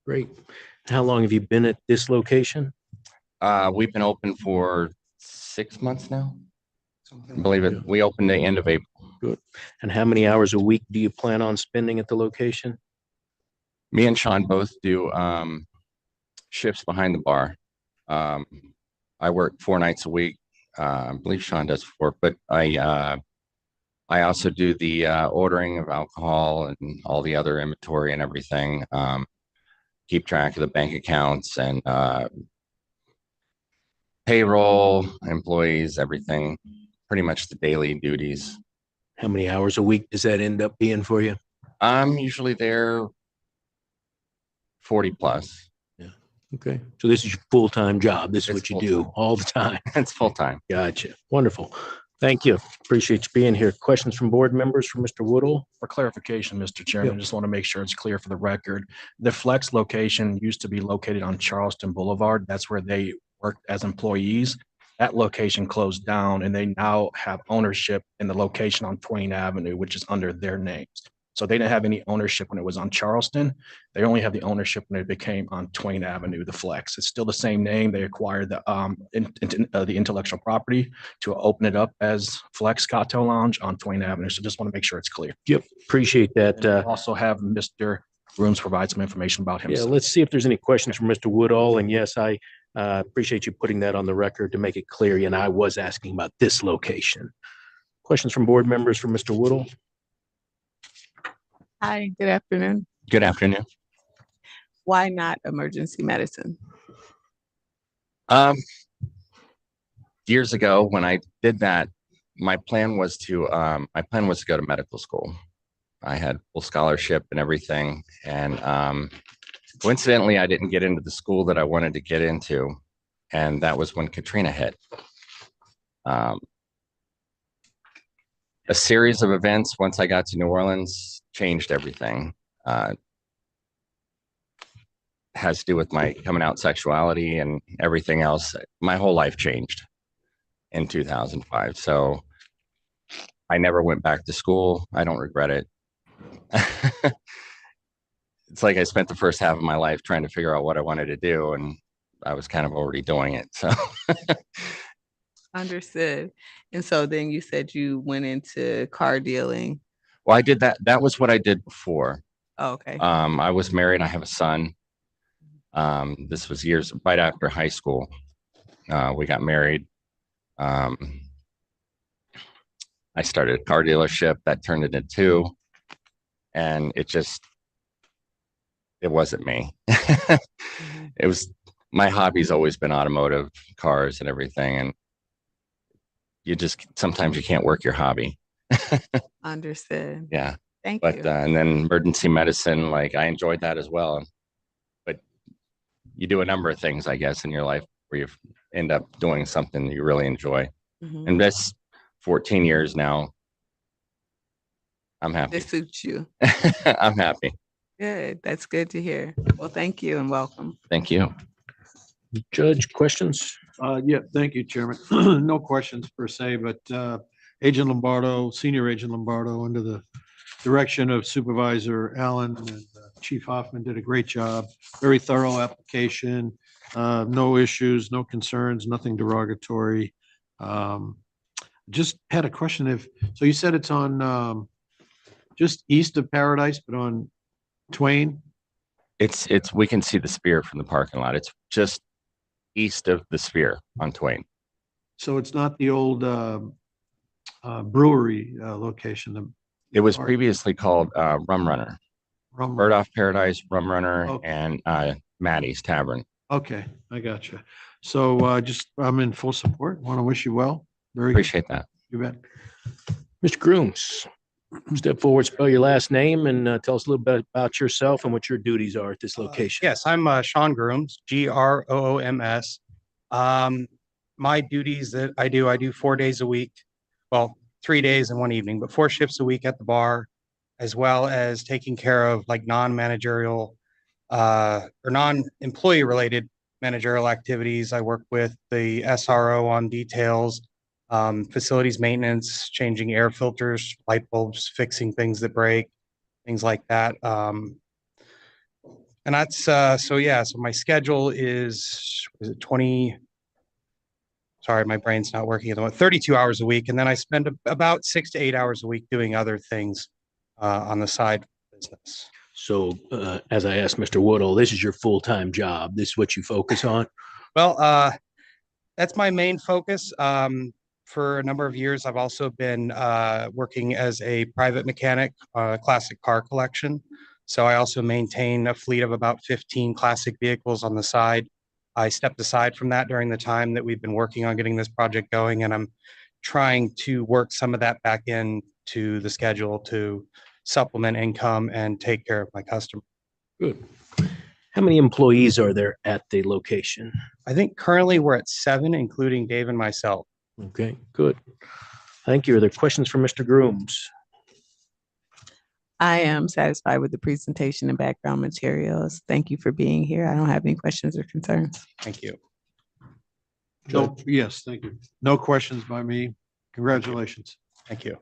Great. How long have you been at this location? We've been open for 6 months now. I believe it. We opened the end of April. Good. And how many hours a week do you plan on spending at the location? Me and Sean both do shifts behind the bar. I work 4 nights a week. I believe Sean does 4, but I also do the ordering of alcohol and all the other inventory and everything. Keep track of the bank accounts and payroll, employees, everything, pretty much the daily duties. How many hours a week does that end up being for you? I'm usually there 40 plus. Yeah. Okay. So this is your full-time job. This is what you do all the time. It's full-time. Gotcha. Wonderful. Thank you. Appreciate you being here. Questions from board members for Mr. Woodall? For clarification, Mr. Chairman, just want to make sure it's clear for the record. The Flex location used to be located on Charleston Boulevard. That's where they worked as employees. That location closed down, and they now have ownership in the location on Twain Avenue, which is under their names. So they didn't have any ownership when it was on Charleston. They only have the ownership when it became on Twain Avenue, the Flex. It's still the same name. They acquired the intellectual property to open it up as Flex Cocktail Lounge on Twain Avenue. So just want to make sure it's clear. Yep. Appreciate that. Also have Mr. Rooms provide some information about himself. Yeah, let's see if there's any questions from Mr. Woodall. And yes, I appreciate you putting that on the record to make it clear. And I was asking about this location. Questions from board members for Mr. Woodall? Hi, good afternoon. Good afternoon. Why not emergency medicine? Years ago, when I did that, my plan was to go to medical school. I had full scholarship and everything, and coincidentally, I didn't get into the school that I wanted to get into, and that was when Katrina hit. A series of events once I got to New Orleans changed everything. Has to do with my coming out sexuality and everything else. My whole life changed in 2005. So I never went back to school. I don't regret it. It's like I spent the first half of my life trying to figure out what I wanted to do, and I was kind of already doing it. So Understood. And so then you said you went into car dealing. well, I did that. That was what I did before. Oh, okay. I was married. I have a son. This was years right after high school. We got married. I started a car dealership that turned into two. And it wasn't me. It was, my hobby's always been automotive, cars and everything. And sometimes you can't work your hobby. Understood. Yeah. Thank But, you. and then emergency medicine, like I enjoyed that as well. But you do a number of things, I guess, in your life where you end up doing something you really enjoy. Mhm. And that's 14 years now. I'm happy. This suits you. I'm happy. Good. That's good to hear. Well, thank you and welcome. Thank you. Judge, questions? Yeah, thank you, Chairman. No questions per se, but Agent Lombardo, Senior Agent Lombardo, under the direction of Supervisor Allen and Chief Hoffman did a great job. Very thorough application, no issues, no concerns, nothing derogatory. Just had a question so you said it's on just east of Paradise, but on Twain? We can see the Spear from the parking lot. It's just east of the Spear on Twain. So it's not the old brewery location? It was previously called Rum Runner. Bird Off Paradise, Rum Runner, and Maddie's Tavern. Okay, I got you. So I'm in full support. Want to wish you well. Very Appreciate that. You bet. Mr. Grooms, step forward, spell your last name, and tell us a little bit about yourself and what your duties are at this location. Yes, I'm Sean Grooms, Grooms. My duties that I do 4 days a week. Well, 3 days and one evening, but 4 shifts a week at the bar, as well as taking care of like non-managerial or non-employee related managerial activities. I work with the SRO on details, facilities maintenance, changing air filters, light bulbs, fixing things that break, things like that. And that's so my schedule is it 20? Sorry, my brain's not working at the moment. 32 hours a week, and then I spend about 6 to 8 hours a week doing other things on the side business. So as I asked Mr. Woodall, this is your full-time job. This is what you focus on? Well, that's my main focus. For a number of years, I've also been working as a private mechanic, classic car collection. So I also maintain a fleet of about 15 classic vehicles on the side. I stepped aside from that during the time that we've been working on getting this project going, and I'm trying to work some of that back into the schedule to supplement income and take care of my customer. Good. How many employees are there at the location? I think currently we're at 7, including Dave and myself. Okay, good. Thank you. Are there questions for Mr. Grooms? I am satisfied with the presentation and background materials. Thank you for being here. I don't have any questions or concerns. Thank you. No, yes, thank you. No questions by me. Congratulations. Thank you.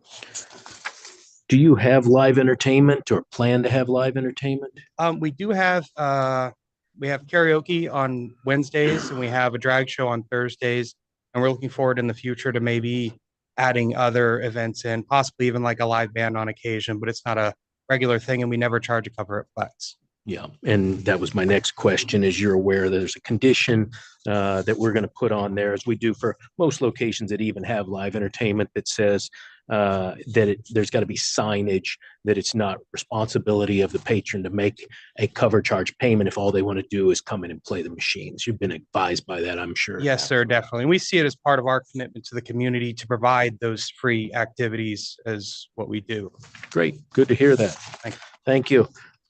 Do you have live entertainment or plan to have live entertainment? We do have karaoke on Wednesdays, and we have a drag show on Thursdays, and we're looking forward in the future to maybe adding other events in, possibly even like a live band on occasion, but it's not a regular thing, and we never charge a cover at Flex. Yeah, and that was my next question. As you're aware, there's a condition that we're going to put on there, as we do for most locations that even have live entertainment, that says there's got to be signage that it's not responsibility of the patron to make a cover charge payment if all they want to do is come in and play the machines. You've been advised by that, I'm sure. Yes, sir, definitely. We see it as part of our commitment to the community to provide those free activities as what we do. Great. Good to hear that. Thank you.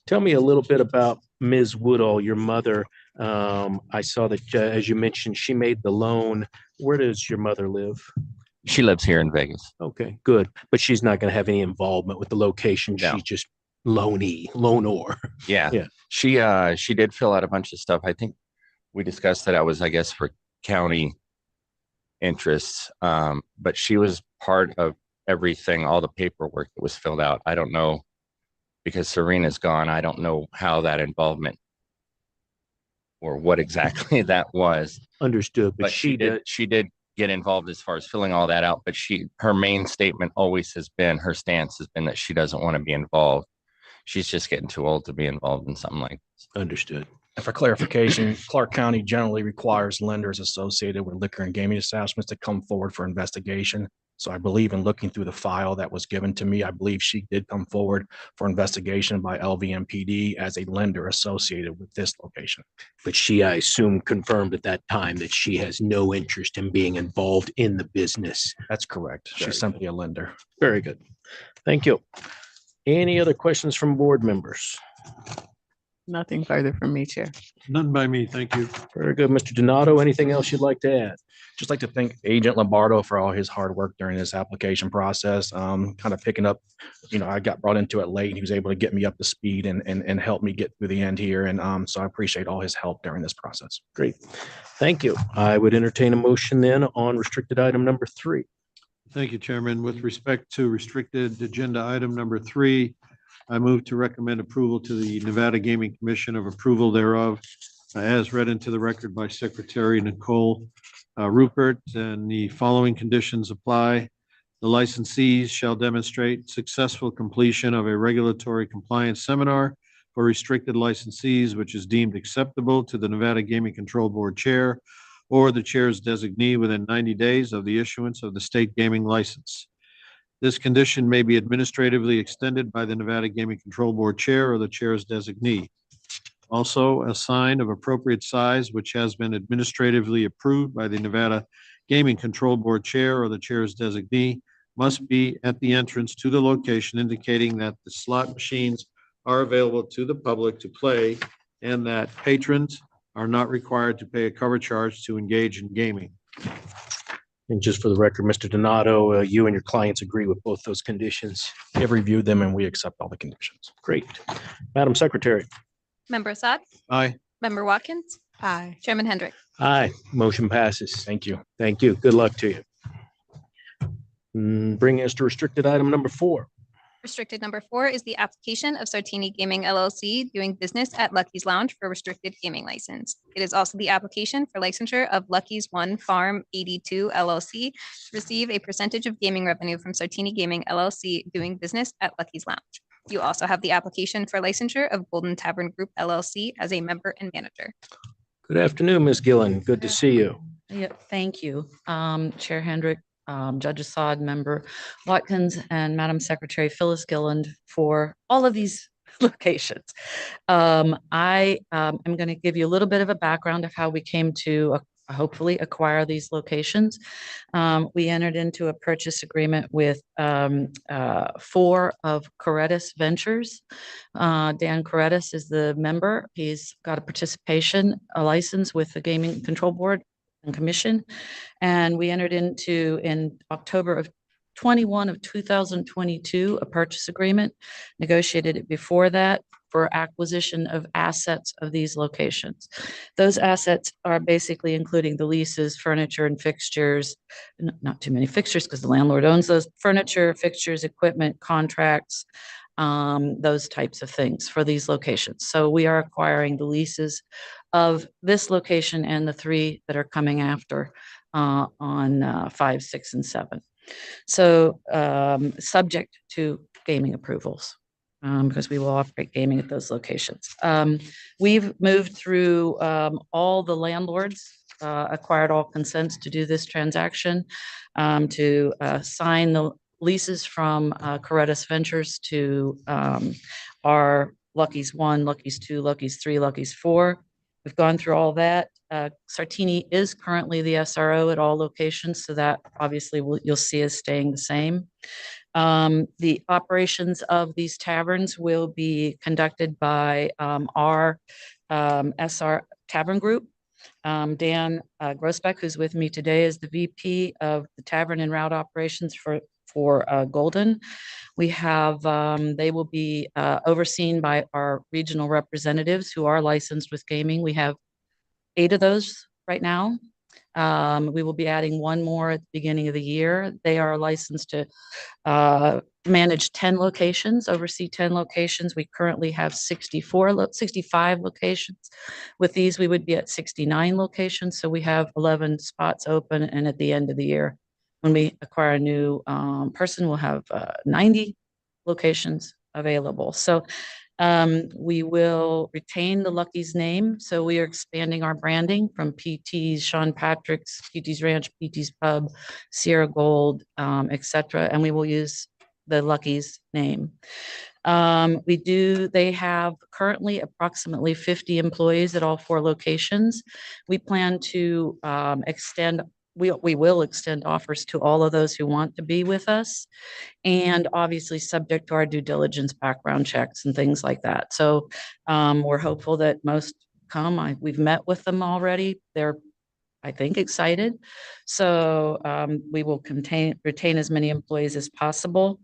Tell me a little bit about Ms. Woodall, your mother. I saw that, as you mentioned, she made the loan. Where does your mother live? She lives here in Vegas. Okay, good. But she's not going to have any involvement with the location. No. She's just loaner. Yeah. Yeah. She did fill out a bunch of stuff. I think we discussed that I was, I guess, for county interests. But she was part of everything, all the paperwork that was filled out. I don't know, because Serena's gone, I don't know how that involvement or what exactly that was. Understood. But she did get involved as far as filling all that out. But her main statement always has been, her stance has been that she doesn't want to be involved. She's just getting too old to be involved in something like this. Understood. And for clarification, Clark County generally requires lenders associated with liquor and gaming establishments to come forward for investigation. So I believe in looking through the file that was given to me, I believe she did come forward for investigation by LVMPD as a lender associated with this location. But she, I assume, confirmed at that time that she has no interest in being involved in the business. That's correct. Very She's simply a lender. Very good. Thank you. Any other questions from board members? Nothing further from me, Chair. None by me, thank you. Very good. Mr. Donato, anything else you'd like to add? Just like to thank Agent Lombardo for all his hard work during this application process. Kind of picking up, I got brought into it late. He was able to get me up to speed and help me get through the end here. And so I appreciate all his help during this process. Great. Thank you. I would entertain a motion then on restricted item number 3. Thank you, Chairman. With respect to restricted agenda item number 3, I move to recommend approval to the Nevada Gaming Commission of approval thereof as read into the record by Secretary Nicole Rupert, and the following conditions apply. The licensees shall demonstrate successful completion of a regulatory compliance seminar for restricted licensees, which is deemed acceptable to the Nevada Gaming Control Board Chair or the Chair's designee within 90 days of the issuance of the state gaming license. This condition may be administratively extended by the Nevada Gaming Control Board Chair or the Chair's designee. Also, a sign of appropriate size, which has been administratively approved by the Nevada Gaming Control Board Chair or the Chair's designee, must be at the entrance to the location, indicating that the slot machines are available to the public to play and that patrons are not required to pay a cover charge to engage in gaming. And just for the record, Mr. Donato, you and your clients agree with both those conditions. We have reviewed them and we accept all the conditions. Great. Madam Secretary. Member Assad? Aye. Member Watkins? Aye. Chairman Hendrick? Aye. Motion passes. Thank you. Thank you. Good luck to you. Bringing us to restricted item number 4. Restricted number 4 is the application of Sartini Gaming LLC doing business at Lucky's Lounge for restricted gaming license. It is also the application for licensure of Lucky's One Farm 82 LLC to receive a percentage of gaming revenue from Sartini Gaming LLC doing business at Lucky's Lounge. You also have the application for licensure of Golden Tavern Group LLC as a member and manager. Good afternoon, Ms. Gillen. Good to see you. Yeah, thank you. Chair Hendrick, Judge Assad, Member Watkins, and Madam Secretary Phyllis Gilland for all of these locations. I am going to give you a little bit of a background of how we came to hopefully acquire these locations. We entered into a purchase agreement with 4 of Correttis Ventures. Dan Correttis is the member. He's got a license with the Gaming Control Board and Commission. And we entered into, in October of 2022, a purchase agreement, negotiated it before that for acquisition of assets of these locations. Those assets are basically including the leases, furniture and fixtures, not too many fixtures because the landlord owns those, furniture, fixtures, equipment, contracts, those types of things for these locations. So we are acquiring the leases of this location and the 3 that are coming after on 5, 6, and 7. So subject to gaming approvals. Because we will operate gaming at those locations. We've moved through all the landlords, acquired all consents to do this transaction, to sign the leases from Correttis Ventures to our Lucky's 1, Lucky's 2, Lucky's 3, Lucky's 4. We've gone through all that. Sartini is currently the SRO at all locations, so that obviously you'll see is staying the same. The operations of these taverns will be conducted by our SR Tavern Group. Dan Grossbeck, who's with me today, is the VP of the Tavern and Route Operations for Golden. We have, they will be overseen by our regional representatives who are licensed with gaming. We have 8 of those right now. We will be adding 1 more at the beginning of the year. They are licensed to manage 10 locations, oversee 10 locations. We currently have 65 locations. With these, we would be at 69 locations. So we have 11 spots open. And at the end of the year, when we acquire a new person, we'll have 90 locations available. So We will retain the Lucky's name, so we are expanding our branding from PT's, Sean Patrick's, PT's Ranch, PT's Pub, Sierra Gold, et cetera, and we will use the Lucky's name. They have currently approximately 50 employees at all 4 locations. We plan to we will extend offers to all of those who want to be with us, and obviously subject to our due diligence background checks and things like that. So we're hopeful that most come. We've met with them already. They're, I think, excited. So we will retain as many employees as possible.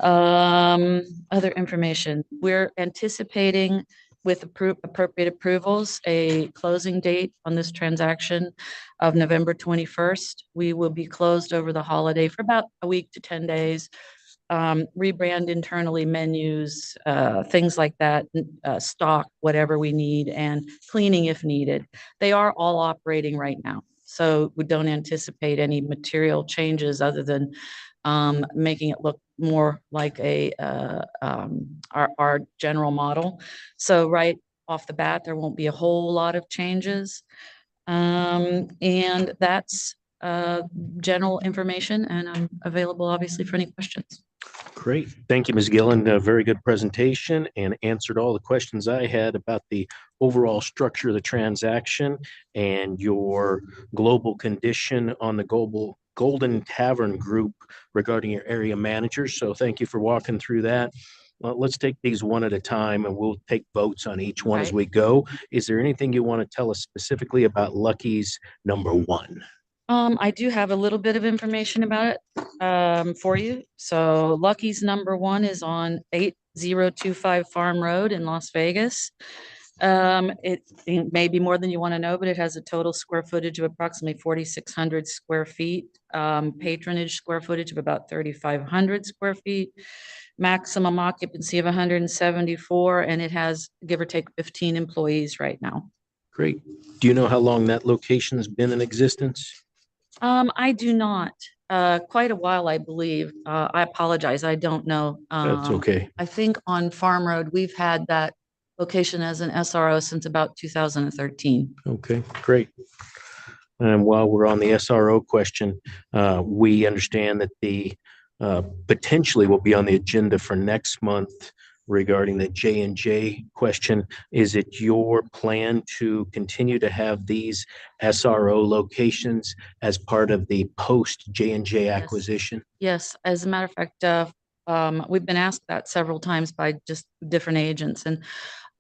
Other information, we're anticipating with appropriate approvals, a closing date on this transaction of November 21st. We will be closed over the holiday for about a week to 10 days. Rebrand internally menus, things like that, stock whatever we need, and cleaning if needed. They are all operating right now, so we don't anticipate any material changes other than making it look more like our general model. So right off the bat, there won't be a whole lot of changes. And that's general information, and I'm available obviously for any questions. Great. Thank you, Ms. Gillen. A very good presentation and answered all the questions I had about the overall structure of the transaction and your global condition on the Golden Tavern Group regarding your area managers. So thank you for walking through that. Well, let's take these one at a time, and we'll take votes on each one as we go. Is there anything you want to tell us specifically about Lucky's number 1? I do have a little bit of information about it for you. So Lucky's number 1 is on 8025 Farm Road in Las Vegas. It may be more than you want to know, but it has a total square footage of approximately 4,600 square feet, patronage square footage of about 3,500 square feet, maximum occupancy of 174, and it has, give or take, 15 employees right now. Great. Do you know how long that location's been in existence? I do not. Quite a while, I believe. I apologize. I don't know. That's okay. I think on Farm Road, we've had that location as an SRO since about 2013. Okay, great. And while we're on the SRO question, we understand that the potentially will be on the agenda for next month regarding the J&J question. Is it your plan to continue to have these SRO locations as part of the post J&J acquisition? Yes, as a matter of fact, we've been asked that several times by just different agents, and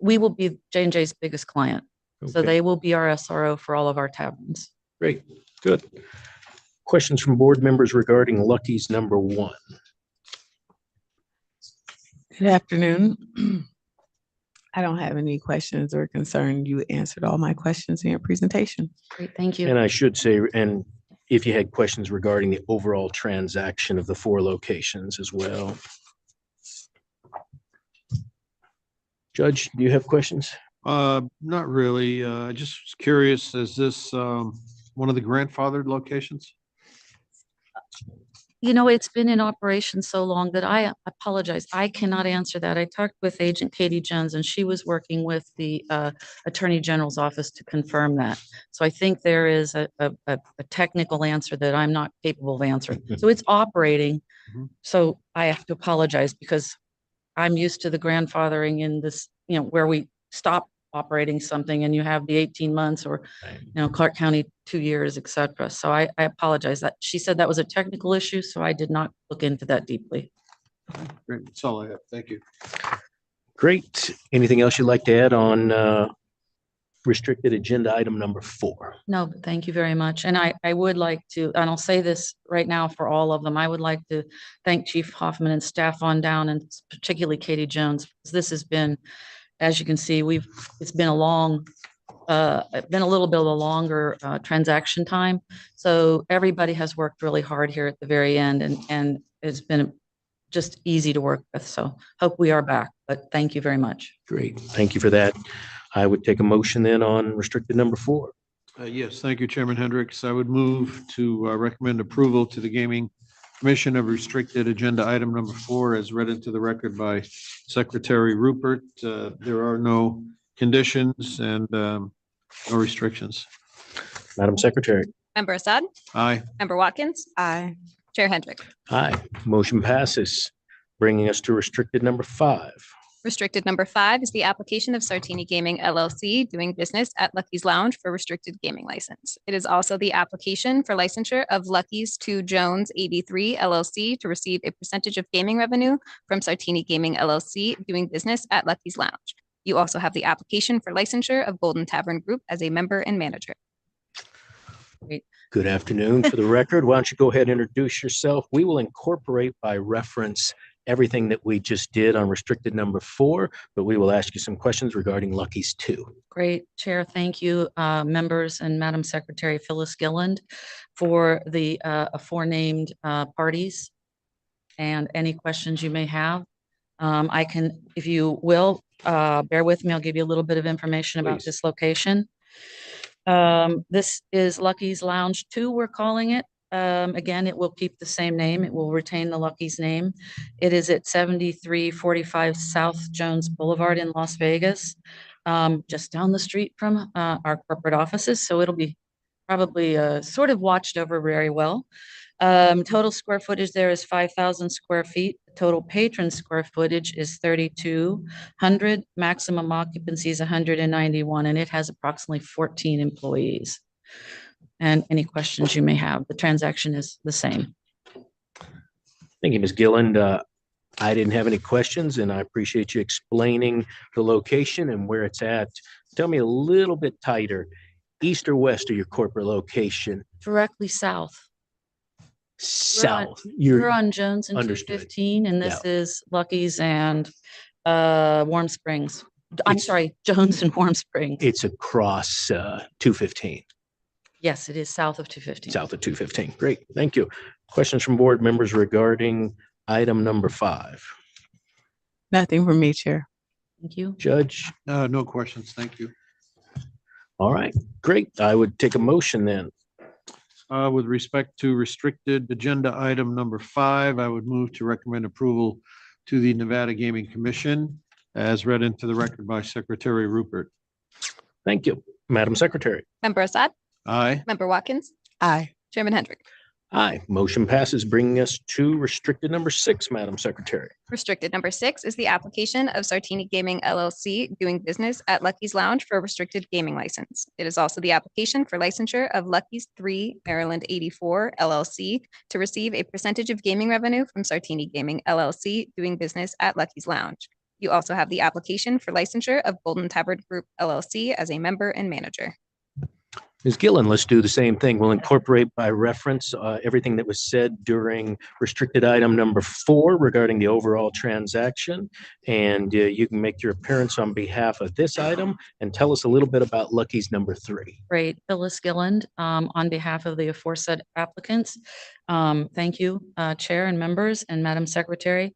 we will be J&J's biggest client. So Okay. they will be our SRO for all of our taverns. Great, good. Questions from board members regarding Lucky's number 1? Good afternoon. I don't have any questions or concern. You answered all my questions in your presentation. Great, thank you. And I should say, and if you had questions regarding the overall transaction of the 4 locations as well. Judge, do you have questions? Not really. Just was curious, is this one of the grandfathered locations? You know, it's been in operation so long that I apologize. I cannot answer that. I talked with Agent Katie Jones, and she was working with the Attorney General's office to confirm that. So I think there is a technical answer that I'm not capable of answering. So it's operating. So I have to apologize because I'm used to the grandfathering in this, you know, where we stop operating something and you have the 18 months or, you know, Clark County 2 years, et cetera. So I apologize that she said that was a technical issue. So I did not look into that deeply. Great. That's all I have. Thank you. Great. Anything else you'd like to add on restricted agenda item number 4? No, but thank you very much. And I would like to, and I'll say this right now for all of them, I would like to thank Chief Hoffman and staff on down, and particularly Katie Jones, because this has been, as you can see, it's been a long, been a little bit of a longer transaction time. So everybody has worked really hard here at the very end, and it's been just easy to work with. So hope we are back, but thank you very much. Great. Thank you for that. I would take a motion then on restricted number 4. Yes, thank you, Chairman Hendricks. I would move to recommend approval to the Gaming commission of restricted agenda item number 4 as read into the record by Secretary Rupert. There are no conditions and no restrictions. Madam Secretary. Member Assad? Aye. Member Watkins? Aye. Chair Hendrick? Aye. Motion passes, bringing us to restricted number 5. Restricted number 5 is the application of Sartini Gaming LLC doing business at Lucky's Lounge for restricted gaming license. It is also the application for licensure of Lucky's 2 Jones 83 LLC to receive a percentage of gaming revenue from Sartini Gaming LLC doing business at Lucky's Lounge. You also have the application for licensure of Golden Tavern Group as a member and manager. Great. Good afternoon. For the record, why don't you go ahead and introduce yourself? We will incorporate by reference everything that we just did on restricted number 4, but we will ask you some questions regarding Lucky's 2. Great, Chair. Thank you, members and Madam Secretary Phyllis Gilland for the aforenamed parties and any questions you may have. I can, if you will, bear with me, I'll give you a little bit of information about Please. this location. This is Lucky's Lounge 2, we're calling it. Again, it will keep the same name. It will retain the Lucky's name. It is at 7345 South Jones Boulevard in Las Vegas, just down the street from our corporate offices. So it'll be probably sort of watched over very well. Total square footage there is 5,000 square feet. Total patron square footage is 3,200. Maximum occupancy is 191, and it has approximately 14 employees. And any questions you may have, the transaction is the same. Thank you, Ms. Gilland. I didn't have any questions, and I appreciate you explaining the location and where it's at. Tell me a little bit tighter, east or west of your corporate location? Directly south. South. You're on Jones and Understood. 215, and this Yeah. is Lucky's and Warm Springs. I'm sorry, Jones and Warm Springs. It's across 215. Yes, it is south of 215. South of 215. Great. Thank you. Questions from board members regarding item number 5? Nothing from me, Chair. Thank you. Judge? No questions. Thank you. All right. Great. I would take a motion then. With respect to restricted agenda item number 5, I would move to recommend approval to the Nevada Gaming Commission as read into the record by Secretary Rupert. Thank you. Madam Secretary. Member Assad? Aye. Member Watkins? Aye. Chairman Hendrick? Aye. Motion passes, bringing us to restricted number 6, Madam Secretary. Restricted number 6 is the application of Sartini Gaming LLC doing business at Lucky's Lounge for a restricted gaming license. It is also the application for licensure of Lucky's 3 Maryland 84 LLC to receive a percentage of gaming revenue from Sartini Gaming LLC doing business at Lucky's Lounge. You also have the application for licensure of Golden Tavern Group LLC as a member and manager. Ms. Gillen, let's do the same thing. We'll incorporate by reference everything that was said during restricted item number 4 regarding the overall transaction. And you can make your appearance on behalf of this item and tell us a little bit about Lucky's number 3. Great. Phyllis Gilland, on behalf of the aforesaid applicants. Thank you, Chair and members and Madam Secretary.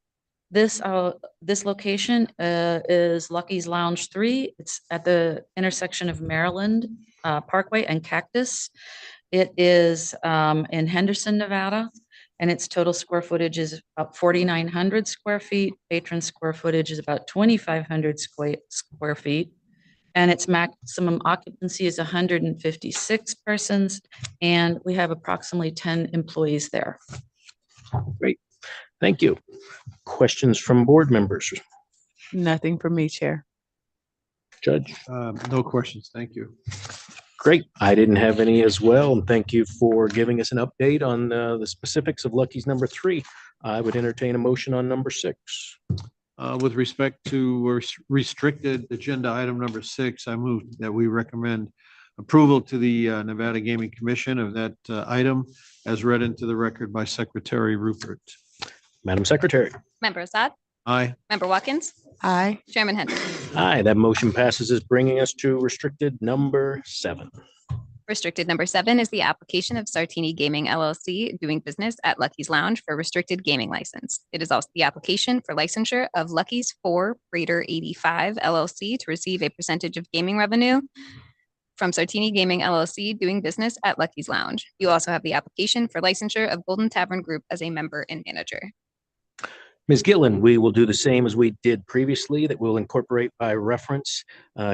This location is Lucky's Lounge 3. It's at the intersection of Maryland Parkway and Cactus. It is in Henderson, Nevada, and its total square footage is about 4,900 square feet. Patron square footage is about 2,500 square feet, and its maximum occupancy is 156 persons, and we have approximately 10 employees there. Great. Thank you. Questions from board members? Nothing from me, Chair. Judge? No questions. Thank you. Great. I didn't have any as well. And thank you for giving us an update on the specifics of Lucky's number 3. I would entertain a motion on number 6. With respect to restricted agenda item number 6, I move that we recommend approval to the Nevada Gaming Commission of that item as read into the record by Secretary Rupert. Madam Secretary. Member Assad? Aye. Member Watkins? Aye. Chairman Hendrick? Aye. That motion passes, is bringing us to restricted number 7. Restricted number 7 is the application of Sartini Gaming LLC doing business at Lucky's Lounge for a restricted gaming license. It is also the application for licensure of Lucky's 4 Raider 85 LLC to receive a percentage of gaming revenue from Sartini Gaming LLC doing business at Lucky's Lounge. You also have the application for licensure of Golden Tavern Group as a member and manager. Ms. Gillen, we will do the same as we did previously, that we'll incorporate by reference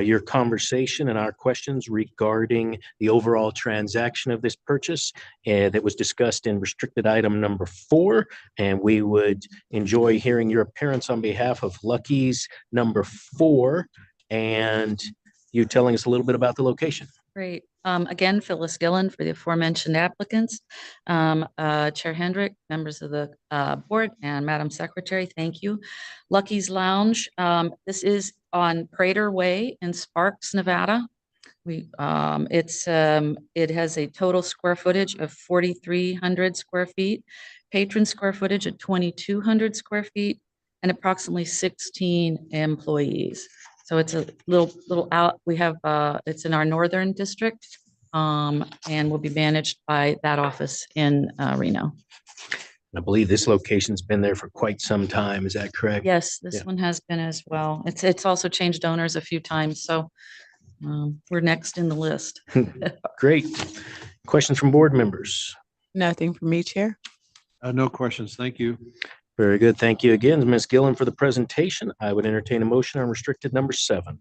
your conversation and our questions regarding the overall transaction of this purchase that was discussed in restricted item number 4. And we would enjoy hearing your appearance on behalf of Lucky's number 4 and you telling us a little bit about the location. Great. Again, Phyllis Gillen for the aforementioned applicants. Chair Hendrick, members of the board, and Madam Secretary, thank you. Lucky's Lounge, this is on Prater Way in Sparks, Nevada. It has a total square footage of 4,300 square feet, patron square footage of 2,200 square feet, and approximately 16 employees. So it's a little out, we have, it's in our northern district, and will be managed by that office in Reno. I believe this location's been there for quite some time. Is that correct? Yes, this one has been as well. It's also changed owners a few times, so we're next in the list. Great. Questions from board members? Nothing for me, Chair. No questions. Thank you. Very good. Thank you again, Ms. Gillen, for the presentation. I would entertain a motion on restricted number 7.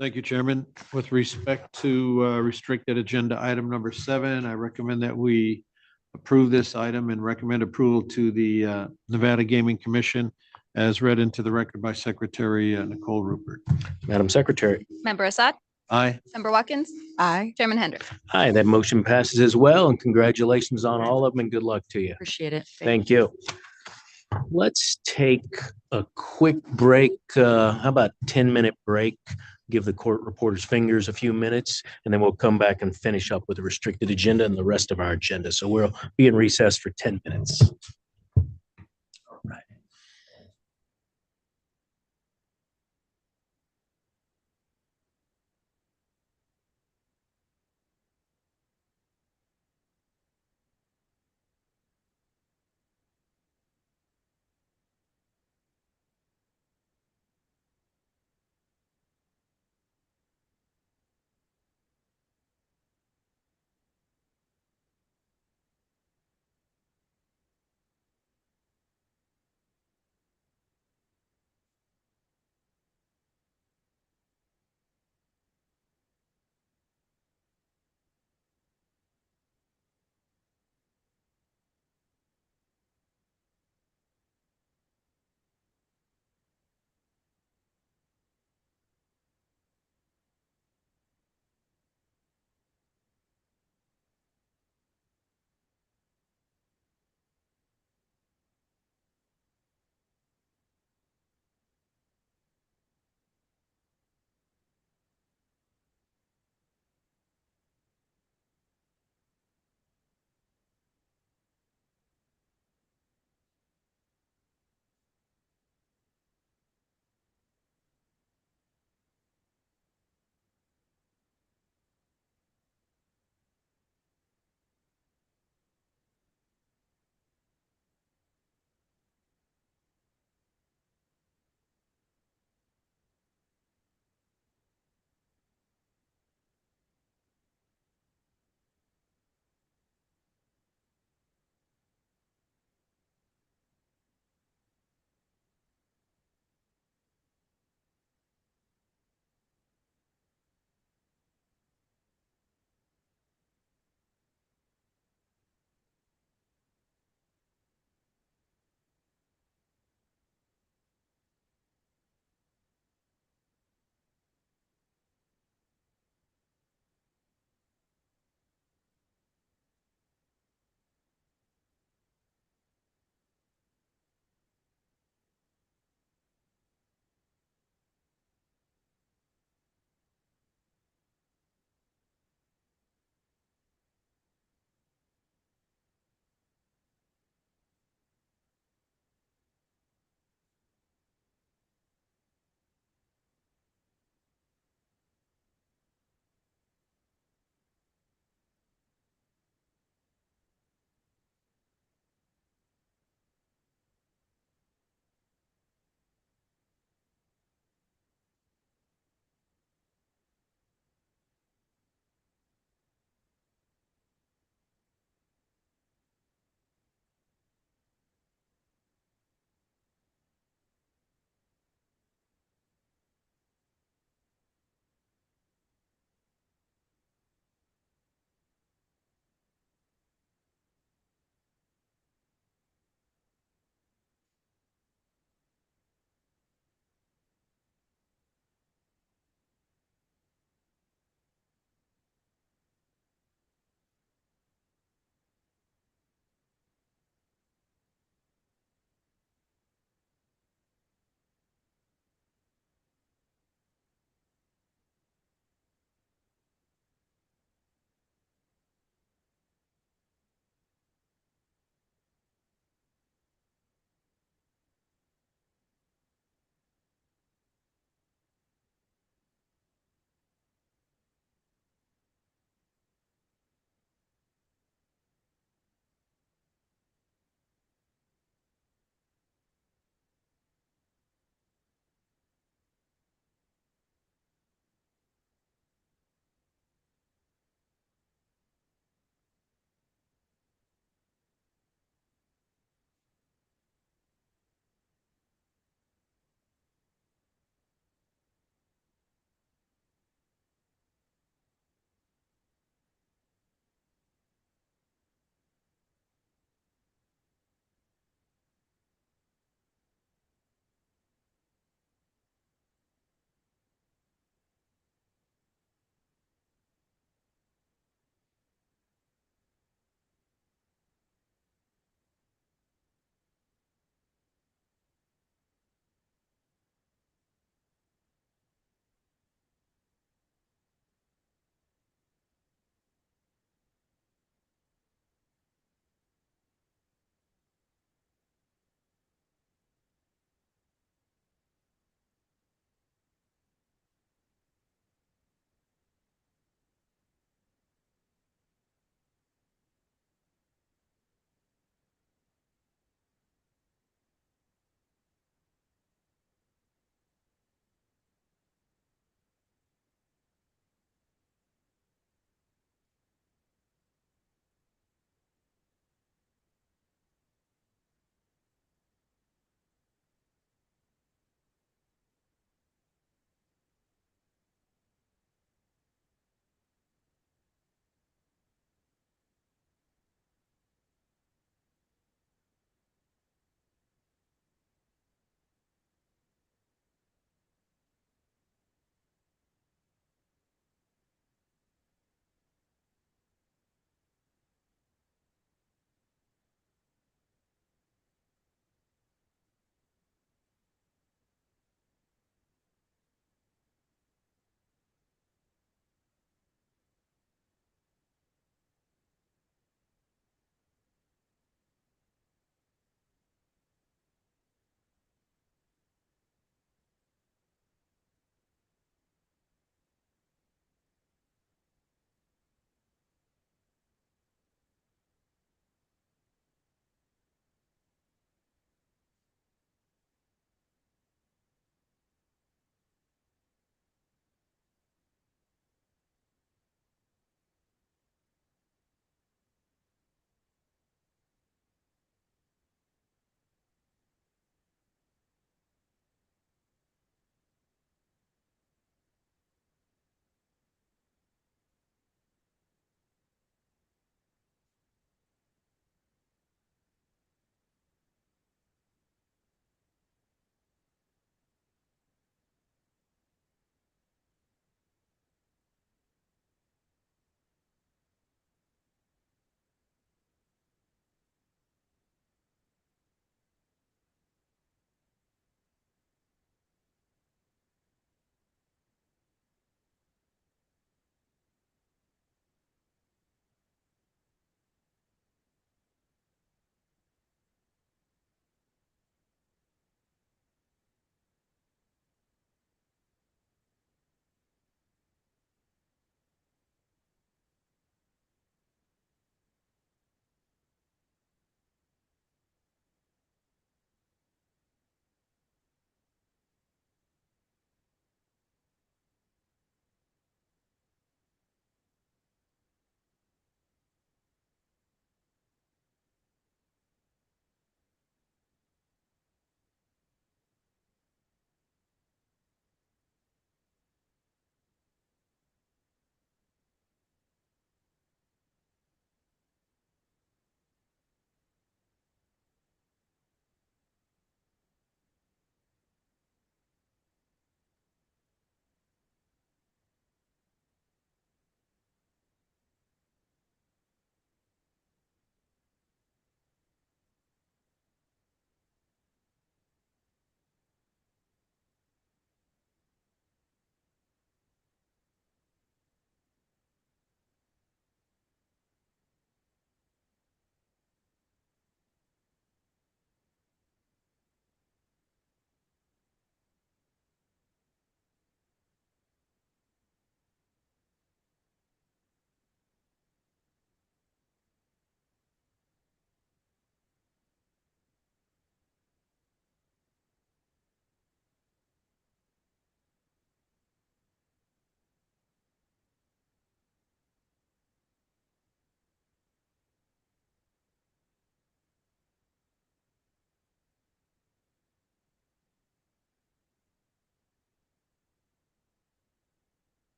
Thank you, Chairman. With respect to restricted agenda item number 7, I recommend that we approve this item and recommend approval to the Nevada Gaming Commission as read into the record by Secretary Nicole Rupert. Madam Secretary. Member Assad? Aye. Member Watkins? Aye. Chairman Hendrick? Aye, that motion passes as well, and congratulations on all of them and good luck to you. Appreciate it. Thank you. Let's take a quick break. How about 10-minute break? Give the court reporter's fingers a few minutes, and then we'll come back and finish up with the restricted agenda and the rest of our agenda. So we'll be in recess for 10 minutes. All right.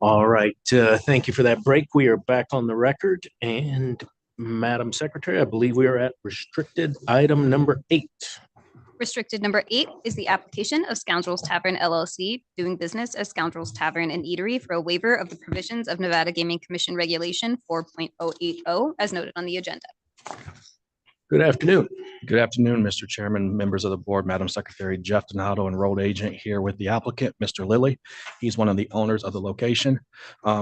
All right, thank you for that break. We are back on the record, and Madam Secretary, I believe we are at restricted item number 8. Restricted number 8 is the application of Scoundrels Tavern LLC, doing business as Scoundrels Tavern and Eatery for a waiver of the provisions of Nevada Gaming Commission Regulation 4.080, as noted on the agenda. Good afternoon. Good afternoon, Mr. Chairman, members of the board, Madam Secretary. Jeff Donato, enrolled agent here with the applicant, Mr. Lilly. He's one of the owners of the location.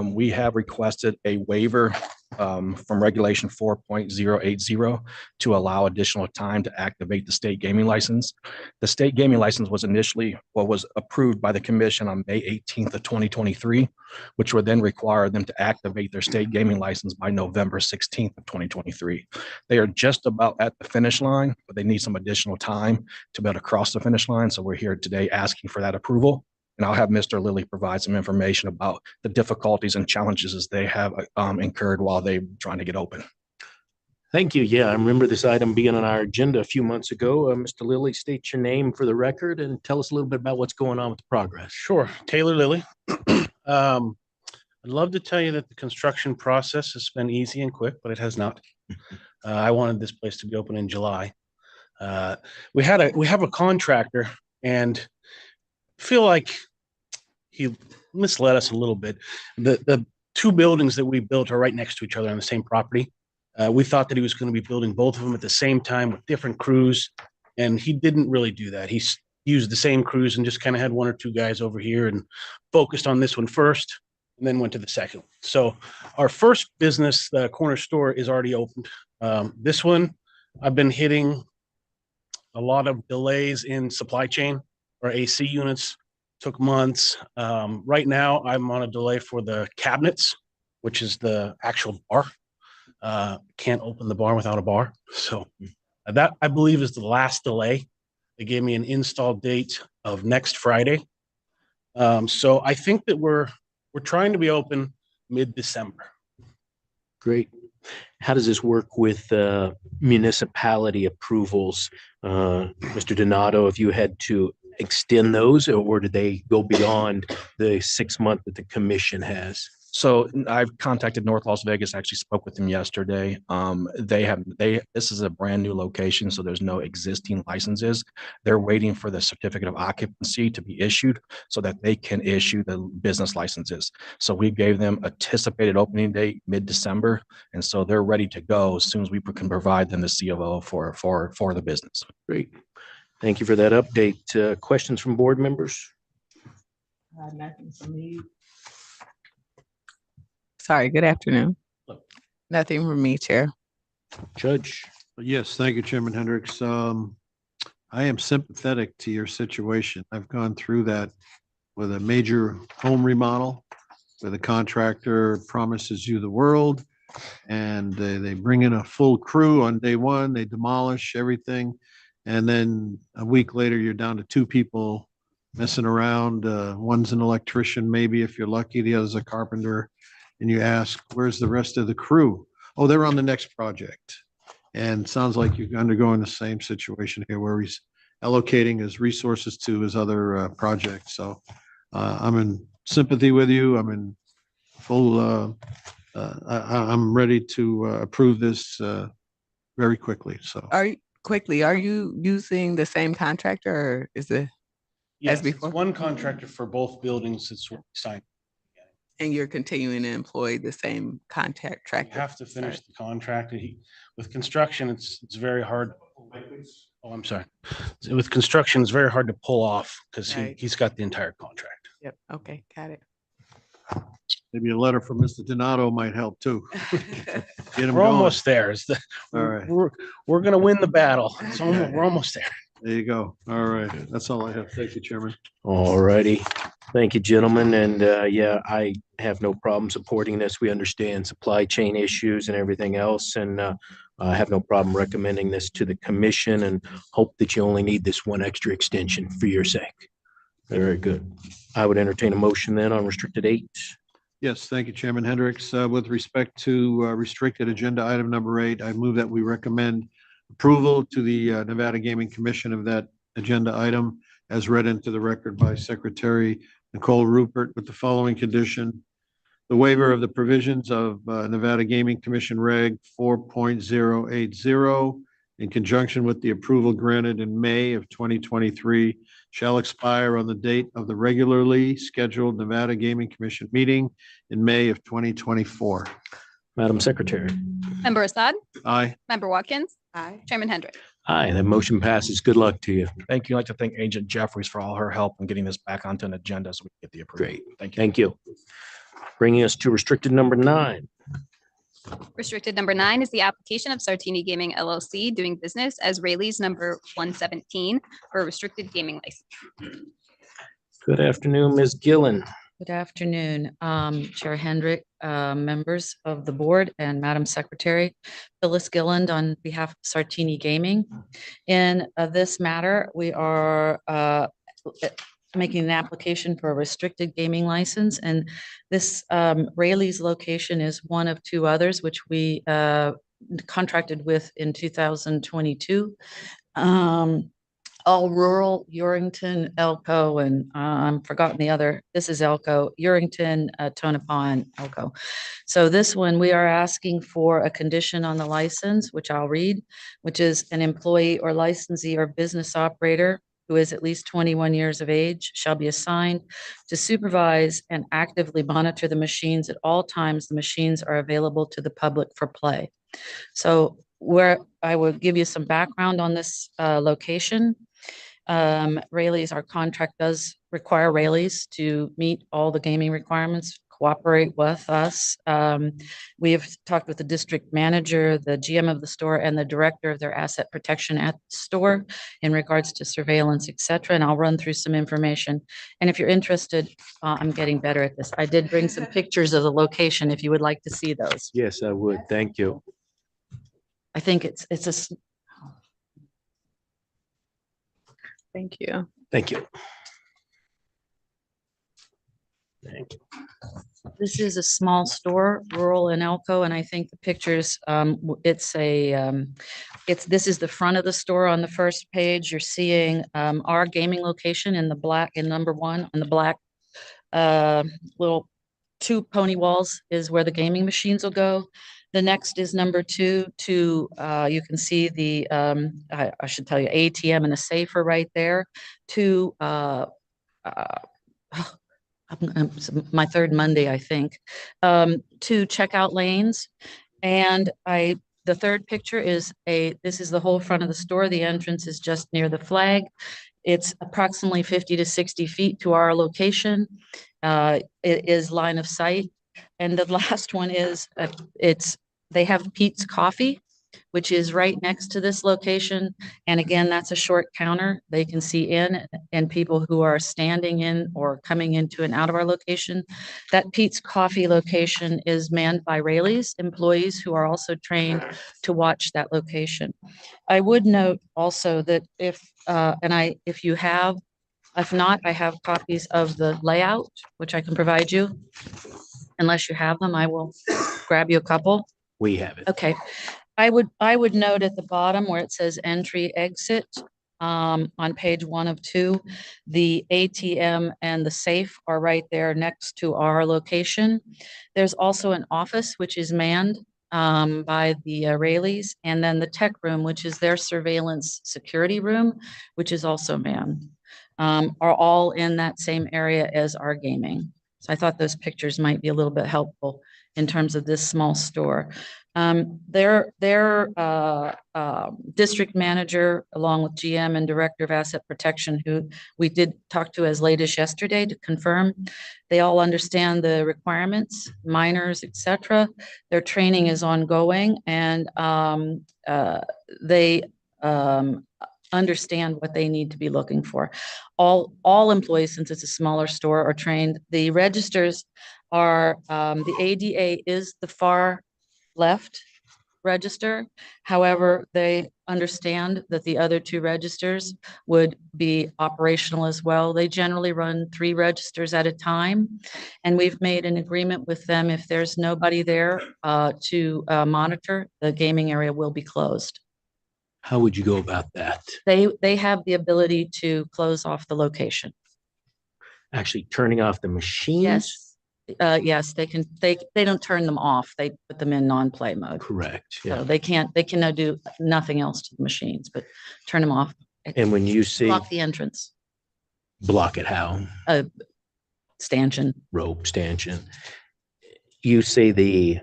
We have requested a waiver from Regulation 4.080 to allow additional time to activate the state gaming license. The state gaming license was initially was approved by the commission on May 18th of 2023, which would then require them to activate their state gaming license by November 16th of 2023. They are just about at the finish line, but they need some additional time to be able to cross the finish line. So we're here today asking for that approval. And I'll have Mr. Lilly provide some information about the difficulties and challenges as they have incurred while they're trying to get open. Thank you. Yeah, I remember this item being on our agenda a few months ago. Mr. Lilly, state your name for the record and tell us a little bit about what's going on with the progress. Sure. Taylor Lilly. I'd love to tell you that the construction process has been easy and quick, but it has not. I wanted this place to be open in July. We have a contractor, and feel like he misled us a little bit. The two buildings that we built are right next to each other on the same property. We thought that he was going to be building both of them at the same time with different crews, and he didn't really do that. He used the same crews and just kind of had one or two guys over here and focused on this one first and then went to the second one. So our first business, the corner store, is already opened. This one, I've been hitting a lot of delays in supply chain. Our AC units took months. Right now, I'm on a delay for the cabinets, which is the actual bar. Can't open the bar without a bar. So that, I believe, is the last delay. They gave me an install date of next Friday. So I think that we're trying to be open mid-December. Great. How does this work with municipality approvals? Mr. Donato, if you had to extend those, or did they go beyond the 6 month that the commission has? So I've contacted North Las Vegas, actually spoke with them yesterday. This is a brand new location, so there's no existing licenses. They're waiting for the certificate of occupancy to be issued so that they can issue the business licenses. So we gave them anticipated opening date mid-December, and so they're ready to go as soon as we can provide them the COO for the business. Great. Thank you for that update. Questions from board members? Nothing from me. Sorry, good afternoon. Nothing from me, Chair. Judge. Yes, thank you, Chairman Hendricks. I am sympathetic to your situation. I've gone through that with a major home remodel where the contractor promises you the world, and they bring in a full crew on day one, they demolish everything, and then a week later you're down to 2 people messing around. One's an electrician, maybe if you're lucky, the other's a carpenter. And you ask, where's the rest of the crew? Oh, they're on the next project. And sounds like you're undergoing the same situation here where he's allocating his resources to his other projects. So I'm in sympathy with you. I'm in full, I'm ready to approve this very quickly. So Are you using the same contractor, or is it Yes, as before? it's one contractor for both buildings that's signed. And you're continuing to employ the same contractor? You have to finish the contract. With construction, it's very hard. Oh, I'm sorry. So with construction, it's very hard to pull off because Right. he's got the entire contract. Yep, okay, got it. maybe a letter from Mr. Donato might help too. Get him We're going. almost there. All right. We're going to win the battle. We're almost there. There you go. All right. That's all I have. Thank you, Chairman. All righty. Thank you, gentlemen. And yeah, I have no problem supporting this. We understand supply chain issues and everything else. And I have no problem recommending this to the commission and hope that you only need this one extra extension for your sake. Very good. I would entertain a motion then on restricted 8. Yes, thank you, Chairman Hendricks. With respect to restricted agenda item number 8, I move that we recommend approval to the Nevada Gaming Commission of that agenda item as read into the record by Secretary Nicole Rupert with the following condition. the waiver of the provisions of Nevada Gaming Commission Reg 4.080 in conjunction with the approval granted in May of 2023 shall expire on the date of the regularly scheduled Nevada Gaming Commission meeting in May of 2024. Madam Secretary. Member Assad? Aye. Member Watkins? Aye. Chairman Hendrick? Aye, that motion passes. Good luck to you. Thank you. I'd like to thank Agent Jeffries for all her help in getting this back onto an agenda so we can get the approval. Great. Thank you. Thank you. Bringing us to restricted number 9. Restricted number 9 is the application of Sartini Gaming LLC doing business as Rayleigh's number 117 for a restricted gaming license. Good afternoon, Ms. Gillen. Good afternoon, Chair Hendrick, members of the board, and Madam Secretary. Phyllis Gilland on behalf of Sartini Gaming. In this matter, we are making an application for a restricted gaming license, and this Rayleigh's location is one of 2 others which we contracted with in 2022. All rural, Urington, Elko, and I've forgotten the other. This is Elko, Urington, Tonopah, and Elko. So this one, we are asking for a condition on the license, which I'll read, which is an employee or licensee or business operator who is at least 21 years of age shall be assigned to supervise and actively monitor the machines at all times the machines are available to the public for play. So where I will give you some background on this location. Rayleigh's, our contract does require Rayleigh's to meet all the gaming requirements, cooperate with us. We have talked with the district manager, the GM of the store, and the director of their asset protection at the store in regards to surveillance, et cetera. And I'll run through some information. And if you're interested, I'm getting better at this. I did bring some pictures of the location if you would like to see those. Yes, I would. Thank you. I think it's a. Thank you. Thank you. Thank you. This is a small store, rural in Elko, and I think the pictures, this is the front of the store on the first page. You're seeing our gaming location in the black, in number 1 on the black little 2 pony walls is where the gaming machines will go. The next is number 2. You can see the, I should tell you, ATM and a safer right there. My 3rd Monday, I think. 2 checkout lanes. And the 3rd picture is this is the whole front of the store. The entrance is just near the flag. It's approximately 50 to 60 feet to our location. It is line of sight. And the last one is they have Pete's Coffee, which is right next to this location. And again, that's a short counter. They can see in and people who are standing in or coming into and out of our location. That Pete's Coffee location is manned by Rayleigh's employees who are also trained to watch that location. I would note also that if not, I have copies of the layout, which I can provide you. Unless you have them, I will grab you a couple. We have it. Okay. I would note at the bottom where it says entry exit on page 1 of 2, the ATM and the safe are right there next to our location. There's also an office which is manned by the Rayleigh's, and then the tech room, which is their surveillance security room, which is also manned, are all in that same area as our gaming. So I thought those pictures might be a little bit helpful in terms of this small store. Their district manager, along with GM and director of asset protection, who we did talk to as late as yesterday to confirm, they all understand the requirements, minors, et cetera. Their training is ongoing, and they understand what they need to be looking for. All employees, since it's a smaller store, are trained. The registers are, the ADA is the far left register. However, they understand that the other 2 registers would be operational as well. They generally run 3 registers at a time, and we've made an agreement with them. If there's nobody there to monitor, the gaming area will be closed. How would you go about that? They have the ability to close off the location. Actually turning off the machines? Yes. Yes, they don't turn them off. They put them in non-play mode. Correct. So Yeah. they can do nothing else to the machines, but turn them off. And when you see Block the entrance, block it, how? stanchion. Rope stanchion. You say the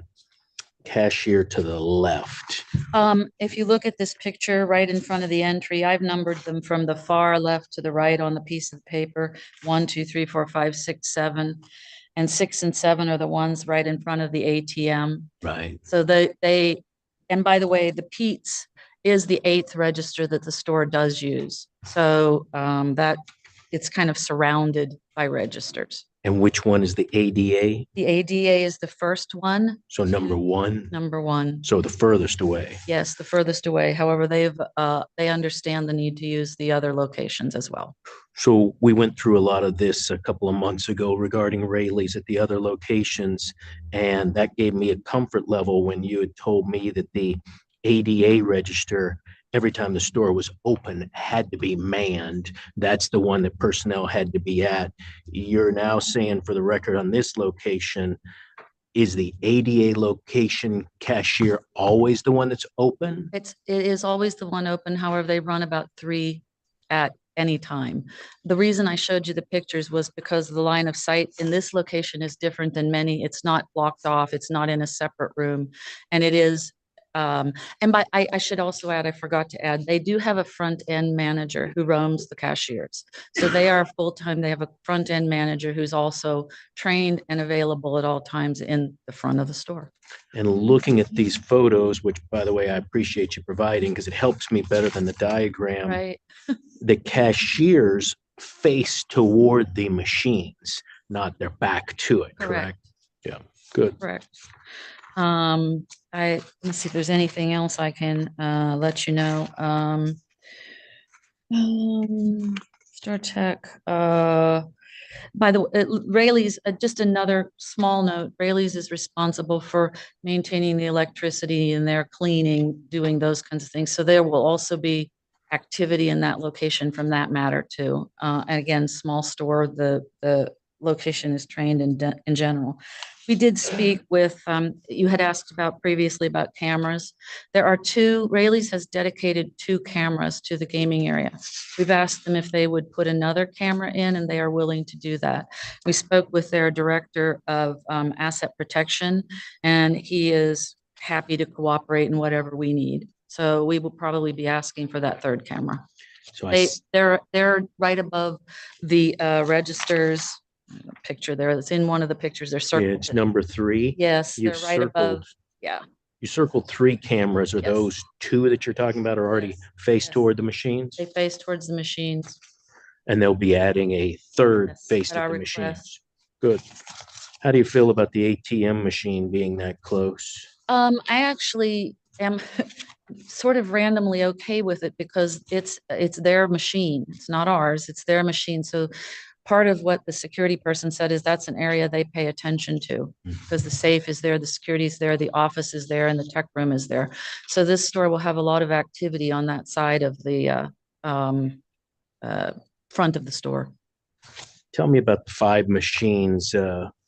cashier to the left. If you look at this picture right in front of the entry, I've numbered them from the far left to the right on the piece of paper. 1, 2, 3, 4, 5, 6, 7. And 6 and 7 are the ones right in front of the ATM. Right. So and by the way, the Pete's is the 8th register that the store does use. So that it's kind of surrounded by registers. And which one is the ADA? The ADA is the first one. So number one. Number one. So the furthest away. Yes, the furthest away. However, they understand the need to use the other locations as well. So we went through a lot of this a couple of months ago regarding Rayleigh's at the other locations. And that gave me a comfort level when you had told me that the ADA register, every time the store was open, had to be manned. That's the one that personnel had to be at. You're now saying, for the record, on this location, is the ADA location cashier always the one that's open? It is always the one open. However, they run about 3 at any time. The reason I showed you the pictures was because the line of sight in this location is different than many. It's not blocked off. It's not in a separate room. And it is I should also add, I forgot to add, they do have a front end manager who roams the cashiers. So they are full-time. They have a front end manager who's also trained and available at all times in the front of the store. And looking at these photos, which by the way, I appreciate you providing because it helps me better than the diagram. Right. The cashiers face toward the machines, not their back to it, correct? Yeah, good. Correct. Let me see if there's anything else I can let you know. Star Tech. By the way, Rayleigh's, just another small note, Rayleigh's is responsible for maintaining the electricity and their cleaning, doing those kinds of things. So there will also be activity in that location from that matter too. And again, small store, the location is trained in general. We did speak with, you had asked about previously about cameras. There are 2, Rayleigh's has dedicated 2 cameras to the gaming area. We've asked them if they would put another camera in, and they are willing to do that. We spoke with their director of asset protection, and he is happy to cooperate in whatever we need. So we will probably be asking for that 3rd camera. So they're right above the registers. Picture there that's in one of the pictures. They're circled. Yeah, it's number 3. Yes, You've they're right above. circled, Yeah. you circled 3 cameras. Are Yes. those 2 that you're talking about are already faced toward the machines? They face towards the machines. And they'll be adding a 3rd Yes, faced at at our the request. machines. Good. How do you feel about the ATM machine being that close? I actually am sort of randomly okay with it because it's their machine. It's not ours. It's their machine. So part of what the security person said is that's an area they pay attention to because the safe is there, the security is there, the office is there, and the tech room is there. So this store will have a lot of activity on that side of the front of the store. Tell me about the 5 machines.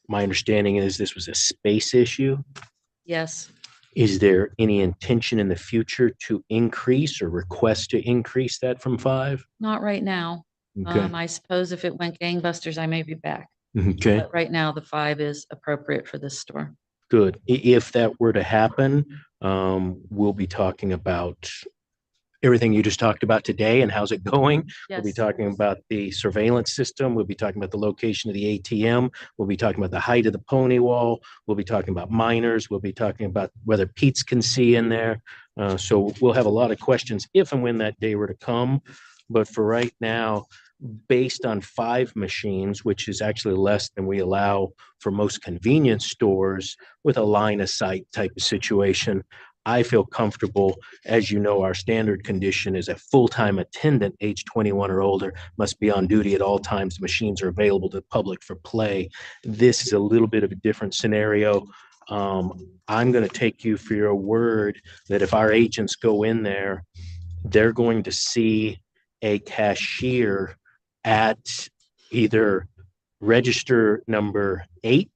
My understanding is this was a space issue. Yes. Is there any intention in the future to increase or request to increase that from 5? Not right now. Okay. I suppose if it went gangbusters, I may be back. Okay. But right now, the 5 is appropriate for this store. Good. If that were to happen, we'll be talking about everything you just talked about today and how's it going. We'll be Yes. talking about the surveillance system. We'll be talking about the location of the ATM. We'll be talking about the height of the pony wall. We'll be talking about minors. We'll be talking about whether Pete's can see in there. So we'll have a lot of questions if and when that day were to come. But for right now, based on 5 machines, which is actually less than we allow for most convenience stores with a line of sight type of situation, I feel comfortable. As you know, our standard condition is a full-time attendant, age 21 or older, must be on duty at all times. The machines are available to the public for play. This is a little bit of a different scenario. I'm going to take you for your word that if our agents go in there, they're going to see a cashier at either register number 8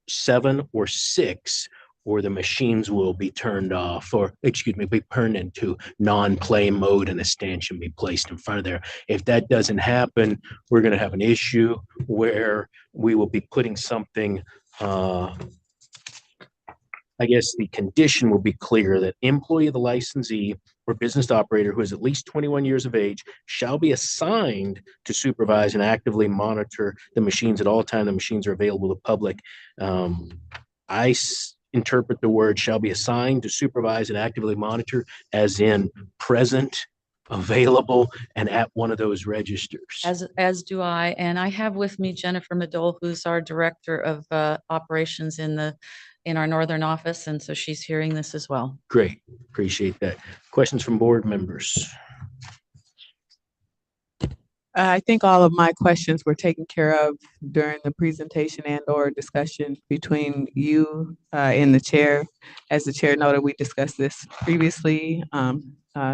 7 or 6, or the machines will be turned off, or excuse me, be turned into non-play mode and a stanchion be placed in front of there. If that doesn't happen, we're going to have an issue where we will be putting something, I guess the condition will be clear that employee of the licensee or business operator who is at least 21 years of age shall be assigned to supervise and actively monitor the machines at all times the machines are available to the public. Interpret the word shall be assigned to supervise and actively monitor as in present, available, and at one of those registers. As do I. And I have with me Jennifer Madole, who's our director of operations in our northern office. And so she's hearing this as well. Great. Appreciate that. Questions from board members? I think all of my questions were taken care of during the presentation and or discussion between you and the chair. As the chair noted, we discussed this previously,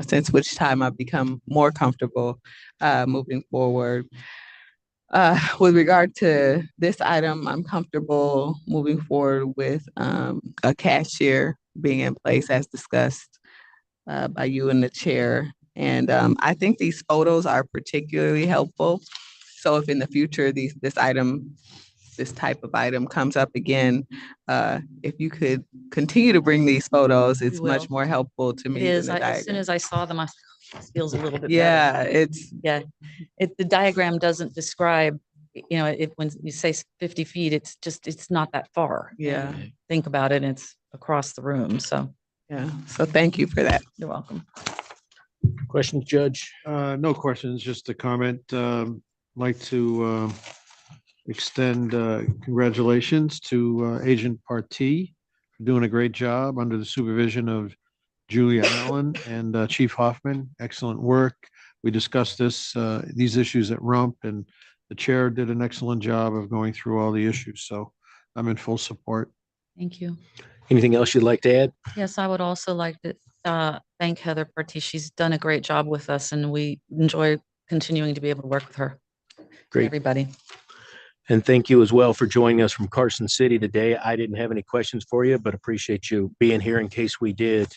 since which time I've become more comfortable moving forward. With regard to this item, I'm comfortable moving forward with a cashier being in place as discussed by you and the chair. And I think these photos are particularly helpful. So if in the future this type of item comes up again, if you could continue to bring these photos, it's much more helpful to me. It is. As soon as I saw them, it feels a little bit yeah, better. The diagram doesn't describe, when you say 50 feet, it's not that far. Yeah. And think about it, it's across the room. So yeah. So thank you for that. You're welcome. Questions, Judge? No questions, just a comment. Like to extend congratulations to Agent Partee for doing a great job under the supervision of Julia Allen and Chief Hoffman. Excellent work. We discussed these issues at RUMP, and the chair did an excellent job of going through all the issues. So I'm in full support. Thank you. Anything else you'd like to add? Yes, I would also like to thank Heather Partee. She's done a great job with us, and we enjoy continuing to be able to work with her. Great. Everybody. And thank you as well for joining us from Carson City today. I didn't have any questions for you, but appreciate you being here in case we did.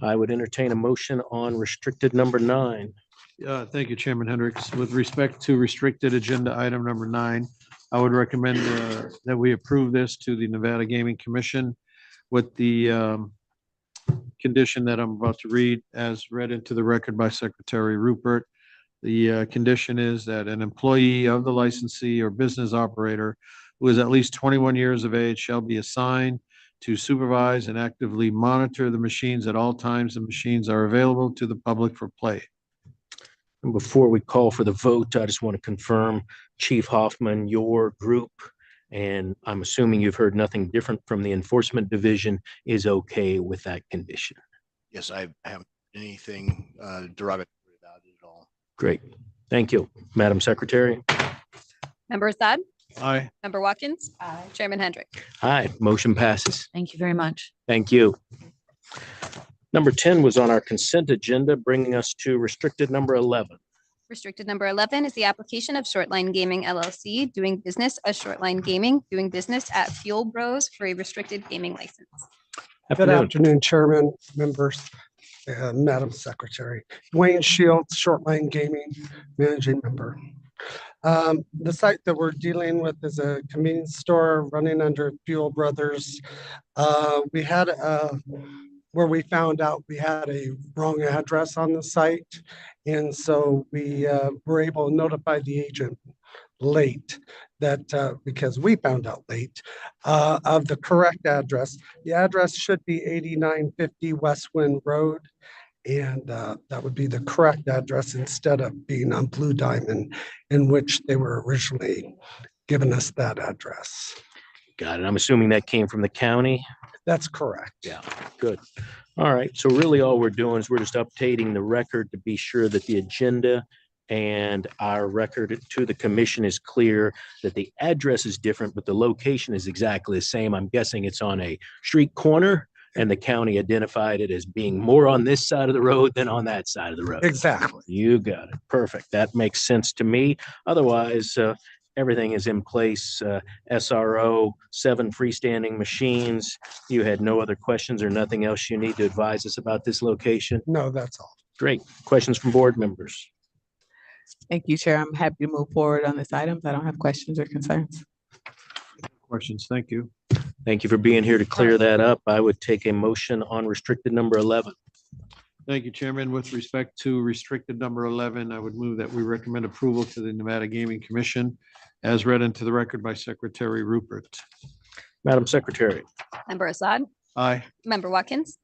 I would entertain a motion on restricted number 9. Thank you, Chairman Hendricks. With respect to restricted agenda item number 9, I would recommend that we approve this to the Nevada Gaming Commission with the condition that I'm about to read as read into the record by Secretary Rupert. The condition is that an employee of the licensee or business operator who is at least 21 years of age shall be assigned to supervise and actively monitor the machines at all times the machines are available to the public for play. And before we call for the vote, I just want to confirm, Chief Hoffman, your group, and I'm assuming you've heard nothing different from the Enforcement Division, is okay with that condition. Yes, I haven't anything derogatory about it at all. Great. Thank you. Madam Secretary? Member Assad? Aye. Member Watkins? Aye. Chairman Hendrick? Aye. Motion passes. Thank you very much. Thank you. Number 10 was on our consent agenda, bringing us to restricted number 11. Restricted number 11 is the application of Shortline Gaming LLC, doing business as Shortline Gaming, doing business at Fuel Bros for a restricted gaming license. Good afternoon, Chairman, members, and Madam Secretary. Wayne Shields, Shortline Gaming, Managing Member. The site that we're dealing with is a convenience store running under Fuel Brothers. We had where we found out we had a wrong address on the site. And so we were able to notify the agent late that because we found out late of the correct address. The address should be 8950 West Wind Road. And that would be the correct address instead of being on Blue Diamond, in which they were originally giving us that address. Got it. I'm assuming that came from the county. That's correct. Yeah, good. All right. So really all we're doing is we're just updating the record to be sure that the agenda and our record to the commission is clear, that the address is different, but the location is exactly the same. I'm guessing it's on a street corner, and the county identified it as being more on this side of the road than on that side of the road. Exactly. You got it. Perfect. That makes sense to me. Otherwise, Everything is in place. SRO, 7 freestanding machines. You had no other questions or nothing else you need to advise us about this location? No, that's all. Great. Questions from board members? Thank you, Chair. I'm happy to move forward on this item. I don't have questions or concerns. Questions? Thank you. Thank you for being here to clear that up. I would take a motion on restricted number 11. Thank you, Chairman. With respect to restricted number 11, I would move that we recommend approval to the Nevada Gaming Commission as read into the record by Secretary Rupert. Madam Secretary. Member Assad, Aye. Member Watkins,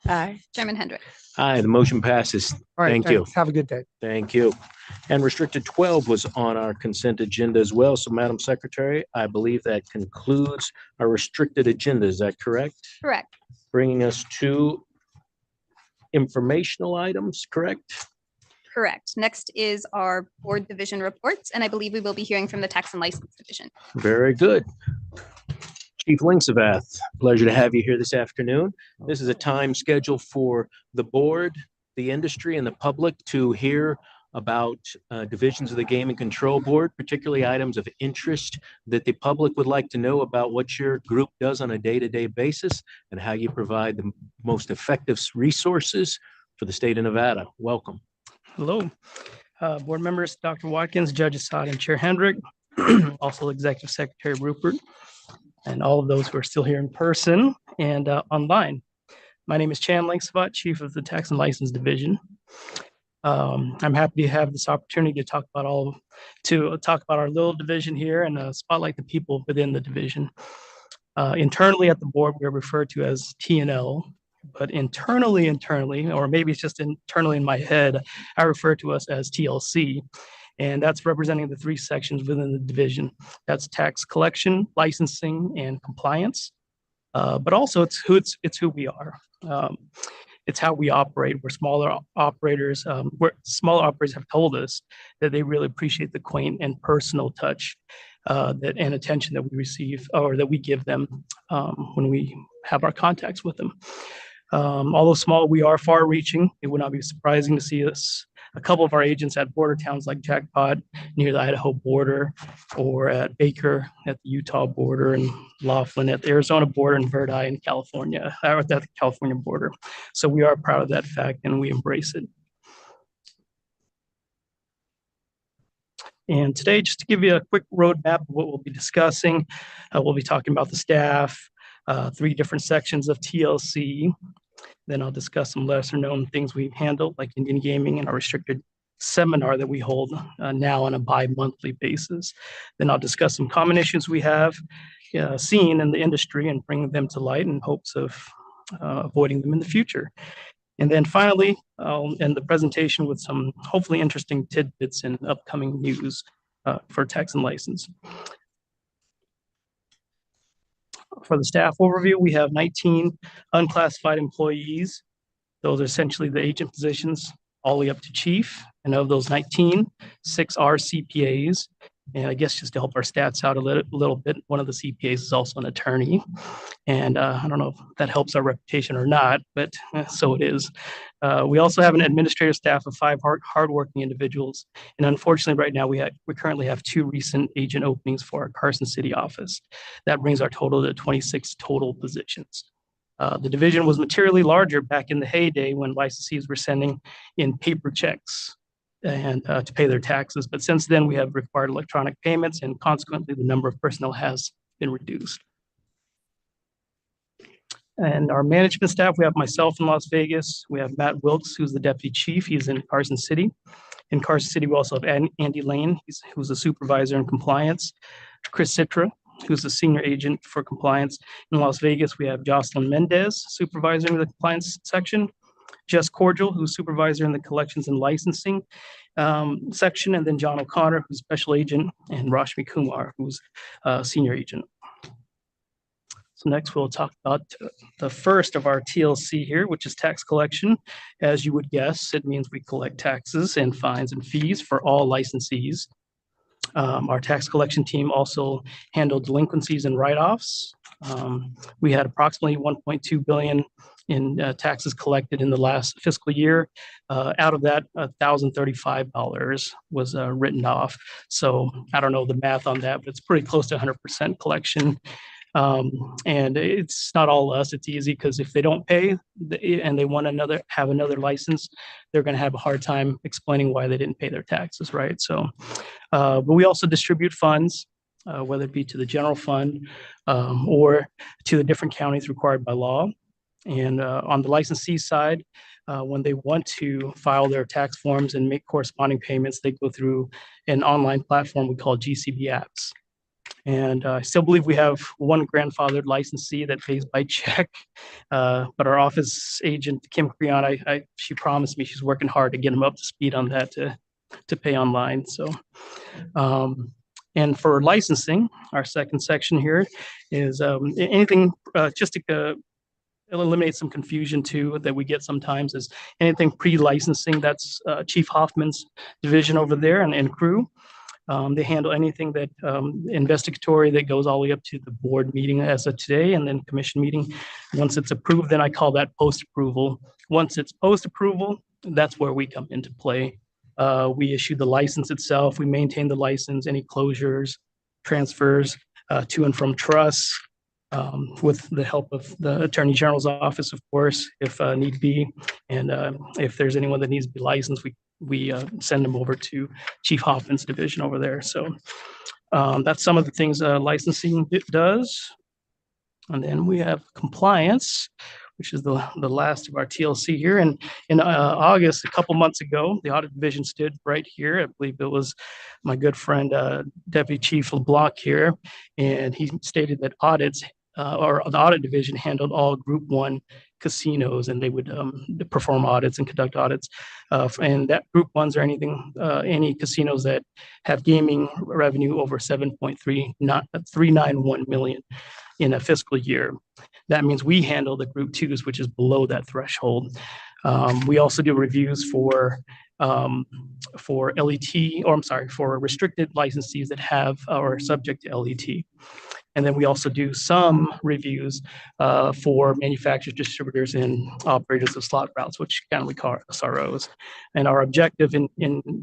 Aye. Chairman Hendrick. Aye, the motion passes. All right, Thank you. thanks. Have a good day. Thank you. And restricted 12 was on our consent agenda as well. So Madam Secretary, I believe that concludes our restricted agenda. Is that correct? Correct. Bringing us to informational items, correct? Correct. Next is our board division reports, and I believe we will be hearing from the tax and license division. Very good. Chief Linksavath, pleasure to have you here this afternoon. This is a time scheduled for the board, the industry, and the public to hear about divisions of the Gaming Control Board, particularly items of interest that the public would like to know about what your group does on a day-to-day basis and how you provide the most effective resources for the state of Nevada. Welcome. Hello, board members, Dr. Watkins, Judge Assad, and Chair Hendrick, also Executive Secretary Rupert, and all of those who are still here in person and online. My name is Chan Linksavath, Chief of the Tax and License Division. I'm happy to have this opportunity to talk about our little division here and spotlight the people within the division. Internally at the board, we are referred to as T&L, but internally, or maybe it's just internally in my head, I refer to us as TLC. And that's representing the 3 sections within the division. That's tax collection, licensing, and compliance. But also it's who we are. It's how we operate. We're smaller operators. Smaller operators have told us that they really appreciate the quaint and personal touch and attention that we receive or that we give them when we have our contacts with them. Although small, we are far-reaching. It would not be surprising to see us. A couple of our agents at border towns like Jackpot near the Idaho border, or at Baker at the Utah border, and Laughlin at the Arizona border, and Verdi in California, or at the California border. So we are proud of that fact and we embrace it. And today, just to give you a quick roadmap of what we'll be discussing, we'll be talking about the staff, 3 different sections of TLC. Then I'll discuss some lesser known things we've handled, like Indian gaming and our restricted seminar that we hold now on a bi-monthly basis. Then I'll discuss some common issues we have seen in the industry and bring them to light in hopes of avoiding them in the future. And then finally, I'll end the presentation with some hopefully interesting tidbits and upcoming news for tax and license. For the staff overview, we have 19 unclassified employees. Those are essentially the agent positions all the way up to chief. And of those 19, 6 are CPAs. And I guess just to help our stats out a little bit, one of the CPAs is also an attorney. And I don't know if that helps our reputation or not, but so it is. We also have an administrative staff of 5 hardworking individuals. And unfortunately, right now, we currently have 2 recent agent openings for our Carson City office. That brings our total to 26 total positions. The division was materially larger back in the heyday when licensees were sending in paper checks and to pay their taxes. But since then, we have required electronic payments, and consequently, the number of personnel has been reduced. And our management staff, we have myself in Las Vegas. We have Matt Wilkes, who's the deputy chief. He's in Carson City. In Carson City, we also have Andy Lane, who's a supervisor in compliance. Chris Citra, who's the senior agent for compliance. In Las Vegas, we have Jocelyn Mendez, supervisor in the compliance section. Jess Cordial, who's supervisor in the collections and licensing section, and then John O'Connor, who's special agent, and Rashmi Kumar, who's senior agent. So next we'll talk about the first of our TLC here, which is tax collection. As you would guess, it means we collect taxes and fines and fees for all licensees. Our tax collection team also handle delinquencies and write-offs, We had approximately 1.2 billion in taxes collected in the last fiscal year. Out of that, $1,035 was written off. So I don't know the math on that, but it's pretty close to 100% collection. And it's not all us, it's easy because if they don't pay and they want have another license, they're going to have a hard time explaining why they didn't pay their taxes, right? So, but we also distribute funds, whether it be to the general fund or to the different counties required by law. And on the licensee side, when they want to file their tax forms and make corresponding payments, they go through an online platform we call GCB apps. And I still believe we have one grandfathered licensee that pays by check. But our office agent, Kim Creon, she promised me she's working hard to get them up to speed on that to pay online. So, and for licensing, our second section here is anything just to eliminate some confusion too that we get sometimes is anything pre-licensing. That's Chief Hoffman's division over there and crew. They handle anything that investigatory that goes all the way up to the board meeting as of today and then commission meeting. Once it's approved, then I call that post-approval. Once it's post-approval, that's where we come into play. We issue the license itself. We maintain the license, any closures, transfers to and from trusts with the help of the Attorney General's office, of course, if need be. And if there's anyone that needs to be licensed, we send them over to Chief Hoffman's division over there. So that's some of the things licensing does. And then we have compliance, which is the last of our TLC here. And in August, a couple months ago, the audit division stood right here. I believe it was my good friend, Deputy Chief LeBlanc here. And he stated that audits or the audit division handled all Group 1 casinos, and they would perform audits and conduct audits. And that Group 1s are anything, any casinos that have gaming revenue over 7.391 million in a fiscal year. That means we handle the Group 2s, which is below that threshold. We also do reviews for LET, or I'm sorry, for restricted licensees that have or are subject to LET. And then we also do some reviews for manufacturers, distributors, and operators of slot routes, which we call SROs. And our objective in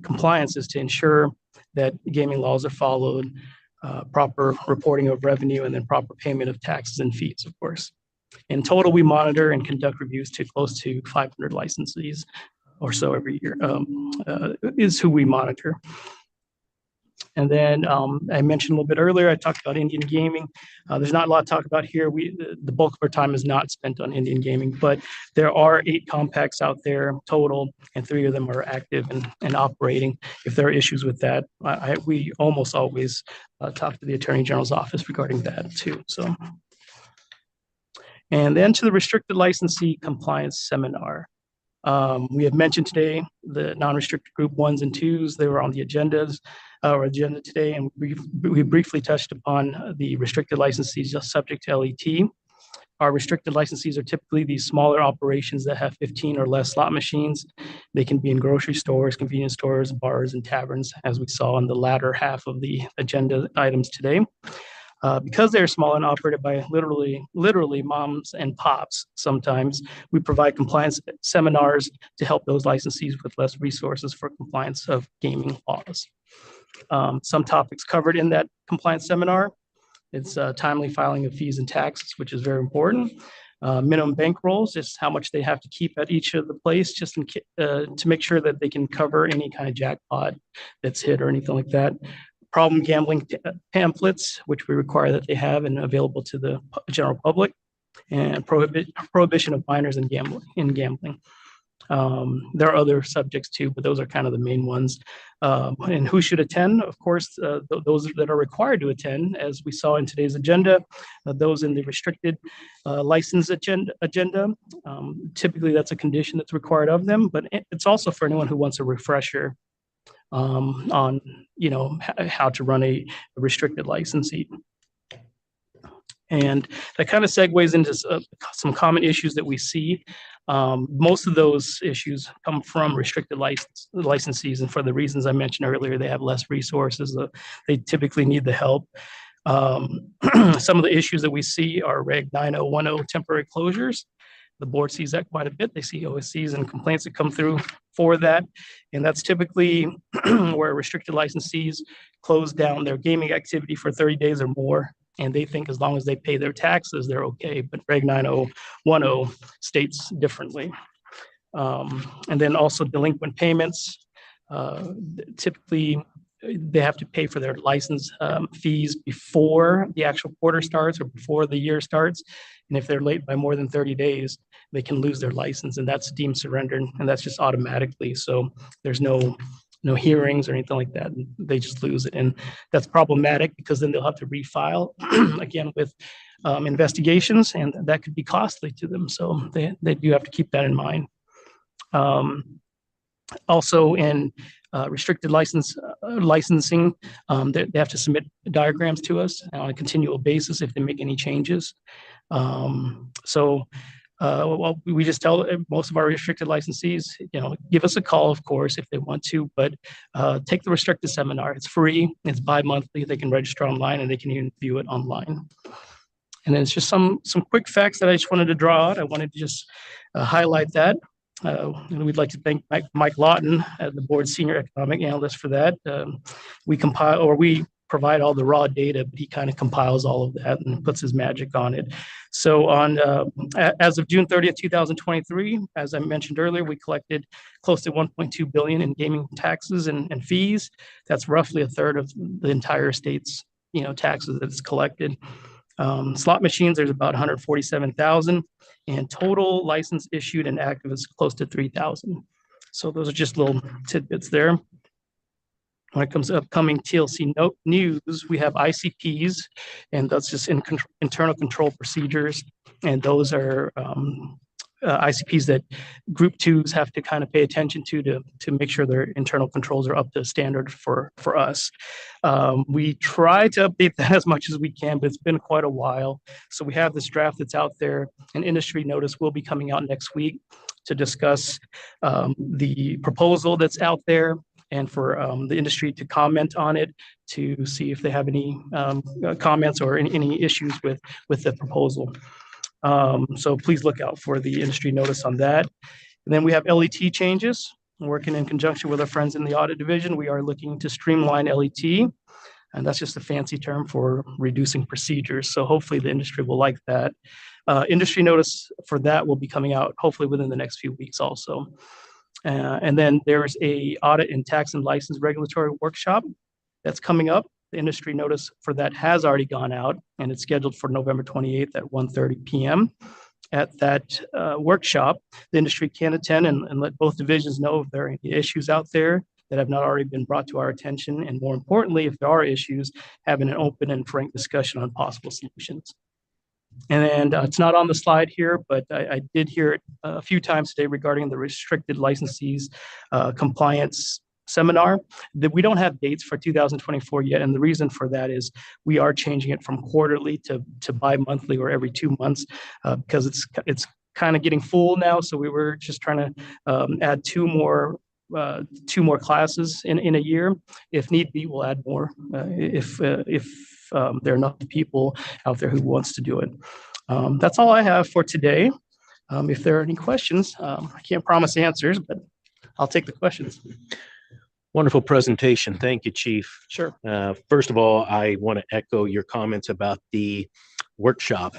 compliance is to ensure that gaming laws are followed, proper reporting of revenue, and then proper payment of taxes and fees, of course. In total, we monitor and conduct reviews to close to 500 licensees or so every year is who we monitor. And then I mentioned a little bit earlier, I talked about Indian gaming. There's not a lot to talk about here. The bulk of our time is not spent on Indian gaming, but there are 8 compacts out there total, and 3 of them are active and operating. If there are issues with that, we almost always talk to the Attorney General's office regarding that too. So, and then to the restricted licensee compliance seminar. We have mentioned today the non-restricted Group 1s and 2s. They were on the agenda today, and we briefly touched upon the restricted licensees just subject to LET. Our restricted licensees are typically these smaller operations that have 15 or less slot machines. They can be in grocery stores, convenience stores, bars, and taverns, as we saw in the latter half of the agenda items today. Because they're small and operated by literally moms and pops, sometimes we provide compliance seminars to help those licensees with less resources for compliance of gaming laws. Some topics covered in that compliance seminar, it's timely filing of fees and taxes, which is very important. Minimum bankrolls, just how much they have to keep at each of the place, just to make sure that they can cover any kind of jackpot that's hit or anything like that. Problem gambling pamphlets, which we require that they have and available to the general public, and prohibition of minors in gambling. There are other subjects too, but those are kind of the main ones. And who should attend? Of course, those that are required to attend, as we saw in today's agenda, those in the restricted license agenda. Typically, that's a condition that's required of them, but it's also for anyone who wants a refresher on how to run a restricted licensee. And that kind of segues into some common issues that we see. Most of those issues come from restricted licensees, and for the reasons I mentioned earlier, they have less resources. They typically need the help. Some of the issues that we see are Reg 9010 temporary closures. The board sees that quite a bit. They see OSCs and complaints that come through for that. And that's typically where restricted licensees close down their gaming activity for 30 days or more. And they think as long as they pay their taxes, they're okay. But Reg 9010 states differently. And then also delinquent payments. Typically, they have to pay for their license fees before the actual quarter starts or before the year starts. And if they're late by more than 30 days, they can lose their license, and that's deemed surrendered, and that's just automatically. So there's no hearings or anything like that. They just lose it. And that's problematic because then they'll have to refile again with investigations, and that could be costly to them. So they do have to keep that in mind. Also in restricted licensing, they have to submit diagrams to us on a continual basis if they make any changes. Well, we just tell most of our restricted licensees, give us a call, of course, if they want to, but take the restricted seminar. It's free. It's bi-monthly. They can register online, and they can even view it online. And then it's just some quick facts that I just wanted to draw out. I wanted to just highlight that. And we'd like to thank Mike Lawton, the board's senior economic analyst, for that. We provide all the raw data, but he kind of compiles all of that and puts his magic on it. So as of June 30th, 2023, as I mentioned earlier, we collected close to $1.2 billion in gaming taxes and fees. That's roughly a third of the entire state's taxes that's collected. Slot machines, there's about 147,000, and total license issued and active is close to 3,000. So those are just little tidbits there. When it comes to upcoming TLC news, we have ICPs, and that's just internal control procedures. And those are ICPs that group twos have to kind of pay attention to make sure their internal controls are up to standard for us. We try to update that as much as we can, but it's been quite a while. So we have this draft that's out there. An industry notice will be coming out next week to discuss the proposal that's out there, and for the industry to comment on it, to see if they have any comments or any issues with the proposal. So please look out for the industry notice on that. And then we have LET changes. Working in conjunction with our friends in the audit division, we are looking to streamline LET, and that's just a fancy term for reducing procedures. So hopefully the industry will like that. Industry notice for that will be coming out hopefully within the next few weeks also. And then there's a audit and tax and license regulatory workshop that's coming up. The industry notice for that has already gone out, and it's scheduled for November 28th at 1:30 p.m. At that workshop, the industry can attend and let both divisions know if there are any issues out there that have not already been brought to our attention. And more importantly, if there are issues, having an open and frank discussion on possible solutions. And it's not on the slide here, but I did hear it a few times today regarding the restricted licensees compliance seminar, that we don't have dates for 2024 yet. And the reason for that is we are changing it from quarterly to bi-monthly or every 2 months because it's kind of getting full now. So we were just trying to add two more classes in a year. If need be, we'll add more if there are enough people out there who wants to do it. That's all I have for today. If there are any questions, I can't promise answers, but I'll take the questions. Wonderful presentation. Thank you, Chief. Sure. First of all, I want to echo your comments about the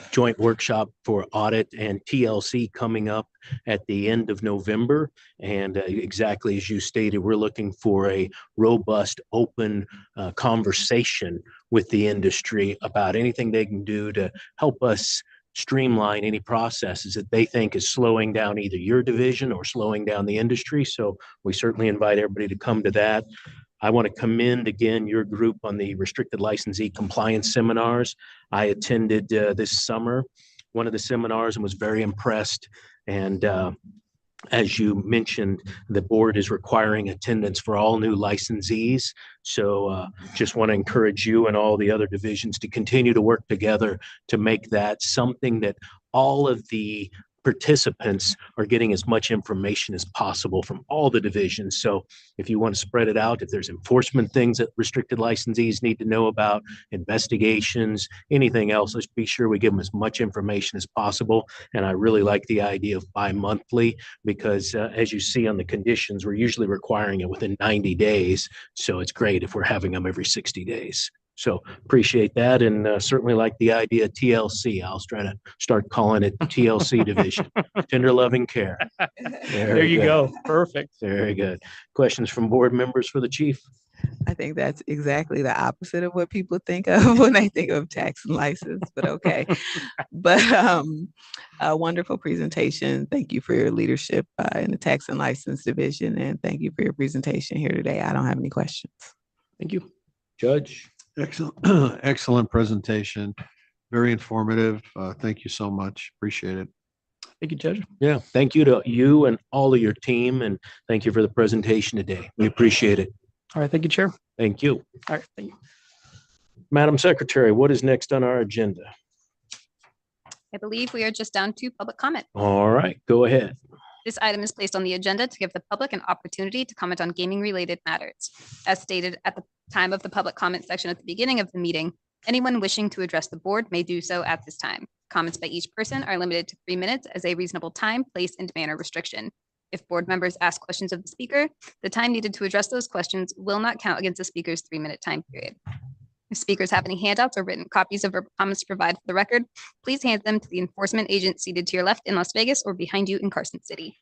joint workshop for audit and TLC coming up at the end of November. And exactly as you stated, we're looking for a robust, open conversation with the industry about anything they can do to help us streamline any processes that they think is slowing down either your division or slowing down the industry. So we certainly invite everybody to come to that. I want to commend again your group on the restricted licensee compliance seminars. I attended this summer one of the seminars and was very impressed. And as you mentioned, the board is requiring attendance for all new licensees. So just want to encourage you and all the other divisions to continue to work together to make that something that all of the participants are getting as much information as possible from all the divisions. So if you want to spread it out, if there's enforcement things that restricted licensees need to know about, investigations, anything else, let's be sure we give them as much information as possible. And I really like the idea of bi-monthly because as you see on the conditions, we're usually requiring it within 90 days. So it's great if we're having them every 60 days. So appreciate that and certainly like the idea of TLC. I'll try to start calling it TLC division, tender loving care. There you go. Perfect. Very good. Questions from board members for the chief? I think that's exactly the opposite of what people think of when they think of tax and license, but okay. But a wonderful presentation. Thank you for your leadership in the tax and license division, and thank you for your presentation here today. I don't have any questions. Thank you. Judge? Excellent, excellent presentation. Very informative. Thank you so much. Appreciate it. Thank you, Judge. Yeah, thank you to you and all of your team, and thank you for the presentation today. We appreciate it. All right. Thank you, Chair. Thank you. All right. Thank you. Madam Secretary, what is next on our agenda? I believe we are just down to public comment. All right, go ahead. This item is placed on the agenda to give the public an opportunity to comment on gaming-related matters. As stated at the time of the public comment section at the beginning of the meeting, anyone wishing to address the board may do so at this time. Comments by each person are limited to 3 minutes as a reasonable time, place, and manner restriction. If board members ask questions of the speaker, the time needed to address those questions will not count against the speaker's 3-minute time period. If speakers have any handouts or written copies of verbal comments to provide for the record, please hand them to the enforcement agent seated to your left in Las Vegas or behind you in Carson City.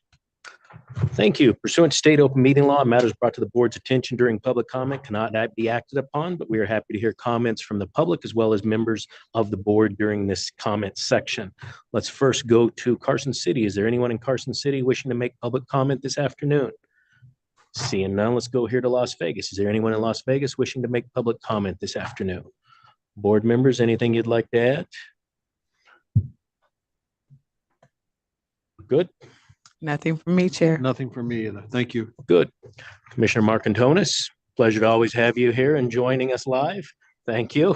Thank you. Pursuant to state open meeting law, matters brought to the board's attention during public comment cannot be acted upon, but we are happy to hear comments from the public as well as members of the board during this comment section. Let's first go to Carson City. Is there anyone in Carson City wishing to make public comment this afternoon? Seeing none, let's go here to Las Vegas. Is there anyone in Las Vegas wishing to make public comment this afternoon? Board members, anything you'd like to add? Good. Nothing from me, Chair. Nothing from me either. Thank you. Good. Commissioner Marcantonis, pleasure to always have you here and joining us live. Thank you.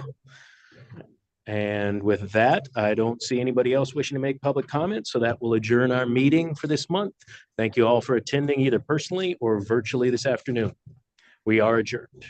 And with that, I don't see anybody else wishing to make public comments, so that will adjourn our meeting for this month. Thank you all for attending either personally or virtually this afternoon. We are adjourned.